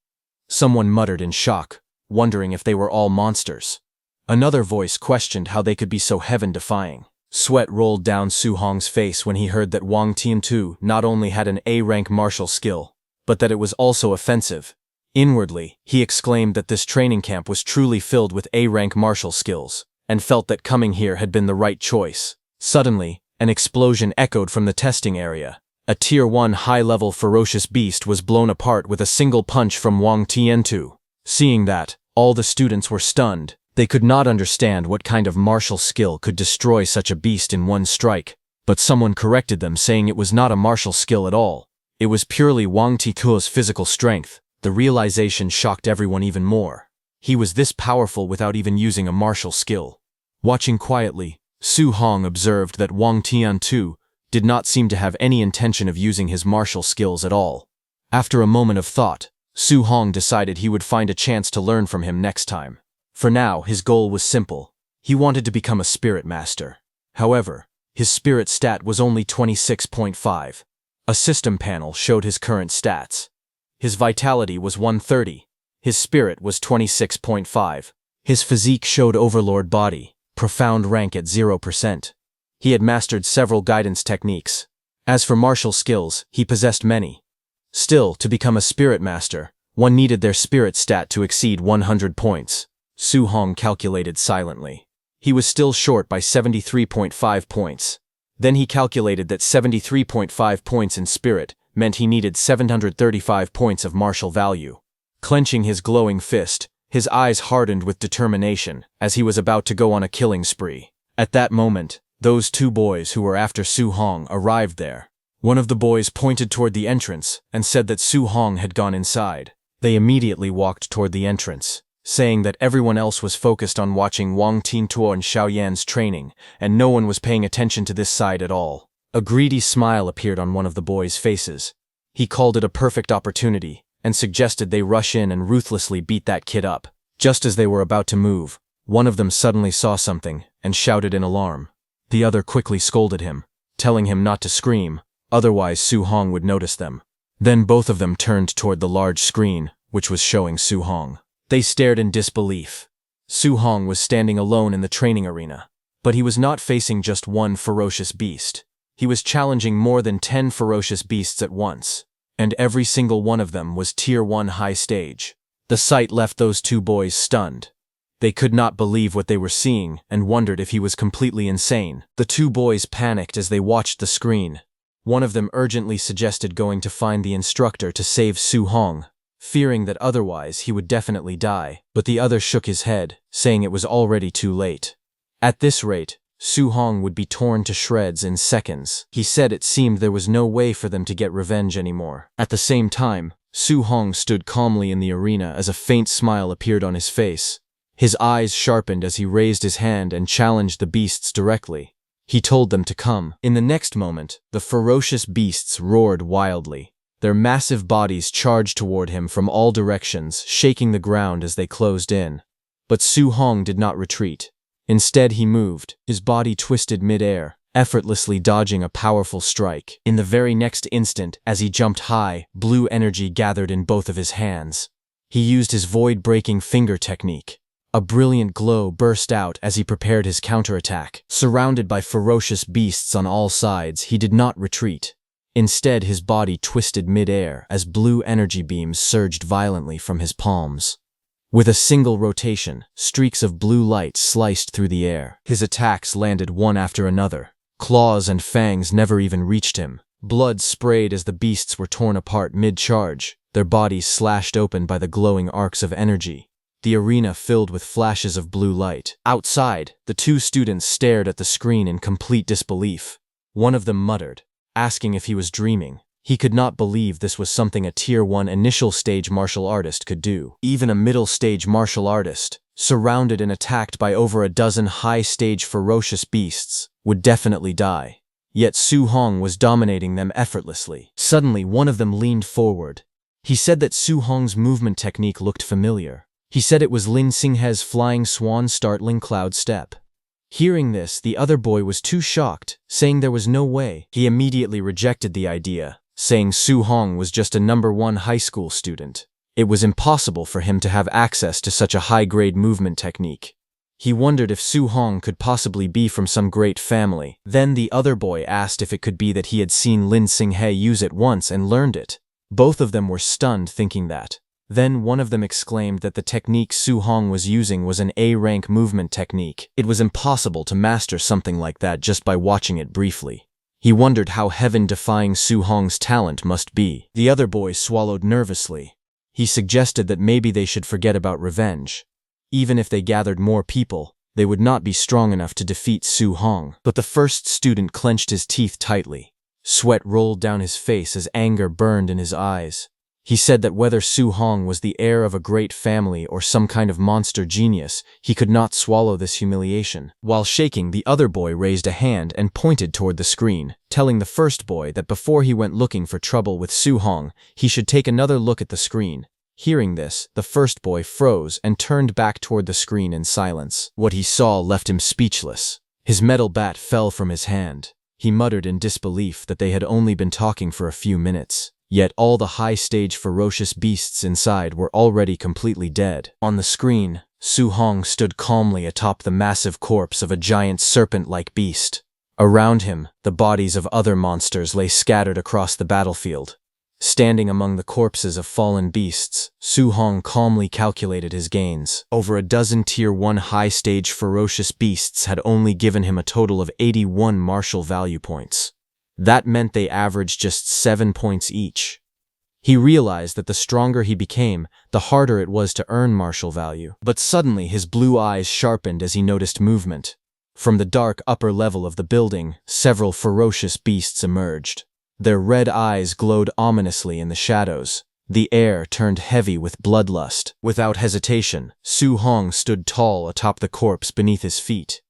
Someone muttered in shock, wondering if they were all monsters. Another voice questioned how they could be so heaven-defying. Sweat rolled down Su Hong's face when he heard that Wang Tiantu not only had an A-rank martial skill, but that it was also offensive. Inwardly, he exclaimed that this training camp was truly filled with A-rank martial skills, and felt that coming here had been the right choice. Suddenly, an explosion echoed from the testing area. A Tier 1 high-level ferocious beast was blown apart with a single punch from Wang Tiantu. Seeing that, all the students were stunned. They could not understand what kind of martial skill could destroy such a beast in one strike, but someone corrected them saying it was not a martial skill at all. It was purely Wang Tiantu's physical strength. The realization shocked everyone even more. He was this powerful without even using a martial skill. Watching quietly, Su Hong observed that Wang Tiantu did not seem to have any intention of using his martial skills at all. After a moment of thought, Su Hong decided he would find a chance to learn from him next time. For now, his goal was simple. He wanted to become a spirit master. However, his spirit stat was only 26.5. A system panel showed his current stats. His vitality was 130. His spirit was 26.5. His physique showed overlord body, profound rank at 0%. He had mastered several guidance techniques. As for martial skills, he possessed many. Still, to become a spirit master, one needed their spirit stat to exceed 100 points. Su Hong calculated silently. He was still short by 73.5 points. Then he calculated that 73.5 points in spirit meant he needed 735 points of martial value. Clenching his glowing fist, his eyes hardened with determination as he was about to go on a killing spree. At that moment, those two boys who were after Su Hong arrived there. One of the boys pointed toward the entrance and said that Su Hong had gone inside. They immediately walked toward the entrance, saying that everyone else was focused on watching Wang Tiantu and Xiao Yan's training, and no one was paying attention to this side at all. A greedy smile appeared on one of the boys' faces. He called it a perfect opportunity and suggested they rush in and ruthlessly beat that kid up. Just as they were about to move, one of them suddenly saw something and shouted in alarm. The other quickly scolded him, telling him not to scream, otherwise Su Hong would notice them. Then both of them turned toward the large screen, which was showing Su Hong. They stared in disbelief. Su Hong was standing alone in the training arena, but he was not facing just one ferocious beast. He was challenging more than 10 ferocious beasts at once, and every single one of them was Tier 1 high stage. The sight left those two boys stunned. They could not believe what they were seeing and wondered if he was completely insane. The two boys panicked as they watched the screen. One of them urgently suggested going to find the instructor to save Su Hong, fearing that otherwise he would definitely die, but the other shook his head, saying it was already too late. At this rate, Su Hong would be torn to shreds in seconds. He said it seemed there was no way for them to get revenge anymore. At the same time, Su Hong stood calmly in the arena as a faint smile appeared on his face. His eyes sharpened as he raised his hand and challenged the beasts directly. He told them to come. In the next moment, the ferocious beasts roared wildly. Their massive bodies charged toward him from all directions, shaking the ground as they closed in. But Su Hong did not retreat. Instead, he moved, his body twisted mid-air, effortlessly dodging a powerful strike. In the very next instant, as he jumped high, blue energy gathered in both of his hands. He used his void-breaking finger technique. A brilliant glow burst out as he prepared his counterattack. Surrounded by ferocious beasts on all sides, he did not retreat. Instead, his body twisted mid-air as blue energy beams surged violently from his palms. With a single rotation, streaks of blue light sliced through the air. His attacks landed one after another. Claws and fangs never even reached him. Blood sprayed as the beasts were torn apart mid-charge, their bodies slashed open by the glowing arcs of energy. The arena filled with flashes of blue light. Outside, the two students stared at the screen in complete disbelief. One of them muttered, asking if he was dreaming. He could not believe this was something a Tier 1 initial stage martial artist could do. Even a middle stage martial artist, surrounded and attacked by over a dozen high stage ferocious beasts, would definitely die. Yet Su Hong was dominating them effortlessly. Suddenly, one of them leaned forward. He said that Su Hong's movement technique looked familiar. He said it was Lin Xinghe's flying swan startling cloud step. Hearing this, the other boy was too shocked, saying there was no way. He immediately rejected the idea, saying Su Hong was just a number 1 high school student. It was impossible for him to have access to such a high-grade movement technique. He wondered if Su Hong could possibly be from some great family. Then the other boy asked if it could be that he had seen Lin Xinghe use it once and learned it. Both of them were stunned thinking that. Then one of them exclaimed that the technique Su Hong was using was an A-rank movement technique. It was impossible to master something like that just by watching it briefly. He wondered how heaven-defying Su Hong's talent must be. The other boy swallowed nervously. He suggested that maybe they should forget about revenge. Even if they gathered more people, they would not be strong enough to defeat Su Hong. But the first student clenched his teeth tightly. Sweat rolled down his face as anger burned in his eyes. He said that whether Su Hong was the heir of a great family or some kind of monster genius, he could not swallow this humiliation. While shaking, the other boy raised a hand and pointed toward the screen, telling the first boy that before he went looking for trouble with Su Hong, he should take another look at the screen. Hearing this, the first boy froze and turned back toward the screen in silence. What he saw left him speechless. His metal bat fell from his hand. He muttered in disbelief that they had only been talking for a few minutes. Yet all the high-stage ferocious beasts inside were already completely dead. On the screen, Su Hong stood calmly atop the massive corpse of a giant serpent-like beast. Around him, the bodies of other monsters lay scattered across the battlefield. Standing among the corpses of fallen beasts, Su Hong calmly calculated his gains. Over a dozen Tier 1 high-stage ferocious beasts had only given him a total of 81 martial value points. That meant they averaged just 7 points each. He realized that the stronger he became, the harder it was to earn martial value. But suddenly his blue eyes sharpened as he noticed movement. From the dark upper level of the building, several ferocious beasts emerged. Their red eyes glowed ominously in the shadows. The air turned heavy with bloodlust. Without hesitation, Su Hong stood tall atop the corpse beneath his feet.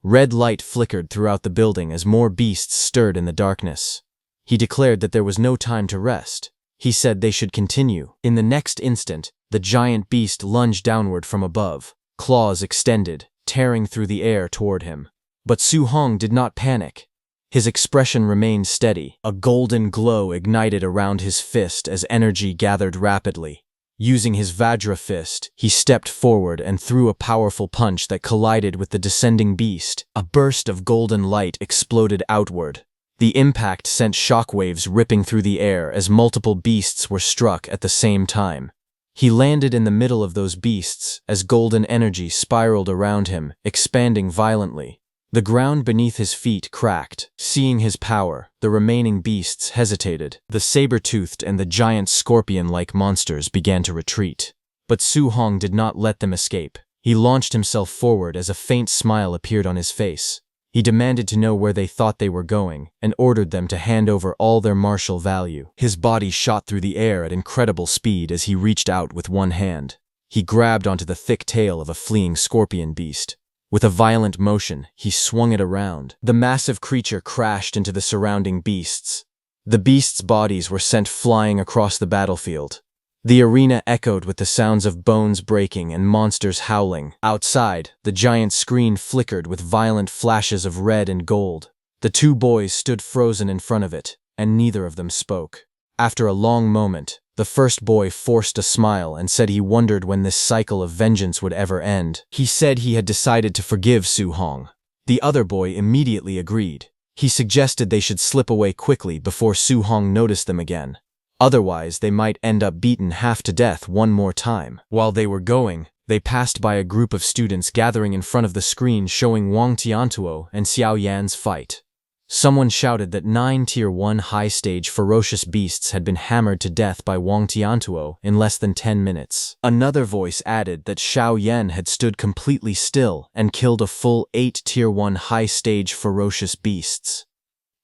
Red light flickered throughout the building as more beasts stirred in the darkness. He declared that there was no time to rest. He said they should continue. In the next instant, the giant beast lunged downward from above, claws extended, tearing through the air toward him. But Su Hong did not panic. His expression remained steady. A golden glow ignited around his fist as energy gathered rapidly. Using his Vajra fist, he stepped forward and threw a powerful punch that collided with the descending beast. A burst of golden light exploded outward. The impact sent shockwaves ripping through the air as multiple beasts were struck at the same time. He landed in the middle of those beasts as golden energy spiraled around him, expanding violently. The ground beneath his feet cracked. Seeing his power, the remaining beasts hesitated. The saber-toothed and the giant scorpion-like monsters began to retreat. But Su Hong did not let them escape. He launched himself forward as a faint smile appeared on his face. He demanded to know where they thought they were going, and ordered them to hand over all their martial value. His body shot through the air at incredible speed as he reached out with one hand. He grabbed onto the thick tail of a fleeing scorpion beast. With a violent motion, he swung it around. The massive creature crashed into the surrounding beasts. The beasts' bodies were sent flying across the battlefield. The arena echoed with the sounds of bones breaking and monsters howling. Outside, the giant screen flickered with violent flashes of red and gold. The two boys stood frozen in front of it, and neither of them spoke. After a long moment, the first boy forced a smile and said he wondered when this cycle of vengeance would ever end. He said he had decided to forgive Su Hong. The other boy immediately agreed. He suggested they should slip away quickly before Su Hong noticed them again. Otherwise, they might end up beaten half to death one more time. While they were going, they passed by a group of students gathering in front of the screen showing Wang Tiantuo and Xiao Yan's fight. Someone shouted that 9 Tier 1 high-stage ferocious beasts had been hammered to death by Wang Tiantuo in less than 10 minutes. Another voice added that Xiao Yan had stood completely still and killed a full 8 Tier 1 high-stage ferocious beasts.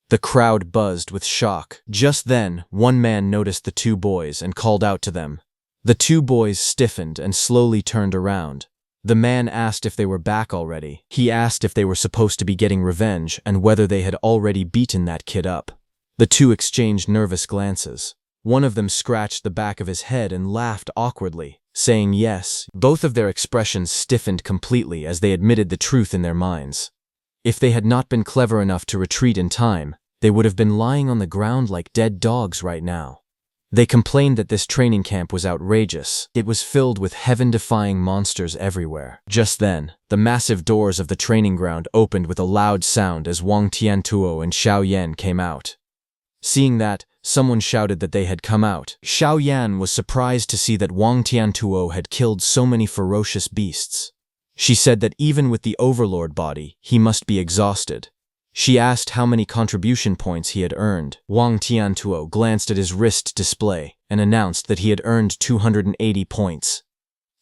The crowd buzzed with shock. Just then, one man noticed the two boys and called out to them. The two boys stiffened and slowly turned around. The man asked if they were back already. He asked if they were supposed to be getting revenge and whether they had already beaten that kid up. The two exchanged nervous glances. One of them scratched the back of his head and laughed awkwardly, saying yes. Both of their expressions stiffened completely as they admitted the truth in their minds. If they had not been clever enough to retreat in time, they would have been lying on the ground like dead dogs right now. They complained that this training camp was outrageous. It was filled with heaven-defying monsters everywhere. Just then, the massive doors of the training ground opened with a loud sound as Wang Tiantuo and Xiao Yan came out. Seeing that, someone shouted that they had come out. Xiao Yan was surprised to see that Wang Tiantuo had killed so many ferocious beasts. She said that even with the overlord body, he must be exhausted. She asked how many contribution points he had earned. Wang Tiantuo glanced at his wrist display and announced that he had earned 280 points.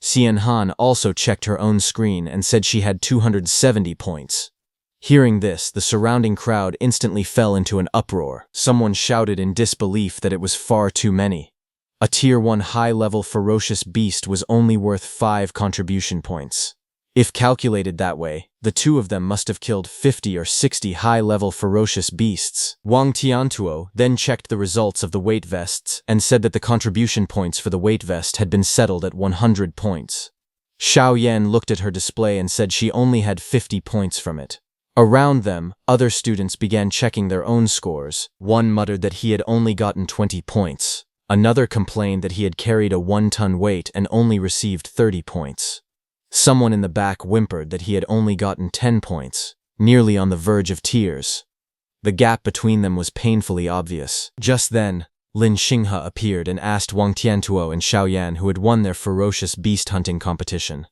Xian Han also checked her own screen and said she had 270 points. Hearing this, the surrounding crowd instantly fell into an uproar. Someone shouted in disbelief that it was far too many. A Tier 1 high-level ferocious beast was only worth 5 contribution points. If calculated that way, the two of them must have killed 50 or 60 high-level ferocious beasts. Wang Tiantuo then checked the results of the weight vests and said that the contribution points for the weight vest had been settled at 100 points. Xiao Yan looked at her display and said she only had 50 points from it. Around them, other students began checking their own scores. One muttered that he had only gotten 20 points. Another complained that he had carried a 1-ton weight and only received 30 points. Someone in the back whimpered that he had only gotten 10 points, nearly on the verge of tears. The gap between them was painfully obvious. Just then, Lin Xinghe appeared and asked Wang Tiantuo and Xiao Yan who had won their ferocious beast hunting competition.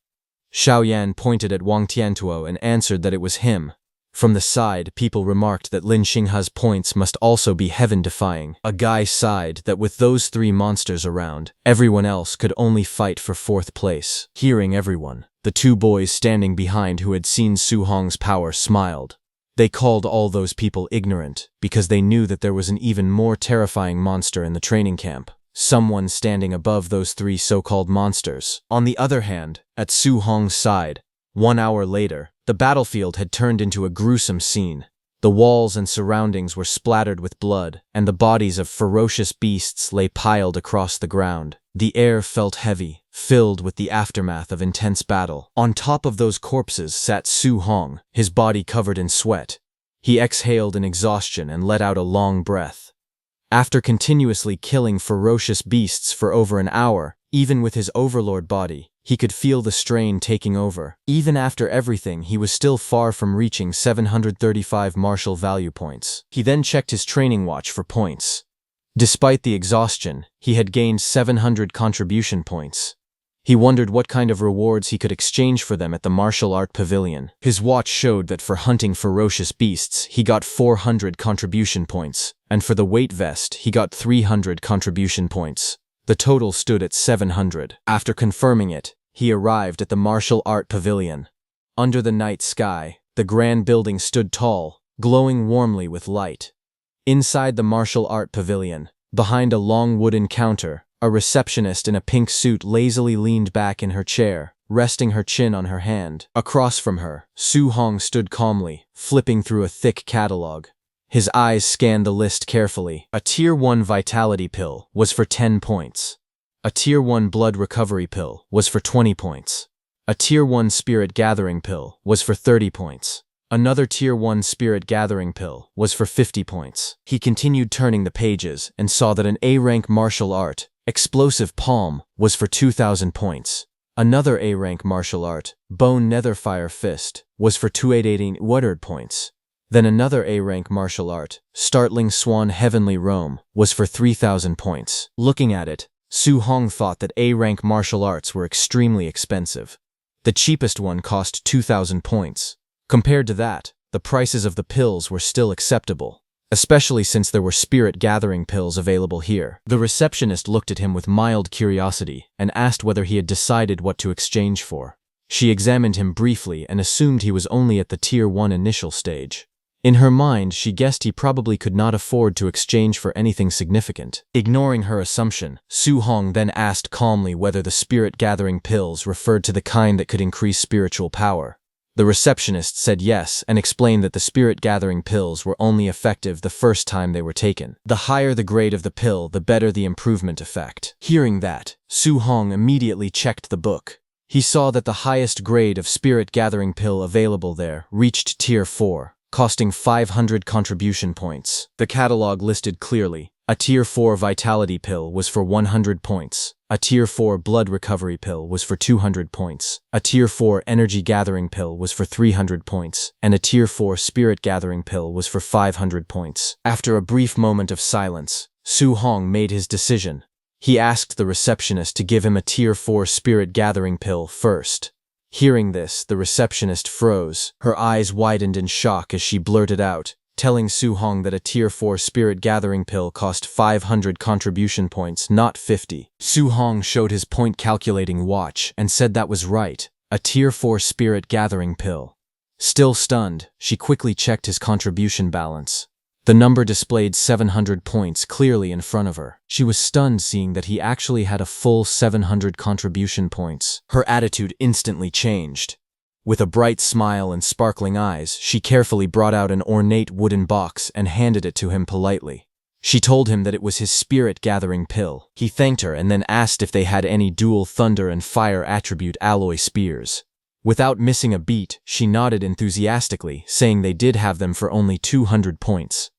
Xiao Yan pointed at Wang Tiantuo and answered that it was him. From the side, people remarked that Lin Xinghe's points must also be heaven-defying. A guy sighed that with those 3 monsters around, everyone else could only fight for 4th place. Hearing everyone, the 2 boys standing behind who had seen Su Hong's power smiled. They called all those people ignorant because they knew that there was an even more terrifying monster in the training camp. Someone standing above those 3 so-called monsters. On the other hand, at Su Hong's side, 1 hour later, The battlefield had turned into a gruesome scene. The walls and surroundings were splattered with blood, and the bodies of ferocious beasts lay piled across the ground. The air felt heavy, filled with the aftermath of intense battle. On top of those corpses sat Su Hong, his body covered in sweat. He exhaled in exhaustion and let out a long breath. After continuously killing ferocious beasts for over an hour, even with his overlord body, he could feel the strain taking over. Even after everything, he was still far from reaching 735 martial value points. He then checked his training watch for points. Despite the exhaustion, he had gained 700 contribution points. He wondered what kind of rewards he could exchange for them at the martial art pavilion. His watch showed that for hunting ferocious beasts, he got 400 contribution points, and for the weight vest, he got 300 contribution points. The total stood at 700. After confirming it, he arrived at the martial art pavilion. Under the night sky, the grand building stood tall, glowing warmly with light. Inside the martial art pavilion, behind a long wooden counter, a receptionist in a pink suit lazily leaned back in her chair, resting her chin on her hand. Across from her, Su Hong stood calmly, flipping through a thick catalog. His eyes scanned the list carefully. A Tier 1 Vitality pill was for 10 points. A Tier 1 Blood Recovery pill was for 20 points. A Tier 1 Spirit Gathering pill was for 30 points. Another Tier 1 Spirit Gathering pill was for 50 points. He continued turning the pages and saw that an A-rank martial art, Explosive Palm, was for 2,000 points. Another A-rank martial art, Bone Netherfire Fist, was for 2,880 points. Then another A-rank martial art, Startling Swan Heavenly Roam, was for 3,000 points. Looking at it, Su Hong thought that A-rank martial arts were extremely expensive. The cheapest one cost 2,000 points. Compared to that, the prices of the pills were still acceptable, especially since there were spirit gathering pills available here. The receptionist looked at him with mild curiosity and asked whether he had decided what to exchange for. She examined him briefly and assumed he was only at the Tier 1 initial stage. In her mind, she guessed he probably could not afford to exchange for anything significant. Ignoring her assumption, Su Hong then asked calmly whether the spirit-gathering pills referred to the kind that could increase spiritual power. The receptionist said yes and explained that the spirit-gathering pills were only effective the first time they were taken. The higher the grade of the pill, the better the improvement effect. Hearing that, Su Hong immediately checked the book. He saw that the highest grade of spirit-gathering pill available there reached Tier 4. Costing 500 contribution points. The catalog listed clearly. A Tier 4 Vitality pill was for 100 points. A Tier 4 Blood Recovery pill was for 200 points. A Tier 4 Energy Gathering pill was for 300 points. And a Tier 4 Spirit Gathering pill was for 500 points. After a brief moment of silence, Su Hong made his decision. He asked the receptionist to give him a Tier 4 Spirit Gathering pill first. Hearing this, the receptionist froze. Her eyes widened in shock as she blurted out, telling Su Hong that a Tier 4 Spirit Gathering pill cost 500 contribution points, not 50. Su Hong showed his point-calculating watch and said that was right, a Tier 4 Spirit Gathering pill. Still stunned, she quickly checked his contribution balance. The number displayed 700 points clearly in front of her. She was stunned seeing that he actually had a full 700 contribution points. Her attitude instantly changed. With a bright smile and sparkling eyes, she carefully brought out an ornate wooden box and handed it to him politely. She told him that it was his spirit-gathering pill. He thanked her and then asked if they had any dual thunder and fire attribute alloy spears. Without missing a beat, she nodded enthusiastically, saying they did have them for only 200 points.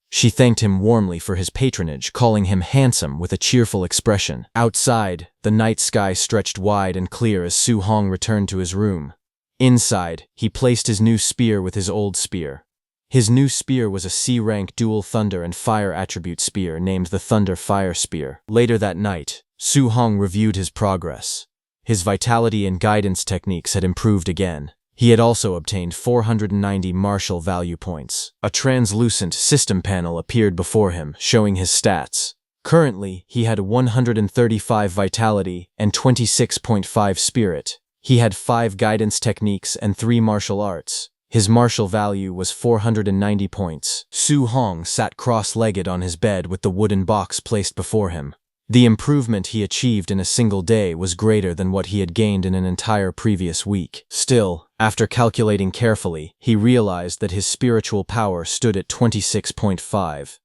She thanked him warmly for his patronage, calling him handsome with a cheerful expression. Outside, the night sky stretched wide and clear as Su Hong returned to his room. Inside, he placed his new spear with his old spear. His new spear was a C-rank dual thunder and fire attribute spear named the Thunder Fire Spear. Later that night, Su Hong reviewed his progress. His vitality and guidance techniques had improved again. He had also obtained 490 martial value points. A translucent system panel appeared before him, showing his stats. Currently, he had 135 vitality and 26.5 spirit. He had 5 guidance techniques and 3 martial arts. His martial value was 490 points. Su Hong sat cross-legged on his bed with the wooden box placed before him. The improvement he achieved in a single day was greater than what he had gained in an entire previous week. Still, after calculating carefully, he realized that his spiritual power stood at 26.5.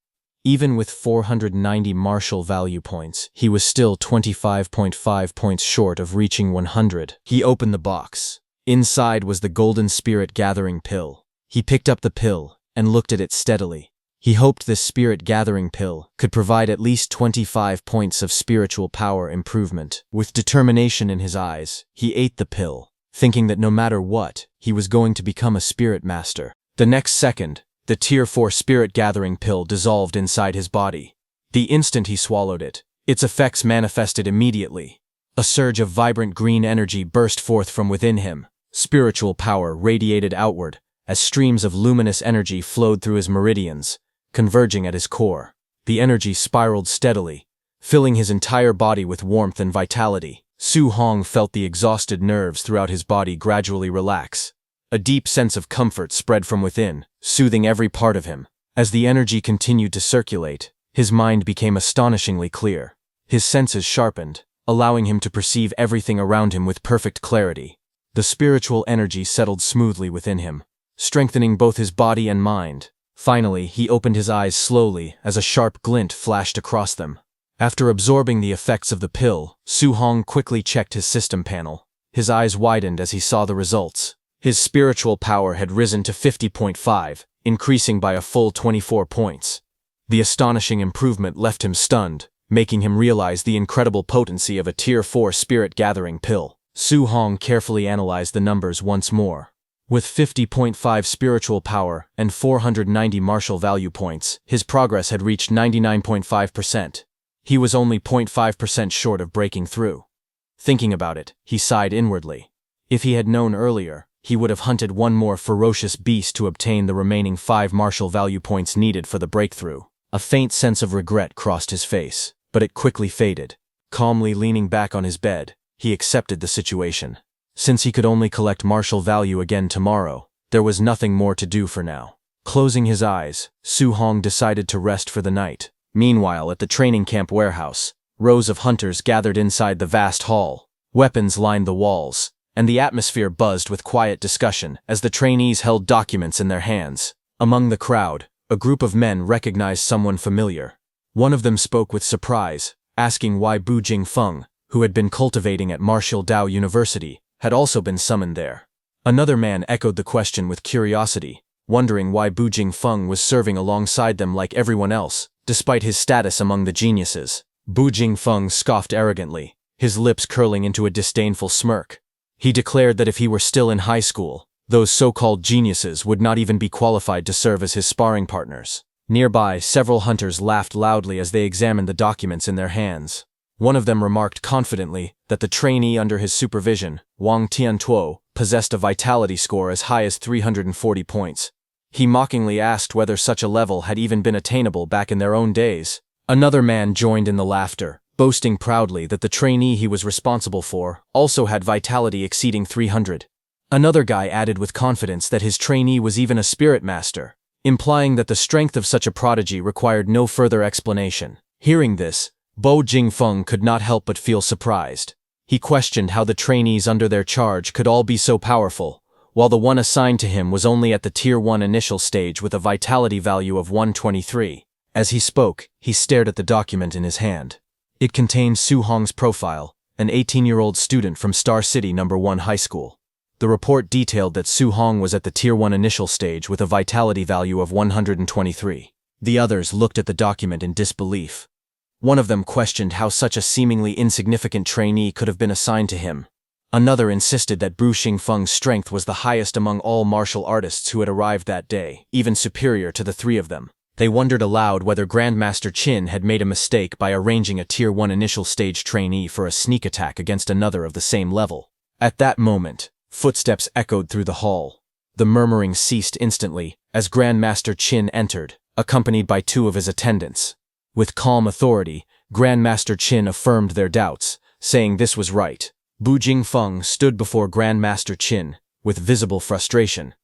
Even with 490 martial value points, he was still 25.5 points short of reaching 100. He opened the box. Inside was the golden spirit gathering pill. He picked up the pill and looked at it steadily. He hoped this spirit gathering pill could provide at least 25 points of spiritual power improvement. With determination in his eyes, he ate the pill, thinking that no matter what, he was going to become a spirit master. The next second, the Tier 4 spirit gathering pill dissolved inside his body. The instant he swallowed it, its effects manifested immediately. A surge of vibrant green energy burst forth from within him. Spiritual power radiated outward as streams of luminous energy flowed through his meridians, converging at his core. The energy spiraled steadily, filling his entire body with warmth and vitality. Su Hong felt the exhausted nerves throughout his body gradually relax. A deep sense of comfort spread from within, soothing every part of him. As the energy continued to circulate, his mind became astonishingly clear. His senses sharpened, allowing him to perceive everything around him with perfect clarity. The spiritual energy settled smoothly within him, strengthening both his body and mind. Finally, he opened his eyes slowly as a sharp glint flashed across them. After absorbing the effects of the pill, Su Hong quickly checked his system panel. His eyes widened as he saw the results. His spiritual power had risen to 50.5, increasing by a full 24 points. The astonishing improvement left him stunned, making him realize the incredible potency of a Tier 4 spirit gathering pill. Su Hong carefully analyzed the numbers once more. With 50.5 spiritual power and 490 martial value points, his progress had reached 99.5%. He was only 0.5% short of breaking through. Thinking about it, he sighed inwardly. If he had known earlier, he would have hunted one more ferocious beast to obtain the remaining 5 martial value points needed for the breakthrough. A faint sense of regret crossed his face, but it quickly faded. Calmly leaning back on his bed, he accepted the situation. Since he could only collect martial value again tomorrow, there was nothing more to do for now. Closing his eyes, Su Hong decided to rest for the night. Meanwhile, at the training camp warehouse, rows of hunters gathered inside the vast hall. Weapons lined the walls, and the atmosphere buzzed with quiet discussion as the trainees held documents in their hands. Among the crowd, a group of men recognized someone familiar. One of them spoke with surprise, asking why Bu Jingfeng, who had been cultivating at Martial Dao University, had also been summoned there. Another man echoed the question with curiosity, wondering why Bu Jingfeng was serving alongside them like everyone else, despite his status among the geniuses. Bu Jingfeng scoffed arrogantly, his lips curling into a disdainful smirk. He declared that if he were still in high school, those so-called geniuses would not even be qualified to serve as his sparring partners. Nearby, several hunters laughed loudly as they examined the documents in their hands. One of them remarked confidently that the trainee under his supervision, Wang Tiantuo, possessed a vitality score as high as 340 points. He mockingly asked whether such a level had even been attainable back in their own days. Another man joined in the laughter, boasting proudly that the trainee he was responsible for also had vitality exceeding 300. Another guy added with confidence that his trainee was even a spirit master, implying that the strength of such a prodigy required no further explanation. Hearing this, Bu Jingfeng could not help but feel surprised. He questioned how the trainees under their charge could all be so powerful, while the one assigned to him was only at the Tier 1 initial stage with a vitality value of 123. As he spoke, he stared at the document in his hand. It contained Su Hong's profile, an 18-year-old student from Star City No. 1 High School. The report detailed that Su Hong was at the Tier 1 initial stage with a vitality value of 123. The others looked at the document in disbelief. One of them questioned how such a seemingly insignificant trainee could have been assigned to him. Another insisted that Bu Jingfeng's strength was the highest among all martial artists who had arrived that day, even superior to the three of them. They wondered aloud whether Grandmaster Qin had made a mistake by arranging a Tier 1 initial stage trainee for a sneak attack against another of the same level. At that moment, footsteps echoed through the hall. The murmuring ceased instantly as Grandmaster Qin entered, accompanied by 2 of his attendants. With calm authority, Grandmaster Qin affirmed their doubts, saying this was right. Bu Jingfeng stood before Grandmaster Qin, with visible frustration.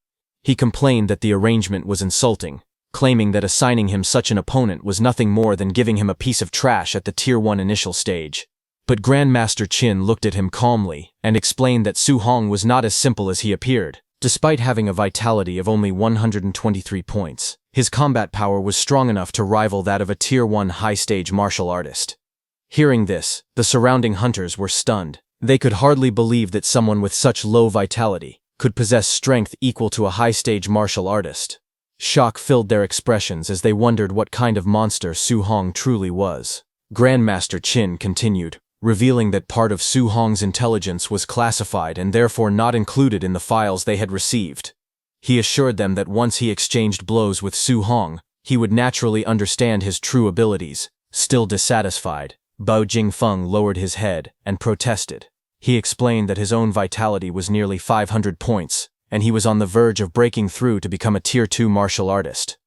He complained that the arrangement was insulting, claiming that assigning him such an opponent was nothing more than giving him a piece of trash at the Tier 1 initial stage. But Grandmaster Qin looked at him calmly and explained that Su Hong was not as simple as he appeared. Despite having a vitality of only 123 points, his combat power was strong enough to rival that of a Tier 1 high-stage martial artist. Hearing this, the surrounding hunters were stunned. They could hardly believe that someone with such low vitality could possess strength equal to a high-stage martial artist. Shock filled their expressions as they wondered what kind of monster Su Hong truly was. Grandmaster Qin continued, revealing that part of Su Hong's intelligence was classified and therefore not included in the files they had received. He assured them that once he exchanged blows with Su Hong, he would naturally understand his true abilities. Still dissatisfied, Bao Jingfeng lowered his head and protested. He explained that his own vitality was nearly 500 points, and he was on the verge of breaking through to become a Tier 2 martial artist.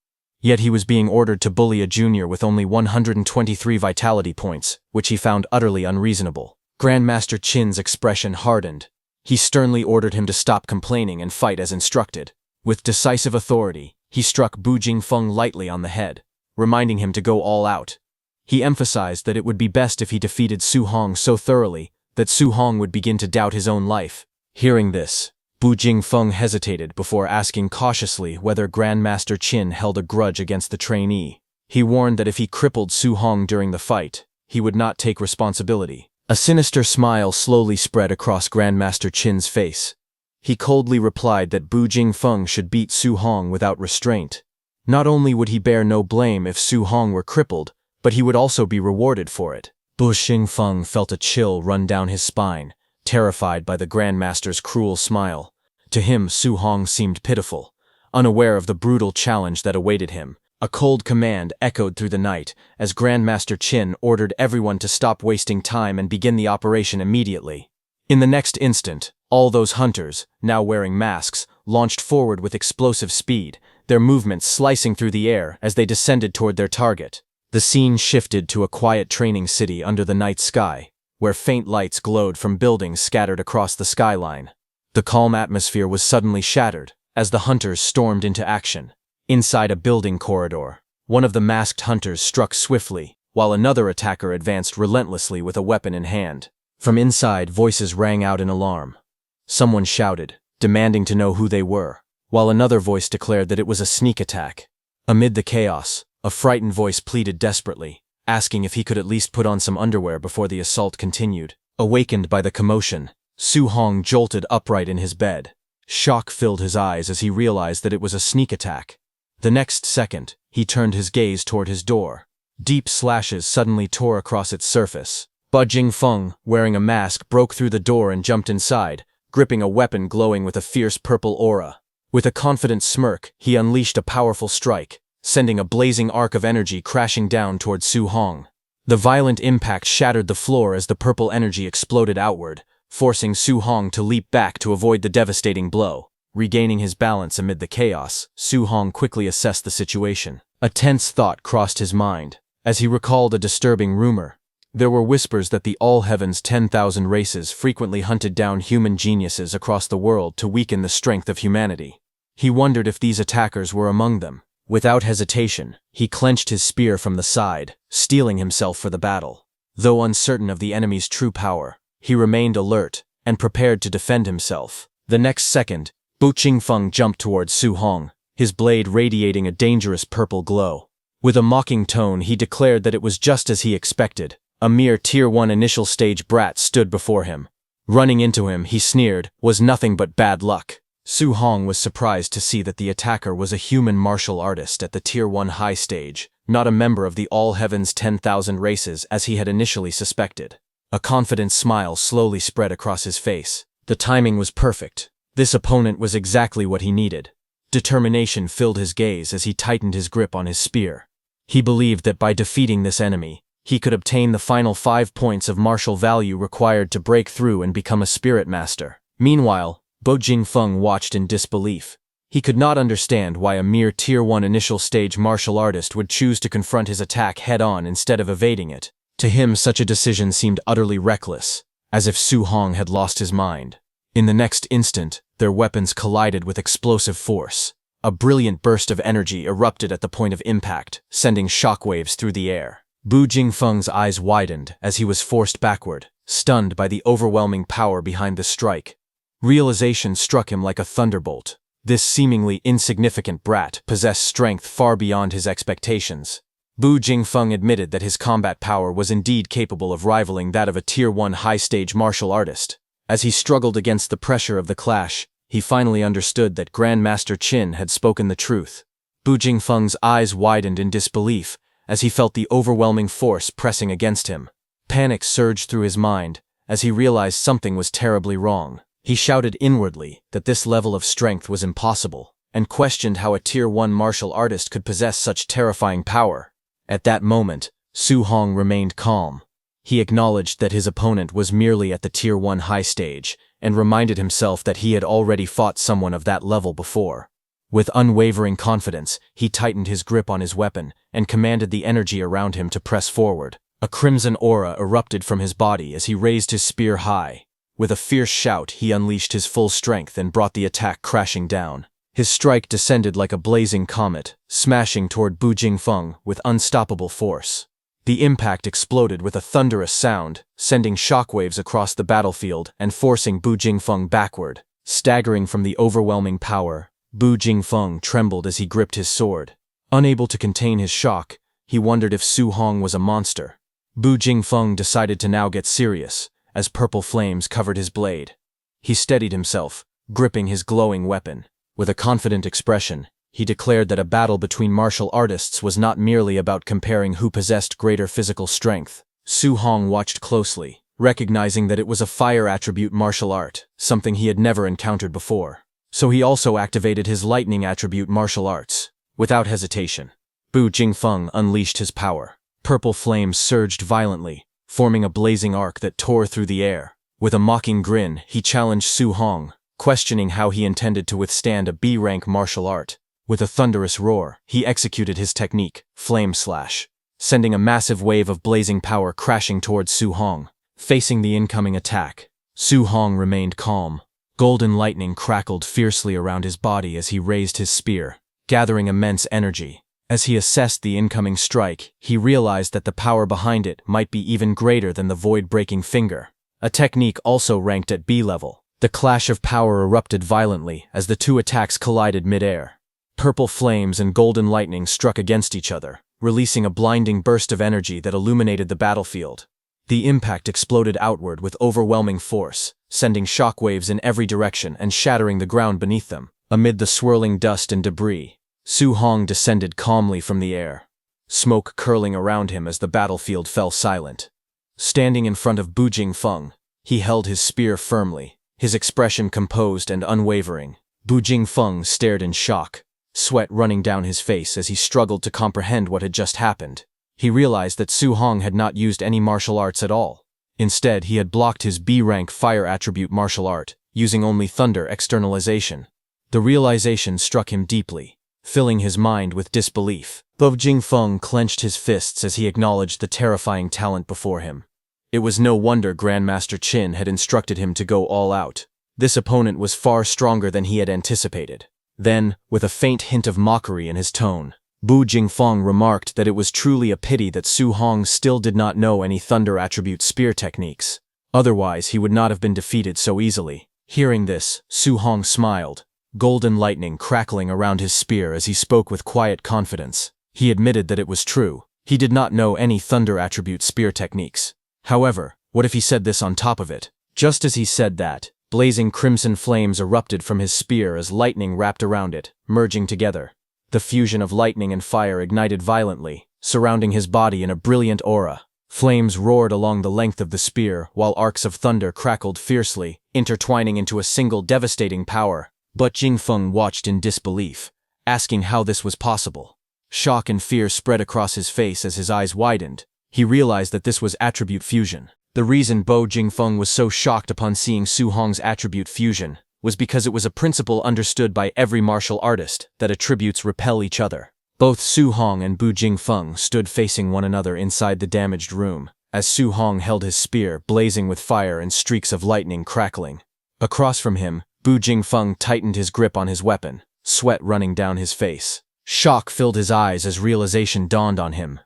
Yet he was being ordered to bully a junior with only 123 vitality points, which he found utterly unreasonable. Grandmaster Qin's expression hardened. He sternly ordered him to stop complaining and fight as instructed. With decisive authority, he struck Bu Jingfeng lightly on the head, reminding him to go all out. He emphasized that it would be best if he defeated Su Hong so thoroughly that Su Hong would begin to doubt his own life. Hearing this, Bu Jingfeng hesitated before asking cautiously whether Grandmaster Qin held a grudge against the trainee. He warned that if he crippled Su Hong during the fight, he would not take responsibility. A sinister smile slowly spread across Grandmaster Qin's face. He coldly replied that Bu Jingfeng should beat Su Hong without restraint. Not only would he bear no blame if Su Hong were crippled, but he would also be rewarded for it. Bu Jingfeng felt a chill run down his spine, terrified by the Grandmaster's cruel smile. To him, Su Hong seemed pitiful, unaware of the brutal challenge that awaited him. A cold command echoed through the night as Grandmaster Qin ordered everyone to stop wasting time and begin the operation immediately. In the next instant, all those hunters, now wearing masks, launched forward with explosive speed, their movements slicing through the air as they descended toward their target. The scene shifted to a quiet training city under the night sky, where faint lights glowed from buildings scattered across the skyline. The calm atmosphere was suddenly shattered as the hunters stormed into action. Inside a building corridor, one of the masked hunters struck swiftly, while another attacker advanced relentlessly with a weapon in hand. From inside, voices rang out in alarm. Someone shouted, demanding to know who they were, while another voice declared that it was a sneak attack. Amid the chaos, a frightened voice pleaded desperately, asking if he could at least put on some underwear before the assault continued. Awakened by the commotion, Su Hong jolted upright in his bed. Shock filled his eyes as he realized that it was a sneak attack. The next second, he turned his gaze toward his door. Deep slashes suddenly tore across its surface. Bu Jingfeng, wearing a mask, broke through the door and jumped inside, gripping a weapon glowing with a fierce purple aura. With a confident smirk, he unleashed a powerful strike, sending a blazing arc of energy crashing down toward Su Hong. The violent impact shattered the floor as the purple energy exploded outward, forcing Su Hong to leap back to avoid the devastating blow. Regaining his balance amid the chaos, Su Hong quickly assessed the situation. A tense thought crossed his mind, as he recalled a disturbing rumor. There were whispers that the All Heaven's 10,000 races frequently hunted down human geniuses across the world to weaken the strength of humanity. He wondered if these attackers were among them. Without hesitation, he clenched his spear from the side, steeling himself for the battle. Though uncertain of the enemy's true power, he remained alert and prepared to defend himself. The next second, Bu Jingfeng jumped towards Su Hong, his blade radiating a dangerous purple glow. With a mocking tone, he declared that it was just as he expected. A mere Tier 1 initial stage brat stood before him. Running into him, he sneered, was nothing but bad luck. Su Hong was surprised to see that the attacker was a human martial artist at the Tier 1 high stage, not a member of the All Heaven's 10,000 races as he had initially suspected. A confident smile slowly spread across his face. The timing was perfect. This opponent was exactly what he needed. Determination filled his gaze as he tightened his grip on his spear. He believed that by defeating this enemy, he could obtain the final 5 points of martial value required to break through and become a spirit master. Meanwhile, Bu Jingfeng watched in disbelief. He could not understand why a mere Tier 1 initial stage martial artist would choose to confront his attack head-on instead of evading it. To him, such a decision seemed utterly reckless, as if Su Hong had lost his mind. In the next instant, their weapons collided with explosive force. A brilliant burst of energy erupted at the point of impact, sending shockwaves through the air. Bu Jingfeng's eyes widened as he was forced backward, stunned by the overwhelming power behind the strike. Realization struck him like a thunderbolt. This seemingly insignificant brat possessed strength far beyond his expectations. Bu Jingfeng admitted that his combat power was indeed capable of rivaling that of a Tier 1 high-stage martial artist. As he struggled against the pressure of the clash, he finally understood that Grandmaster Qin had spoken the truth. Bu Jingfeng's eyes widened in disbelief as he felt the overwhelming force pressing against him. Panic surged through his mind as he realized something was terribly wrong. He shouted inwardly that this level of strength was impossible, and questioned how a Tier 1 martial artist could possess such terrifying power. At that moment, Su Hong remained calm. He acknowledged that his opponent was merely at the Tier 1 high stage, and reminded himself that he had already fought someone of that level before. With unwavering confidence, he tightened his grip on his weapon and commanded the energy around him to press forward. A crimson aura erupted from his body as he raised his spear high. With a fierce shout, he unleashed his full strength and brought the attack crashing down. His strike descended like a blazing comet, smashing toward Bu Jingfeng with unstoppable force. The impact exploded with a thunderous sound, sending shockwaves across the battlefield and forcing Bu Jingfeng backward. Staggering from the overwhelming power, Bu Jingfeng trembled as he gripped his sword. Unable to contain his shock, he wondered if Su Hong was a monster. Bu Jingfeng decided to now get serious, as purple flames covered his blade. He steadied himself, gripping his glowing weapon. With a confident expression, he declared that a battle between martial artists was not merely about comparing who possessed greater physical strength. Su Hong watched closely, recognizing that it was a fire attribute martial art, something he had never encountered before. So he also activated his lightning attribute martial arts. Without hesitation, Bu Jingfeng unleashed his power. Purple flames surged violently, forming a blazing arc that tore through the air. With a mocking grin, he challenged Su Hong, questioning how he intended to withstand a B-rank martial art. With a thunderous roar, he executed his technique, Flame Slash, sending a massive wave of blazing power crashing towards Su Hong. Facing the incoming attack, Su Hong remained calm. Golden lightning crackled fiercely around his body as he raised his spear, gathering immense energy. As he assessed the incoming strike, he realized that the power behind it might be even greater than the void-breaking finger. A technique also ranked at B level. The clash of power erupted violently as the two attacks collided mid-air. Purple flames and golden lightning struck against each other, releasing a blinding burst of energy that illuminated the battlefield. The impact exploded outward with overwhelming force, sending shockwaves in every direction and shattering the ground beneath them. Amid the swirling dust and debris, Su Hong descended calmly from the air, smoke curling around him as the battlefield fell silent. Standing in front of Bu Jingfeng, he held his spear firmly, his expression composed and unwavering. Bu Jingfeng stared in shock, sweat running down his face as he struggled to comprehend what had just happened. He realized that Su Hong had not used any martial arts at all. Instead, he had blocked his B-rank fire attribute martial art, using only thunder externalization. The realization struck him deeply, filling his mind with disbelief. Bu Jingfeng clenched his fists as he acknowledged the terrifying talent before him. It was no wonder Grandmaster Qin had instructed him to go all out. This opponent was far stronger than he had anticipated. Then, with a faint hint of mockery in his tone, Bu Jingfeng remarked that it was truly a pity that Su Hong still did not know any thunder attribute spear techniques. Otherwise, he would not have been defeated so easily. Hearing this, Su Hong smiled, golden lightning crackling around his spear as he spoke with quiet confidence. He admitted that it was true. He did not know any thunder attribute spear techniques. However, what if he said this on top of it? Just as he said that, blazing crimson flames erupted from his spear as lightning wrapped around it, merging together. The fusion of lightning and fire ignited violently, surrounding his body in a brilliant aura. Flames roared along the length of the spear, while arcs of thunder crackled fiercely, intertwining into a single devastating power. But Jingfeng watched in disbelief, asking how this was possible. Shock and fear spread across his face as his eyes widened. He realized that this was attribute fusion. The reason Bu Jingfeng was so shocked upon seeing Su Hong's attribute fusion was because it was a principle understood by every martial artist that attributes repel each other. Both Su Hong and Bu Jingfeng stood facing one another inside the damaged room, as Su Hong held his spear blazing with fire and streaks of lightning crackling. Across from him, Bu Jingfeng tightened his grip on his weapon, sweat running down his face. Shock filled his eyes as realization dawned on him.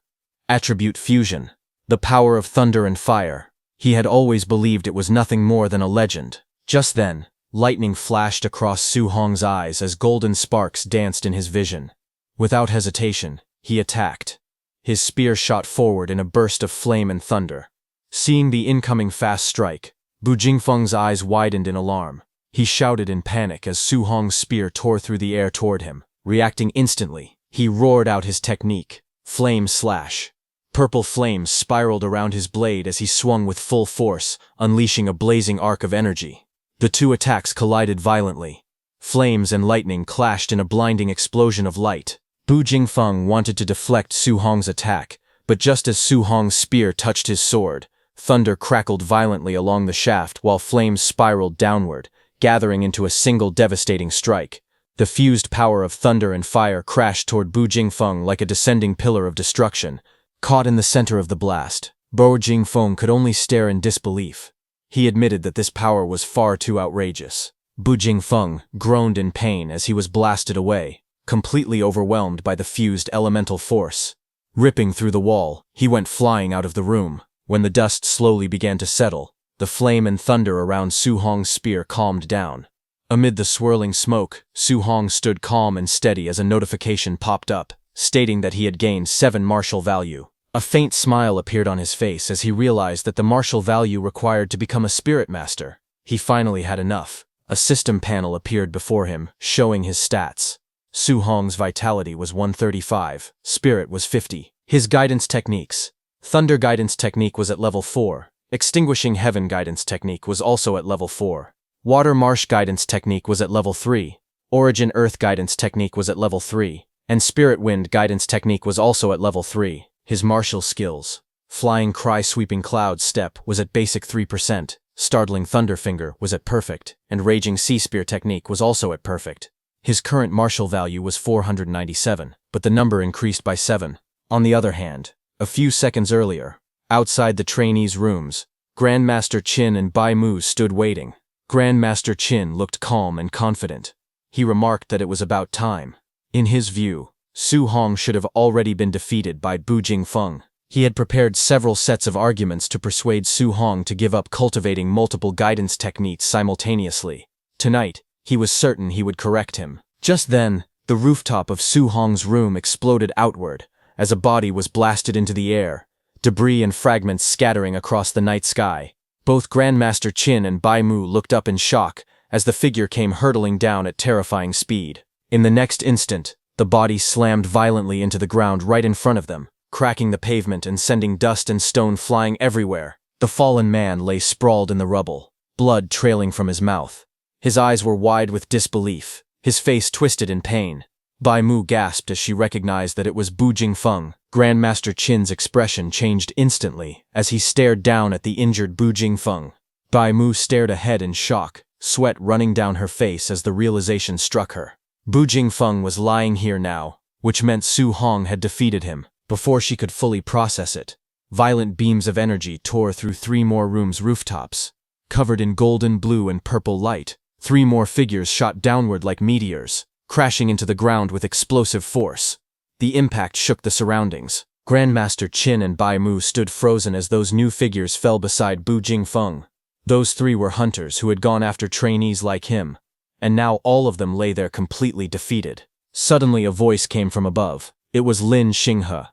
Attribute fusion. The power of thunder and fire. He had always believed it was nothing more than a legend. Just then, lightning flashed across Su Hong's eyes as golden sparks danced in his vision. Without hesitation, he attacked. His spear shot forward in a burst of flame and thunder. Seeing the incoming fast strike, Bu Jingfeng's eyes widened in alarm. He shouted in panic as Su Hong's spear tore through the air toward him. Reacting instantly, he roared out his technique, Flame Slash. Purple flames spiraled around his blade as he swung with full force, unleashing a blazing arc of energy. The two attacks collided violently. Flames and lightning clashed in a blinding explosion of light. Bu Jingfeng wanted to deflect Su Hong's attack, but just as Su Hong's spear touched his sword, thunder crackled violently along the shaft while flames spiraled downward, gathering into a single devastating strike. The fused power of thunder and fire crashed toward Bu Jingfeng like a descending pillar of destruction. Caught in the center of the blast, Bu Jingfeng could only stare in disbelief. He admitted that this power was far too outrageous. Bu Jingfeng groaned in pain as he was blasted away, completely overwhelmed by the fused elemental force. Ripping through the wall, he went flying out of the room. When the dust slowly began to settle, the flame and thunder around Su Hong's spear calmed down. Amid the swirling smoke, Su Hong stood calm and steady as a notification popped up, stating that he had gained 7 martial value. A faint smile appeared on his face as he realized that the martial value required to become a spirit master. He finally had enough. A system panel appeared before him, showing his stats. Su Hong's vitality was 135, spirit was 50. His guidance techniques. Thunder guidance technique was at level 4. Extinguishing heaven guidance technique was also at level 4. Water marsh guidance technique was at level 3. Origin earth guidance technique was at level 3. And spirit wind guidance technique was also at level 3. His martial skills. Flying cry sweeping cloud step was at basic 3%. Startling thunderfinger was at perfect, and raging sea spear technique was also at perfect. His current martial value was 497, but the number increased by 7. On the other hand, a few seconds earlier, outside the trainees' rooms, Grandmaster Qin and Bai Mu stood waiting. Grandmaster Qin looked calm and confident. He remarked that it was about time. In his view, Su Hong should have already been defeated by Bu Jingfeng. He had prepared several sets of arguments to persuade Su Hong to give up cultivating multiple guidance techniques simultaneously. Tonight, he was certain he would correct him. Just then, the rooftop of Su Hong's room exploded outward, as a body was blasted into the air, debris and fragments scattering across the night sky. Both Grandmaster Qin and Bai Mu looked up in shock as the figure came hurtling down at terrifying speed. In the next instant, the body slammed violently into the ground right in front of them, cracking the pavement and sending dust and stone flying everywhere. The fallen man lay sprawled in the rubble, blood trailing from his mouth. His eyes were wide with disbelief, his face twisted in pain. Bai Mu gasped as she recognized that it was Bu Jingfeng. Grandmaster Qin's expression changed instantly as he stared down at the injured Bu Jingfeng. Bai Mu stared ahead in shock, sweat running down her face as the realization struck her. Bu Jingfeng was lying here now, which meant Su Hong had defeated him. Before she could fully process it, violent beams of energy tore through 3 more rooms' rooftops. Covered in golden, blue, and purple light, 3 more figures shot downward like meteors, crashing into the ground with explosive force. The impact shook the surroundings. Grandmaster Qin and Bai Mu stood frozen as those new figures fell beside Bu Jingfeng. Those 3 were hunters who had gone after trainees like him, and now all of them lay there completely defeated. Suddenly a voice came from above. It was Lin Xinghe.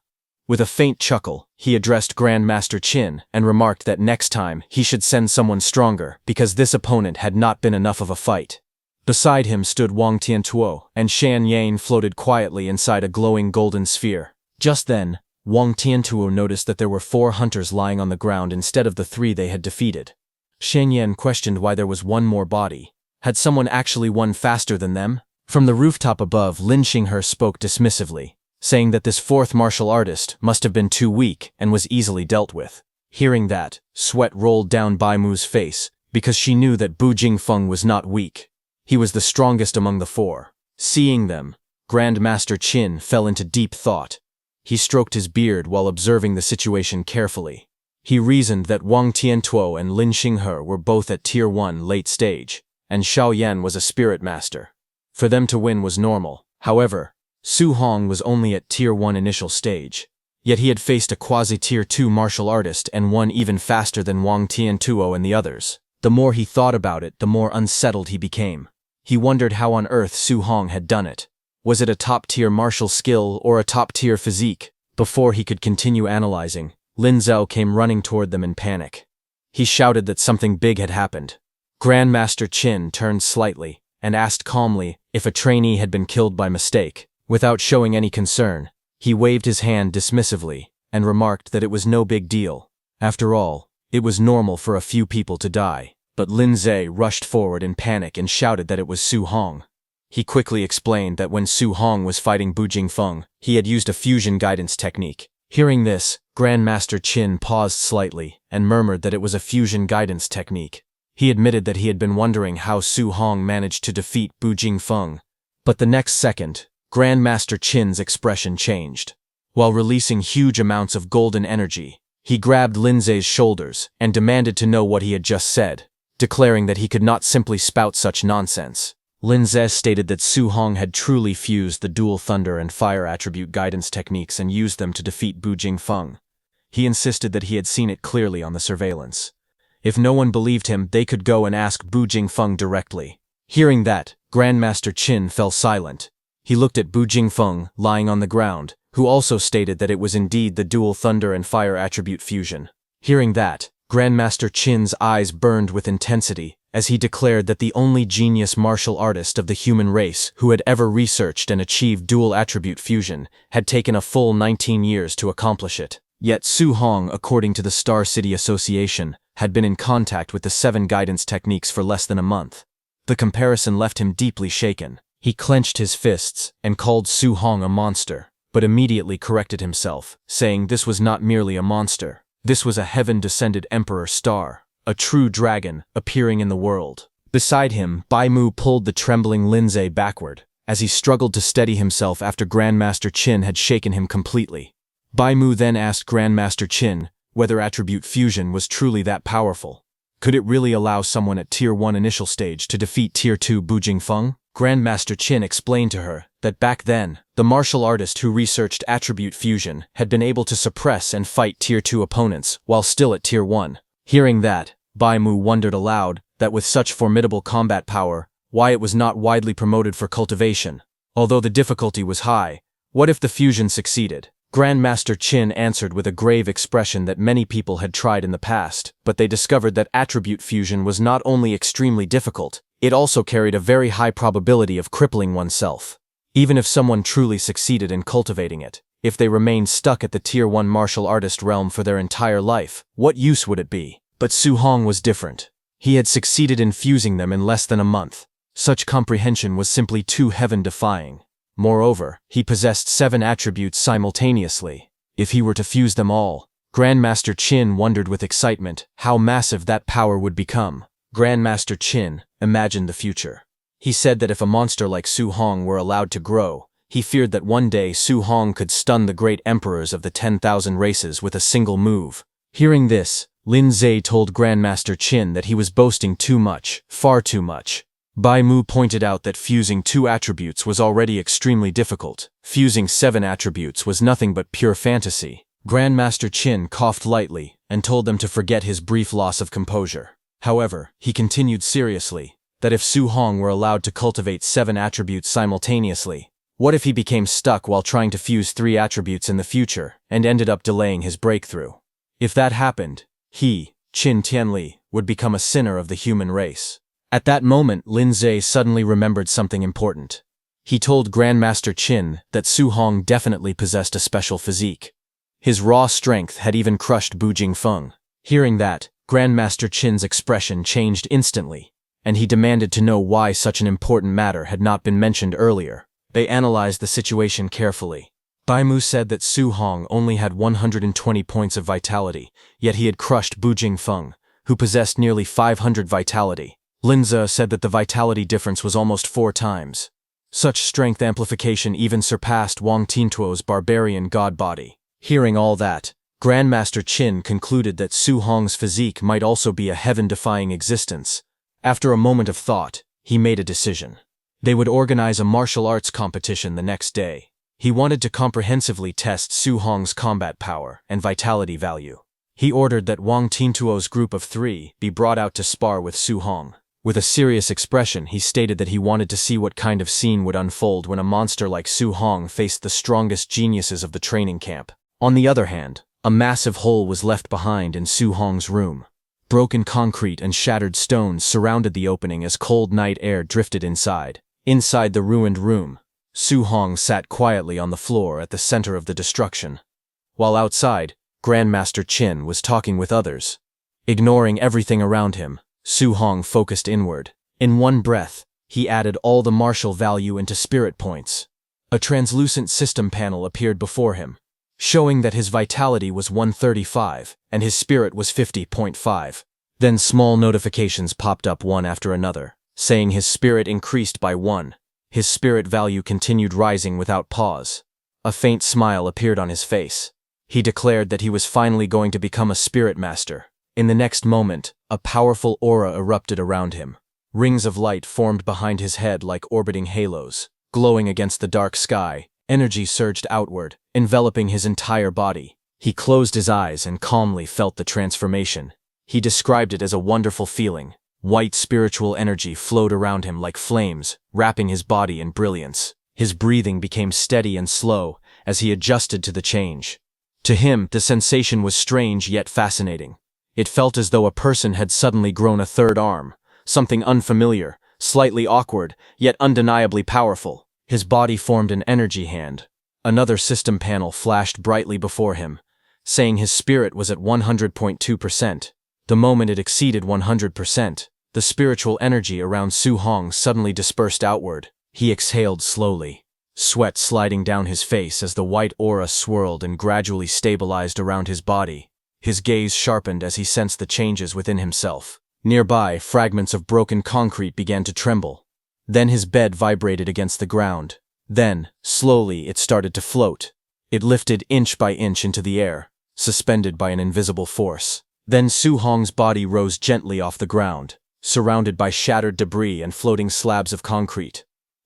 With a faint chuckle, he addressed Grandmaster Qin and remarked that next time he should send someone stronger because this opponent had not been enough of a fight. Beside him stood Wang Tiantuo, and Shan Yan floated quietly inside a glowing golden sphere. Just then, Wang Tiantuo noticed that there were 4 hunters lying on the ground instead of the 3 they had defeated. Shan Yan questioned why there was 1 more body. Had someone actually won faster than them? From the rooftop above, Lin Xinghe spoke dismissively, saying that this 4th martial artist must have been too weak and was easily dealt with. Hearing that, sweat rolled down Bai Mu's face, because she knew that Bu Jingfeng was not weak. He was the strongest among the 4. Seeing them, Grandmaster Qin fell into deep thought. He stroked his beard while observing the situation carefully. He reasoned that Wang Tiantuo and Lin Xinghe were both at Tier 1 late stage, and Xiao Yan was a spirit master. For them to win was normal. However, Su Hong was only at Tier 1 initial stage. Yet he had faced a quasi-Tier 2 martial artist and won even faster than Wang Tiantuo and the others. The more he thought about it, the more unsettled he became. He wondered how on earth Su Hong had done it. Was it a top-tier martial skill or a top-tier physique? Before he could continue analyzing, Lin Zhao came running toward them in panic. He shouted that something big had happened. Grandmaster Qin turned slightly and asked calmly if a trainee had been killed by mistake. Without showing any concern, he waved his hand dismissively and remarked that it was no big deal. After all, it was normal for a few people to die. But Lin Zhao rushed forward in panic and shouted that it was Su Hong. He quickly explained that when Su Hong was fighting Bu Jingfeng, he had used a fusion guidance technique. Hearing this, Grandmaster Qin paused slightly and murmured that it was a fusion guidance technique. He admitted that he had been wondering how Su Hong managed to defeat Bu Jingfeng. But the next second, Grandmaster Qin's expression changed. While releasing huge amounts of golden energy, he grabbed Lin Zhau's shoulders and demanded to know what he had just said, declaring that he could not simply spout such nonsense. Lin Zhao stated that Su Hong had truly fused the dual thunder and fire attribute guidance techniques and used them to defeat Bu Jingfeng. He insisted that he had seen it clearly on the surveillance. If no one believed him, they could go and ask Bu Jingfeng directly. Hearing that, Grandmaster Qin fell silent. He looked at Bu Jingfeng, lying on the ground, who also stated that it was indeed the dual thunder and fire attribute fusion. Hearing that, Grandmaster Qin's eyes burned with intensity as he declared that the only genius martial artist of the human race who had ever researched and achieved dual attribute fusion had taken a full 19 years to accomplish it. Yet Su Hong, according to the Star City Association, had been in contact with the 7 guidance techniques for less than a month. The comparison left him deeply shaken. He clenched his fists and called Su Hong a monster, but immediately corrected himself, saying this was not merely a monster. This was a heaven-descended Emperor Star, a true dragon appearing in the world. Beside him, Bai Mu pulled the trembling Lin Zhao backward, as he struggled to steady himself after Grandmaster Qin had shaken him completely. Bai Mu then asked Grandmaster Qin whether attribute fusion was truly that powerful. Could it really allow someone at Tier 1 initial stage to defeat Tier 2 Bu Jingfeng? Grandmaster Qin explained to her that back then, the martial artist who researched attribute fusion had been able to suppress and fight Tier 2 opponents while still at Tier 1. Hearing that, Bai Mu wondered aloud that with such formidable combat power, why it was not widely promoted for cultivation. Although the difficulty was high, what if the fusion succeeded? Grandmaster Qin answered with a grave expression that many people had tried in the past, but they discovered that attribute fusion was not only extremely difficult, it also carried a very high probability of crippling oneself. Even if someone truly succeeded in cultivating it, if they remained stuck at the Tier 1 martial artist realm for their entire life, what use would it be? But Su Hong was different. He had succeeded in fusing them in less than a month. Such comprehension was simply too heaven-defying. Moreover, he possessed 7 attributes simultaneously. If he were to fuse them all, Grandmaster Qin wondered with excitement how massive that power would become. Grandmaster Qin imagined the future. He said that if a monster like Su Hong were allowed to grow, he feared that one day Su Hong could stun the great emperors of the 10,000 races with a single move. Hearing this, Lin Zhao told Grandmaster Qin that he was boasting too much, far too much. Bai Mu pointed out that fusing 2 attributes was already extremely difficult. Fusing 7 attributes was nothing but pure fantasy. Grandmaster Qin coughed lightly and told them to forget his brief loss of composure. However, he continued seriously that if Su Hong were allowed to cultivate 7 attributes simultaneously, what if he became stuck while trying to fuse 3 attributes in the future and ended up delaying his breakthrough? If that happened, he, Qin Tianli, would become a sinner of the human race. At that moment, Lin Zhao suddenly remembered something important. He told Grandmaster Qin that Su Hong definitely possessed a special physique. His raw strength had even crushed Bu Jingfeng. Hearing that, Grandmaster Qin's expression changed instantly, and he demanded to know why such an important matter had not been mentioned earlier. They analyzed the situation carefully. Bai Mu said that Su Hong only had 120 points of vitality, yet he had crushed Bu Jingfeng, who possessed nearly 500 vitality. Lin Zhao said that the vitality difference was almost 4 times. Such strength amplification even surpassed Wang Tiantuo's barbarian god body. Hearing all that, Grandmaster Qin concluded that Su Hong's physique might also be a heaven-defying existence. After a moment of thought, he made a decision. They would organize a martial arts competition the next day. He wanted to comprehensively test Su Hong's combat power and vitality value. He ordered that Wang Tiantuo's group of 3 be brought out to spar with Su Hong. With a serious expression, he stated that he wanted to see what kind of scene would unfold when a monster like Su Hong faced the strongest geniuses of the training camp. On the other hand, a massive hole was left behind in Su Hong's room. Broken concrete and shattered stones surrounded the opening as cold night air drifted inside. Inside the ruined room, Su Hong sat quietly on the floor at the center of the destruction. While outside, Grandmaster Qin was talking with others. Ignoring everything around him, Su Hong focused inward. In one breath, he added all the martial value into spirit points. A translucent system panel appeared before him, showing that his vitality was 135 and his spirit was 50.5. Then small notifications popped up one after another, saying his spirit increased by 1. His spirit value continued rising without pause. A faint smile appeared on his face. He declared that he was finally going to become a spirit master. In the next moment, a powerful aura erupted around him. Rings of light formed behind his head like orbiting halos. Glowing against the dark sky, energy surged outward, enveloping his entire body. He closed his eyes and calmly felt the transformation. He described it as a wonderful feeling. White spiritual energy flowed around him like flames, wrapping his body in brilliance. His breathing became steady and slow as he adjusted to the change. To him, the sensation was strange yet fascinating. It felt as though a person had suddenly grown a third arm, something unfamiliar, slightly awkward, yet undeniably powerful. His body formed an energy hand. Another system panel flashed brightly before him, saying his spirit was at 100.2%. The moment it exceeded 100%, the spiritual energy around Su Hong suddenly dispersed outward. He exhaled slowly, sweat sliding down his face as the white aura swirled and gradually stabilized around his body. His gaze sharpened as he sensed the changes within himself. Nearby, fragments of broken concrete began to tremble. Then his bed vibrated against the ground. Then, slowly, it started to float. It lifted inch by inch into the air, suspended by an invisible force. Then Su Hong's body rose gently off the ground, surrounded by shattered debris and floating slabs of concrete.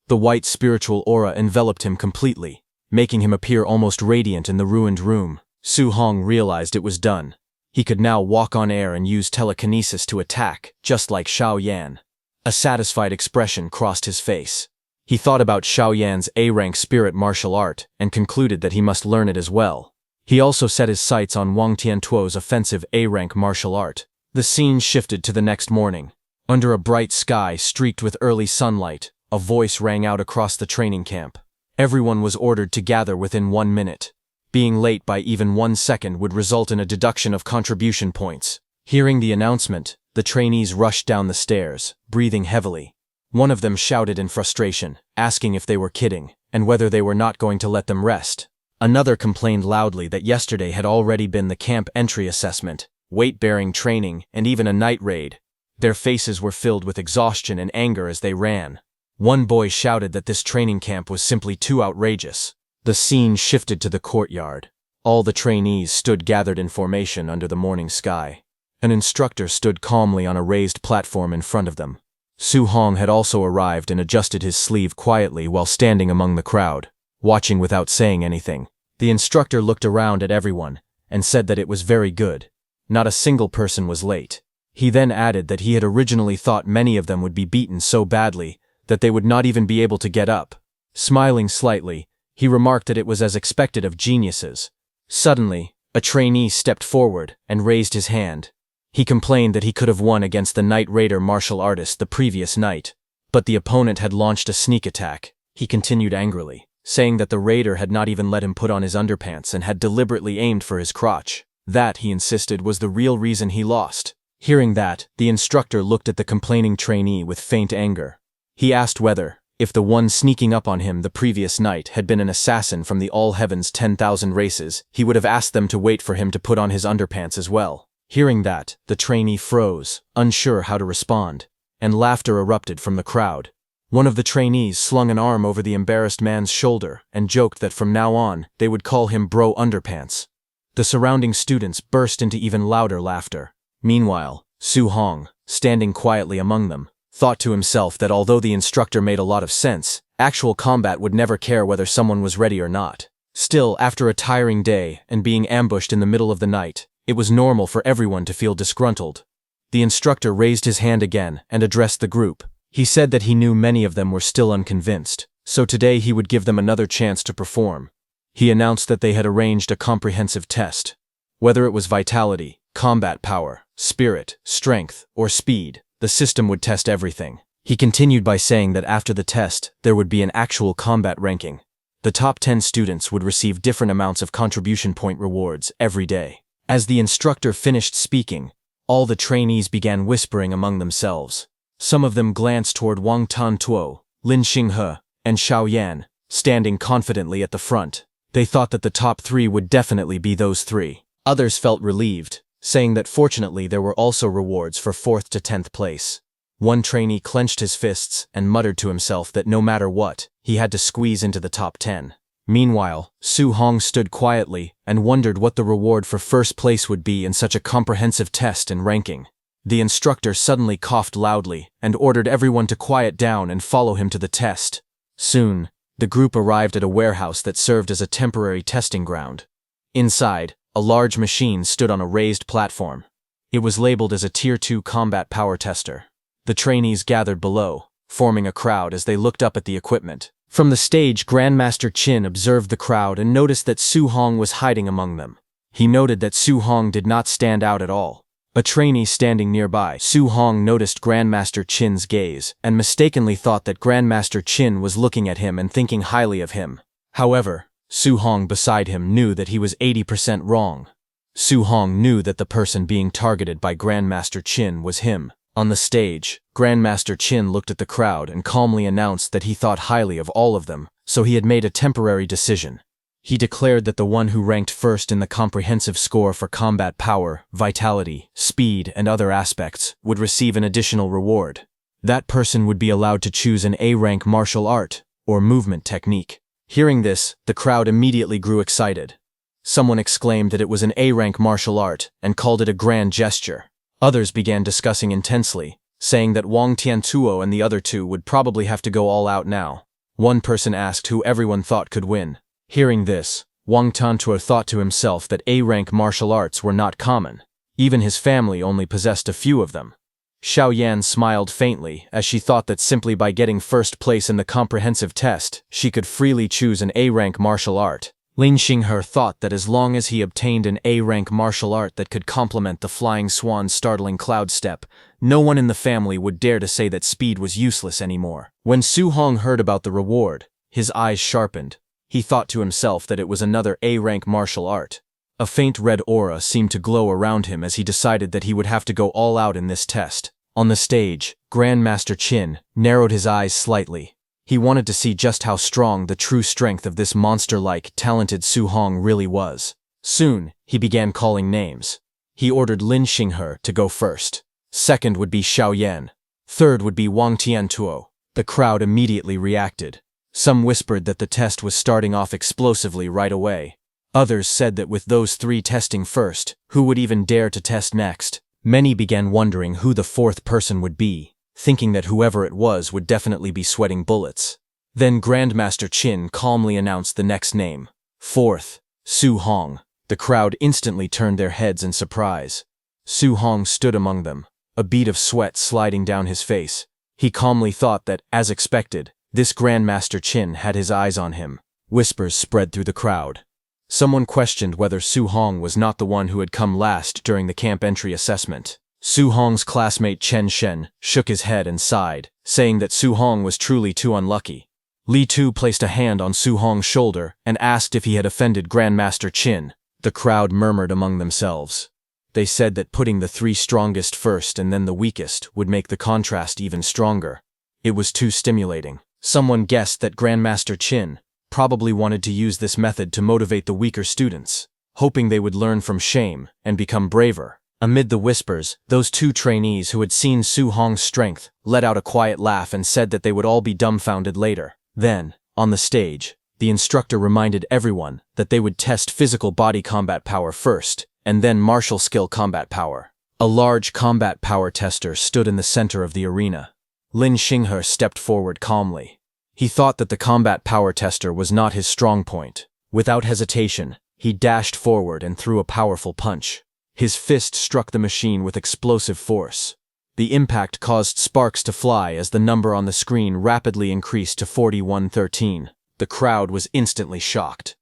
The white spiritual aura enveloped him completely, making him appear almost radiant in the ruined room. Su Hong realized it was done. He could now walk on air and use telekinesis to attack, just like Xiao Yan. A satisfied expression crossed his face. He thought about Xiao Yan's A-rank spirit martial art and concluded that he must learn it as well. He also set his sights on Wang Tiantuo's offensive A-rank martial art. The scene shifted to the next morning. Under a bright sky streaked with early sunlight, a voice rang out across the training camp. Everyone was ordered to gather within 1 minute. Being late by even 1 second would result in a deduction of contribution points. Hearing the announcement, the trainees rushed down the stairs, breathing heavily. One of them shouted in frustration, asking if they were kidding, and whether they were not going to let them rest. Another complained loudly that yesterday had already been the camp entry assessment, weight-bearing training, and even a night raid. Their faces were filled with exhaustion and anger as they ran. One boy shouted that this training camp was simply too outrageous. The scene shifted to the courtyard. All the trainees stood gathered in formation under the morning sky. An instructor stood calmly on a raised platform in front of them. Su Hong had also arrived and adjusted his sleeve quietly while standing among the crowd, watching without saying anything. The instructor looked around at everyone and said that it was very good. Not a single person was late. He then added that he had originally thought many of them would be beaten so badly that they would not even be able to get up. Smiling slightly, he remarked that it was as expected of geniuses. Suddenly, a trainee stepped forward and raised his hand. He complained that he could have won against the Night Raider martial artist the previous night, but the opponent had launched a sneak attack. He continued angrily, saying that the raider had not even let him put on his underpants and had deliberately aimed for his crotch. That, he insisted, was the real reason he lost. Hearing that, the instructor looked at the complaining trainee with faint anger. He asked whether, if the one sneaking up on him the previous night had been an assassin from the All Heaven's 10,000 races, he would have asked them to wait for him to put on his underpants as well. Hearing that, the trainee froze, unsure how to respond, and laughter erupted from the crowd. One of the trainees slung an arm over the embarrassed man's shoulder and joked that from now on, they would call him Bro Underpants. The surrounding students burst into even louder laughter. Meanwhile, Su Hong, standing quietly among them, thought to himself that although the instructor made a lot of sense, actual combat would never care whether someone was ready or not. Still, after a tiring day and being ambushed in the middle of the night, it was normal for everyone to feel disgruntled. The instructor raised his hand again and addressed the group. He said that he knew many of them were still unconvinced, so today he would give them another chance to perform. He announced that they had arranged a comprehensive test. Whether it was vitality, combat power, spirit, strength, or speed, the system would test everything. He continued by saying that after the test, there would be an actual combat ranking. The top 10 students would receive different amounts of contribution point rewards every day. As the instructor finished speaking, all the trainees began whispering among themselves. Some of them glanced toward Wang Tantuo, Lin Xinghe, and Xiao Yan, standing confidently at the front. They thought that the top 3 would definitely be those 3. Others felt relieved, saying that fortunately there were also rewards for 4th to 10th place. One trainee clenched his fists and muttered to himself that no matter what, he had to squeeze into the top 10. Meanwhile, Su Hong stood quietly and wondered what the reward for first place would be in such a comprehensive test and ranking. The instructor suddenly coughed loudly and ordered everyone to quiet down and follow him to the test. Soon, the group arrived at a warehouse that served as a temporary testing ground. Inside, a large machine stood on a raised platform. It was labeled as a Tier 2 combat power tester. The trainees gathered below, forming a crowd as they looked up at the equipment. From the stage, Grandmaster Qin observed the crowd and noticed that Su Hong was hiding among them. He noted that Su Hong did not stand out at all. A trainee standing nearby, Su Hong noticed Grandmaster Qin's gaze and mistakenly thought that Grandmaster Qin was looking at him and thinking highly of him. However, Su Hong beside him knew that he was 80% wrong. Su Hong knew that the person being targeted by Grandmaster Qin was him. On the stage, Grandmaster Qin looked at the crowd and calmly announced that he thought highly of all of them, so he had made a temporary decision. He declared that the one who ranked first in the comprehensive score for combat power, vitality, speed, and other aspects would receive an additional reward. That person would be allowed to choose an A-rank martial art or movement technique. Hearing this, the crowd immediately grew excited. Someone exclaimed that it was an A-rank martial art and called it a grand gesture. Others began discussing intensely, saying that Wang Tiantuo and the other 2 would probably have to go all out now. One person asked who everyone thought could win. Hearing this, Wang Tiantuo thought to himself that A-rank martial arts were not common. Even his family only possessed a few of them. Xiao Yan smiled faintly as she thought that simply by getting first place in the comprehensive test, she could freely choose an A-rank martial art. Lin Xinghe thought that as long as he obtained an A-rank martial art that could complement the Flying Swan's startling cloud step, no one in the family would dare to say that speed was useless anymore. When Su Hong heard about the reward, his eyes sharpened. He thought to himself that it was another A-rank martial art. A faint red aura seemed to glow around him as he decided that he would have to go all out in this test. On the stage, Grandmaster Qin narrowed his eyes slightly. He wanted to see just how strong the true strength of this monster-like, talented Su Hong really was. Soon, he began calling names. He ordered Lin Xinghe to go first. Second would be Xiao Yan. Third would be Wang Tiantuo. The crowd immediately reacted. Some whispered that the test was starting off explosively right away. Others said that with those 3 testing first, who would even dare to test next? Many began wondering who the 4th person would be, thinking that whoever it was would definitely be sweating bullets. Then Grandmaster Qin calmly announced the next name. 4th, Su Hong. The crowd instantly turned their heads in surprise. Su Hong stood among them, a bead of sweat sliding down his face. He calmly thought that, as expected, this Grandmaster Qin had his eyes on him. Whispers spread through the crowd. Someone questioned whether Su Hong was not the one who had come last during the camp entry assessment. Su Hong's classmate Chen Shen shook his head and sighed, saying that Su Hong was truly too unlucky. Li Tu placed a hand on Su Hong's shoulder and asked if he had offended Grandmaster Qin. The crowd murmured among themselves. They said that putting the 3 strongest first and then the weakest would make the contrast even stronger. It was too stimulating. Someone guessed that Grandmaster Qin probably wanted to use this method to motivate the weaker students, hoping they would learn from shame and become braver. Amid the whispers, those 2 trainees who had seen Su Hong's strength let out a quiet laugh and said that they would all be dumbfounded later. Then, on the stage, the instructor reminded everyone that they would test physical body combat power first, and then martial skill combat power. A large combat power tester stood in the center of the arena. Lin Xinghe stepped forward calmly. He thought that the combat power tester was not his strong point. Without hesitation, he dashed forward and threw a powerful punch. His fist struck the machine with explosive force. The impact caused sparks to fly as the number on the screen rapidly increased to 4113. The crowd was instantly shocked.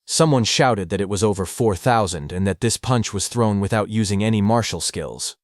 Someone shouted that it was over 4,000 and that this punch was thrown without using any martial skills.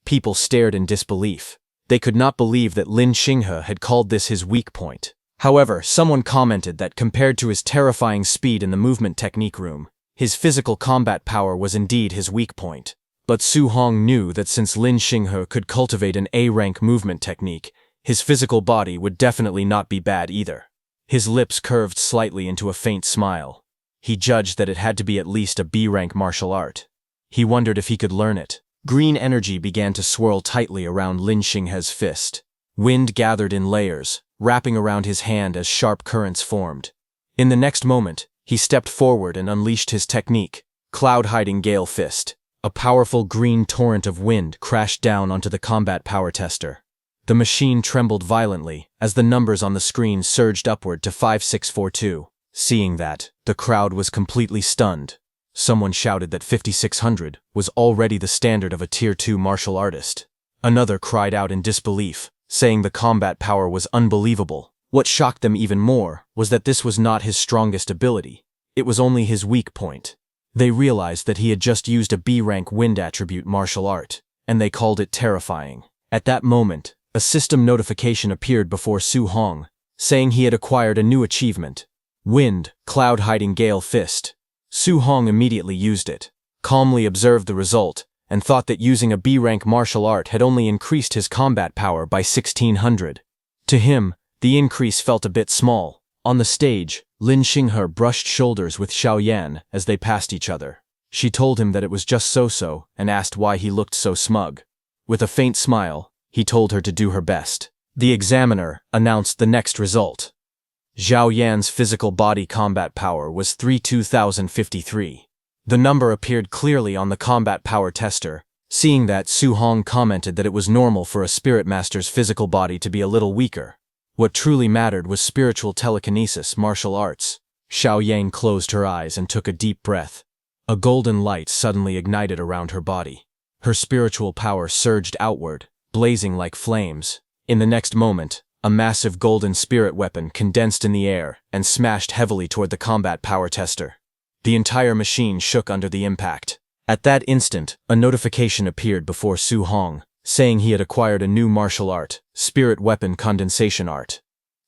People stared in disbelief. They could not believe that Lin Xinghe had called this his weak point. However, someone commented that compared to his terrifying speed in the movement technique room, his physical combat power was indeed his weak point. But Su Hong knew that since Lin Xinghe could cultivate an A-rank movement technique, his physical body would definitely not be bad either. His lips curved slightly into a faint smile. He judged that it had to be at least a B-rank martial art. He wondered if he could learn it. Green energy began to swirl tightly around Lin Xinghe's fist. Wind gathered in layers, wrapping around his hand as sharp currents formed. In the next moment, he stepped forward and unleashed his technique, Cloud-Hiding Gale Fist. A powerful green torrent of wind crashed down onto the combat power tester. The machine trembled violently as the numbers on the screen surged upward to 5642. Seeing that, the crowd was completely stunned. Someone shouted that 5600 was already the standard of a Tier 2 martial artist. Another cried out in disbelief, saying the combat power was unbelievable. What shocked them even more was that this was not his strongest ability. It was only his weak point. They realized that he had just used a B-rank wind attribute martial art, and they called it terrifying. At that moment, a system notification appeared before Su Hong, saying he had acquired a new achievement. Wind, Cloud-Hiding Gale Fist. Su Hong immediately used it, calmly observed the result, and thought that using a B-rank martial art had only increased his combat power by 1600. To him, the increase felt a bit small. On the stage, Lin Xinghe brushed shoulders with Xiao Yan as they passed each other. She told him that it was just so-so and asked why he looked so smug. With a faint smile, he told her to do her best. The examiner announced the next result. Xiao Yan's physical body combat power was 32,053. The number appeared clearly on the combat power tester. Seeing that, Su Hong commented that it was normal for a spirit master's physical body to be a little weaker. What truly mattered was spiritual telekinesis, martial arts. Xiao Yan closed her eyes and took a deep breath. A golden light suddenly ignited around her body. Her spiritual power surged outward, blazing like flames. In the next moment, a massive golden spirit weapon condensed in the air and smashed heavily toward the combat power tester. The entire machine shook under the impact. At that instant, a notification appeared before Su Hong, saying he had acquired a new martial art, Spirit Weapon Condensation Art.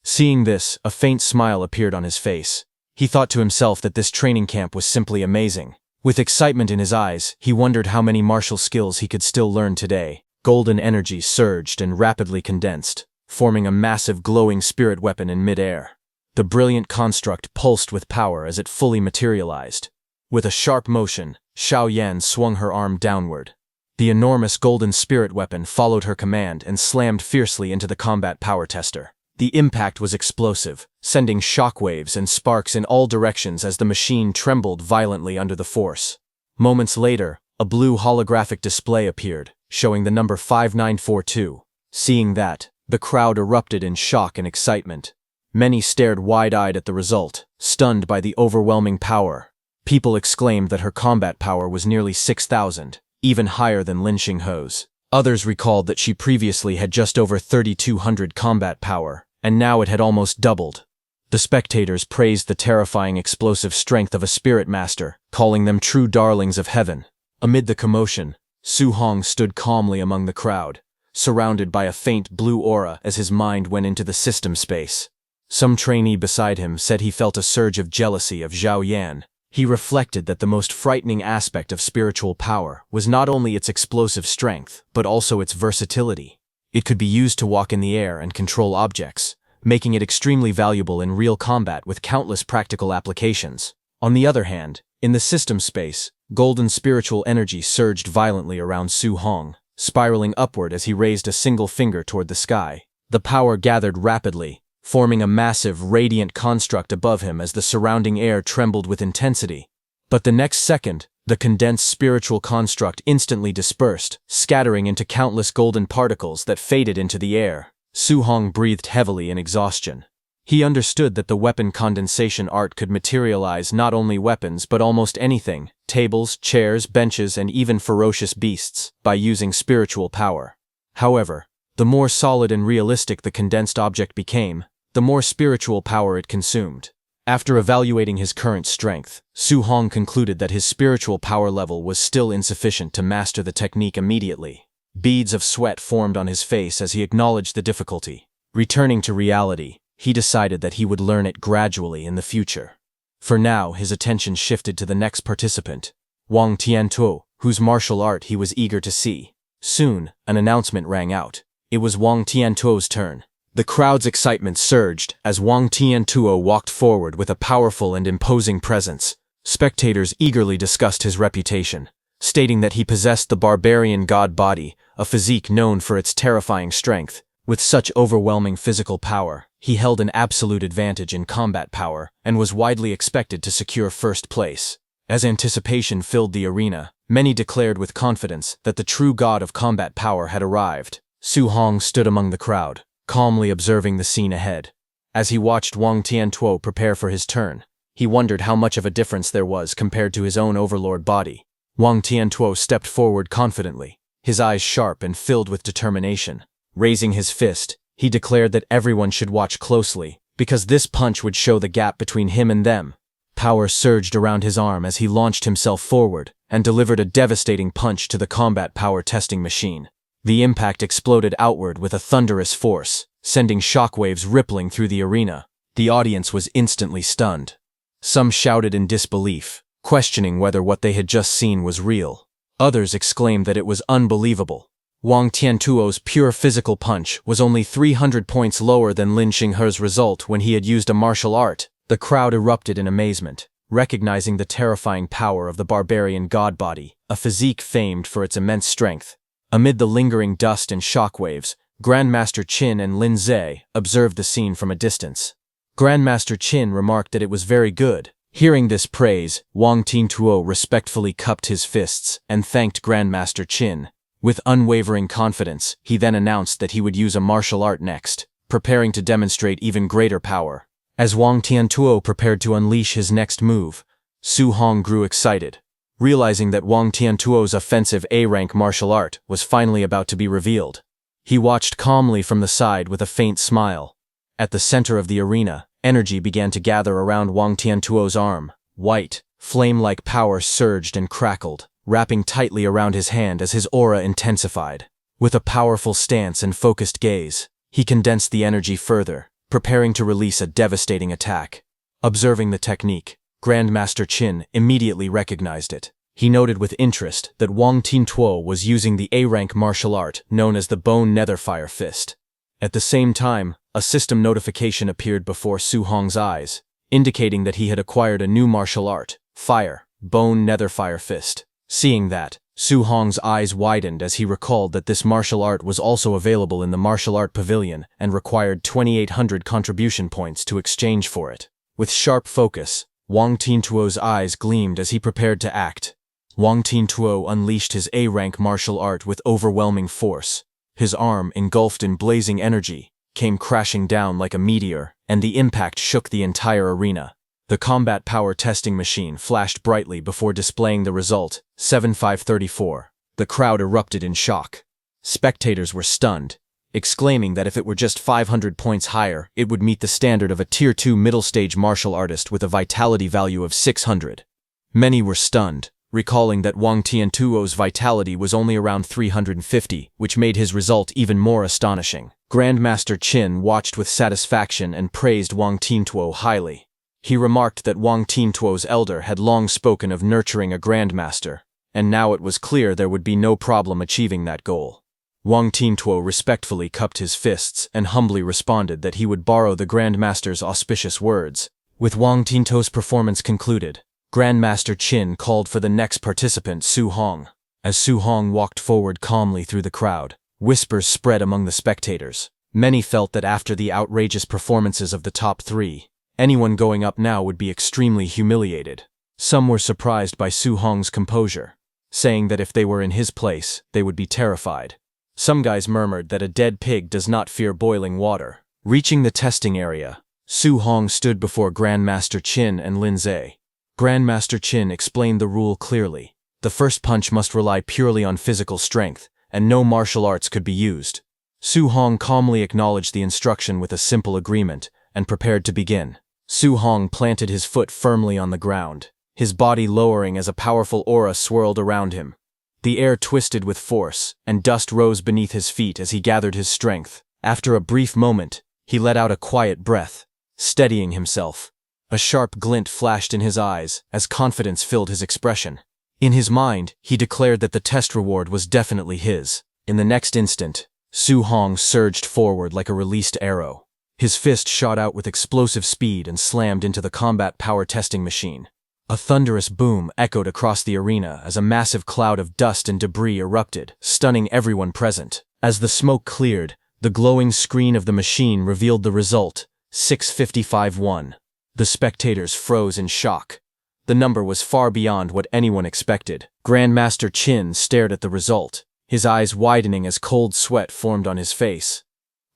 Seeing this, a faint smile appeared on his face. He thought to himself that this training camp was simply amazing. With excitement in his eyes, he wondered how many martial skills he could still learn today. Golden energy surged and rapidly condensed, forming a massive glowing spirit weapon in mid-air. The brilliant construct pulsed with power as it fully materialized. With a sharp motion, Xiao Yan swung her arm downward. The enormous golden spirit weapon followed her command and slammed fiercely into the combat power tester. The impact was explosive, sending shockwaves and sparks in all directions as the machine trembled violently under the force. Moments later, a blue holographic display appeared, showing the number 5942. Seeing that, the crowd erupted in shock and excitement. Many stared wide-eyed at the result, stunned by the overwhelming power. People exclaimed that her combat power was nearly 6,000. Even higher than Lin Xinghe's. Others recalled that she previously had just over 3,200 combat power, and now it had almost doubled. The spectators praised the terrifying explosive strength of a spirit master, calling them true darlings of heaven. Amid the commotion, Su Hong stood calmly among the crowd, surrounded by a faint blue aura as his mind went into the system space. Some trainee beside him said he felt a surge of jealousy of Xiao Yan. He reflected that the most frightening aspect of spiritual power was not only its explosive strength, but also its versatility. It could be used to walk in the air and control objects, making it extremely valuable in real combat with countless practical applications. On the other hand, in the system space, golden spiritual energy surged violently around Su Hong, spiraling upward as he raised a single finger toward the sky. The power gathered rapidly, forming a massive, radiant construct above him as the surrounding air trembled with intensity. But the next second, the condensed spiritual construct instantly dispersed, scattering into countless golden particles that faded into the air. Su Hong breathed heavily in exhaustion. He understood that the weapon condensation art could materialize not only weapons but almost anything, tables, chairs, benches, and even ferocious beasts, by using spiritual power. However, the more solid and realistic the condensed object became, the more spiritual power it consumed. After evaluating his current strength, Su Hong concluded that his spiritual power level was still insufficient to master the technique immediately. Beads of sweat formed on his face as he acknowledged the difficulty. Returning to reality, he decided that he would learn it gradually in the future. For now, his attention shifted to the next participant, Wang Tiantuo, whose martial art he was eager to see. Soon, an announcement rang out. It was Wang Tiantuo's turn. The crowd's excitement surged as Wang Tiantuo walked forward with a powerful and imposing presence. Spectators eagerly discussed his reputation, stating that he possessed the barbarian god body, a physique known for its terrifying strength. With such overwhelming physical power, he held an absolute advantage in combat power and was widely expected to secure first place. As anticipation filled the arena, many declared with confidence that the true god of combat power had arrived. Su Hong stood among the crowd, calmly observing the scene ahead. As he watched Wang Tiantuo prepare for his turn, he wondered how much of a difference there was compared to his own overlord body. Wang Tiantuo stepped forward confidently, his eyes sharp and filled with determination. Raising his fist, he declared that everyone should watch closely, because this punch would show the gap between him and them. Power surged around his arm as he launched himself forward and delivered a devastating punch to the combat power testing machine. The impact exploded outward with a thunderous force, sending shockwaves rippling through the arena. The audience was instantly stunned. Some shouted in disbelief, questioning whether what they had just seen was real. Others exclaimed that it was unbelievable. Wang Tiantuo's pure physical punch was only 300 points lower than Lin Xinghe's result when he had used a martial art. The crowd erupted in amazement, recognizing the terrifying power of the barbarian god body, a physique famed for its immense strength. Amid the lingering dust and shockwaves, Grandmaster Qin and Lin Ze observed the scene from a distance. Grandmaster Qin remarked that it was very good. Hearing this praise, Wang Tiantuo respectfully cupped his fists and thanked Grandmaster Qin. With unwavering confidence, he then announced that he would use a martial art next, preparing to demonstrate even greater power. As Wang Tiantuo prepared to unleash his next move, Su Hong grew excited, realizing that Wang Tiantuo's offensive A-rank martial art was finally about to be revealed. He watched calmly from the side with a faint smile. At the center of the arena, energy began to gather around Wang Tiantuo's arm. White, flame-like power surged and crackled, wrapping tightly around his hand as his aura intensified. With a powerful stance and focused gaze, he condensed the energy further, preparing to release a devastating attack. Observing the technique, Grandmaster Qin immediately recognized it. He noted with interest that Wang Tiantuo was using the A-rank martial art known as the Bone Netherfire Fist. At the same time, a system notification appeared before Su Hong's eyes, indicating that he had acquired a new martial art, Fire, Bone Netherfire Fist. Seeing that, Su Hong's eyes widened as he recalled that this martial art was also available in the martial art pavilion and required 2,800 contribution points to exchange for it. With sharp focus, Wang Tiantuo's eyes gleamed as he prepared to act. Wang Tiantuo unleashed his A-rank martial art with overwhelming force. His arm, engulfed in blazing energy, came crashing down like a meteor, and the impact shook the entire arena. The combat power testing machine flashed brightly before displaying the result, 7534. The crowd erupted in shock. Spectators were stunned, exclaiming that if it were just 500 points higher, it would meet the standard of a Tier 2 middle-stage martial artist with a vitality value of 600. Many were stunned, recalling that Wang Tiantuo's vitality was only around 350, which made his result even more astonishing. Grandmaster Qin watched with satisfaction and praised Wang Tiantuo highly. He remarked that Wang Tiantuo's elder had long spoken of nurturing a grandmaster, and now it was clear there would be no problem achieving that goal. Wang Tiantuo respectfully cupped his fists and humbly responded that he would borrow the grandmaster's auspicious words. With Wang Tiantuo's performance concluded, Grandmaster Qin called for the next participant, Su Hong. As Su Hong walked forward calmly through the crowd, whispers spread among the spectators. Many felt that after the outrageous performances of the top three, anyone going up now would be extremely humiliated. Some were surprised by Su Hong's composure, saying that if they were in his place, they would be terrified. Some guys murmured that a dead pig does not fear boiling water. Reaching the testing area, Su Hong stood before Grandmaster Qin and Lin Zhe. Grandmaster Qin explained the rule clearly. The first punch must rely purely on physical strength, and no martial arts could be used. Su Hong calmly acknowledged the instruction with a simple agreement, and prepared to begin. Su Hong planted his foot firmly on the ground, his body lowering as a powerful aura swirled around him. The air twisted with force, and dust rose beneath his feet as he gathered his strength. After a brief moment, he let out a quiet breath, steadying himself. A sharp glint flashed in his eyes as confidence filled his expression. In his mind, he declared that the test reward was definitely his. In the next instant, Su Hong surged forward like a released arrow. His fist shot out with explosive speed and slammed into the combat power testing machine. A thunderous boom echoed across the arena as a massive cloud of dust and debris erupted, stunning everyone present. As the smoke cleared, the glowing screen of the machine revealed the result, 655-1. The spectators froze in shock. The number was far beyond what anyone expected. Grandmaster Qin stared at the result, his eyes widening as cold sweat formed on his face.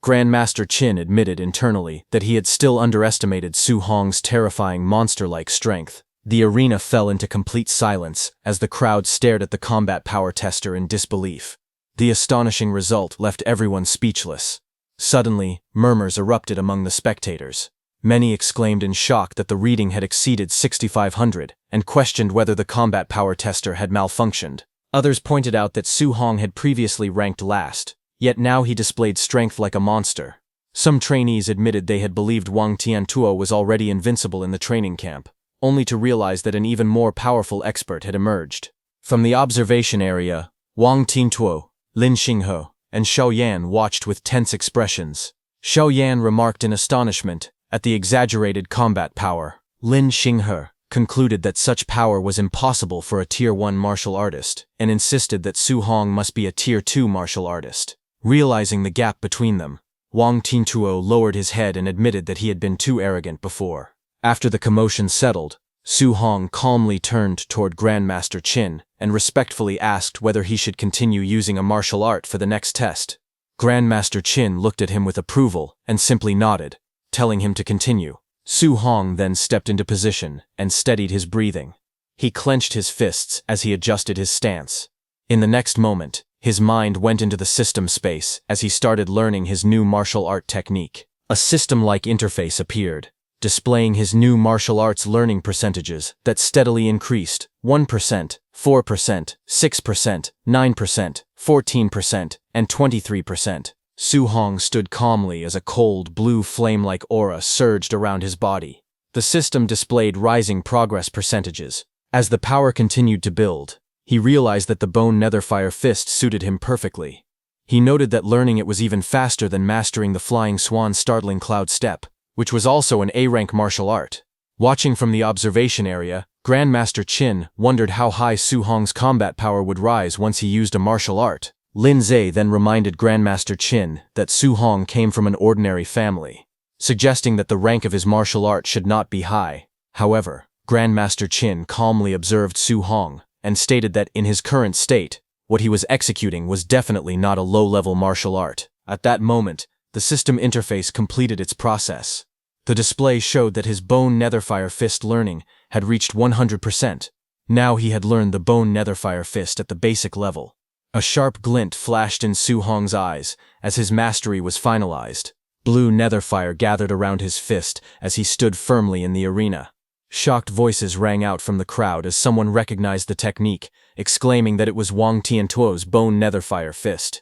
Grandmaster Qin admitted internally that he had still underestimated Su Hong's terrifying monster-like strength. The arena fell into complete silence as the crowd stared at the combat power tester in disbelief. The astonishing result left everyone speechless. Suddenly, murmurs erupted among the spectators. Many exclaimed in shock that the reading had exceeded 6,500 and questioned whether the combat power tester had malfunctioned. Others pointed out that Su Hong had previously ranked last, yet now he displayed strength like a monster. Some trainees admitted they had believed Wang Tiantuo was already invincible in the training camp, only to realize that an even more powerful expert had emerged. From the observation area, Wang Tiantuo, Lin Xinghe, and Xiao Yan watched with tense expressions. Xiao Yan remarked in astonishment at the exaggerated combat power. Lin Xinghe concluded that such power was impossible for a Tier 1 martial artist, and insisted that Su Hong must be a Tier 2 martial artist. Realizing the gap between them, Wang Tiantuo lowered his head and admitted that he had been too arrogant before. After the commotion settled, Su Hong calmly turned toward Grandmaster Qin and respectfully asked whether he should continue using a martial art for the next test. Grandmaster Qin looked at him with approval and simply nodded, telling him to continue. Su Hong then stepped into position and steadied his breathing. He clenched his fists as he adjusted his stance. In the next moment, his mind went into the system space as he started learning his new martial art technique. A system-like interface appeared, displaying his new martial arts learning percentages that steadily increased: 1%, 4%, 6%, 9%, 14%, and 23%. Su Hong stood calmly as a cold, blue flame-like aura surged around his body. The system displayed rising progress percentages. As the power continued to build, he realized that the bone netherfire fist suited him perfectly. He noted that learning it was even faster than mastering the flying swan startling cloud step, which was also an A-rank martial art. Watching from the observation area, Grandmaster Qin wondered how high Su Hong's combat power would rise once he used a martial art. Lin Zhe then reminded Grandmaster Qin that Su Hong came from an ordinary family, suggesting that the rank of his martial art should not be high. However, Grandmaster Qin calmly observed Su Hong and stated that in his current state, what he was executing was definitely not a low-level martial art. At that moment, the system interface completed its process. The display showed that his bone netherfire fist learning had reached 100%. Now he had learned the bone netherfire fist at the basic level. A sharp glint flashed in Su Hong's eyes as his mastery was finalized. Blue netherfire gathered around his fist as he stood firmly in the arena. Shocked voices rang out from the crowd as someone recognized the technique, exclaiming that it was Wang Tiantuo's bone netherfire fist.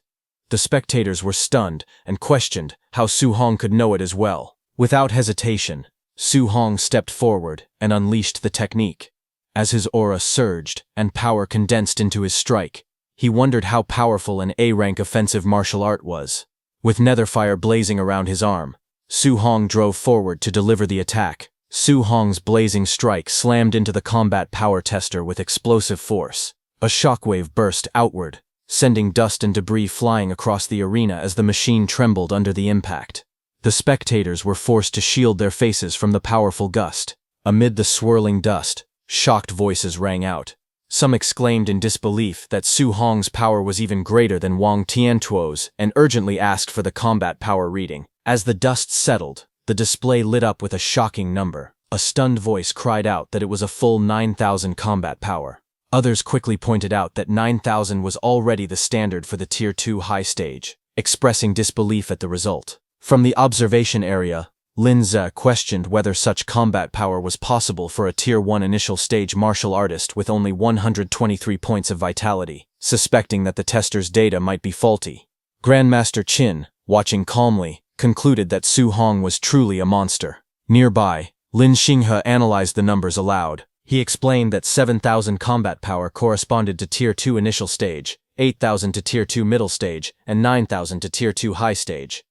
The spectators were stunned and questioned how Su Hong could know it as well. Without hesitation, Su Hong stepped forward and unleashed the technique. As his aura surged and power condensed into his strike, he wondered how powerful an A-rank offensive martial art was. With netherfire blazing around his arm, Su Hong drove forward to deliver the attack. Su Hong's blazing strike slammed into the combat power tester with explosive force. A shockwave burst outward, sending dust and debris flying across the arena as the machine trembled under the impact. The spectators were forced to shield their faces from the powerful gust. Amid the swirling dust, shocked voices rang out. Some exclaimed in disbelief that Su Hong's power was even greater than Wang Tiantuo's and urgently asked for the combat power reading. As the dust settled, the display lit up with a shocking number. A stunned voice cried out that it was a full 9,000 combat power. Others quickly pointed out that 9,000 was already the standard for the Tier 2 high stage, expressing disbelief at the result. From the observation area, Lin Ze questioned whether such combat power was possible for a Tier 1 initial stage martial artist with only 123 points of vitality, suspecting that the tester's data might be faulty. Grandmaster Qin, watching calmly, concluded that Su Hong was truly a monster. Nearby, Lin Xinghe analyzed the numbers aloud. He explained that 7,000 combat power corresponded to Tier 2 initial stage, 8,000 to Tier 2 middle stage, and 9,000 to Tier 2 high stage.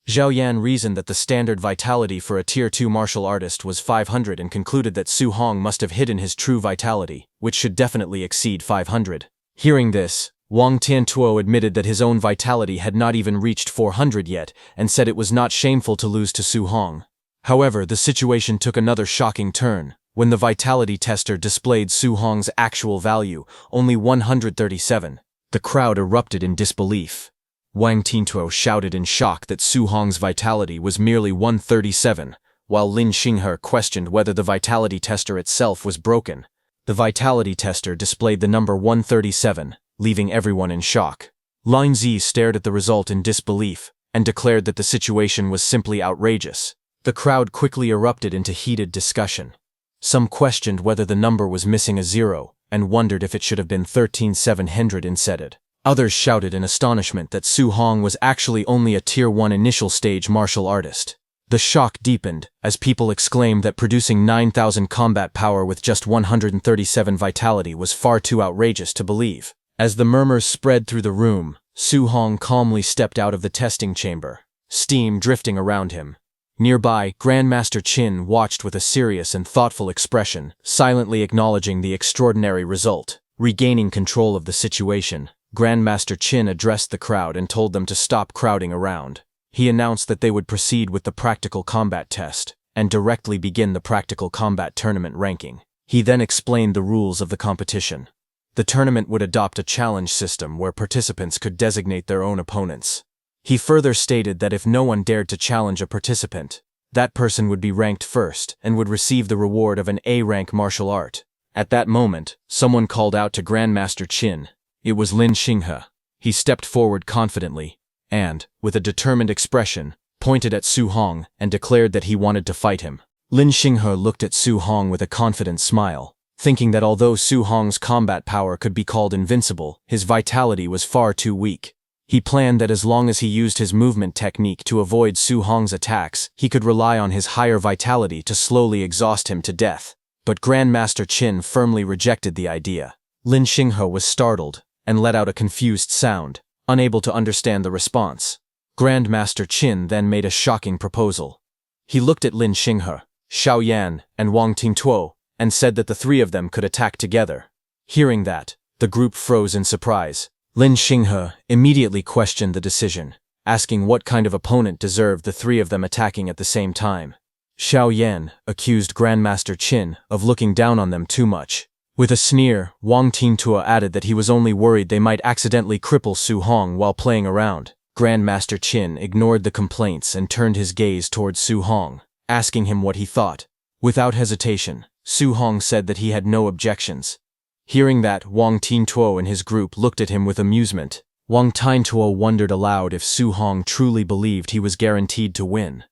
Zhao Yan reasoned that the standard vitality for a Tier 2 martial artist was 500 and concluded that Su Hong must have hidden his true vitality, which should definitely exceed 500. Hearing this, Wang Tiantuo admitted that his own vitality had not even reached 400 yet and said it was not shameful to lose to Su Hong. However, the situation took another shocking turn. When the vitality tester displayed Su Hong's actual value, only 137, the crowd erupted in disbelief. Wang Tiantuo shouted in shock that Su Hong's vitality was merely 137, while Lin Xinghe questioned whether the vitality tester itself was broken. The vitality tester displayed the number 137, leaving everyone in shock. Lin Zi stared at the result in disbelief and declared that the situation was simply outrageous. The crowd quickly erupted into heated discussion. Some questioned whether the number was missing a zero and wondered if it should have been 13,700 instead. Others shouted in astonishment that Su Hong was actually only a Tier 1 initial stage martial artist. The shock deepened as people exclaimed that producing 9,000 combat power with just 137 vitality was far too outrageous to believe. As the murmurs spread through the room, Su Hong calmly stepped out of the testing chamber, steam drifting around him. Nearby, Grandmaster Qin watched with a serious and thoughtful expression, silently acknowledging the extraordinary result. Regaining control of the situation, Grandmaster Qin addressed the crowd and told them to stop crowding around. He announced that they would proceed with the practical combat test and directly begin the practical combat tournament ranking. He then explained the rules of the competition. The tournament would adopt a challenge system where participants could designate their own opponents. He further stated that if no one dared to challenge a participant, that person would be ranked first and would receive the reward of an A-rank martial art. At that moment, someone called out to Grandmaster Qin. It was Lin Xinghe. He stepped forward confidently and, with a determined expression, pointed at Su Hong and declared that he wanted to fight him. Lin Xinghe looked at Su Hong with a confident smile, thinking that although Su Hong's combat power could be called invincible, his vitality was far too weak. He planned that as long as he used his movement technique to avoid Su Hong's attacks, he could rely on his higher vitality to slowly exhaust him to death. But Grandmaster Qin firmly rejected the idea. Lin Xinghe was startled and let out a confused sound, unable to understand the response. Grandmaster Qin then made a shocking proposal. He looked at Lin Xinghe, Zhao Yan, and Wang Tiantuo, and said that the three of them could attack together. Hearing that, the group froze in surprise. Lin Xinghe immediately questioned the decision, asking what kind of opponent deserved the three of them attacking at the same time. Zhao Yan accused Grandmaster Qin of looking down on them too much. With a sneer, Wang Tiantuo added that he was only worried they might accidentally cripple Su Hong while playing around. Grandmaster Qin ignored the complaints and turned his gaze towards Su Hong, asking him what he thought. Without hesitation, Su Hong said that he had no objections. Hearing that, Wang Tiantuo and his group looked at him with amusement. Wang Tiantuo wondered aloud if Su Hong truly believed he was guaranteed to win.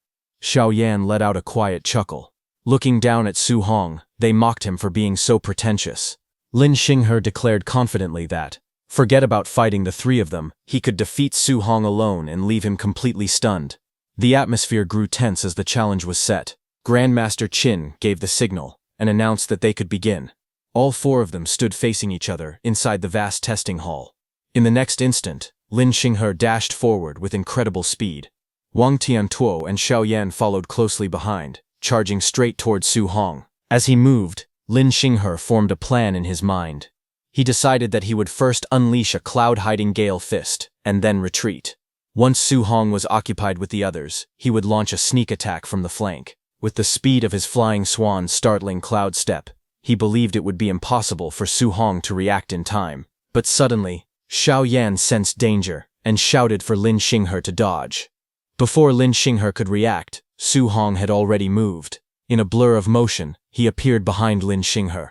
Zhao Yan let out a quiet chuckle. Looking down at Su Hong, they mocked him for being so pretentious. Lin Xinghe declared confidently that, forget about fighting the three of them, he could defeat Su Hong alone and leave him completely stunned. The atmosphere grew tense as the challenge was set. Grandmaster Qin gave the signal and announced that they could begin. All four of them stood facing each other inside the vast testing hall. In the next instant, Lin Xinghe dashed forward with incredible speed. Wang Tiantuo and Zhao Yan followed closely behind, charging straight towards Su Hong. As he moved, Lin Xinghe formed a plan in his mind. He decided that he would first unleash a cloud-hiding gale fist, and then retreat. Once Su Hong was occupied with the others, he would launch a sneak attack from the flank. With the speed of his flying swan startling Cloud Step, he believed it would be impossible for Su Hong to react in time. But suddenly, Xiao Yan sensed danger and shouted for Lin Xinghe to dodge. Before Lin Xinghe could react, Su Hong had already moved. In a blur of motion, he appeared behind Lin Xinghe.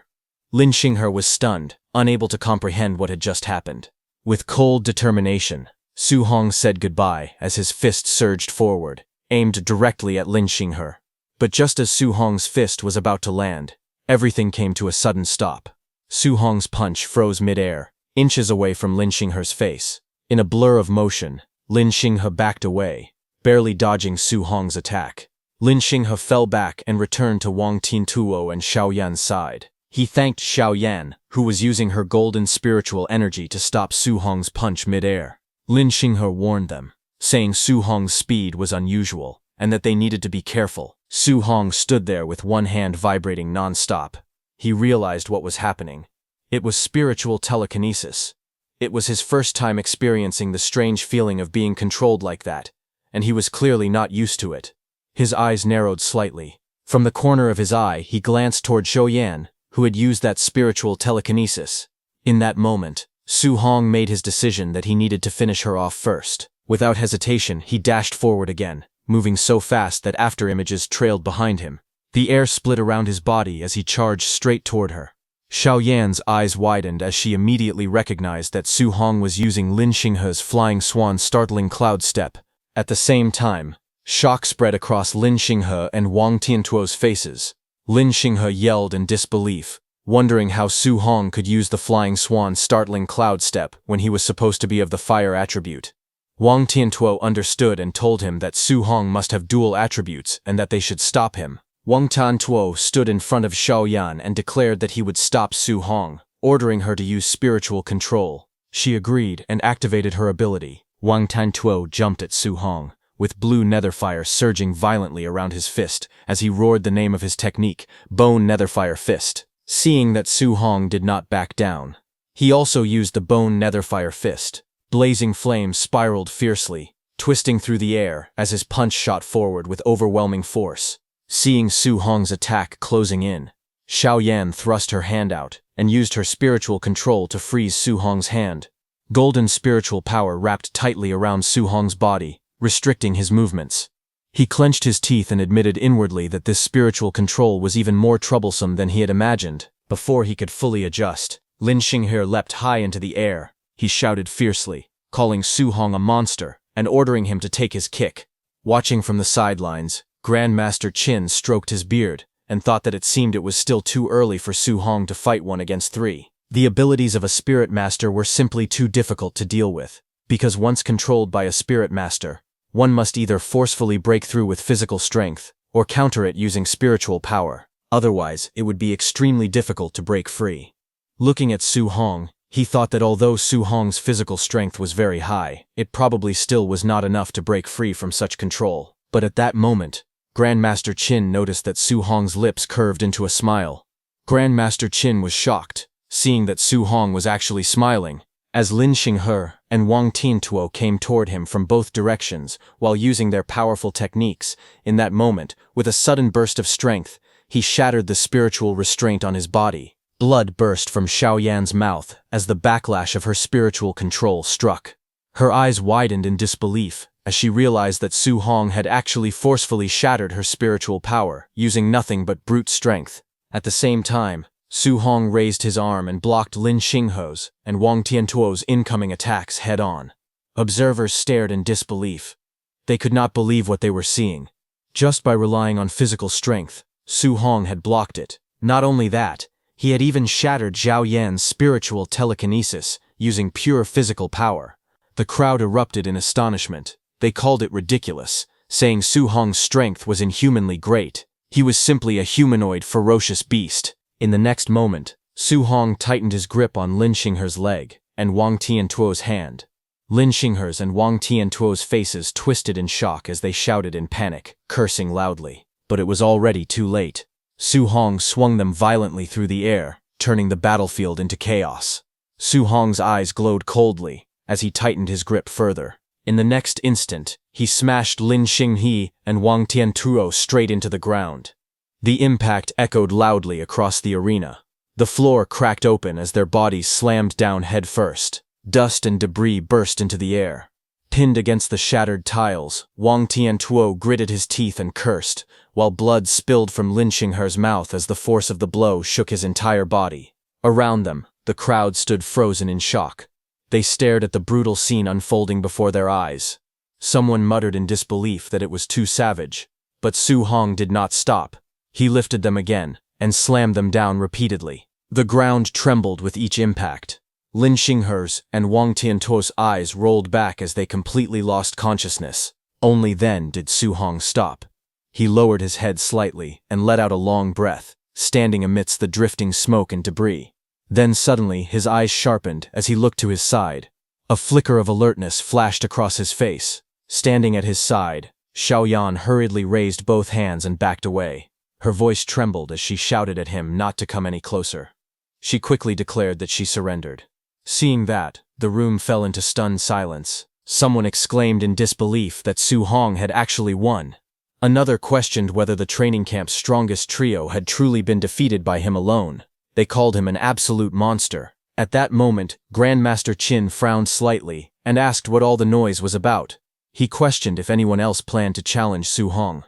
Lin Xinghe was stunned, unable to comprehend what had just happened. With cold determination, Su Hong said goodbye as his fist surged forward, aimed directly at Lin Xinghe. But just as Su Hong's fist was about to land, everything came to a sudden stop. Su Hong's punch froze mid-air, inches away from Lin Xinghe's face. In a blur of motion, Lin Xinghe backed away, barely dodging Su Hong's attack. Lin Xinghe fell back and returned to Wang Tiantuo and Xiao Yan's side. He thanked Xiao Yan, who was using her golden spiritual energy to stop Su Hong's punch mid-air. Lin Xinghe warned them, saying Su Hong's speed was unusual and that they needed to be careful. Su Hong stood there with one hand vibrating non-stop. He realized what was happening. It was spiritual telekinesis. It was his first time experiencing the strange feeling of being controlled like that, and he was clearly not used to it. His eyes narrowed slightly. From the corner of his eye, he glanced toward Xiao Yan, who had used that spiritual telekinesis. In that moment, Su Hong made his decision that he needed to finish her off first. Without hesitation, he dashed forward again, moving so fast that afterimages trailed behind him. The air split around his body as he charged straight toward her. Xiao Yan's eyes widened as she immediately recognized that Su Hong was using Lin Xinghe's flying swan startling cloud step. At the same time, shock spread across Lin Xinghe and Wang Tiantuo's faces. Lin Xinghe yelled in disbelief, wondering how Su Hong could use the flying swan startling cloud step when he was supposed to be of the fire attribute. Wang Tiantuo understood and told him that Su Hong must have dual attributes and that they should stop him. Wang Tiantuo stood in front of Xiao Yan and declared that he would stop Su Hong, ordering her to use spiritual control. She agreed and activated her ability. Wang Tiantuo jumped at Su Hong, with blue netherfire surging violently around his fist as he roared the name of his technique, Bone Netherfire Fist. Seeing that Su Hong did not back down, he also used the Bone Netherfire Fist. Blazing flames spiraled fiercely, twisting through the air as his punch shot forward with overwhelming force. Seeing Su Hong's attack closing in, Xiao Yan thrust her hand out and used her spiritual control to freeze Su Hong's hand. Golden spiritual power wrapped tightly around Su Hong's body, restricting his movements. He clenched his teeth and admitted inwardly that this spiritual control was even more troublesome than he had imagined. Before he could fully adjust, Lin Xinghe leapt high into the air. He shouted fiercely, calling Su Hong a monster and ordering him to take his kick. Watching from the sidelines, Grandmaster Qin stroked his beard and thought that it seemed it was still too early for Su Hong to fight 1 against 3. The abilities of a spirit master were simply too difficult to deal with, because once controlled by a spirit master, one must either forcefully break through with physical strength or counter it using spiritual power. Otherwise, it would be extremely difficult to break free. Looking at Su Hong, he thought that although Su Hong's physical strength was very high, it probably still was not enough to break free from such control. But at that moment, Grandmaster Qin noticed that Su Hong's lips curved into a smile. Grandmaster Qin was shocked, seeing that Su Hong was actually smiling, as Lin Xinghe and Wang Tiantuo came toward him from both directions while using their powerful techniques. In that moment, with a sudden burst of strength, he shattered the spiritual restraint on his body. Blood burst from Xiao Yan's mouth as the backlash of her spiritual control struck. Her eyes widened in disbelief as she realized that Su Hong had actually forcefully shattered her spiritual power, using nothing but brute strength. At the same time, Su Hong raised his arm and blocked Lin Xinghe's and Wang Tiantuo's incoming attacks head-on. Observers stared in disbelief. They could not believe what they were seeing. Just by relying on physical strength, Su Hong had blocked it. Not only that, he had even shattered Xiao Yan's spiritual telekinesis using pure physical power. The crowd erupted in astonishment. They called it ridiculous, saying Su Hong's strength was inhumanly great. He was simply a humanoid, ferocious beast. In the next moment, Su Hong tightened his grip on Lin Xinghe's leg and Wang Tiantuo's hand. Lin Xinghe's and Wang Tiantuo's faces twisted in shock as they shouted in panic, cursing loudly. But it was already too late. Su Hong swung them violently through the air, turning the battlefield into chaos. Su Hong's eyes glowed coldly as he tightened his grip further. In the next instant, he smashed Lin Xinghe and Wang Tiantuo straight into the ground. The impact echoed loudly across the arena. The floor cracked open as their bodies slammed down headfirst. Dust and debris burst into the air. Pinned against the shattered tiles, Wang Tiantuo gritted his teeth and cursed, while blood spilled from Lin Xinghe's mouth as the force of the blow shook his entire body. Around them, the crowd stood frozen in shock. They stared at the brutal scene unfolding before their eyes. Someone muttered in disbelief that it was too savage, but Su Hong did not stop. He lifted them again and slammed them down repeatedly. The ground trembled with each impact. Lin Xinghe's and Wang Tiantuo's eyes rolled back as they completely lost consciousness. Only then did Su Hong stop. He lowered his head slightly and let out a long breath, standing amidst the drifting smoke and debris. Then suddenly his eyes sharpened as he looked to his side. A flicker of alertness flashed across his face. Standing at his side, Xiaoyan hurriedly raised both hands and backed away. Her voice trembled as she shouted at him not to come any closer. She quickly declared that she surrendered. Seeing that, the room fell into stunned silence. Someone exclaimed in disbelief that Su Hong had actually won. Another questioned whether the training camp's strongest trio had truly been defeated by him alone. They called him an absolute monster. At that moment, Grandmaster Qin frowned slightly and asked what all the noise was about. He questioned if anyone else planned to challenge Su Hong.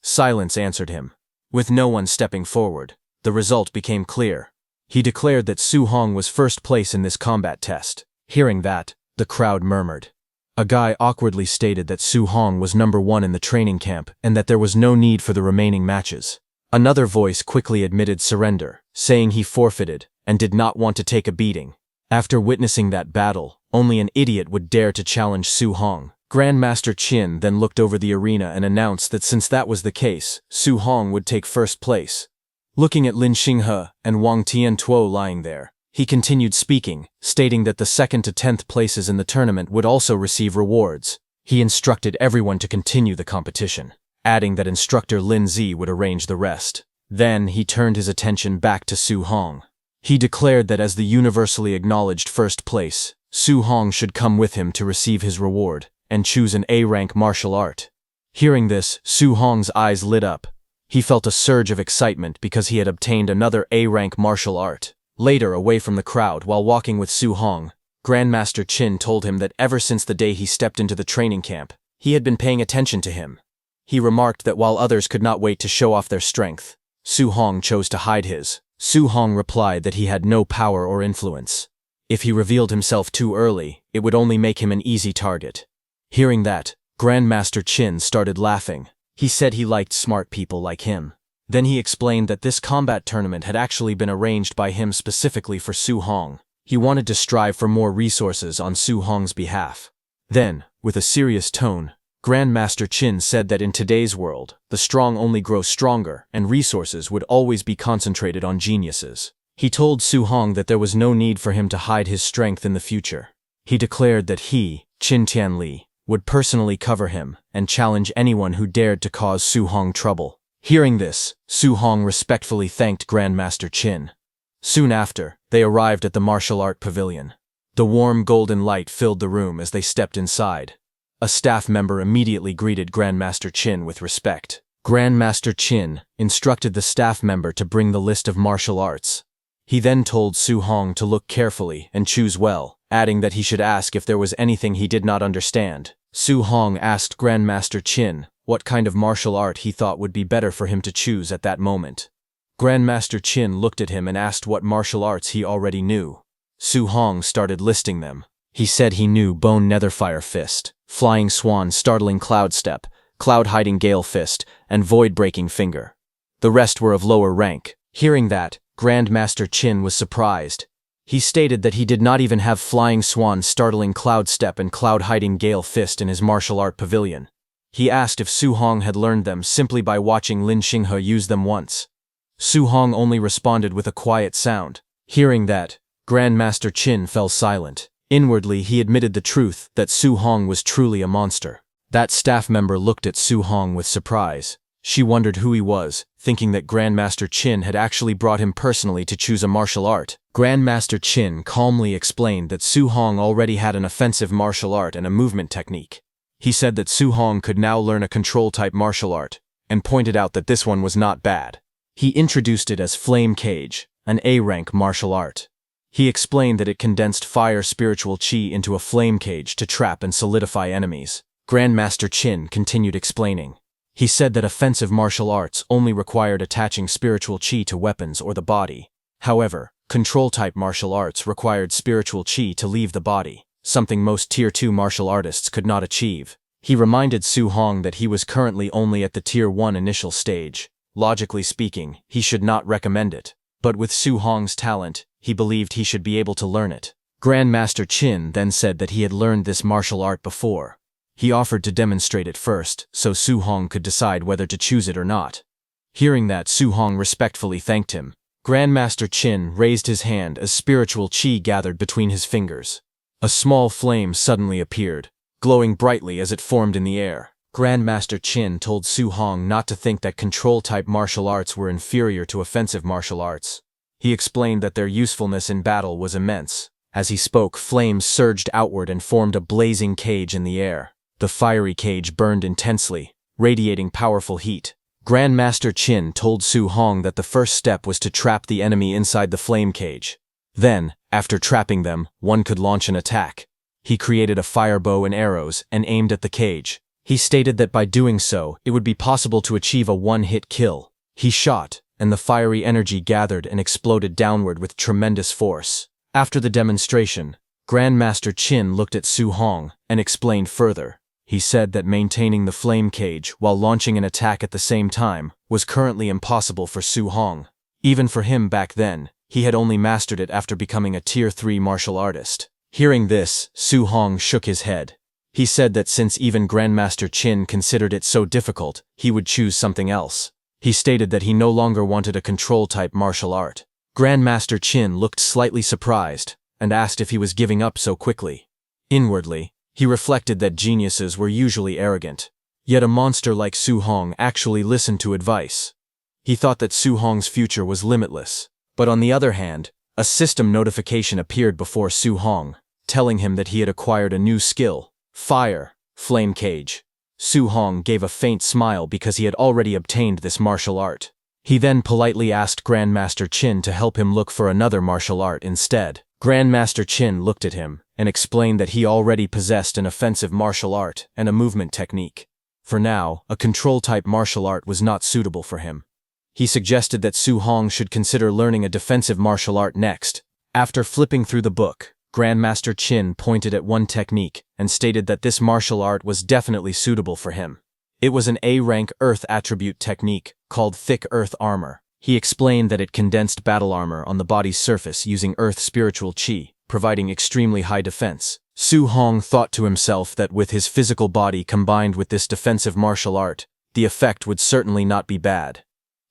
Silence answered him. With no one stepping forward, the result became clear. He declared that Su Hong was first place in this combat test. Hearing that, the crowd murmured. A guy awkwardly stated that Su Hong was number 1 in the training camp and that there was no need for the remaining matches. Another voice quickly admitted surrender, saying he forfeited and did not want to take a beating. After witnessing that battle, only an idiot would dare to challenge Su Hong. Grandmaster Qin then looked over the arena and announced that since that was the case, Su Hong would take first place. Looking at Lin Xinghe and Wang Tiantuo lying there, he continued speaking, stating that the 2nd to 10th places in the tournament would also receive rewards. He instructed everyone to continue the competition, adding that instructor Lin Zi would arrange the rest. Then he turned his attention back to Su Hong. He declared that as the universally acknowledged first place, Su Hong should come with him to receive his reward and choose an A-rank martial art. Hearing this, Su Hong's eyes lit up. He felt a surge of excitement because he had obtained another A-rank martial art. Later, away from the crowd, while walking with Su Hong, Grandmaster Qin told him that ever since the day he stepped into the training camp, he had been paying attention to him. He remarked that while others could not wait to show off their strength, Su Hong chose to hide his. Su Hong replied that he had no power or influence. If he revealed himself too early, it would only make him an easy target. Hearing that, Grandmaster Qin started laughing. He said he liked smart people like him. Then he explained that this combat tournament had actually been arranged by him specifically for Su Hong. He wanted to strive for more resources on Su Hong's behalf. Then, with a serious tone, Grandmaster Qin said that in today's world, the strong only grow stronger and resources would always be concentrated on geniuses. He told Su Hong that there was no need for him to hide his strength in the future. He declared that he, Qin Tianli, would personally cover him and challenge anyone who dared to cause Su Hong trouble. Hearing this, Su Hong respectfully thanked Grandmaster Qin. Soon after, they arrived at the martial art pavilion. The warm golden light filled the room as they stepped inside. A staff member immediately greeted Grandmaster Qin with respect. Grandmaster Qin instructed the staff member to bring the list of martial arts. He then told Su Hong to look carefully and choose well, adding that he should ask if there was anything he did not understand. Su Hong asked Grandmaster Qin what kind of martial art he thought would be better for him to choose at that moment. Grandmaster Qin looked at him and asked what martial arts he already knew. Su Hong started listing them. He said he knew Bone Netherfire Fist, Flying Swan Startling Cloud Step, Cloud Hiding Gale Fist, and Void Breaking Finger. The rest were of lower rank. Hearing that, Grandmaster Qin was surprised. He stated that he did not even have Flying Swan Startling Cloud Step and Cloud Hiding Gale Fist in his martial art pavilion. He asked if Su Hong had learned them simply by watching Lin Xinghe use them once. Su Hong only responded with a quiet sound. Hearing that, Grandmaster Qin fell silent. Inwardly, he admitted the truth that Su Hong was truly a monster. That staff member looked at Su Hong with surprise. She wondered who he was, thinking that Grandmaster Qin had actually brought him personally to choose a martial art. Grandmaster Qin calmly explained that Su Hong already had an offensive martial art and a movement technique. He said that Su Hong could now learn a control-type martial art, and pointed out that this one was not bad. He introduced it as Flame Cage, an A-rank martial art. He explained that it condensed fire spiritual chi into a flame cage to trap and solidify enemies. Grandmaster Qin continued explaining. He said that offensive martial arts only required attaching spiritual chi to weapons or the body. However, control-type martial arts required spiritual chi to leave the body, something most Tier 2 martial artists could not achieve. He reminded Su Hong that he was currently only at the Tier 1 initial stage. Logically speaking, he should not recommend it. But with Su Hong's talent, he believed he should be able to learn it. Grandmaster Qin then said that he had learned this martial art before. He offered to demonstrate it first, so Su Hong could decide whether to choose it or not. Hearing that, Su Hong respectfully thanked him. Grandmaster Qin raised his hand as spiritual chi gathered between his fingers. A small flame suddenly appeared, glowing brightly as it formed in the air. Grandmaster Qin told Su Hong not to think that control-type martial arts were inferior to offensive martial arts. He explained that their usefulness in battle was immense. As he spoke, flames surged outward and formed a blazing cage in the air. The fiery cage burned intensely, radiating powerful heat. Grandmaster Qin told Su Hong that the first step was to trap the enemy inside the flame cage. Then, after trapping them, one could launch an attack. He created a fire bow and arrows and aimed at the cage. He stated that by doing so, it would be possible to achieve a one-hit kill. He shot, and the fiery energy gathered and exploded downward with tremendous force. After the demonstration, Grandmaster Qin looked at Su Hong and explained further. He said that maintaining the flame cage while launching an attack at the same time was currently impossible for Su Hong. Even for him back then, he had only mastered it after becoming a Tier 3 martial artist. Hearing this, Su Hong shook his head. He said that since even Grandmaster Qin considered it so difficult, he would choose something else. He stated that he no longer wanted a control-type martial art. Grandmaster Qin looked slightly surprised and asked if he was giving up so quickly. Inwardly, he reflected that geniuses were usually arrogant. Yet a monster like Su Hong actually listened to advice. He thought that Su Hong's future was limitless. But on the other hand, a system notification appeared before Su Hong, telling him that he had acquired a new skill. Fire, flame cage. Su Hong gave a faint smile because he had already obtained this martial art. He then politely asked Grandmaster Qin to help him look for another martial art instead. Grandmaster Qin looked at him and explained that he already possessed an offensive martial art and a movement technique. For now, a control-type martial art was not suitable for him. He suggested that Su Hong should consider learning a defensive martial art next. After flipping through the book, Grandmaster Qin pointed at one technique and stated that this martial art was definitely suitable for him. It was an A-rank Earth attribute technique called Thick Earth Armor. He explained that it condensed battle armor on the body's surface using Earth spiritual chi, providing extremely high defense. Su Hong thought to himself that with his physical body combined with this defensive martial art, the effect would certainly not be bad.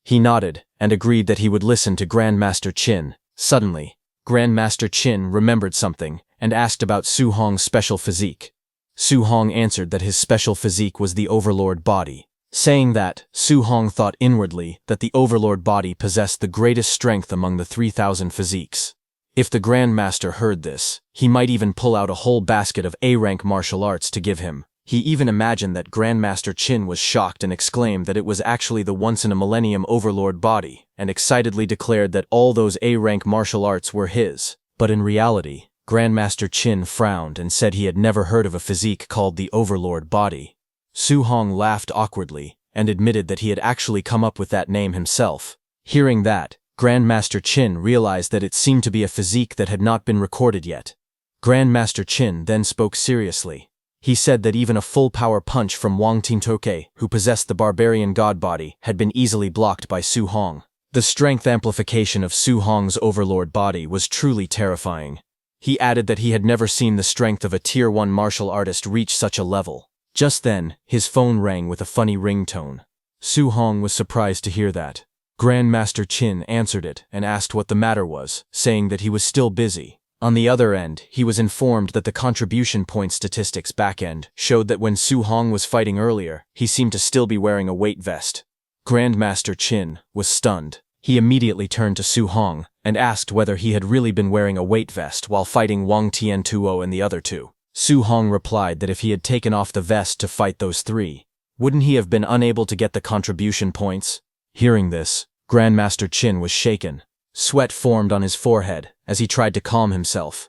He nodded and agreed that he would listen to Grandmaster Qin. Suddenly, Grandmaster Qin remembered something and asked about Su Hong's special physique. Su Hong answered that his special physique was the Overlord body. Saying that, Su Hong thought inwardly that the Overlord body possessed the greatest strength among the 3,000 physiques. If the Grandmaster heard this, he might even pull out a whole basket of A-rank martial arts to give him. He even imagined that Grandmaster Qin was shocked and exclaimed that it was actually the once-in-a-millennium Overlord body, and excitedly declared that all those A-rank martial arts were his. But in reality, Grandmaster Qin frowned and said he had never heard of a physique called the Overlord body. Su Hong laughed awkwardly and admitted that he had actually come up with that name himself. Hearing that, Grandmaster Qin realized that it seemed to be a physique that had not been recorded yet. Grandmaster Qin then spoke seriously. He said that even a full-power punch from Wang Tintoke, who possessed the barbarian god body, had been easily blocked by Su Hong. The strength amplification of Su Hong's Overlord body was truly terrifying. He added that he had never seen the strength of a Tier 1 martial artist reach such a level. Just then, his phone rang with a funny ringtone. Su Hong was surprised to hear that. Grandmaster Qin answered it and asked what the matter was, saying that he was still busy. On the other end, he was informed that the contribution point statistics backend showed that when Su Hong was fighting earlier, he seemed to still be wearing a weight vest. Grandmaster Qin was stunned. He immediately turned to Su Hong and asked whether he had really been wearing a weight vest while fighting Wang Tiantuo and the other two. Su Hong replied that if he had taken off the vest to fight those three, wouldn't he have been unable to get the contribution points? Hearing this, Grandmaster Qin was shaken. Sweat formed on his forehead as he tried to calm himself.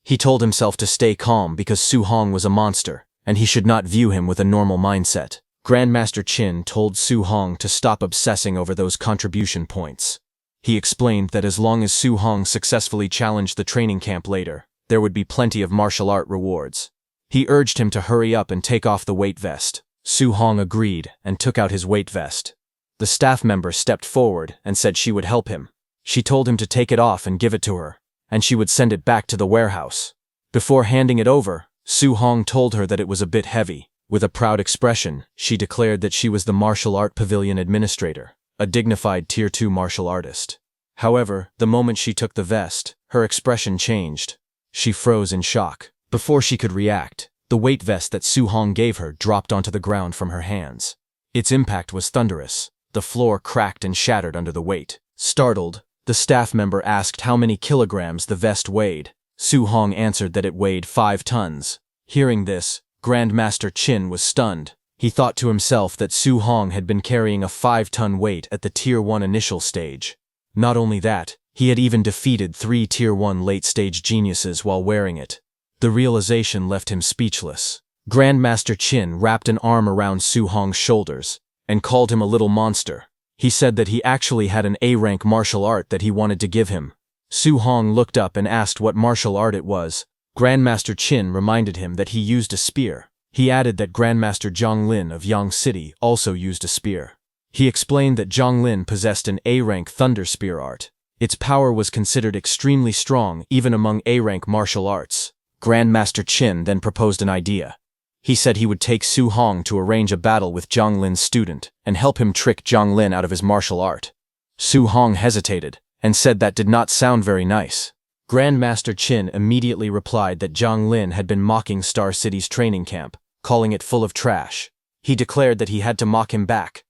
He told himself to stay calm because Su Hong was a monster, and he should not view him with a normal mindset. Grandmaster Qin told Su Hong to stop obsessing over those contribution points. He explained that as long as Su Hong successfully challenged the training camp later, there would be plenty of martial art rewards. He urged him to hurry up and take off the weight vest. Su Hong agreed and took out his weight vest. The staff member stepped forward and said she would help him. She told him to take it off and give it to her, and she would send it back to the warehouse. Before handing it over, Su Hong told her that it was a bit heavy. With a proud expression, she declared that she was the Martial Art Pavilion Administrator, a dignified Tier 2 martial artist. However, the moment she took the vest, her expression changed. She froze in shock. Before she could react, the weight vest that Su Hong gave her dropped onto the ground from her hands. Its impact was thunderous. The floor cracked and shattered under the weight. Startled, the staff member asked how many kilograms the vest weighed. Su Hong answered that it weighed 5 tons. Hearing this, Grandmaster Qin was stunned. He thought to himself that Su Hong had been carrying a 5-ton weight at the Tier 1 initial stage. Not only that, he had even defeated 3 Tier 1 late-stage geniuses while wearing it. The realization left him speechless. Grandmaster Qin wrapped an arm around Su Hong's shoulders and called him a little monster. He said that he actually had an A-rank martial art that he wanted to give him. Su Hong looked up and asked what martial art it was. Grandmaster Qin reminded him that he used a spear. He added that Grandmaster Zhang Lin of Yang City also used a spear. He explained that Zhang Lin possessed an A-rank thunder spear art. Its power was considered extremely strong even among A-rank martial arts. Grandmaster Qin then proposed an idea. He said he would take Su Hong to arrange a battle with Zhang Lin's student and help him trick Zhang Lin out of his martial art. Su Hong hesitated and said that did not sound very nice. Grandmaster Qin immediately replied that Zhang Lin had been mocking Star City's training camp, calling it full of trash. He declared that he had to mock him back.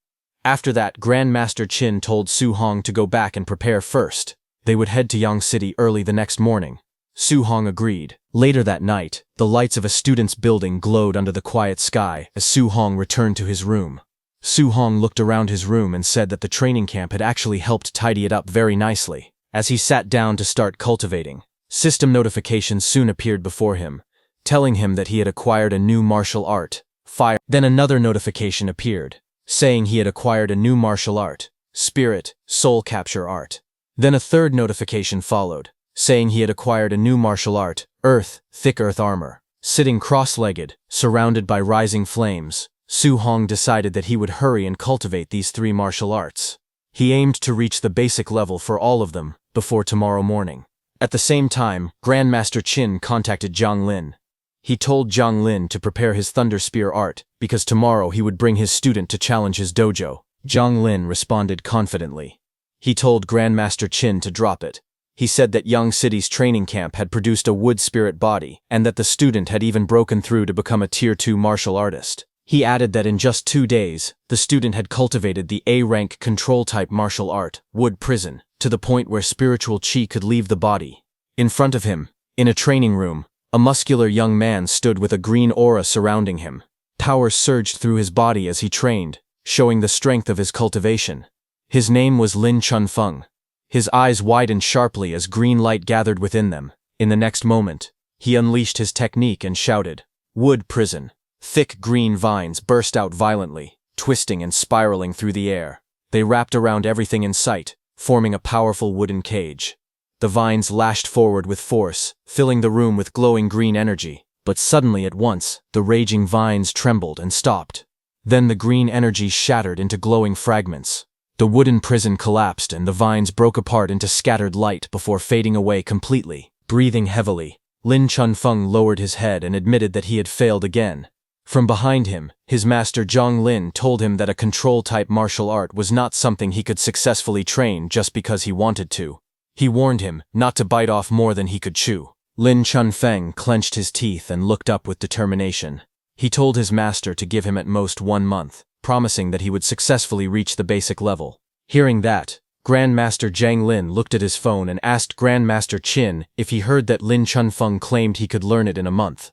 After that, Grandmaster Qin told Su Hong to go back and prepare first. They would head to Yang City early the next morning. Su Hong agreed. Later that night, the lights of a student's building glowed under the quiet sky as Su Hong returned to his room. Su Hong looked around his room and said that the training camp had actually helped tidy it up very nicely. As he sat down to start cultivating, system notifications soon appeared before him, telling him that he had acquired a new martial art, fire. Then another notification appeared, saying he had acquired a new martial art, spirit, soul capture art. Then a third notification followed, saying he had acquired a new martial art, earth, thick earth armor. Sitting cross-legged, surrounded by rising flames, Su Hong decided that he would hurry and cultivate these 3 martial arts. He aimed to reach the basic level for all of them before tomorrow morning. At the same time, Grandmaster Qin contacted Zhang Lin. He told Zhang Lin to prepare his Thunder Spear art because tomorrow he would bring his student to challenge his dojo. Zhang Lin responded confidently. He told Grandmaster Qin to drop it. He said that Yang City's training camp had produced a wood spirit body and that the student had even broken through to become a Tier 2 martial artist. He added that in just 2 days, the student had cultivated the A-rank control-type martial art, Wood Prison, to the point where spiritual chi could leave the body. In front of him, in a training room, a muscular young man stood with a green aura surrounding him. Power surged through his body as he trained, showing the strength of his cultivation. His name was Lin Chunfeng. His eyes widened sharply as green light gathered within them. In the next moment, he unleashed his technique and shouted, "Wood Prison." Thick green vines burst out violently, twisting and spiraling through the air. They wrapped around everything in sight, forming a powerful wooden cage. The vines lashed forward with force, filling the room with glowing green energy. But suddenly at once, the raging vines trembled and stopped. Then the green energy shattered into glowing fragments. The wooden prison collapsed and the vines broke apart into scattered light before fading away completely. Breathing heavily, Lin Chunfeng lowered his head and admitted that he had failed again. From behind him, his master Zhang Lin told him that a control-type martial art was not something he could successfully train just because he wanted to. He warned him not to bite off more than he could chew. Lin Chunfeng clenched his teeth and looked up with determination. He told his master to give him at most 1 month, promising that he would successfully reach the basic level. Hearing that, Grandmaster Zhang Lin looked at his phone and asked Grandmaster Qin if he heard that Lin Chunfeng claimed he could learn it in a month.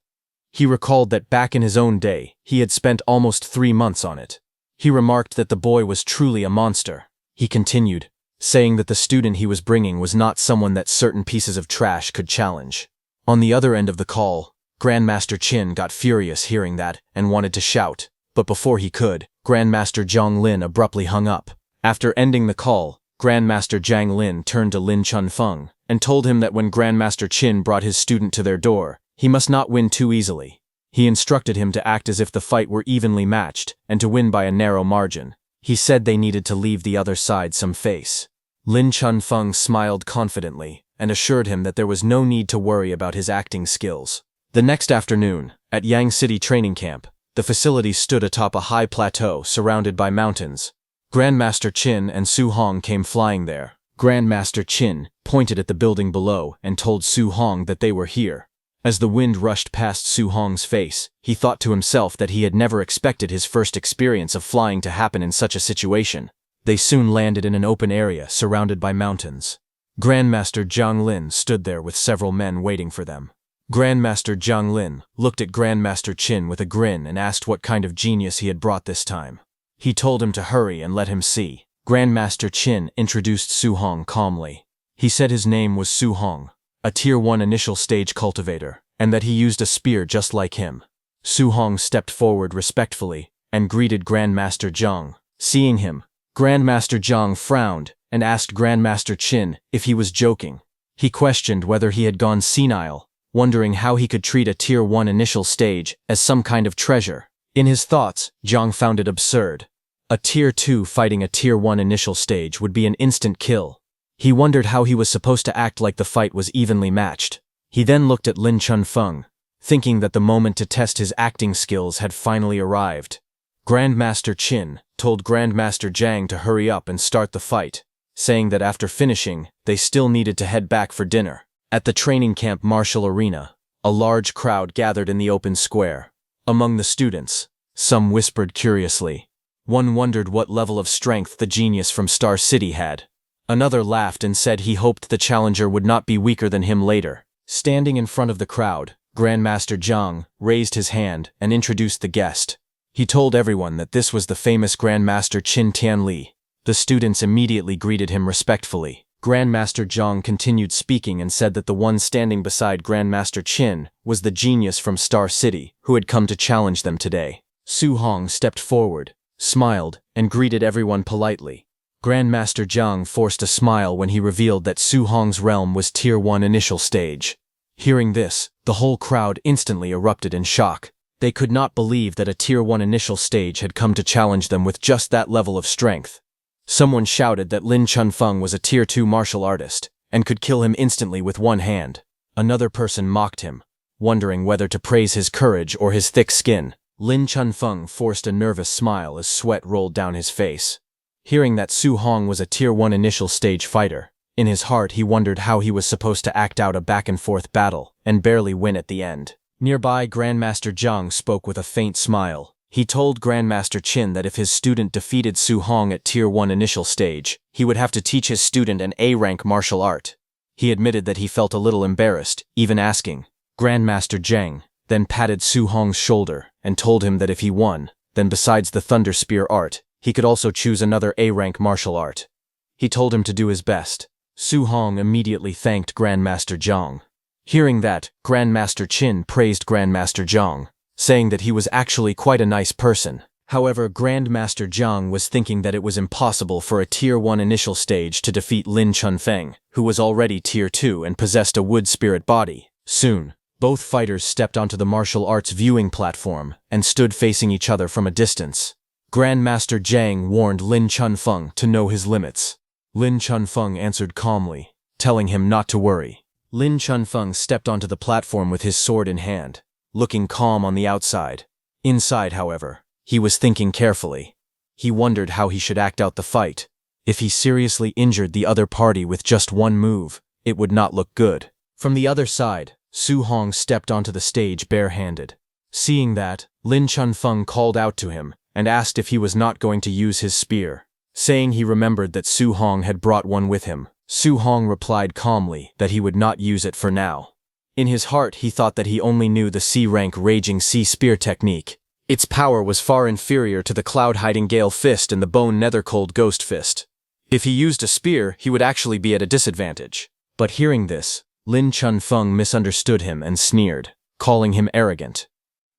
He recalled that back in his own day, he had spent almost 3 months on it. He remarked that the boy was truly a monster. He continued, saying that the student he was bringing was not someone that certain pieces of trash could challenge. On the other end of the call, Grandmaster Qin got furious hearing that and wanted to shout, but before he could, Grandmaster Zhang Lin abruptly hung up. After ending the call, Grandmaster Zhang Lin turned to Lin Chunfeng and told him that when Grandmaster Qin brought his student to their door, he must not win too easily. He instructed him to act as if the fight were evenly matched and to win by a narrow margin. He said they needed to leave the other side some face. Lin Chunfeng smiled confidently and assured him that there was no need to worry about his acting skills. The next afternoon, at Yang City training camp, the facility stood atop a high plateau surrounded by mountains. Grandmaster Qin and Su Hong came flying there. Grandmaster Qin pointed at the building below and told Su Hong that they were here. As the wind rushed past Su Hong's face, he thought to himself that he had never expected his first experience of flying to happen in such a situation. They soon landed in an open area surrounded by mountains. Grandmaster Zhang Lin stood there with several men waiting for them. Grandmaster Zhang Lin looked at Grandmaster Qin with a grin and asked what kind of genius he had brought this time. He told him to hurry and let him see. Grandmaster Qin introduced Su Hong calmly. He said his name was Su Hong, a Tier 1 initial stage cultivator, and that he used a spear just like him. Su Hong stepped forward respectfully and greeted Grandmaster Zhang. Seeing him, Grandmaster Zhang frowned and asked Grandmaster Qin if he was joking. He questioned whether he had gone senile, wondering how he could treat a Tier 1 initial stage as some kind of treasure. In his thoughts, Zhang found it absurd. A Tier 2 fighting a Tier 1 initial stage would be an instant kill. He wondered how he was supposed to act like the fight was evenly matched. He then looked at Lin Chunfeng, thinking that the moment to test his acting skills had finally arrived. Grandmaster Qin told Grandmaster Zhang to hurry up and start the fight, saying that after finishing, they still needed to head back for dinner. At the training camp martial arena, a large crowd gathered in the open square. Among the students, some whispered curiously. One wondered what level of strength the genius from Star City had. Another laughed and said he hoped the challenger would not be weaker than him later. Standing in front of the crowd, Grandmaster Zhang raised his hand and introduced the guest. He told everyone that this was the famous Grandmaster Qin Tianli. The students immediately greeted him respectfully. Grandmaster Zhang continued speaking and said that the one standing beside Grandmaster Qin was the genius from Star City who had come to challenge them today. Su Hong stepped forward, smiled, and greeted everyone politely. Grandmaster Zhang forced a smile when he revealed that Su Hong's realm was Tier 1 initial stage. Hearing this, the whole crowd instantly erupted in shock. They could not believe that a Tier 1 initial stage had come to challenge them with just that level of strength. Someone shouted that Lin Chunfeng was a Tier 2 martial artist and could kill him instantly with one hand. Another person mocked him, wondering whether to praise his courage or his thick skin. Lin Chunfeng forced a nervous smile as sweat rolled down his face. Hearing that Su Hong was a Tier 1 initial stage fighter, in his heart he wondered how he was supposed to act out a back-and-forth battle and barely win at the end. Nearby, Grandmaster Zhang spoke with a faint smile. He told Grandmaster Qin that if his student defeated Su Hong at Tier 1 initial stage, he would have to teach his student an A-rank martial art. He admitted that he felt a little embarrassed, even asking. Grandmaster Zhang then patted Su Hong's shoulder and told him that if he won, then besides the Thunder Spear art, he could also choose another A-rank martial art. He told him to do his best. Su Hong immediately thanked Grandmaster Zhang. Hearing that, Grandmaster Qin praised Grandmaster Zhang, saying that he was actually quite a nice person. However, Grandmaster Zhang was thinking that it was impossible for a Tier 1 initial stage to defeat Lin Chunfeng, who was already Tier 2 and possessed a wood spirit body. Soon, both fighters stepped onto the martial arts viewing platform and stood facing each other from a distance. Grandmaster Zhang warned Lin Chunfeng to know his limits. Lin Chunfeng answered calmly, telling him not to worry. Lin Chunfeng stepped onto the platform with his sword in hand, looking calm on the outside. Inside, however, he was thinking carefully. He wondered how he should act out the fight. If he seriously injured the other party with just one move, it would not look good. From the other side, Su Hong stepped onto the stage barehanded. Seeing that, Lin Chunfeng called out to him and asked if he was not going to use his spear. Saying he remembered that Su Hong had brought one with him, Su Hong replied calmly that he would not use it for now. In his heart, he thought that he only knew the C-rank Raging Sea Spear technique. Its power was far inferior to the Cloud Hiding Gale Fist and the Bone Nethercold Ghost Fist. If he used a spear, he would actually be at a disadvantage. But hearing this, Lin Chunfeng misunderstood him and sneered, calling him arrogant.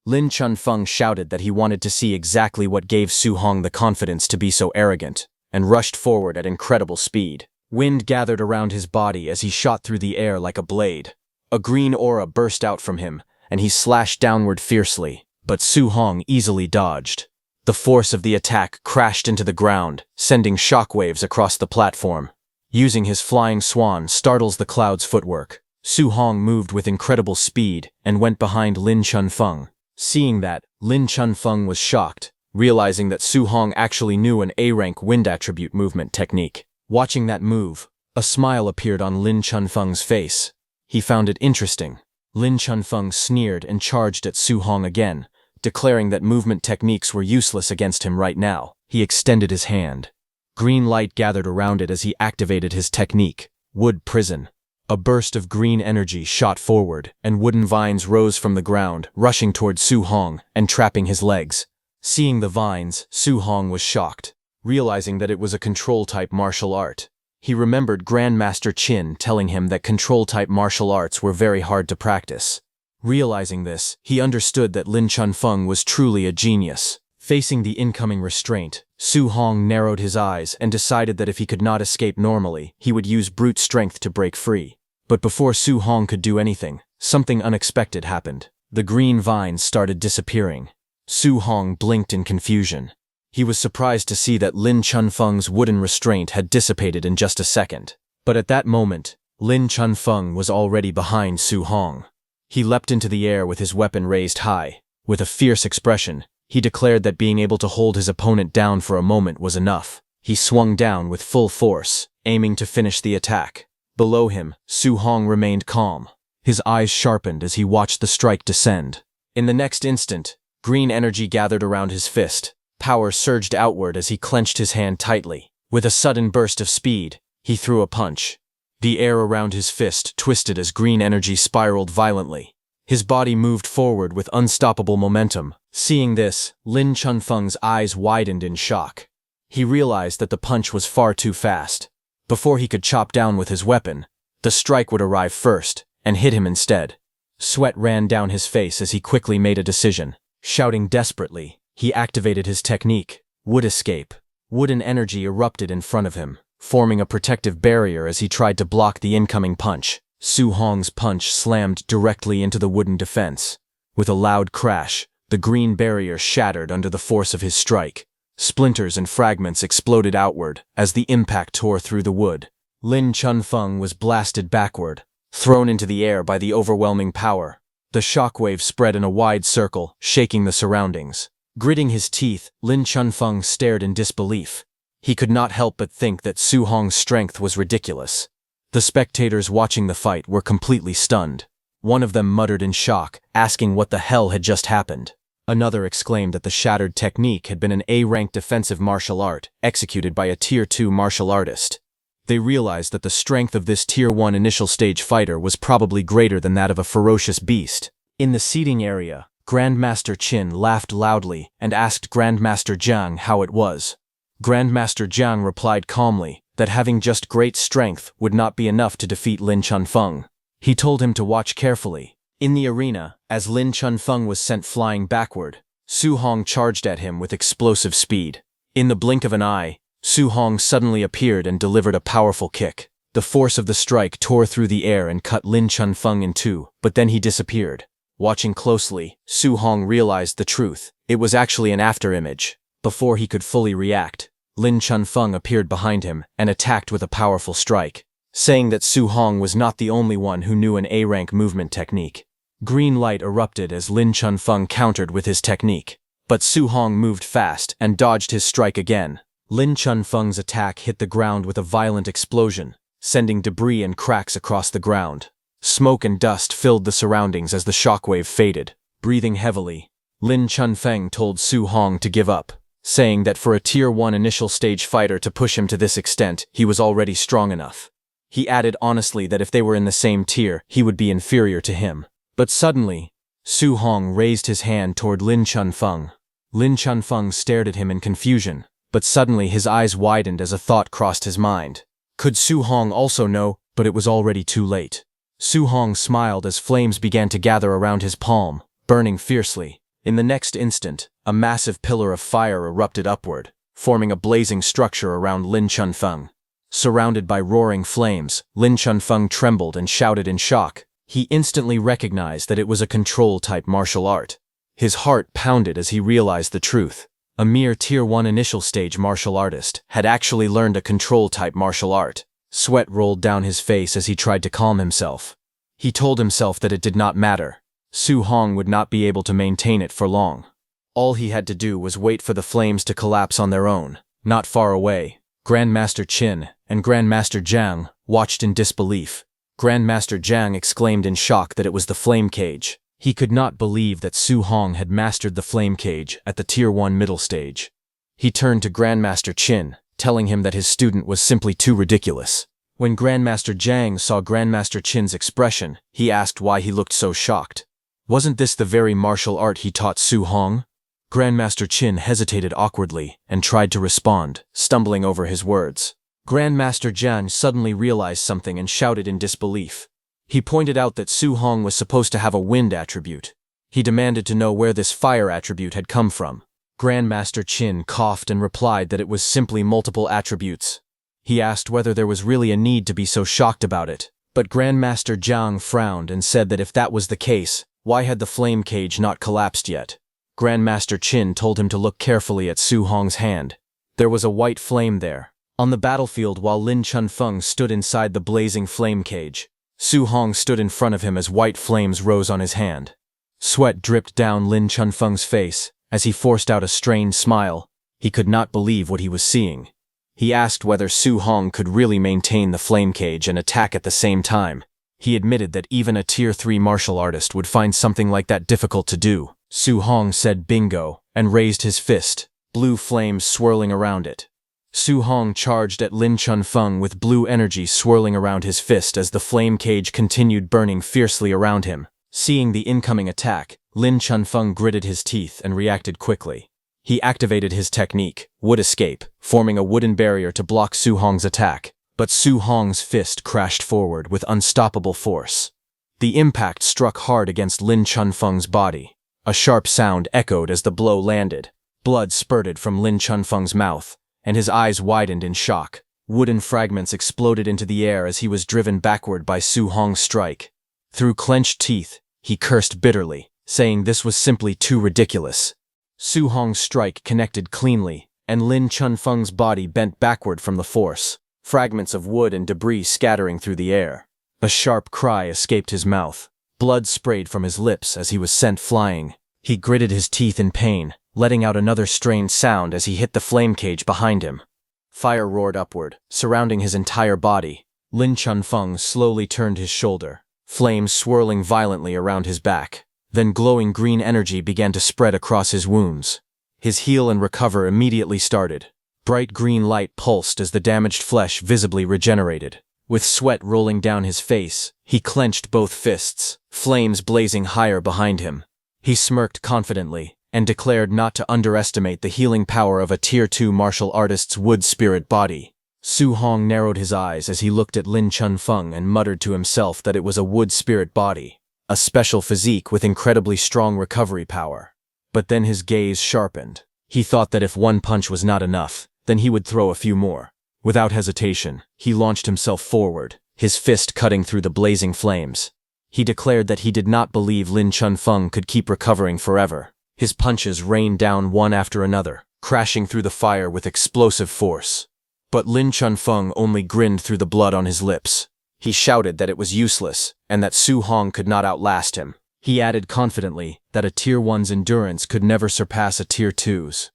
Lin Chunfeng shouted that he wanted to see exactly what gave Su Hong the confidence to be so arrogant, and rushed forward at incredible speed. Wind gathered around his body as he shot through the air like a blade. A green aura burst out from him, and he slashed downward fiercely, but Su Hong easily dodged. The force of the attack crashed into the ground, sending shockwaves across the platform. Using his flying swan startles the cloud's footwork, Su Hong moved with incredible speed and went behind Lin Chunfeng. Seeing that, Lin Chunfeng was shocked, realizing that Su Hong actually knew an A-rank wind attribute movement technique. Watching that move, a smile appeared on Lin Chunfeng's face. He found it interesting. Lin Chunfeng sneered and charged at Su Hong again, declaring that movement techniques were useless against him right now. He extended his hand. Green light gathered around it as he activated his technique, Wood Prison. A burst of green energy shot forward, and wooden vines rose from the ground, rushing toward Su Hong and trapping his legs. Seeing the vines, Su Hong was shocked, realizing that it was a control-type martial art. He remembered Grandmaster Qin telling him that control-type martial arts were very hard to practice. Realizing this, he understood that Lin Chunfeng was truly a genius. Facing the incoming restraint, Su Hong narrowed his eyes and decided that if he could not escape normally, he would use brute strength to break free. But before Su Hong could do anything, something unexpected happened. The green vines started disappearing. Su Hong blinked in confusion. He was surprised to see that Lin Chunfeng's wooden restraint had dissipated in just a second. But at that moment, Lin Chunfeng was already behind Su Hong. He leapt into the air with his weapon raised high. With a fierce expression, he declared that being able to hold his opponent down for a moment was enough. He swung down with full force, aiming to finish the attack. Below him, Su Hong remained calm. His eyes sharpened as he watched the strike descend. In the next instant, green energy gathered around his fist. Power surged outward as he clenched his hand tightly. With a sudden burst of speed, he threw a punch. The air around his fist twisted as green energy spiraled violently. His body moved forward with unstoppable momentum. Seeing this, Lin Chunfeng's eyes widened in shock. He realized that the punch was far too fast. Before he could chop down with his weapon, the strike would arrive first, and hit him instead. Sweat ran down his face as he quickly made a decision. Shouting desperately, he activated his technique, Wood Escape. Wooden energy erupted in front of him, forming a protective barrier as he tried to block the incoming punch. Su Hong's punch slammed directly into the wooden defense. With a loud crash, the green barrier shattered under the force of his strike. Splinters and fragments exploded outward as the impact tore through the wood. Lin Chunfeng was blasted backward, thrown into the air by the overwhelming power. The shockwave spread in a wide circle, shaking the surroundings. Gritting his teeth, Lin Chunfeng stared in disbelief. He could not help but think that Su Hong's strength was ridiculous. The spectators watching the fight were completely stunned. One of them muttered in shock, asking what the hell had just happened. Another exclaimed that the shattered technique had been an A-rank defensive martial art, executed by a Tier 2 martial artist. They realized that the strength of this Tier 1 initial stage fighter was probably greater than that of a ferocious beast. In the seating area, Grandmaster Qin laughed loudly and asked Grandmaster Jiang how it was. Grandmaster Jiang replied calmly that having just great strength would not be enough to defeat Lin Chunfeng. He told him to watch carefully. In the arena, as Lin Chunfeng was sent flying backward, Su Hong charged at him with explosive speed. In the blink of an eye, Su Hong suddenly appeared and delivered a powerful kick. The force of the strike tore through the air and cut Lin Chunfeng in two, but then he disappeared. Watching closely, Su Hong realized the truth. It was actually an afterimage. Before he could fully react, Lin Chunfeng appeared behind him and attacked with a powerful strike, saying that Su Hong was not the only one who knew an A-rank movement technique. Green light erupted as Lin Chunfeng countered with his technique, but Su Hong moved fast and dodged his strike again. Lin Chunfeng's attack hit the ground with a violent explosion, sending debris and cracks across the ground. Smoke and dust filled the surroundings as the shockwave faded. Breathing heavily, Lin Chunfeng told Su Hong to give up, saying that for a Tier 1 initial stage fighter to push him to this extent, he was already strong enough. He added honestly that if they were in the same tier, he would be inferior to him. But suddenly, Su Hong raised his hand toward Lin Chunfeng. Lin Chunfeng stared at him in confusion, but suddenly his eyes widened as a thought crossed his mind. Could Su Hong also know? But it was already too late. Su Hong smiled as flames began to gather around his palm, burning fiercely. In the next instant, a massive pillar of fire erupted upward, forming a blazing structure around Lin Chunfeng. Surrounded by roaring flames, Lin Chunfeng trembled and shouted in shock. He instantly recognized that it was a control-type martial art. His heart pounded as he realized the truth. A mere Tier 1 initial stage martial artist had actually learned a control-type martial art. Sweat rolled down his face as he tried to calm himself. He told himself that it did not matter. Su Hong would not be able to maintain it for long. All he had to do was wait for the flames to collapse on their own. Not far away, Grandmaster Qin and Grandmaster Jiang watched in disbelief. Grandmaster Jiang exclaimed in shock that it was the flame cage. He could not believe that Su Hong had mastered the flame cage at the Tier 1 middle stage. He turned to Grandmaster Qin, telling him that his student was simply too ridiculous. When Grandmaster Jiang saw Grandmaster Qin's expression, he asked why he looked so shocked. Wasn't this the very martial art he taught Su Hong? Grandmaster Qin hesitated awkwardly and tried to respond, stumbling over his words. Grandmaster Jiang suddenly realized something and shouted in disbelief. He pointed out that Su Hong was supposed to have a wind attribute. He demanded to know where this fire attribute had come from. Grandmaster Qin coughed and replied that it was simply multiple attributes. He asked whether there was really a need to be so shocked about it. But Grandmaster Jiang frowned and said that if that was the case, why had the flame cage not collapsed yet? Grandmaster Qin told him to look carefully at Su Hong's hand. There was a white flame there. On the battlefield while Lin Chunfeng stood inside the blazing flame cage, Su Hong stood in front of him as white flames rose on his hand. Sweat dripped down Lin Chunfeng's face as he forced out a strained smile. He could not believe what he was seeing. He asked whether Su Hong could really maintain the flame cage and attack at the same time. He admitted that even a Tier 3 martial artist would find something like that difficult to do. Su Hong said bingo and raised his fist, blue flames swirling around it. Su Hong charged at Lin Chunfeng with blue energy swirling around his fist as the flame cage continued burning fiercely around him. Seeing the incoming attack, Lin Chunfeng gritted his teeth and reacted quickly. He activated his technique, Wood Escape, forming a wooden barrier to block Su Hong's attack. But Su Hong's fist crashed forward with unstoppable force. The impact struck hard against Lin Chunfeng's body. A sharp sound echoed as the blow landed. Blood spurted from Lin Chunfeng's mouth, and his eyes widened in shock. Wooden fragments exploded into the air as he was driven backward by Su Hong's strike. Through clenched teeth, he cursed bitterly, saying this was simply too ridiculous. Su Hong's strike connected cleanly, and Lin Chunfeng's body bent backward from the force, fragments of wood and debris scattering through the air. A sharp cry escaped his mouth. Blood sprayed from his lips as he was sent flying. He gritted his teeth in pain, letting out another strained sound as he hit the flame cage behind him. Fire roared upward, surrounding his entire body. Lin Chunfeng slowly turned his shoulder, flames swirling violently around his back. Then glowing green energy began to spread across his wounds. His heal and recover immediately started. Bright green light pulsed as the damaged flesh visibly regenerated. With sweat rolling down his face, he clenched both fists, flames blazing higher behind him. He smirked confidently and declared not to underestimate the healing power of a Tier 2 martial artist's wood spirit body. Su Hong narrowed his eyes as he looked at Lin Chunfeng and muttered to himself that it was a wood spirit body, a special physique with incredibly strong recovery power. But then his gaze sharpened. He thought that if one punch was not enough, then he would throw a few more. Without hesitation, he launched himself forward, his fist cutting through the blazing flames. He declared that he did not believe Lin Chunfeng could keep recovering forever. His punches rained down one after another, crashing through the fire with explosive force. But Lin Chunfeng only grinned through the blood on his lips. He shouted that it was useless, and that Su Hong could not outlast him. He added confidently that a Tier 1's endurance could never surpass a Tier 2's.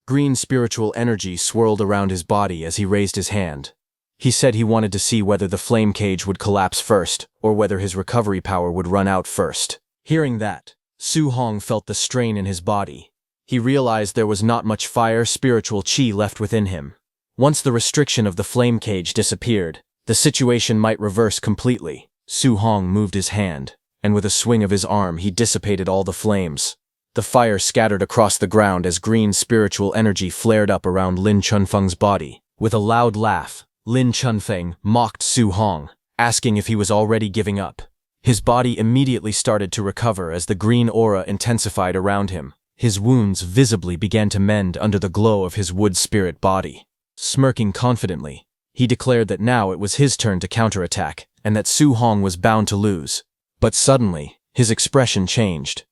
Green spiritual energy swirled around his body as he raised his hand. He said he wanted to see whether the flame cage would collapse first, or whether his recovery power would run out first. Hearing that, Su Hong felt the strain in his body. He realized there was not much fire spiritual chi left within him. Once the restriction of the flame cage disappeared, the situation might reverse completely. Su Hong moved his hand, and with a swing of his arm he dissipated all the flames. The fire scattered across the ground as green spiritual energy flared up around Lin Chunfeng's body. With a loud laugh, Lin Chunfeng mocked Su Hong, asking if he was already giving up. His body immediately started to recover as the green aura intensified around him. His wounds visibly began to mend under the glow of his wood spirit body. Smirking confidently, he declared that now it was his turn to counterattack, and that Su Hong was bound to lose. But suddenly, his expression changed.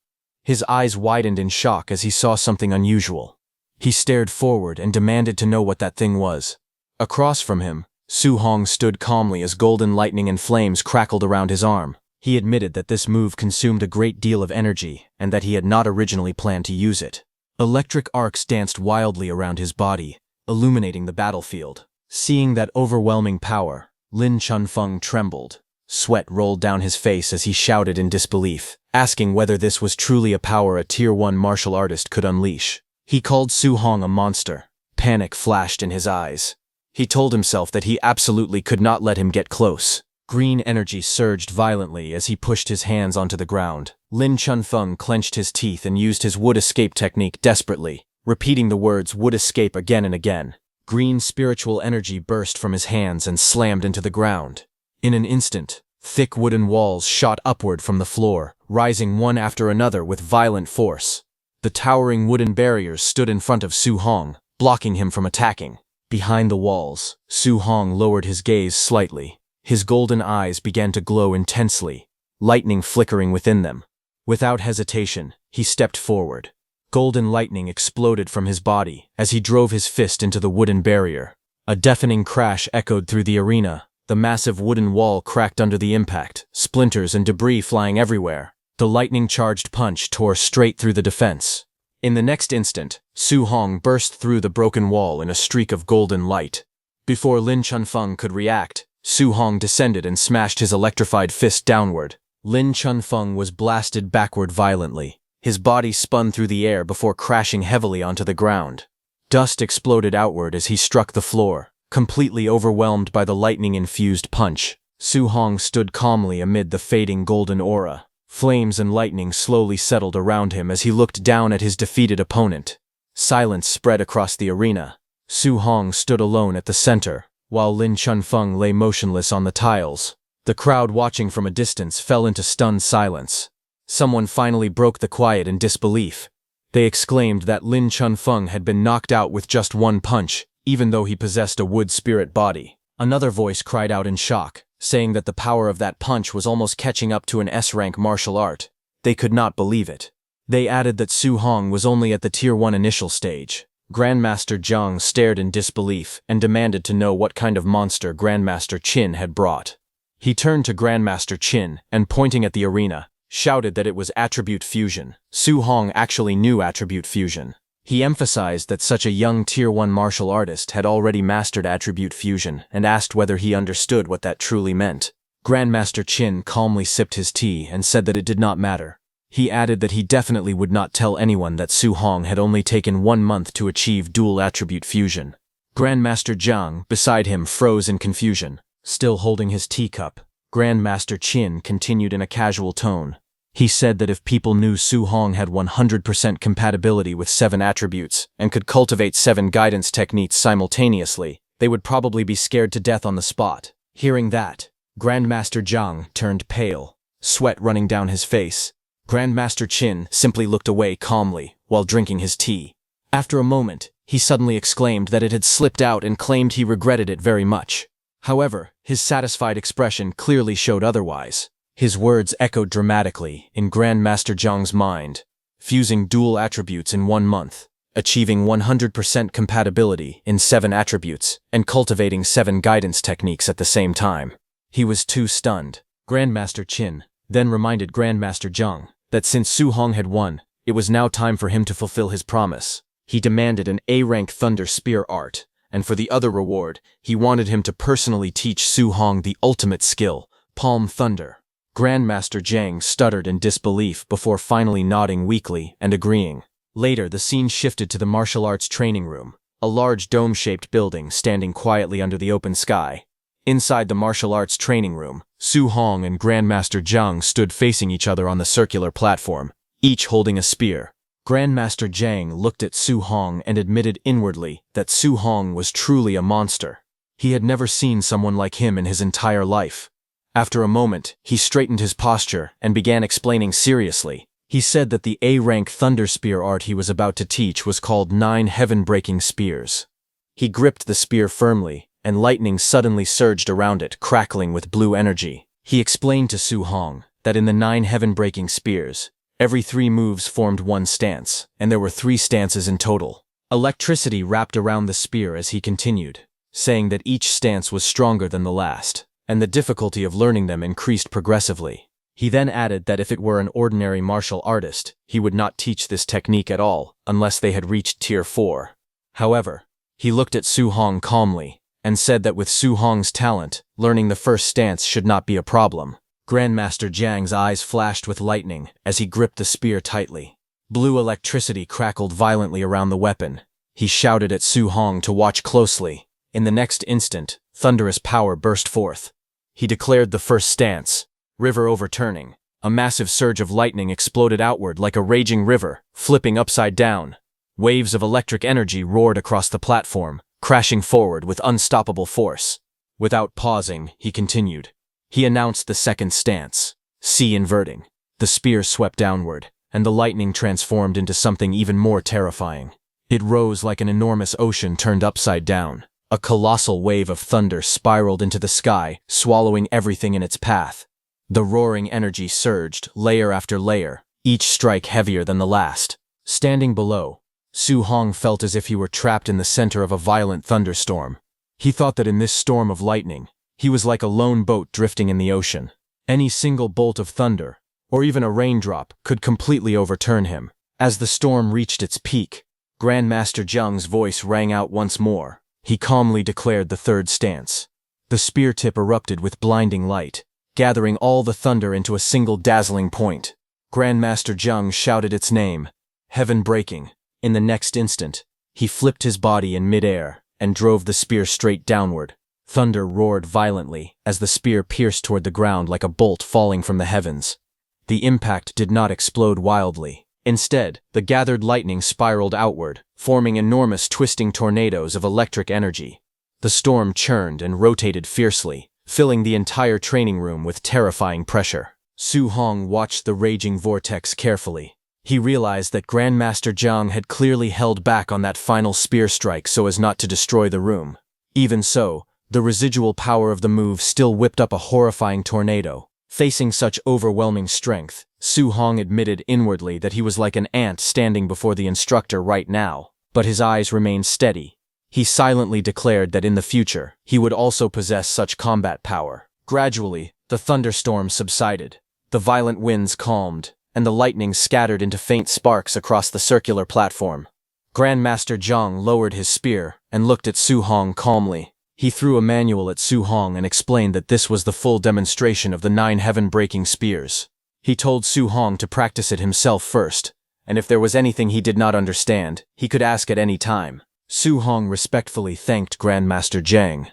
His eyes widened in shock as he saw something unusual. He stared forward and demanded to know what that thing was. Across from him, Su Hong stood calmly as golden lightning and flames crackled around his arm. He admitted that this move consumed a great deal of energy and that he had not originally planned to use it. Electric arcs danced wildly around his body, illuminating the battlefield. Seeing that overwhelming power, Lin Chunfeng trembled. Sweat rolled down his face as he shouted in disbelief, asking whether this was truly a power a Tier 1 martial artist could unleash. He called Su Hong a monster. Panic flashed in his eyes. He told himself that he absolutely could not let him get close. Green energy surged violently as he pushed his hands onto the ground. Lin Chunfeng clenched his teeth and used his wood escape technique desperately, repeating the words wood escape again and again. Green spiritual energy burst from his hands and slammed into the ground. In an instant, thick wooden walls shot upward from the floor, rising one after another with violent force. The towering wooden barriers stood in front of Su Hong, blocking him from attacking. Behind the walls, Su Hong lowered his gaze slightly. His golden eyes began to glow intensely, lightning flickering within them. Without hesitation, he stepped forward. Golden lightning exploded from his body as he drove his fist into the wooden barrier. A deafening crash echoed through the arena. The massive wooden wall cracked under the impact, splinters and debris flying everywhere. The lightning-charged punch tore straight through the defense. In the next instant, Su Hong burst through the broken wall in a streak of golden light. Before Lin Chunfeng could react, Su Hong descended and smashed his electrified fist downward. Lin Chunfeng was blasted backward violently. His body spun through the air before crashing heavily onto the ground. Dust exploded outward as he struck the floor, completely overwhelmed by the lightning-infused punch. Su Hong stood calmly amid the fading golden aura. Flames and lightning slowly settled around him as he looked down at his defeated opponent. Silence spread across the arena. Su Hong stood alone at the center, while Lin Chunfeng lay motionless on the tiles. The crowd watching from a distance fell into stunned silence. Someone finally broke the quiet in disbelief. They exclaimed that Lin Chunfeng had been knocked out with just one punch, even though he possessed a wood spirit body. Another voice cried out in shock, saying that the power of that punch was almost catching up to an S-rank martial art. They could not believe it. They added that Su Hong was only at the Tier 1 initial stage. Grandmaster Zhang stared in disbelief and demanded to know what kind of monster Grandmaster Qin had brought. He turned to Grandmaster Qin and, pointing at the arena, shouted that it was attribute fusion. Su Hong actually knew attribute fusion. He emphasized that such a young Tier 1 martial artist had already mastered attribute fusion and asked whether he understood what that truly meant. Grandmaster Qin calmly sipped his tea and said that it did not matter. He added that he definitely would not tell anyone that Su Hong had only taken 1 month to achieve dual attribute fusion. Grandmaster Zhang, beside him, froze in confusion. Still holding his teacup, Grandmaster Qin continued in a casual tone. He said that if people knew Su Hong had 100% compatibility with 7 attributes and could cultivate 7 guidance techniques simultaneously, they would probably be scared to death on the spot. Hearing that, Grandmaster Zhang turned pale, sweat running down his face. Grandmaster Qin simply looked away calmly while drinking his tea. After a moment, he suddenly exclaimed that it had slipped out and claimed he regretted it very much. However, his satisfied expression clearly showed otherwise. His words echoed dramatically in Grandmaster Zhang's mind. Fusing dual attributes in 1 month, achieving 100% compatibility in 7 attributes, and cultivating 7 guidance techniques at the same time. He was too stunned. Grandmaster Qin then reminded Grandmaster Zhang that since Su Hong had won, it was now time for him to fulfill his promise. He demanded an A-rank Thunder Spear art, and for the other reward, he wanted him to personally teach Su Hong the ultimate skill, Palm Thunder. Grandmaster Zhang stuttered in disbelief before finally nodding weakly and agreeing. Later, the scene shifted to the martial arts training room, a large dome-shaped building standing quietly under the open sky. Inside the martial arts training room, Su Hong and Grandmaster Zhang stood facing each other on the circular platform, each holding a spear. Grandmaster Jiang looked at Su Hong and admitted inwardly that Su Hong was truly a monster. He had never seen someone like him in his entire life. After a moment, he straightened his posture and began explaining seriously. He said that the A-rank Thunder Spear art he was about to teach was called 9 heaven-breaking spears. He gripped the spear firmly, and lightning suddenly surged around it, crackling with blue energy. He explained to Su Hong that in the 9 heaven-breaking spears, every 3 moves formed one stance, and there were 3 stances in total. Electricity wrapped around the spear as he continued, saying that each stance was stronger than the last, and the difficulty of learning them increased progressively. He then added that if it were an ordinary martial artist, he would not teach this technique at all unless they had reached Tier 4. However, he looked at Su Hong calmly and said that with Su Hong's talent, learning the first stance should not be a problem. Grandmaster Jiang's eyes flashed with lightning as he gripped the spear tightly. Blue electricity crackled violently around the weapon. He shouted at Su Hong to watch closely. In the next instant, thunderous power burst forth. He declared the first stance, river overturning. A massive surge of lightning exploded outward like a raging river, flipping upside down. Waves of electric energy roared across the platform, crashing forward with unstoppable force. Without pausing, he continued. He announced the second stance, sea inverting. The spear swept downward, and the lightning transformed into something even more terrifying. It rose like an enormous ocean turned upside down. A colossal wave of thunder spiraled into the sky, swallowing everything in its path. The roaring energy surged, layer after layer, each strike heavier than the last. Standing below, Su Hong felt as if he were trapped in the center of a violent thunderstorm. He thought that in this storm of lightning, he was like a lone boat drifting in the ocean. Any single bolt of thunder, or even a raindrop, could completely overturn him. As the storm reached its peak, Grandmaster Jiang's voice rang out once more. He calmly declared the third stance. The spear tip erupted with blinding light, gathering all the thunder into a single dazzling point. Grandmaster Jiang shouted its name, heaven breaking. In the next instant, he flipped his body in midair and drove the spear straight downward. Thunder roared violently as the spear pierced toward the ground like a bolt falling from the heavens. The impact did not explode wildly. Instead, the gathered lightning spiraled outward, forming enormous twisting tornadoes of electric energy. The storm churned and rotated fiercely, filling the entire training room with terrifying pressure. Su Hong watched the raging vortex carefully. He realized that Grandmaster Jiang had clearly held back on that final spear strike so as not to destroy the room. Even so, the residual power of the move still whipped up a horrifying tornado. Facing such overwhelming strength, Su Hong admitted inwardly that he was like an ant standing before the instructor right now, but his eyes remained steady. He silently declared that in the future, he would also possess such combat power. Gradually, the thunderstorm subsided. The violent winds calmed, and the lightning scattered into faint sparks across the circular platform. Grandmaster Jiang lowered his spear and looked at Su Hong calmly. He threw a manual at Su Hong and explained that this was the full demonstration of the 9 heaven-breaking spears. He told Su Hong to practice it himself first, and if there was anything he did not understand, he could ask at any time. Su Hong respectfully thanked Grandmaster Jiang.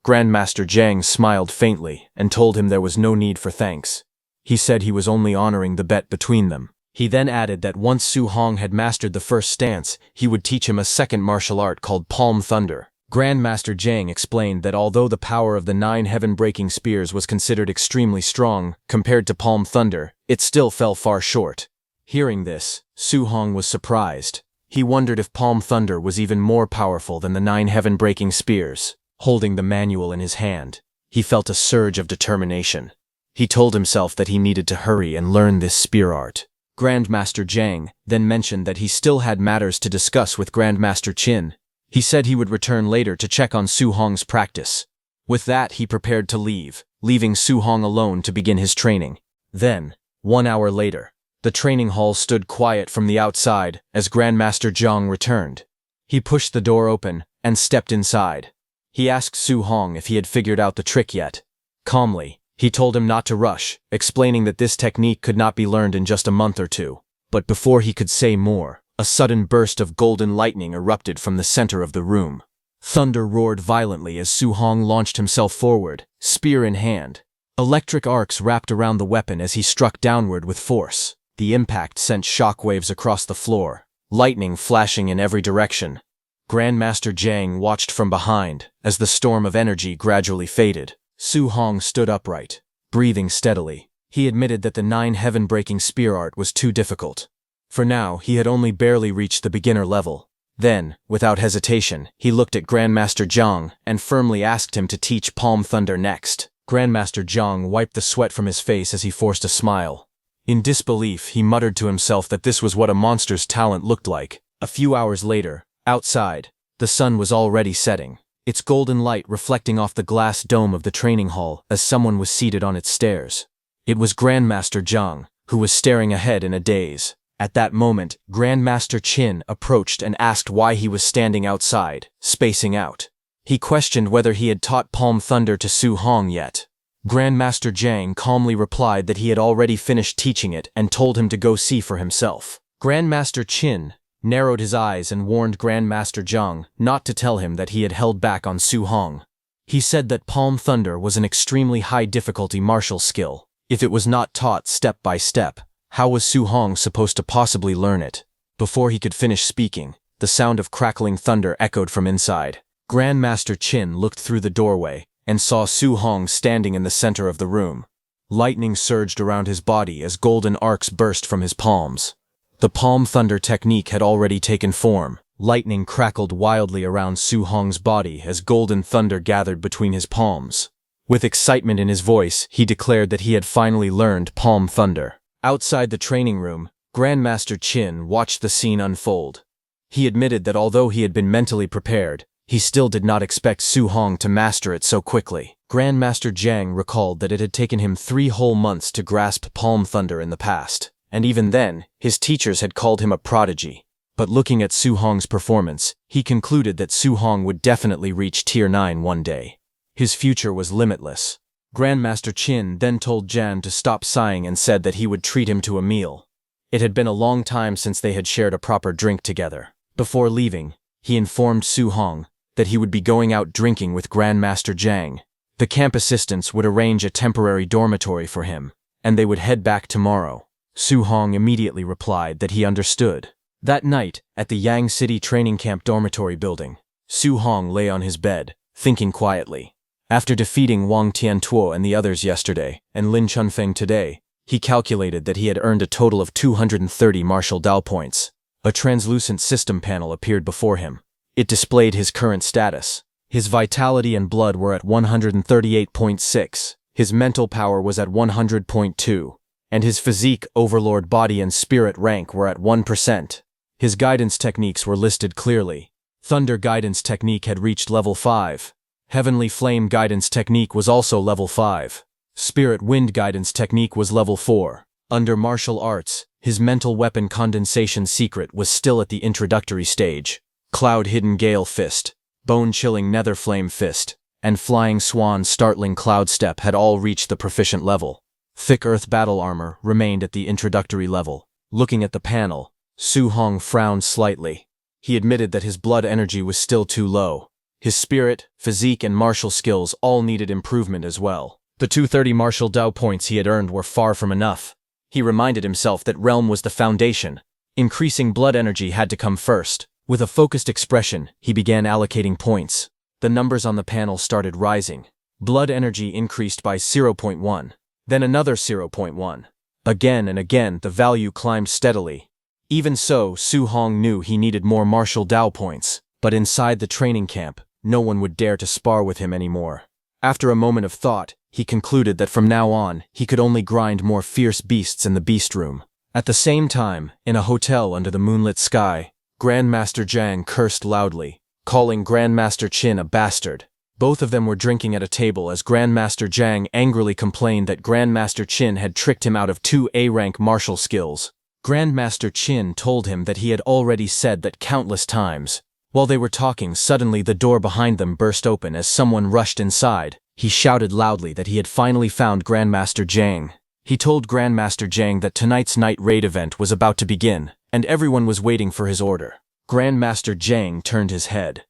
Grandmaster Jiang smiled faintly and told him there was no need for thanks. He said he was only honoring the bet between them. He then added that once Su Hong had mastered the first stance, he would teach him a second martial art called Palm Thunder. Grandmaster Jiang explained that although the power of the 9 heaven-breaking spears was considered extremely strong compared to Palm Thunder, it still fell far short. Hearing this, Su Hong was surprised. He wondered if Palm Thunder was even more powerful than the 9 heaven-breaking spears. Holding the manual in his hand, he felt a surge of determination. He told himself that he needed to hurry and learn this spear art. Grandmaster Jiang then mentioned that he still had matters to discuss with Grandmaster Qin. He said he would return later to check on Su Hong's practice. With that, he prepared to leave, leaving Su Hong alone to begin his training. Then, 1 hour later, the training hall stood quiet from the outside as Grandmaster Jiang returned. He pushed the door open and stepped inside. He asked Su Hong if he had figured out the trick yet. Calmly, he told him not to rush, explaining that this technique could not be learned in just a month or two. But before he could say more, a sudden burst of golden lightning erupted from the center of the room. Thunder roared violently as Su Hong launched himself forward, spear in hand. Electric arcs wrapped around the weapon as he struck downward with force. The impact sent shockwaves across the floor, lightning flashing in every direction. Grandmaster Zhang watched from behind as the storm of energy gradually faded. Su Hong stood upright, breathing steadily. He admitted that the 9 heaven-breaking spear art was too difficult. For now, he had only barely reached the beginner level. Then, without hesitation, he looked at Grandmaster Zhang and firmly asked him to teach Palm Thunder next. Grandmaster Zhang wiped the sweat from his face as he forced a smile. In disbelief, he muttered to himself that this was what a monster's talent looked like. A few hours later, outside, the sun was already setting, its golden light reflecting off the glass dome of the training hall as someone was seated on its stairs. It was Grandmaster Zhang, who was staring ahead in a daze. At that moment, Grandmaster Qin approached and asked why he was standing outside, spacing out. He questioned whether he had taught Palm Thunder to Su Hong yet. Grandmaster Zhang calmly replied that he had already finished teaching it and told him to go see for himself. Grandmaster Qin narrowed his eyes and warned Grandmaster Zhang not to tell him that he had held back on Su Hong. He said that Palm Thunder was an extremely high-difficulty martial skill. If it was not taught step by step, how was Su Hong supposed to possibly learn it? Before he could finish speaking, the sound of crackling thunder echoed from inside. Grandmaster Qin looked through the doorway and saw Su Hong standing in the center of the room. Lightning surged around his body as golden arcs burst from his palms. The Palm Thunder technique had already taken form. Lightning crackled wildly around Su Hong's body as golden thunder gathered between his palms. With excitement in his voice, he declared that he had finally learned Palm Thunder. Outside the training room, Grandmaster Qin watched the scene unfold. He admitted that although he had been mentally prepared, he still did not expect Su Hong to master it so quickly. Grandmaster Zhang recalled that it had taken him 3 whole months to grasp Palm Thunder in the past, and even then, his teachers had called him a prodigy. But looking at Su Hong's performance, he concluded that Su Hong would definitely reach Tier 9 one day. His future was limitless. Grandmaster Qin then told Jan to stop sighing and said that he would treat him to a meal. It had been a long time since they had shared a proper drink together. Before leaving, he informed Su Hong that he would be going out drinking with Grandmaster Zhang. The camp assistants would arrange a temporary dormitory for him, and they would head back tomorrow. Su Hong immediately replied that he understood. That night, at the Yang City Training Camp dormitory building, Su Hong lay on his bed, thinking quietly. After defeating Wang Tiantuo and the others yesterday, and Lin Chunfeng today, he calculated that he had earned a total of 230 martial Dao points. A translucent system panel appeared before him. It displayed his current status. His vitality and blood were at 138.6, his mental power was at 100.2, and his physique, overlord body and spirit rank were at 1%. His guidance techniques were listed clearly. Thunder guidance technique had reached level 5. Heavenly Flame guidance technique was also level 5. Spirit Wind guidance technique was level 4. Under martial arts, his mental weapon condensation secret was still at the introductory stage. Cloud Hidden Gale Fist, Bone Chilling Nether Flame Fist, and Flying Swan Startling Cloud Step had all reached the proficient level. Thick Earth Battle Armor remained at the introductory level. Looking at the panel, Su Hong frowned slightly. He admitted that his blood energy was still too low. His spirit, physique, and martial skills all needed improvement as well. The 230 martial Dao points he had earned were far from enough. He reminded himself that Realm was the foundation. Increasing blood energy had to come first. With a focused expression, he began allocating points. The numbers on the panel started rising. Blood energy increased by 0.1, then another 0.1. Again and again, the value climbed steadily. Even so, Su Hong knew he needed more martial Dao points, but inside the training camp, no one would dare to spar with him anymore. After a moment of thought, he concluded that from now on, he could only grind more fierce beasts in the beast room. At the same time, in a hotel under the moonlit sky, Grandmaster Zhang cursed loudly, calling Grandmaster Qin a bastard. Both of them were drinking at a table as Grandmaster Zhang angrily complained that Grandmaster Qin had tricked him out of 2 A-rank martial skills. Grandmaster Qin told him that he had already said that countless times. While they were talking, suddenly the door behind them burst open as someone rushed inside. He shouted loudly that he had finally found Grandmaster Zhang. He told Grandmaster Zhang that tonight's night raid event was about to begin, and everyone was waiting for his order. Grandmaster Zhang turned his head.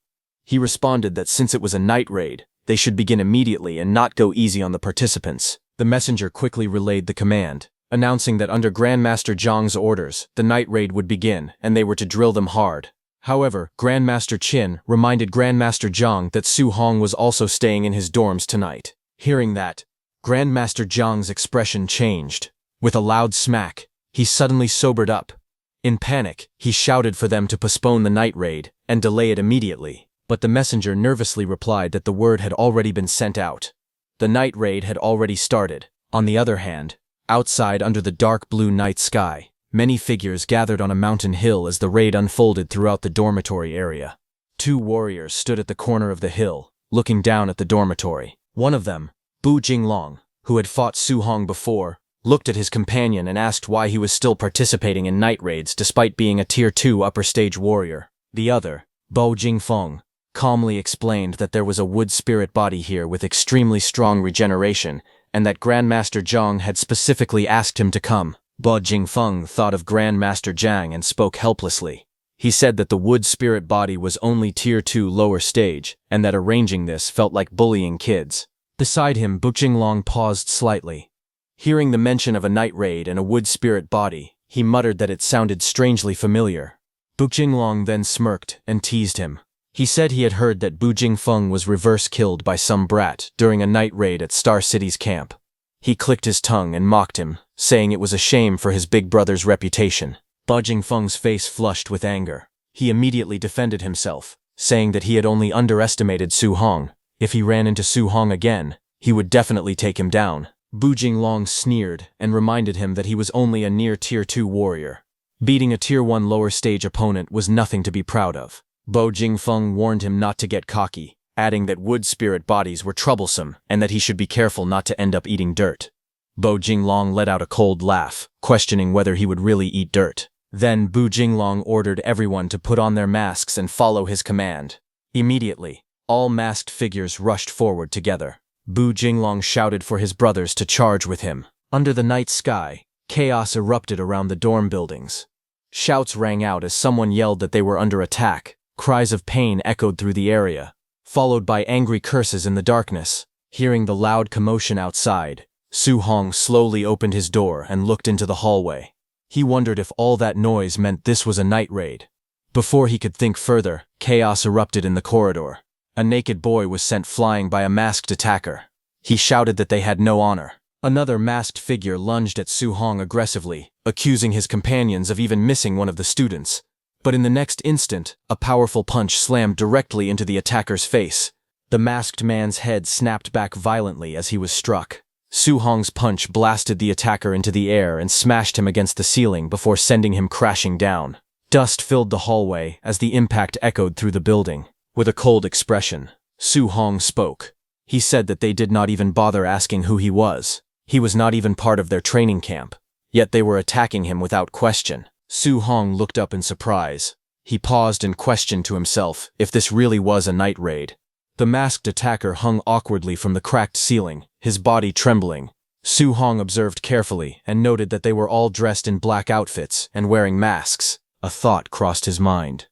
He responded that since it was a night raid, they should begin immediately and not go easy on the participants. The messenger quickly relayed the command. announcing that under Grandmaster Zhang's orders, the night raid would begin and they were to drill them hard. However, Grandmaster Qin reminded Grandmaster Zhang that Su Hong was also staying in his dorms tonight. Hearing that, Grandmaster Zhang's expression changed. With a loud smack, he suddenly sobered up. In panic, he shouted for them to postpone the night raid and delay it immediately, but the messenger nervously replied that the word had already been sent out. The night raid had already started. On the other hand, outside under the dark blue night sky, many figures gathered on a mountain hill as the raid unfolded throughout the dormitory area. 2 warriors stood at the corner of the hill, looking down at the dormitory. One of them, Bu Jinglong, who had fought Su Hong before, looked at his companion and asked why he was still participating in night raids despite being a Tier 2 upper stage warrior. The other, Bo Jingfeng, calmly explained that there was a wood spirit body here with extremely strong regeneration and that Grandmaster Zhang had specifically asked him to come. Bo Jingfeng thought of Grandmaster Zhang and spoke helplessly. He said that the wood spirit body was only Tier 2 lower stage and that arranging this felt like bullying kids. Beside him, Bu Jinglong paused slightly. Hearing the mention of a night raid and a wood spirit body, he muttered that it sounded strangely familiar. Bu Jinglong then smirked and teased him. He said he had heard that Bu Jingfeng was reverse killed by some brat during a night raid at Star City's camp. He clicked his tongue and mocked him, saying it was a shame for his big brother's reputation. Bu Jingfeng's face flushed with anger. He immediately defended himself, saying that he had only underestimated Su Hong. If he ran into Su Hong again, he would definitely take him down. Bu Jinglong sneered and reminded him that he was only a near Tier 2 warrior. Beating a Tier 1 lower stage opponent was nothing to be proud of. Bo Jingfeng warned him not to get cocky, adding that wood spirit bodies were troublesome and that he should be careful not to end up eating dirt. Bo Jinglong let out a cold laugh, questioning whether he would really eat dirt. Then Bu Jinglong ordered everyone to put on their masks and follow his command. Immediately, all masked figures rushed forward together. Bu Jinglong shouted for his brothers to charge with him. Under the night sky, chaos erupted around the dorm buildings. Shouts rang out as someone yelled that they were under attack. Cries of pain echoed through the area, followed by angry curses in the darkness. Hearing the loud commotion outside, Su Hong slowly opened his door and looked into the hallway. He wondered if all that noise meant this was a night raid. Before he could think further, chaos erupted in the corridor. A naked boy was sent flying by a masked attacker. He shouted that they had no honor. Another masked figure lunged at Su Hong aggressively, accusing his companions of even missing one of the students. But in the next instant, a powerful punch slammed directly into the attacker's face. The masked man's head snapped back violently as he was struck. Su Hong's punch blasted the attacker into the air and smashed him against the ceiling before sending him crashing down. Dust filled the hallway as the impact echoed through the building. With a cold expression, Su Hong spoke. He said that they did not even bother asking who he was. He was not even part of their training camp. Yet they were attacking him without question. Su Hong looked up in surprise. He paused and questioned to himself if this really was a night raid. The masked attacker hung awkwardly from the cracked ceiling, his body trembling. Su Hong observed carefully and noted that they were all dressed in black outfits and wearing masks. A thought crossed his mind.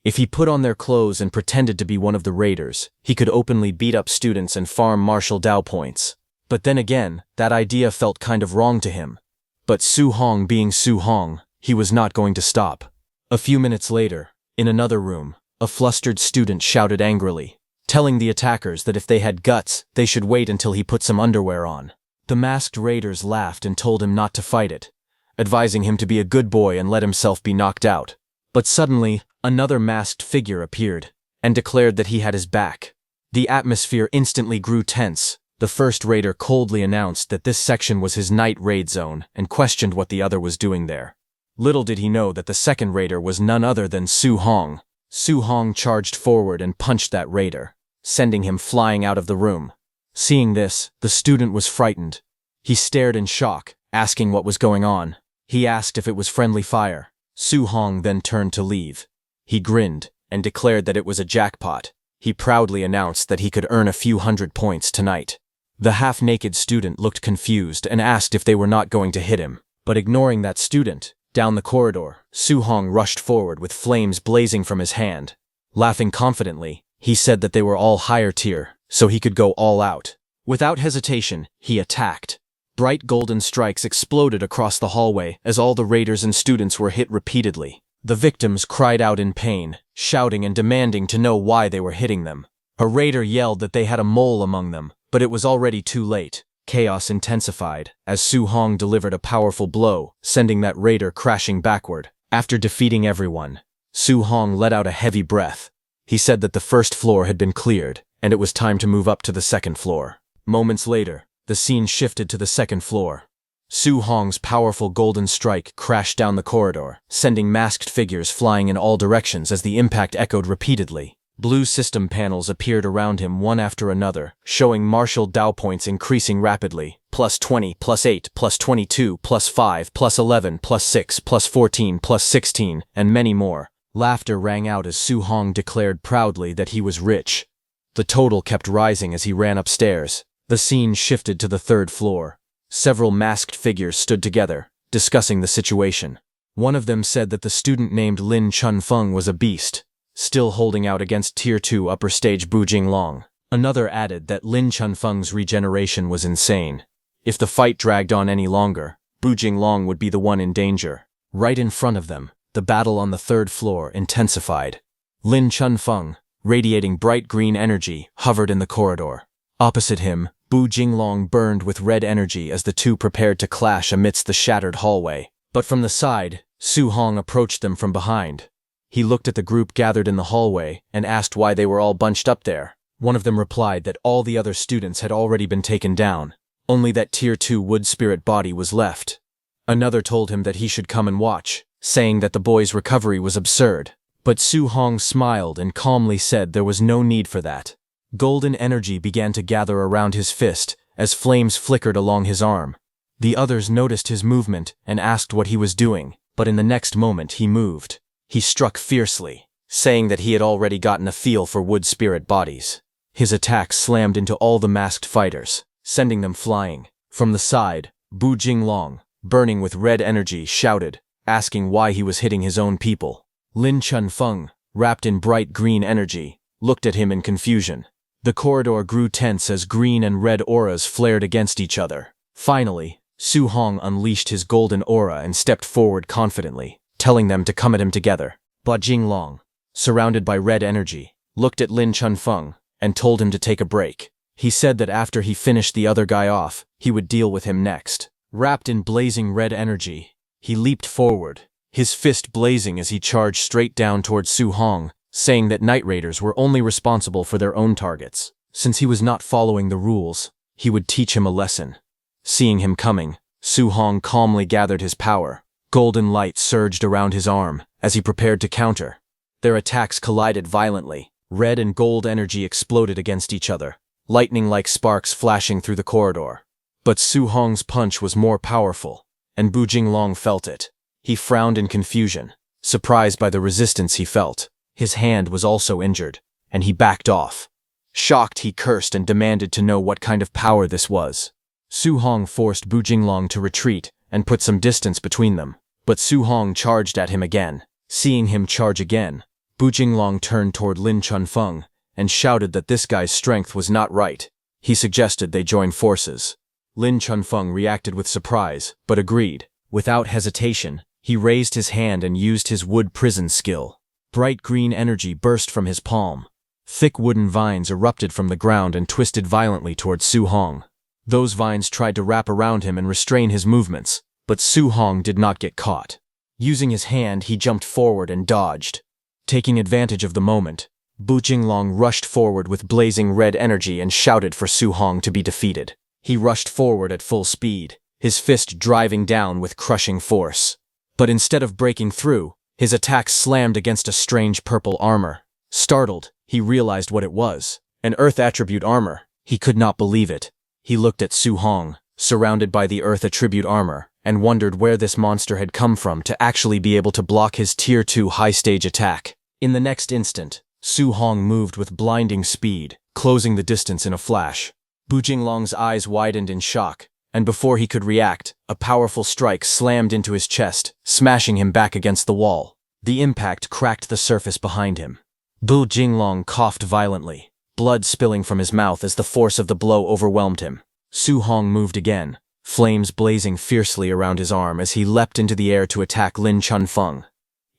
If he put on their clothes and pretended to be one of the raiders, he could openly beat up students and farm martial Dao points. But then again, that idea felt kind of wrong to him. But Su Hong being Su Hong, he was not going to stop. A few minutes later, in another room, a flustered student shouted angrily, telling the attackers that if they had guts, they should wait until he put some underwear on. The masked raiders laughed and told him not to fight it, advising him to be a good boy and let himself be knocked out. But suddenly, another masked figure appeared and declared that he had his back. The atmosphere instantly grew tense. The first raider coldly announced that this section was his night raid zone and questioned what the other was doing there. Little did he know that the second raider was none other than Su Hong. Su Hong charged forward and punched that raider, sending him flying out of the room. Seeing this, the student was frightened. He stared in shock, asking what was going on. He asked if it was friendly fire. Su Hong then turned to leave. He grinned and declared that it was a jackpot. He proudly announced that he could earn a few hundred points tonight. The half-naked student looked confused and asked if they were not going to hit him. But ignoring that student, down the corridor, Su Hong rushed forward with flames blazing from his hand. Laughing confidently, he said that they were all higher tier, so he could go all out. Without hesitation, he attacked. Bright golden strikes exploded across the hallway as all the raiders and students were hit repeatedly. The victims cried out in pain, shouting and demanding to know why they were hitting them. A raider yelled that they had a mole among them, but it was already too late. Chaos intensified as Su Hong delivered a powerful blow, sending that raider crashing backward. After defeating everyone, Su Hong let out a heavy breath. He said that the first floor had been cleared, and it was time to move up to the second floor. Moments later, the scene shifted to the second floor. Su Hong's powerful golden strike crashed down the corridor, sending masked figures flying in all directions as the impact echoed repeatedly. Blue system panels appeared around him one after another, showing martial Dao points increasing rapidly. +20, +8, +22, +5, +11, +6, +14, +16, and many more. Laughter rang out as Su Hong declared proudly that he was rich. The total kept rising as he ran upstairs. The scene shifted to the third floor. Several masked figures stood together, discussing the situation. One of them said that the student named Lin Chunfeng was a beast, still holding out against Tier 2 upper stage Bu Jinglong. Another added that Lin Chunfeng's regeneration was insane. If the fight dragged on any longer, Bu Jinglong would be the one in danger. Right in front of them, the battle on the third floor intensified. Lin Chunfeng, radiating bright green energy, hovered in the corridor. Opposite him, Bu Jinglong burned with red energy as the two prepared to clash amidst the shattered hallway. But from the side, Su Hong approached them from behind. He looked at the group gathered in the hallway and asked why they were all bunched up there. One of them replied that all the other students had already been taken down. Only that Tier 2 wood spirit body was left. Another told him that he should come and watch, saying that the boy's recovery was absurd. But Su Hong smiled and calmly said there was no need for that. Golden energy began to gather around his fist as flames flickered along his arm. The others noticed his movement and asked what he was doing, but in the next moment he moved. He struck fiercely, saying that he had already gotten a feel for wood spirit bodies. His attack slammed into all the masked fighters, sending them flying. From the side, Bu Jinglong, burning with red energy, shouted, asking why he was hitting his own people. Lin Chunfeng, wrapped in bright green energy, looked at him in confusion. The corridor grew tense as green and red auras flared against each other. Finally, Su Hong unleashed his golden aura and stepped forward confidently, telling them to come at him together. Bu Jinglong, surrounded by red energy, looked at Lin Chunfeng and told him to take a break. He said that after he finished the other guy off, he would deal with him next. Wrapped in blazing red energy, he leaped forward, his fist blazing as he charged straight down towards Su Hong, saying that Night Raiders were only responsible for their own targets. Since he was not following the rules, he would teach him a lesson. Seeing him coming, Su Hong calmly gathered his power. Golden light surged around his arm as he prepared to counter. Their attacks collided violently. Red and gold energy exploded against each other, lightning-like sparks flashing through the corridor. But Su Hong's punch was more powerful, and Bu Jinglong felt it. He frowned in confusion, surprised by the resistance he felt. His hand was also injured, and he backed off. Shocked, he cursed and demanded to know what kind of power this was. Su Hong forced Bu Jinglong to retreat and put some distance between them, but Su Hong charged at him again. Seeing him charge again, Bu Jinglong turned toward Lin Chunfeng and shouted that this guy's strength was not right. He suggested they join forces. Lin Chunfeng reacted with surprise, but agreed. Without hesitation, he raised his hand and used his wood prison skill. Bright green energy burst from his palm. Thick wooden vines erupted from the ground and twisted violently towards Su Hong. Those vines tried to wrap around him and restrain his movements, but Su Hong did not get caught. Using his hand, he jumped forward and dodged. Taking advantage of the moment, Bu Jinglong rushed forward with blazing red energy and shouted for Su Hong to be defeated. He rushed forward at full speed, his fist driving down with crushing force. But instead of breaking through, his attack slammed against a strange purple armor. Startled, he realized what it was. An Earth attribute armor. He could not believe it. He looked at Su Hong, surrounded by the Earth attribute armor, and wondered where this monster had come from to actually be able to block his Tier 2 high-stage attack. In the next instant, Su Hong moved with blinding speed, closing the distance in a flash. Bu Jinglong's eyes widened in shock, and before he could react, a powerful strike slammed into his chest, smashing him back against the wall. The impact cracked the surface behind him. Bu Jinglong coughed violently, blood spilling from his mouth as the force of the blow overwhelmed him. Su Hong moved again, flames blazing fiercely around his arm as he leapt into the air to attack Lin Chunfeng.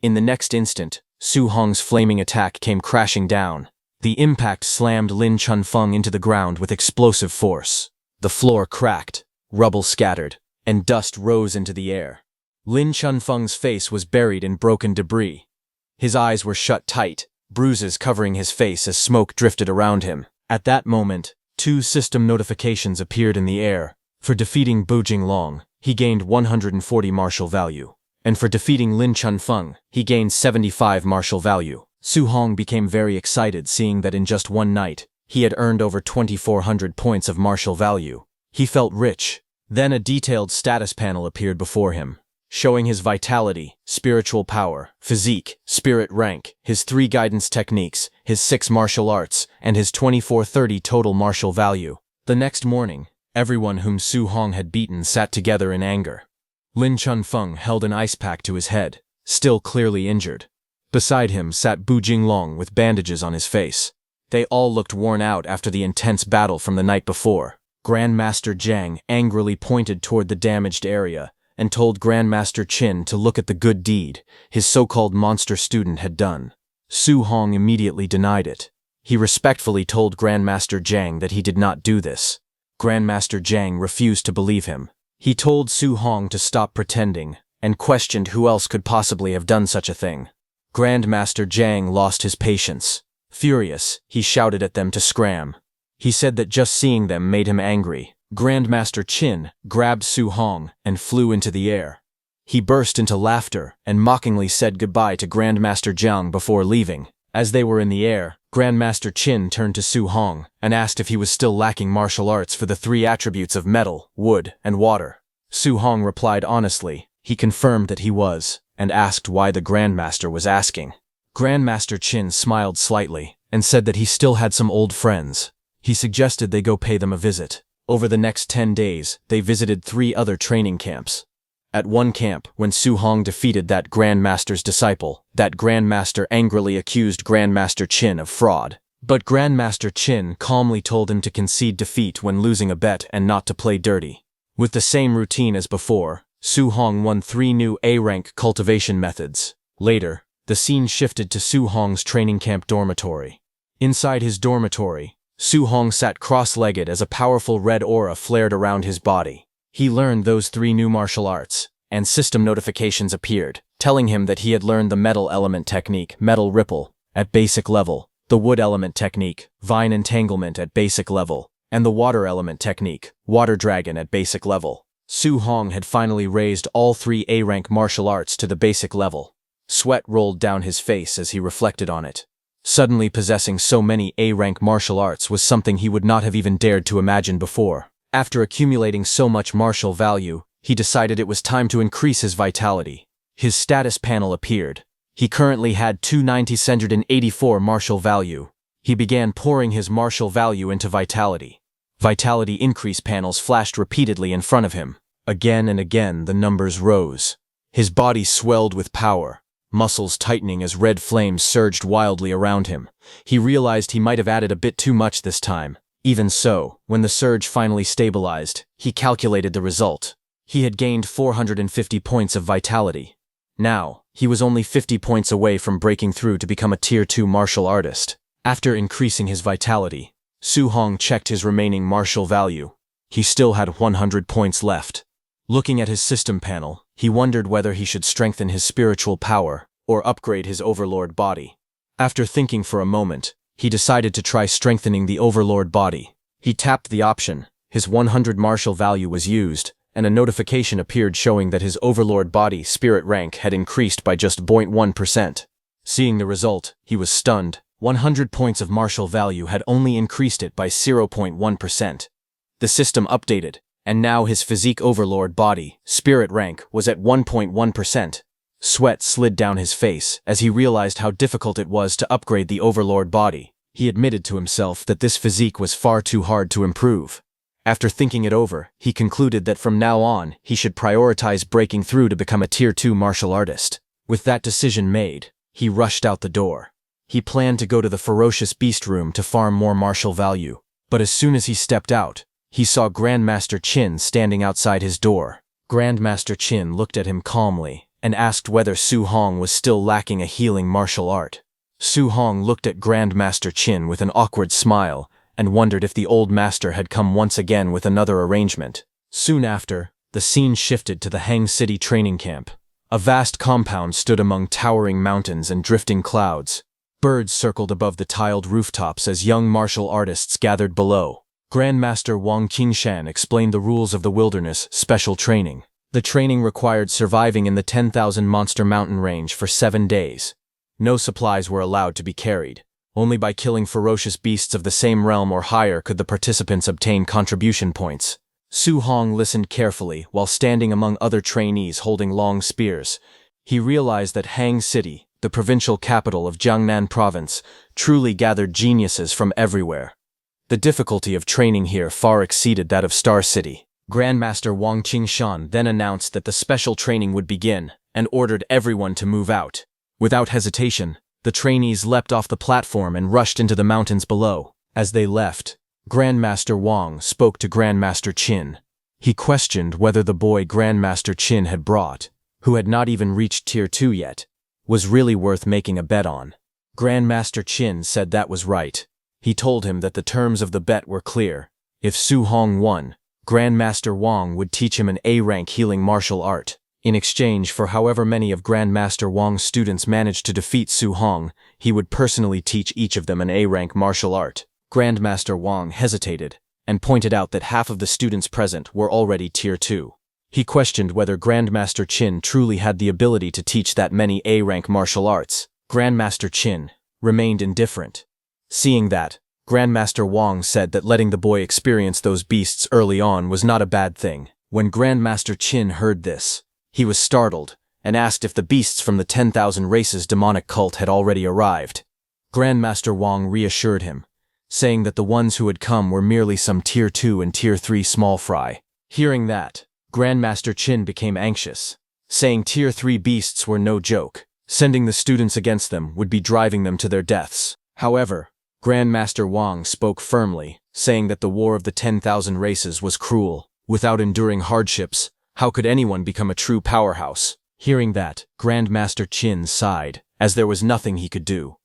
In the next instant, Su Hong's flaming attack came crashing down. The impact slammed Lin Chunfeng into the ground with explosive force. The floor cracked, rubble scattered, and dust rose into the air. Lin Chunfeng's face was buried in broken debris. His eyes were shut tight, bruises covering his face as smoke drifted around him. At that moment, 2 system notifications appeared in the air. For defeating Bu Jinglong, he gained 140 martial value. And for defeating Lin Chunfeng, he gained 75 martial value. Su Hong became very excited seeing that in just one night, he had earned over 2,400 points of martial value. He felt rich. Then a detailed status panel appeared before him, showing his vitality, spiritual power, physique, spirit rank, his 3 guidance techniques, his 6 martial arts, and his 2430 total martial value. The next morning, everyone whom Su Hong had beaten sat together in anger. Lin Chunfeng held an ice pack to his head, still clearly injured. Beside him sat Bu Jinglong with bandages on his face. They all looked worn out after the intense battle from the night before. Grandmaster Zhang angrily pointed toward the damaged area and told Grandmaster Qin to look at the good deed his so-called monster student had done. Su Hong immediately denied it. He respectfully told Grandmaster Zhang that he did not do this. Grandmaster Zhang refused to believe him. He told Su Hong to stop pretending and questioned who else could possibly have done such a thing. Grandmaster Zhang lost his patience. Furious, he shouted at them to scram. He said that just seeing them made him angry. Grandmaster Qin grabbed Su Hong and flew into the air. He burst into laughter and mockingly said goodbye to Grandmaster Zhang before leaving. As they were in the air, Grandmaster Qin turned to Su Hong and asked if he was still lacking martial arts for the 3 attributes of metal, wood, and water. Su Hong replied honestly. He confirmed that he was, and asked why the Grandmaster was asking. Grandmaster Qin smiled slightly and said that he still had some old friends. He suggested they go pay them a visit. Over the next 10 days, they visited 3 other training camps. At one camp, when Su Hong defeated that Grandmaster's disciple, that Grandmaster angrily accused Grandmaster Qin of fraud. But Grandmaster Qin calmly told him to concede defeat when losing a bet and not to play dirty. With the same routine as before, Su Hong won 3 new A-rank cultivation methods. Later, the scene shifted to Su Hong's training camp dormitory. Inside his dormitory, Su Hong sat cross-legged as a powerful red aura flared around his body. He learned those 3 new martial arts, and system notifications appeared, telling him that he had learned the metal element technique, Metal Repel, at basic level, the wood element technique, Vine Entanglement at basic level, and the water element technique, Water Dragon at basic level. Su Hong had finally raised all 3 A-rank martial arts to the basic level. Sweat rolled down his face as he reflected on it. Suddenly possessing so many A-rank martial arts was something he would not have even dared to imagine before. After accumulating so much martial value, he decided it was time to increase his vitality. His status panel appeared. He currently had 2,984 martial value. He began pouring his martial value into vitality. Vitality increase panels flashed repeatedly in front of him. Again and again the numbers rose. His body swelled with power, muscles tightening as red flames surged wildly around him. He realized he might have added a bit too much this time. Even so, when the surge finally stabilized, he calculated the result. He had gained 450 points of vitality. Now, he was only 50 points away from breaking through to become a Tier 2 martial artist. After increasing his vitality, Su Hong checked his remaining martial value. He still had 100 points left. Looking at his system panel, he wondered whether he should strengthen his spiritual power or upgrade his overlord body. After thinking for a moment, he decided to try strengthening the overlord body. He tapped the option, his 100 martial value was used, and a notification appeared showing that his overlord body spirit rank had increased by just 0.1%. Seeing the result, he was stunned. 100 points of martial value had only increased it by 0.1%. The system updated, and now his physique overlord body, spirit rank, was at 1.1%. Sweat slid down his face as he realized how difficult it was to upgrade the overlord body. He admitted to himself that this physique was far too hard to improve. After thinking it over, he concluded that from now on, he should prioritize breaking through to become a Tier 2 martial artist. With that decision made, he rushed out the door. He planned to go to the ferocious beast room to farm more martial value. But as soon as he stepped out, he saw Grandmaster Qin standing outside his door. Grandmaster Qin looked at him calmly and asked whether Su Hong was still lacking a healing martial art. Su Hong looked at Grandmaster Qin with an awkward smile and wondered if the old master had come once again with another arrangement. Soon after, the scene shifted to the Hang City training camp. A vast compound stood among towering mountains and drifting clouds. Birds circled above the tiled rooftops as young martial artists gathered below. Grandmaster Wang Qingshan explained the rules of the wilderness special training. The training required surviving in the 10,000 monster mountain range for 7 days. No supplies were allowed to be carried. Only by killing ferocious beasts of the same realm or higher could the participants obtain contribution points. Su Hong listened carefully while standing among other trainees holding long spears. He realized that Hang City, the provincial capital of Jiangnan Province, truly gathered geniuses from everywhere. The difficulty of training here far exceeded that of Star City. Grandmaster Wang Qingshan then announced that the special training would begin and ordered everyone to move out. Without hesitation, the trainees leapt off the platform and rushed into the mountains below. As they left, Grandmaster Wang spoke to Grandmaster Qin. He questioned whether the boy Grandmaster Qin had brought, who had not even reached Tier 2 yet, was really worth making a bet on. Grandmaster Qin said that was right. He told him that the terms of the bet were clear. If Su Hong won, Grandmaster Wang would teach him an A-rank healing martial art. In exchange for however many of Grandmaster Wang's students managed to defeat Su Hong, he would personally teach each of them an A-rank martial art. Grandmaster Wang hesitated and pointed out that half of the students present were already Tier 2. He questioned whether Grandmaster Qin truly had the ability to teach that many A-rank martial arts. Grandmaster Qin remained indifferent. Seeing that, Grandmaster Wang said that letting the boy experience those beasts early on was not a bad thing. When Grandmaster Qin heard this, he was startled and asked if the beasts from the 10,000 races demonic cult had already arrived. Grandmaster Wang reassured him, saying that the ones who had come were merely some Tier 2 and Tier 3 small fry. Hearing that, Grandmaster Qin became anxious, saying Tier 3 beasts were no joke. Sending the students against them would be driving them to their deaths. However, Grandmaster Wang spoke firmly, saying that the war of the 10,000 races was cruel. Without enduring hardships, how could anyone become a true powerhouse? Hearing that, Grandmaster Qin sighed, as there was nothing he could do.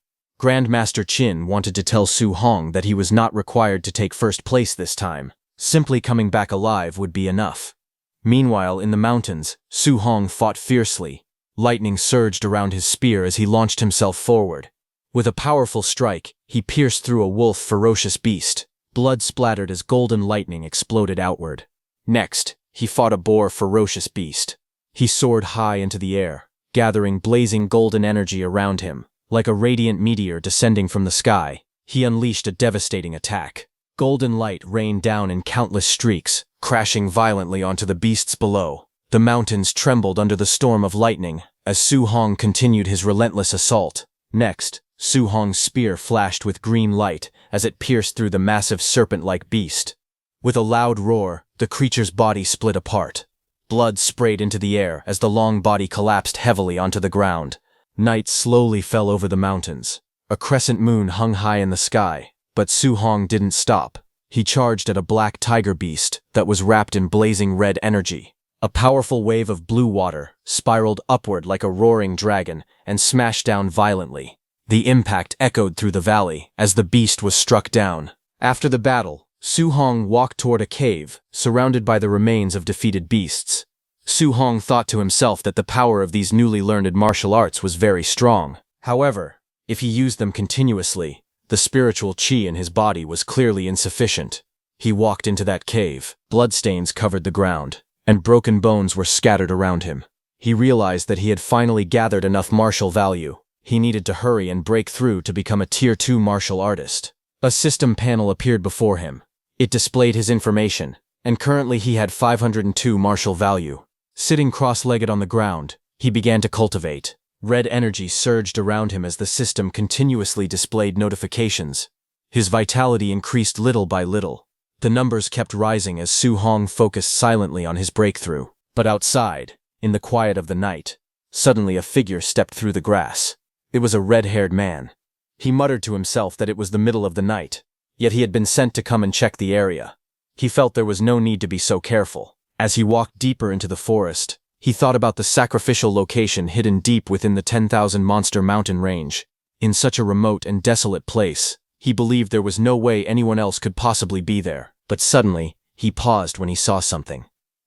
Grandmaster Qin wanted to tell Su Hong that he was not required to take first place this time. Simply coming back alive would be enough. Meanwhile, in the mountains, Su Hong fought fiercely. Lightning surged around his spear as he launched himself forward. With a powerful strike, he pierced through a wolf ferocious beast. Blood splattered as golden lightning exploded outward. Next, he fought a boar ferocious beast. He soared high into the air, gathering blazing golden energy around him. Like a radiant meteor descending from the sky, he unleashed a devastating attack. Golden light rained down in countless streaks, crashing violently onto the beasts below. The mountains trembled under the storm of lightning as Su Hong continued his relentless assault. Next, Su Hong's spear flashed with green light as it pierced through the massive serpent-like beast. With a loud roar, the creature's body split apart. Blood sprayed into the air as the long body collapsed heavily onto the ground. Night slowly fell over the mountains. A crescent moon hung high in the sky, but Su Hong didn't stop. He charged at a black tiger beast that was wrapped in blazing red energy. A powerful wave of blue water spiraled upward like a roaring dragon and smashed down violently. The impact echoed through the valley as the beast was struck down. After the battle, Su Hong walked toward a cave, surrounded by the remains of defeated beasts. Su Hong thought to himself that the power of these newly learned martial arts was very strong. However, if he used them continuously, the spiritual qi in his body was clearly insufficient. He walked into that cave. Bloodstains covered the ground, and broken bones were scattered around him. He realized that he had finally gathered enough martial value. He needed to hurry and break through to become a Tier 2 martial artist. A system panel appeared before him. It displayed his information, and currently he had 502 martial value. Sitting cross-legged on the ground, he began to cultivate. Red energy surged around him as the system continuously displayed notifications. His vitality increased little by little. The numbers kept rising as Su Hong focused silently on his breakthrough. But outside, in the quiet of the night, suddenly a figure stepped through the grass. It was a red-haired man. He muttered to himself that it was the middle of the night, yet he had been sent to come and check the area. He felt there was no need to be so careful. As he walked deeper into the forest, he thought about the sacrificial location hidden deep within the 10,000 monster mountain range. In such a remote and desolate place, he believed there was no way anyone else could possibly be there. But suddenly, he paused when he saw something.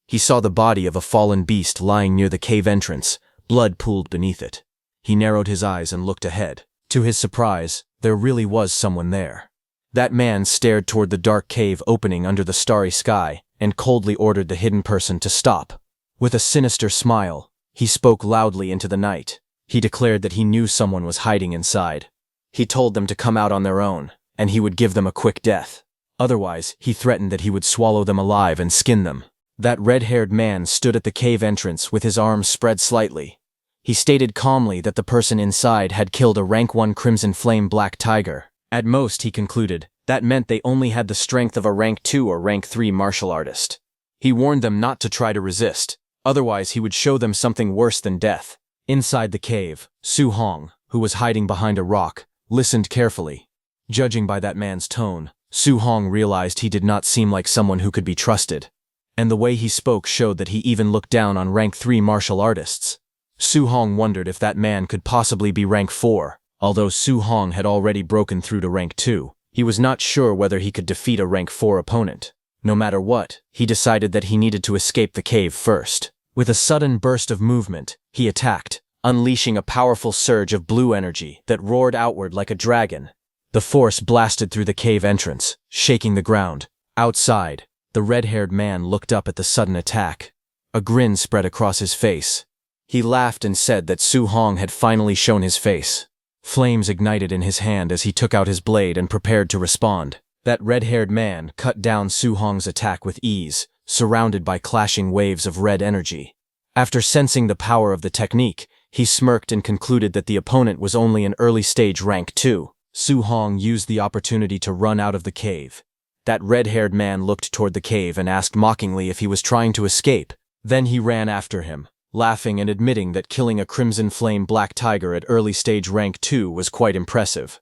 He saw the body of a fallen beast lying near the cave entrance, blood pooled beneath it. He narrowed his eyes and looked ahead. To his surprise, there really was someone there. That man stared toward the dark cave opening under the starry sky and coldly ordered the hidden person to stop. With a sinister smile, he spoke loudly into the night. He declared that he knew someone was hiding inside. He told them to come out on their own, and he would give them a quick death. Otherwise, he threatened that he would swallow them alive and skin them. That red-haired man stood at the cave entrance with his arms spread slightly. He stated calmly that the person inside had killed a rank 1 Crimson Flame Black Tiger. At most, he concluded, that meant they only had the strength of a rank 2 or rank 3 martial artist. He warned them not to try to resist, otherwise he would show them something worse than death. Inside the cave, Su Hong, who was hiding behind a rock, listened carefully. Judging by that man's tone, Su Hong realized he did not seem like someone who could be trusted. And the way he spoke showed that he even looked down on rank 3 martial artists. Su Hong wondered if that man could possibly be rank 4. Although Su Hong had already broken through to rank 2, he was not sure whether he could defeat a rank 4 opponent. No matter what, he decided that he needed to escape the cave first. With a sudden burst of movement, he attacked, unleashing a powerful surge of blue energy that roared outward like a dragon. The force blasted through the cave entrance, shaking the ground. Outside, the red-haired man looked up at the sudden attack. A grin spread across his face. He laughed and said that Su Hong had finally shown his face. Flames ignited in his hand as he took out his blade and prepared to respond. That red-haired man cut down Su Hong's attack with ease, surrounded by clashing waves of red energy. After sensing the power of the technique, he smirked and concluded that the opponent was only an early-stage rank 2. Su Hong used the opportunity to run out of the cave. That red-haired man looked toward the cave and asked mockingly if he was trying to escape. Then he ran after him, laughing and admitting that killing a Crimson Flame Black Tiger at early-stage rank 2 was quite impressive.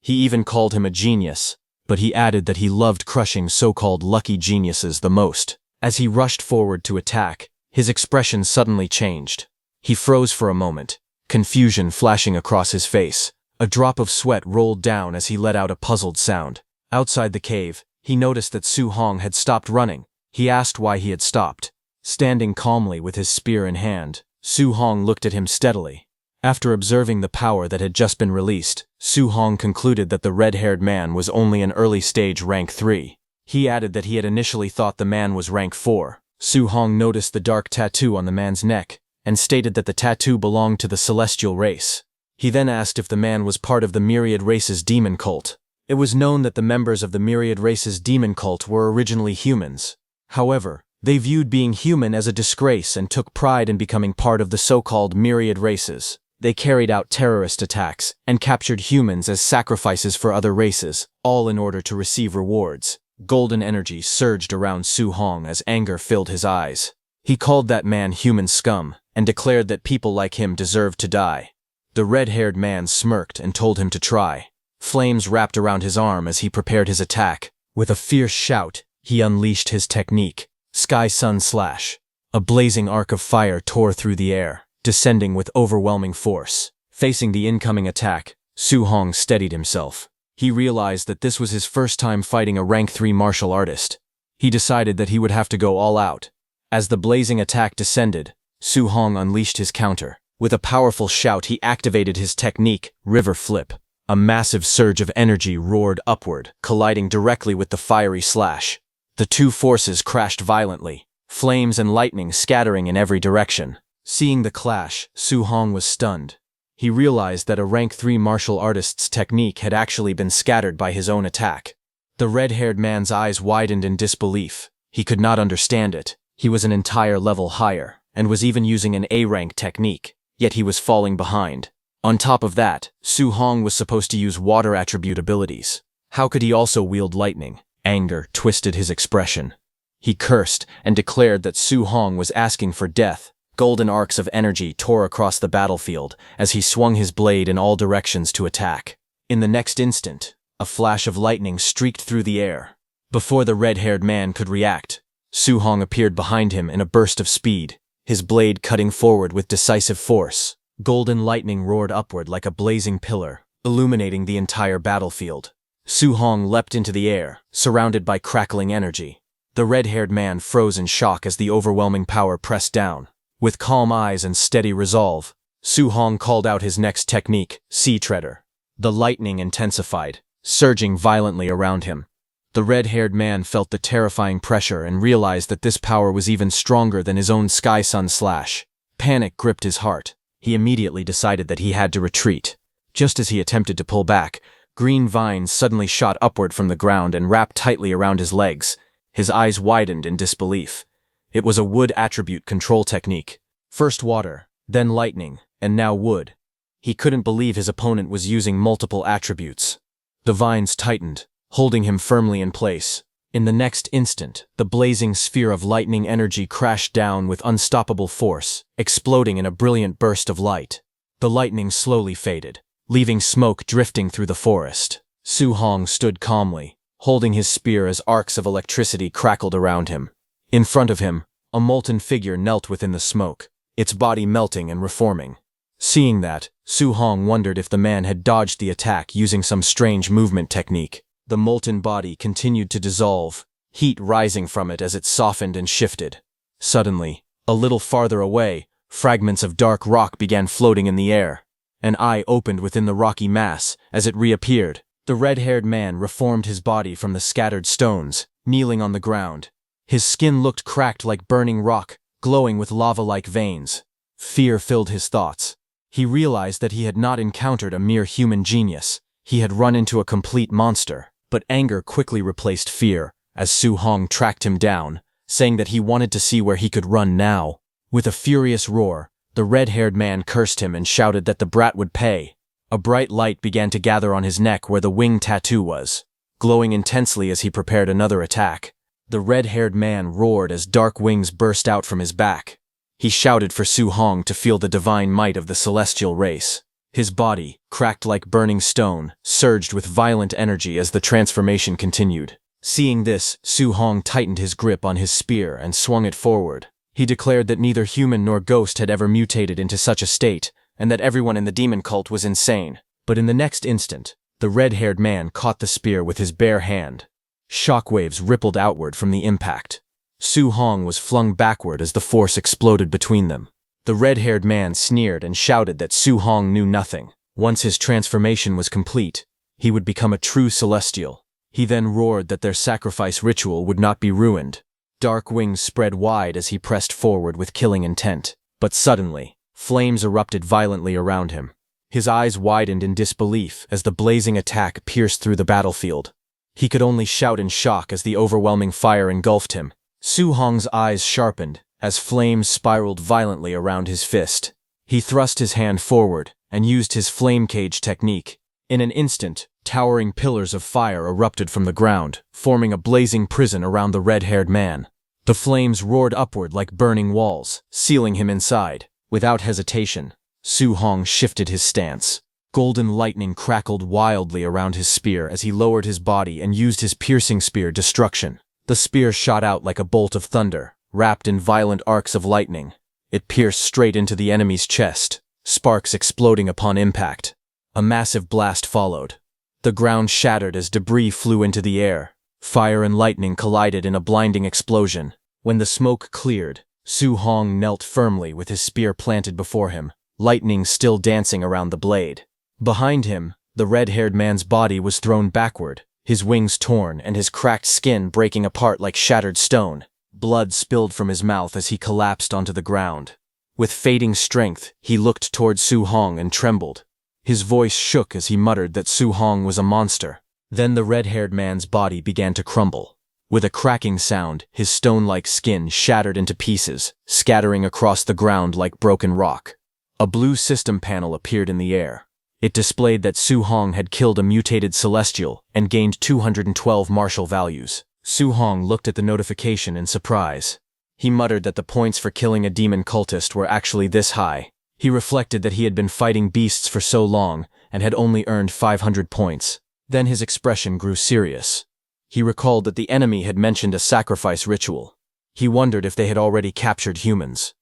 He even called him a genius, but he added that he loved crushing so-called lucky geniuses the most. As he rushed forward to attack, his expression suddenly changed. He froze for a moment, confusion flashing across his face. A drop of sweat rolled down as he let out a puzzled sound. Outside the cave, he noticed that Su Hong had stopped running. He asked why he had stopped. Standing calmly with his spear in hand, Su Hong looked at him steadily. After observing the power that had just been released, Su Hong concluded that the red-haired man was only an early-stage rank 3. He added that he had initially thought the man was rank 4. Su Hong noticed the dark tattoo on the man's neck, and stated that the tattoo belonged to the celestial race. He then asked if the man was part of the Myriad Race's demon cult. It was known that the members of the Myriad Race's demon cult were originally humans. However, they viewed being human as a disgrace and took pride in becoming part of the so-called Myriad Races. They carried out terrorist attacks and captured humans as sacrifices for other races, all in order to receive rewards. Golden energy surged around Su Hong as anger filled his eyes. He called that man human scum and declared that people like him deserved to die. The red-haired man smirked and told him to try. Flames wrapped around his arm as he prepared his attack. With a fierce shout, he unleashed his technique, Sky Sun Slash. A blazing arc of fire tore through the air, descending with overwhelming force. Facing the incoming attack, Su Hong steadied himself. He realized that this was his first time fighting a rank 3 martial artist. He decided that he would have to go all out. As the blazing attack descended, Su Hong unleashed his counter. With a powerful shout, he activated his technique, River Flip. A massive surge of energy roared upward, colliding directly with the fiery slash. The two forces crashed violently, flames and lightning scattering in every direction. Seeing the clash, Su Hong was stunned. He realized that a rank 3 martial artist's technique had actually been scattered by his own attack. The red-haired man's eyes widened in disbelief. He could not understand it. He was an entire level higher, and was even using an A-rank technique. Yet he was falling behind. On top of that, Su Hong was supposed to use water attribute abilities. How could he also wield lightning? Anger twisted his expression. He cursed and declared that Su Hong was asking for death. Golden arcs of energy tore across the battlefield as he swung his blade in all directions to attack. In the next instant, a flash of lightning streaked through the air. Before the red-haired man could react, Su Hong appeared behind him in a burst of speed, his blade cutting forward with decisive force. Golden lightning roared upward like a blazing pillar, illuminating the entire battlefield. Su Hong leapt into the air, surrounded by crackling energy. The red-haired man froze in shock as the overwhelming power pressed down. With calm eyes and steady resolve, Su Hong called out his next technique, Sea Treader. The lightning intensified, surging violently around him. The red-haired man felt the terrifying pressure and realized that this power was even stronger than his own Sky Sun slash. Panic gripped his heart. He immediately decided that he had to retreat. Just as he attempted to pull back, green vines suddenly shot upward from the ground and wrapped tightly around his legs. His eyes widened in disbelief. It was a wood attribute control technique. First water, then lightning, and now wood. He couldn't believe his opponent was using multiple attributes. The vines tightened, holding him firmly in place. In the next instant, the blazing sphere of lightning energy crashed down with unstoppable force, exploding in a brilliant burst of light. The lightning slowly faded, leaving smoke drifting through the forest. Su Hong stood calmly, holding his spear as arcs of electricity crackled around him. In front of him, a molten figure knelt within the smoke, its body melting and reforming. Seeing that, Su Hong wondered if the man had dodged the attack using some strange movement technique. The molten body continued to dissolve, heat rising from it as it softened and shifted. Suddenly, a little farther away, fragments of dark rock began floating in the air. An eye opened within the rocky mass as it reappeared. The red-haired man reformed his body from the scattered stones, kneeling on the ground. His skin looked cracked like burning rock, glowing with lava-like veins. Fear filled his thoughts. He realized that he had not encountered a mere human genius. He had run into a complete monster. But anger quickly replaced fear, as Su Hong tracked him down, saying that he wanted to see where he could run now. With a furious roar, the red-haired man cursed him and shouted that the brat would pay. A bright light began to gather on his neck where the wing tattoo was, glowing intensely as he prepared another attack. The red-haired man roared as dark wings burst out from his back. He shouted for Su Hong to feel the divine might of the celestial race. His body, cracked like burning stone, surged with violent energy as the transformation continued. Seeing this, Su Hong tightened his grip on his spear and swung it forward. He declared that neither human nor ghost had ever mutated into such a state, and that everyone in the demon cult was insane. But in the next instant, the red-haired man caught the spear with his bare hand. Shockwaves rippled outward from the impact. Su Hong was flung backward as the force exploded between them. The red-haired man sneered and shouted that Su Hong knew nothing. Once his transformation was complete, he would become a true celestial. He then roared that their sacrifice ritual would not be ruined. Dark wings spread wide as he pressed forward with killing intent. But suddenly, flames erupted violently around him. His eyes widened in disbelief as the blazing attack pierced through the battlefield. He could only shout in shock as the overwhelming fire engulfed him. Su Hong's eyes sharpened as flames spiraled violently around his fist. He thrust his hand forward and used his flame cage technique. In an instant, towering pillars of fire erupted from the ground, forming a blazing prison around the red-haired man. The flames roared upward like burning walls, sealing him inside. Without hesitation, Su Hong shifted his stance. Golden lightning crackled wildly around his spear as he lowered his body and used his piercing spear Destruction. The spear shot out like a bolt of thunder, wrapped in violent arcs of lightning. It pierced straight into the enemy's chest, sparks exploding upon impact. A massive blast followed. The ground shattered as debris flew into the air. Fire and lightning collided in a blinding explosion. When the smoke cleared, Su Hong knelt firmly with his spear planted before him, lightning still dancing around the blade. Behind him, the red-haired man's body was thrown backward, his wings torn and his cracked skin breaking apart like shattered stone. Blood spilled from his mouth as he collapsed onto the ground. With fading strength, he looked toward Su Hong and trembled. His voice shook as he muttered that Su Hong was a monster. Then the red-haired man's body began to crumble. With a cracking sound, his stone-like skin shattered into pieces, scattering across the ground like broken rock. A blue system panel appeared in the air. It displayed that Su Hong had killed a mutated celestial and gained 212 martial values. Su Hong looked at the notification in surprise. He muttered that the points for killing a demon cultist were actually this high. He reflected that he had been fighting beasts for so long and had only earned 500 points. Then his expression grew serious. He recalled that the enemy had mentioned a sacrifice ritual. He wondered if they had already captured humans.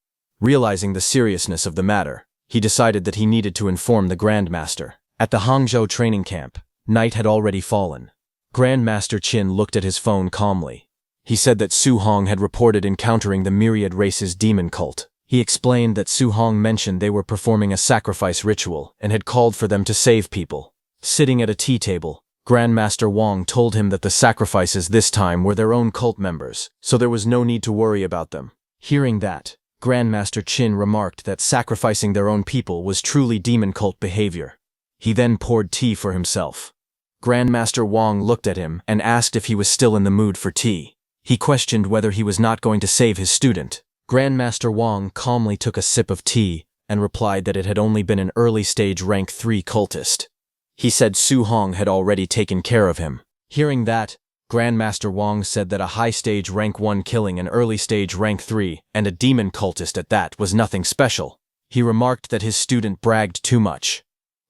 Realizing the seriousness of the matter, he decided that he needed to inform the Grandmaster. At the Hangzhou training camp, night had already fallen. Grandmaster Qin looked at his phone calmly. He said that Su Hong had reported encountering the myriad race's demon cult. He explained that Su Hong mentioned they were performing a sacrifice ritual and had called for them to save people. Sitting at a tea table, Grandmaster Wang told him that the sacrifices this time were their own cult members, so there was no need to worry about them. Hearing that, Grandmaster Qin remarked that sacrificing their own people was truly demon cult behavior. He then poured tea for himself. Grandmaster Wang looked at him and asked if he was still in the mood for tea. He questioned whether he was not going to save his student. Grandmaster Wang calmly took a sip of tea and replied that it had only been an early-stage rank 3 cultist. He said Su Hong had already taken care of him. Hearing that, Grandmaster Wang said that a high-stage rank 1 killing an early-stage rank 3 and a demon cultist at that was nothing special. He remarked that his student bragged too much.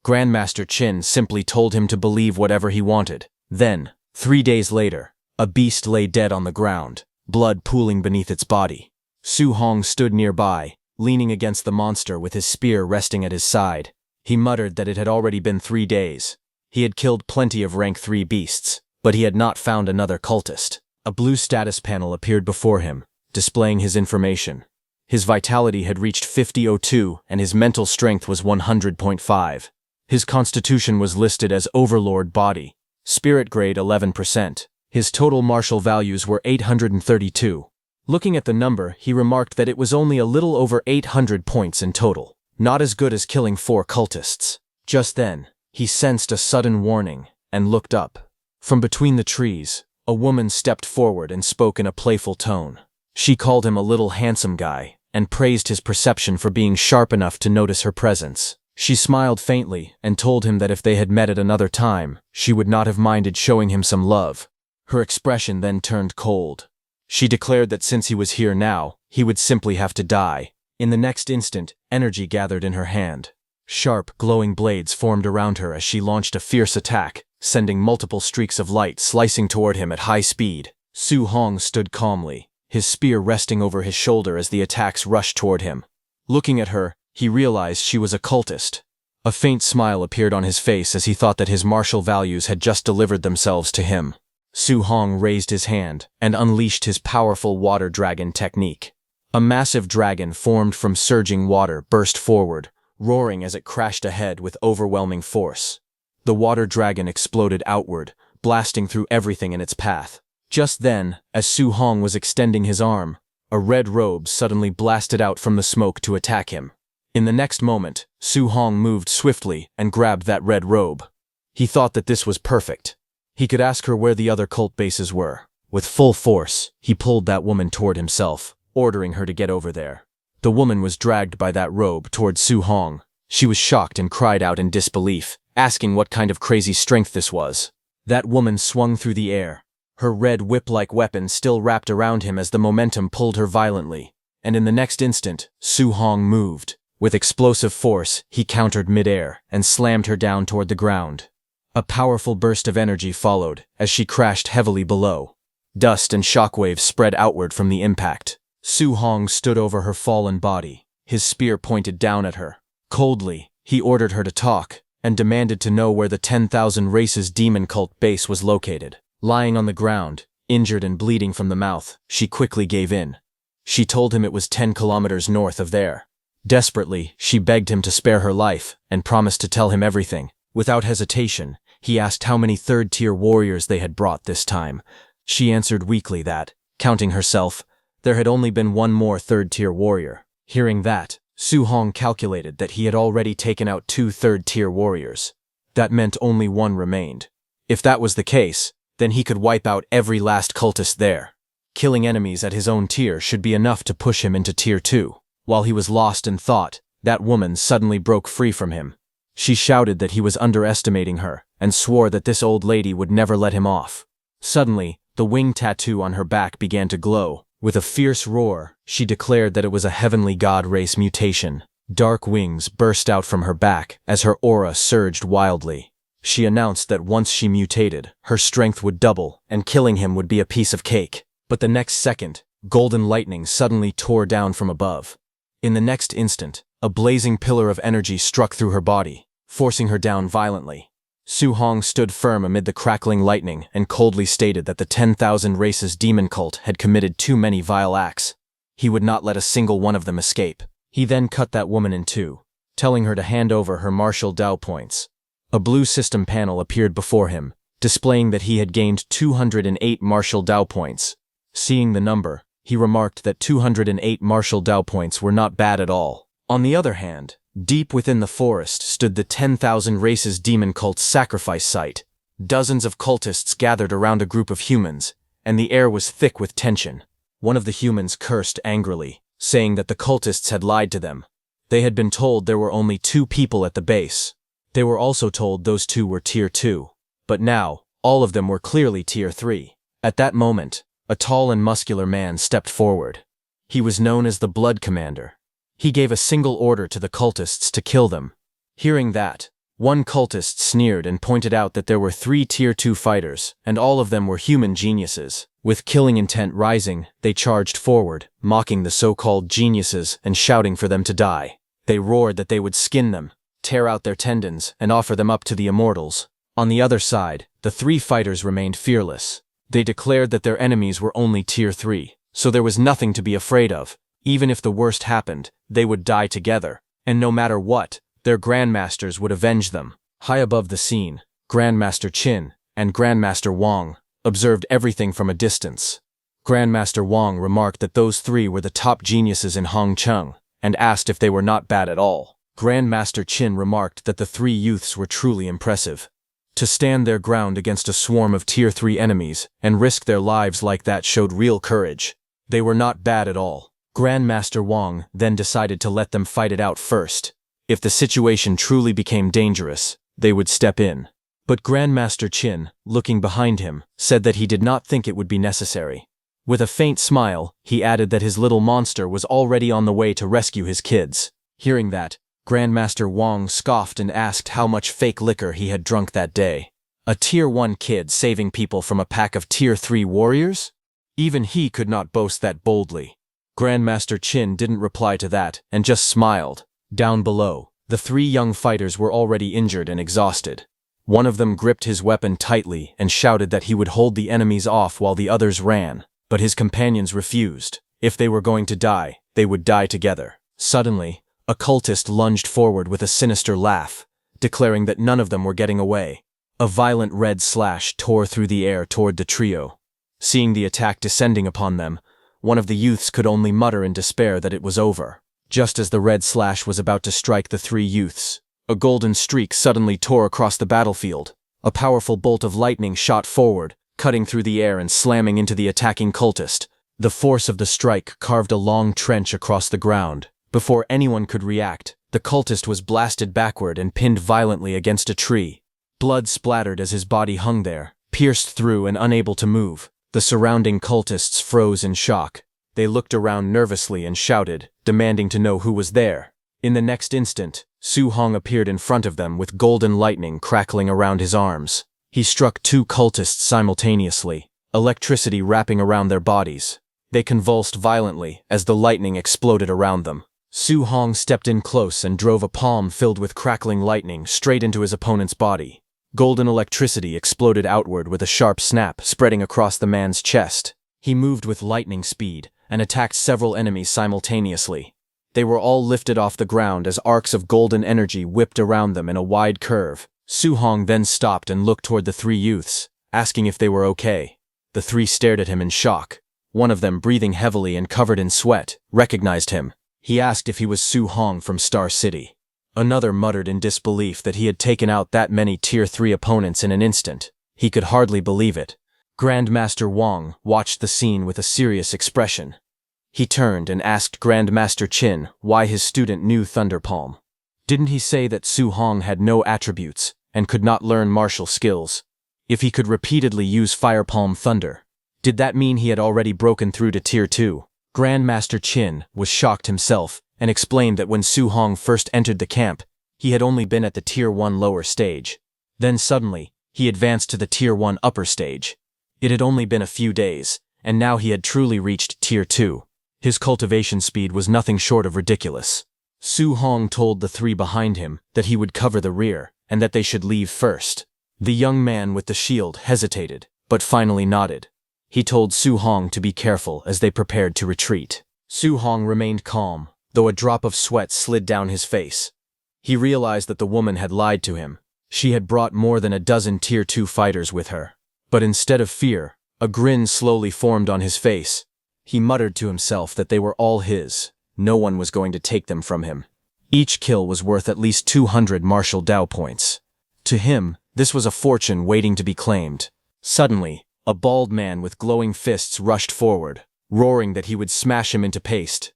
Grandmaster Qin simply told him to believe whatever he wanted. Then, 3 days later, a beast lay dead on the ground, blood pooling beneath its body. Su Hong stood nearby, leaning against the monster with his spear resting at his side. He muttered that it had already been 3 days. He had killed plenty of rank 3 beasts, but he had not found another cultist. A blue status panel appeared before him, displaying his information. His vitality had reached 5002 and his mental strength was 100.5. His constitution was listed as Overlord Body, spirit grade 11%. His total martial values were 832. Looking at the number, he remarked that it was only a little over 800 points in total. Not as good as killing 4 cultists. Just then, he sensed a sudden warning and looked up. From between the trees, a woman stepped forward and spoke in a playful tone. She called him a little handsome guy and praised his perception for being sharp enough to notice her presence. She smiled faintly and told him that if they had met at another time, she would not have minded showing him some love. Her expression then turned cold. She declared that since he was here now, he would simply have to die. In the next instant, energy gathered in her hand. Sharp, glowing blades formed around her as she launched a fierce attack, sending multiple streaks of light slicing toward him at high speed. Su Hong stood calmly, his spear resting over his shoulder as the attacks rushed toward him. Looking at her, he realized she was a cultist. A faint smile appeared on his face as he thought that his martial values had just delivered themselves to him. Su Hong raised his hand and unleashed his powerful water dragon technique. A massive dragon formed from surging water burst forward, roaring as it crashed ahead with overwhelming force. The water dragon exploded outward, blasting through everything in its path. Just then, as Su Hong was extending his arm, a red robe suddenly blasted out from the smoke to attack him. In the next moment, Su Hong moved swiftly and grabbed that red robe. He thought that this was perfect. He could ask her where the other cult bases were. With full force, he pulled that woman toward himself, ordering her to get over there. The woman was dragged by that robe toward Su Hong. She was shocked and cried out in disbelief, asking what kind of crazy strength this was. That woman swung through the air, her red whip-like weapon still wrapped around him as the momentum pulled her violently. And in the next instant, Su Hong moved. With explosive force, he countered mid-air and slammed her down toward the ground. A powerful burst of energy followed as she crashed heavily below. Dust and shockwaves spread outward from the impact. Su Hong stood over her fallen body, his spear pointed down at her. Coldly, he ordered her to talk and demanded to know where the 10,000 Races demon cult base was located. Lying on the ground, injured and bleeding from the mouth, she quickly gave in. She told him it was 10 kilometers north of there. Desperately, she begged him to spare her life and promised to tell him everything. Without hesitation, he asked how many third-tier warriors they had brought this time. She answered weakly that, counting herself, there had only been one more third-tier warrior. Hearing that, Su Hong calculated that he had already taken out 2 third-tier warriors. That meant only one remained. If that was the case, then he could wipe out every last cultist there. Killing enemies at his own tier should be enough to push him into tier 2. While he was lost in thought, that woman suddenly broke free from him. She shouted that he was underestimating her and swore that this old lady would never let him off. Suddenly, the wing tattoo on her back began to glow. With a fierce roar, she declared that it was a heavenly god race mutation. Dark wings burst out from her back as her aura surged wildly. She announced that once she mutated, her strength would double, and killing him would be a piece of cake. But the next second, golden lightning suddenly tore down from above. In the next instant, a blazing pillar of energy struck through her body, forcing her down violently. Su Hong stood firm amid the crackling lightning and coldly stated that the 10,000 Races demon cult had committed too many vile acts. He would not let a single one of them escape. He then cut that woman in two, telling her to hand over her martial Dao points. A blue system panel appeared before him, displaying that he had gained 208 martial Dao points. Seeing the number, he remarked that 208 martial Dao points were not bad at all. On the other hand, deep within the forest stood the 10,000 Races demon cult's sacrifice site. Dozens of cultists gathered around a group of humans, and the air was thick with tension. One of the humans cursed angrily, saying that the cultists had lied to them. They had been told there were only 2 people at the base. They were also told those 2 were Tier 2. But now, all of them were clearly Tier 3. At that moment, a tall and muscular man stepped forward. He was known as the Blood Commander. He gave a single order to the cultists to kill them. Hearing that, one cultist sneered and pointed out that there were 3 Tier 2 fighters, and all of them were human geniuses. With killing intent rising, they charged forward, mocking the so-called geniuses and shouting for them to die. They roared that they would skin them, tear out their tendons, and offer them up to the immortals. On the other side, the 3 fighters remained fearless. They declared that their enemies were only Tier 3, so there was nothing to be afraid of. Even if the worst happened, they would die together, and no matter what, their grandmasters would avenge them. High above the scene, Grandmaster Qin and Grandmaster Wang observed everything from a distance. Grandmaster Wang remarked that those 3 were the top geniuses in Hongcheng, and asked if they were not bad at all. Grandmaster Qin remarked that the 3 youths were truly impressive. To stand their ground against a swarm of Tier 3 enemies and risk their lives like that showed real courage. They were not bad at all. Grandmaster Wang then decided to let them fight it out first. If the situation truly became dangerous, they would step in. But Grandmaster Qin, looking behind him, said that he did not think it would be necessary. With a faint smile, he added that his little monster was already on the way to rescue his kids. Hearing that, Grandmaster Wang scoffed and asked how much fake liquor he had drunk that day. A Tier 1 kid saving people from a pack of Tier 3 warriors? Even he could not boast that boldly. Grandmaster Qin didn't reply to that and just smiled. Down below, the 3 young fighters were already injured and exhausted. One of them gripped his weapon tightly and shouted that he would hold the enemies off while the others ran, but his companions refused. If they were going to die, they would die together. Suddenly, a cultist lunged forward with a sinister laugh, declaring that none of them were getting away. A violent red slash tore through the air toward the trio. Seeing the attack descending upon them, one of the youths could only mutter in despair that it was over. Just as the red slash was about to strike the 3 youths, a golden streak suddenly tore across the battlefield. A powerful bolt of lightning shot forward, cutting through the air and slamming into the attacking cultist. The force of the strike carved a long trench across the ground. Before anyone could react, the cultist was blasted backward and pinned violently against a tree. Blood splattered as his body hung there, pierced through and unable to move. The surrounding cultists froze in shock. They looked around nervously and shouted, demanding to know who was there. In the next instant, Su Hong appeared in front of them with golden lightning crackling around his arms. He struck 2 cultists simultaneously, electricity wrapping around their bodies. They convulsed violently as the lightning exploded around them. Su Hong stepped in close and drove a palm filled with crackling lightning straight into his opponent's body. Golden electricity exploded outward with a sharp snap spreading across the man's chest. He moved with lightning speed and attacked several enemies simultaneously. They were all lifted off the ground as arcs of golden energy whipped around them in a wide curve. Su Hong then stopped and looked toward the 3 youths, asking if they were okay. The 3 stared at him in shock. One of them, breathing heavily and covered in sweat, recognized him. He asked if he was Su Hong from Star City. Another muttered in disbelief that he had taken out that many Tier 3 opponents in an instant. He could hardly believe it. Grandmaster Wang watched the scene with a serious expression. He turned and asked Grandmaster Qin why his student knew Thunder Palm. Didn't he say that Su Hong had no attributes and could not learn martial skills? If he could repeatedly use Fire Palm Thunder, did that mean he had already broken through to Tier 2? Grandmaster Qin was shocked himself and explained that when Su Hong first entered the camp, he had only been at the Tier 1 lower stage. Then suddenly, he advanced to the Tier 1 upper stage. It had only been a few days, and now he had truly reached Tier 2. His cultivation speed was nothing short of ridiculous. Su Hong told the three behind him that he would cover the rear, and that they should leave first. The young man with the shield hesitated, but finally nodded. He told Su Hong to be careful as they prepared to retreat. Su Hong remained calm, though a drop of sweat slid down his face. He realized that the woman had lied to him. She had brought more than a dozen Tier 2 fighters with her. But instead of fear, a grin slowly formed on his face. He muttered to himself that they were all his. No one was going to take them from him. Each kill was worth at least 200 martial Dao points. To him, this was a fortune waiting to be claimed. Suddenly, a bald man with glowing fists rushed forward, roaring that he would smash him into paste.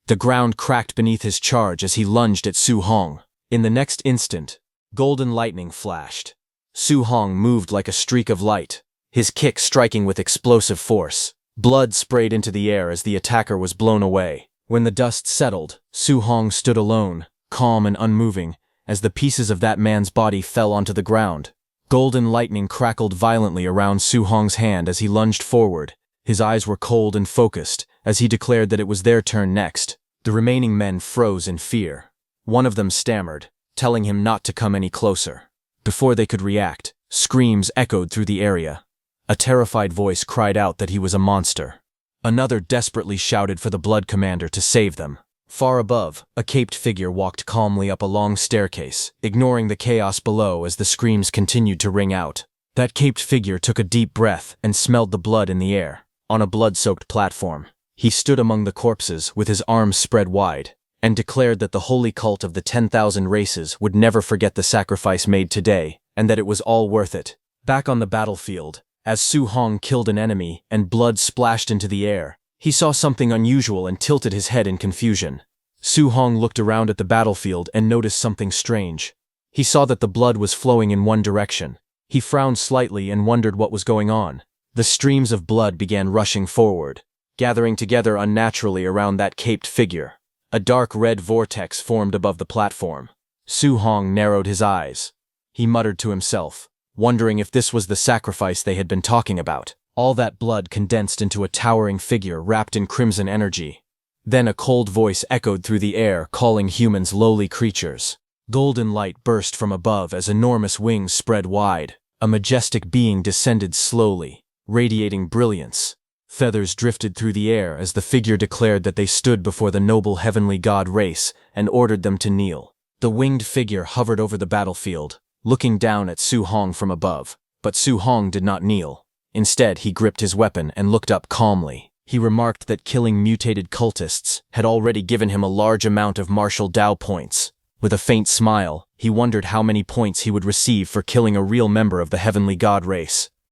The ground cracked beneath his charge as he lunged at Su Hong. In the next instant, golden lightning flashed. Su Hong moved like a streak of light, his kick striking with explosive force. Blood sprayed into the air as the attacker was blown away. When the dust settled, Su Hong stood alone, calm and unmoving, as the pieces of that man's body fell onto the ground. Golden lightning crackled violently around Su Hong's hand as he lunged forward. His eyes were cold and focused, as he declared that it was their turn next. The remaining men froze in fear. One of them stammered, telling him not to come any closer. Before they could react, screams echoed through the area. A terrified voice cried out that he was a monster. Another desperately shouted for the Blood Commander to save them. Far above, a caped figure walked calmly up a long staircase, ignoring the chaos below as the screams continued to ring out. That caped figure took a deep breath and smelled the blood in the air. On a blood-soaked platform, he stood among the corpses with his arms spread wide, and declared that the holy cult of the 10,000 races would never forget the sacrifice made today, and that it was all worth it. Back on the battlefield, as Su Hong killed an enemy and blood splashed into the air, he saw something unusual and tilted his head in confusion. Su Hong looked around at the battlefield and noticed something strange. He saw that the blood was flowing in one direction. He frowned slightly and wondered what was going on. The streams of blood began rushing forward, gathering together unnaturally around that caped figure. A dark red vortex formed above the platform. Su Hong narrowed his eyes. He muttered to himself, wondering if this was the sacrifice they had been talking about. All that blood condensed into a towering figure wrapped in crimson energy. Then a cold voice echoed through the air, calling humans lowly creatures. Golden light burst from above as enormous wings spread wide. A majestic being descended slowly, radiating brilliance. Feathers drifted through the air as the figure declared that they stood before the noble heavenly god race and ordered them to kneel. The winged figure hovered over the battlefield, looking down at Su Hong from above. But Su Hong did not kneel. Instead, he gripped his weapon and looked up calmly. He remarked that killing mutated cultists had already given him a large amount of martial Dao points. With a faint smile, he wondered how many points he would receive for killing a real member of the heavenly god race.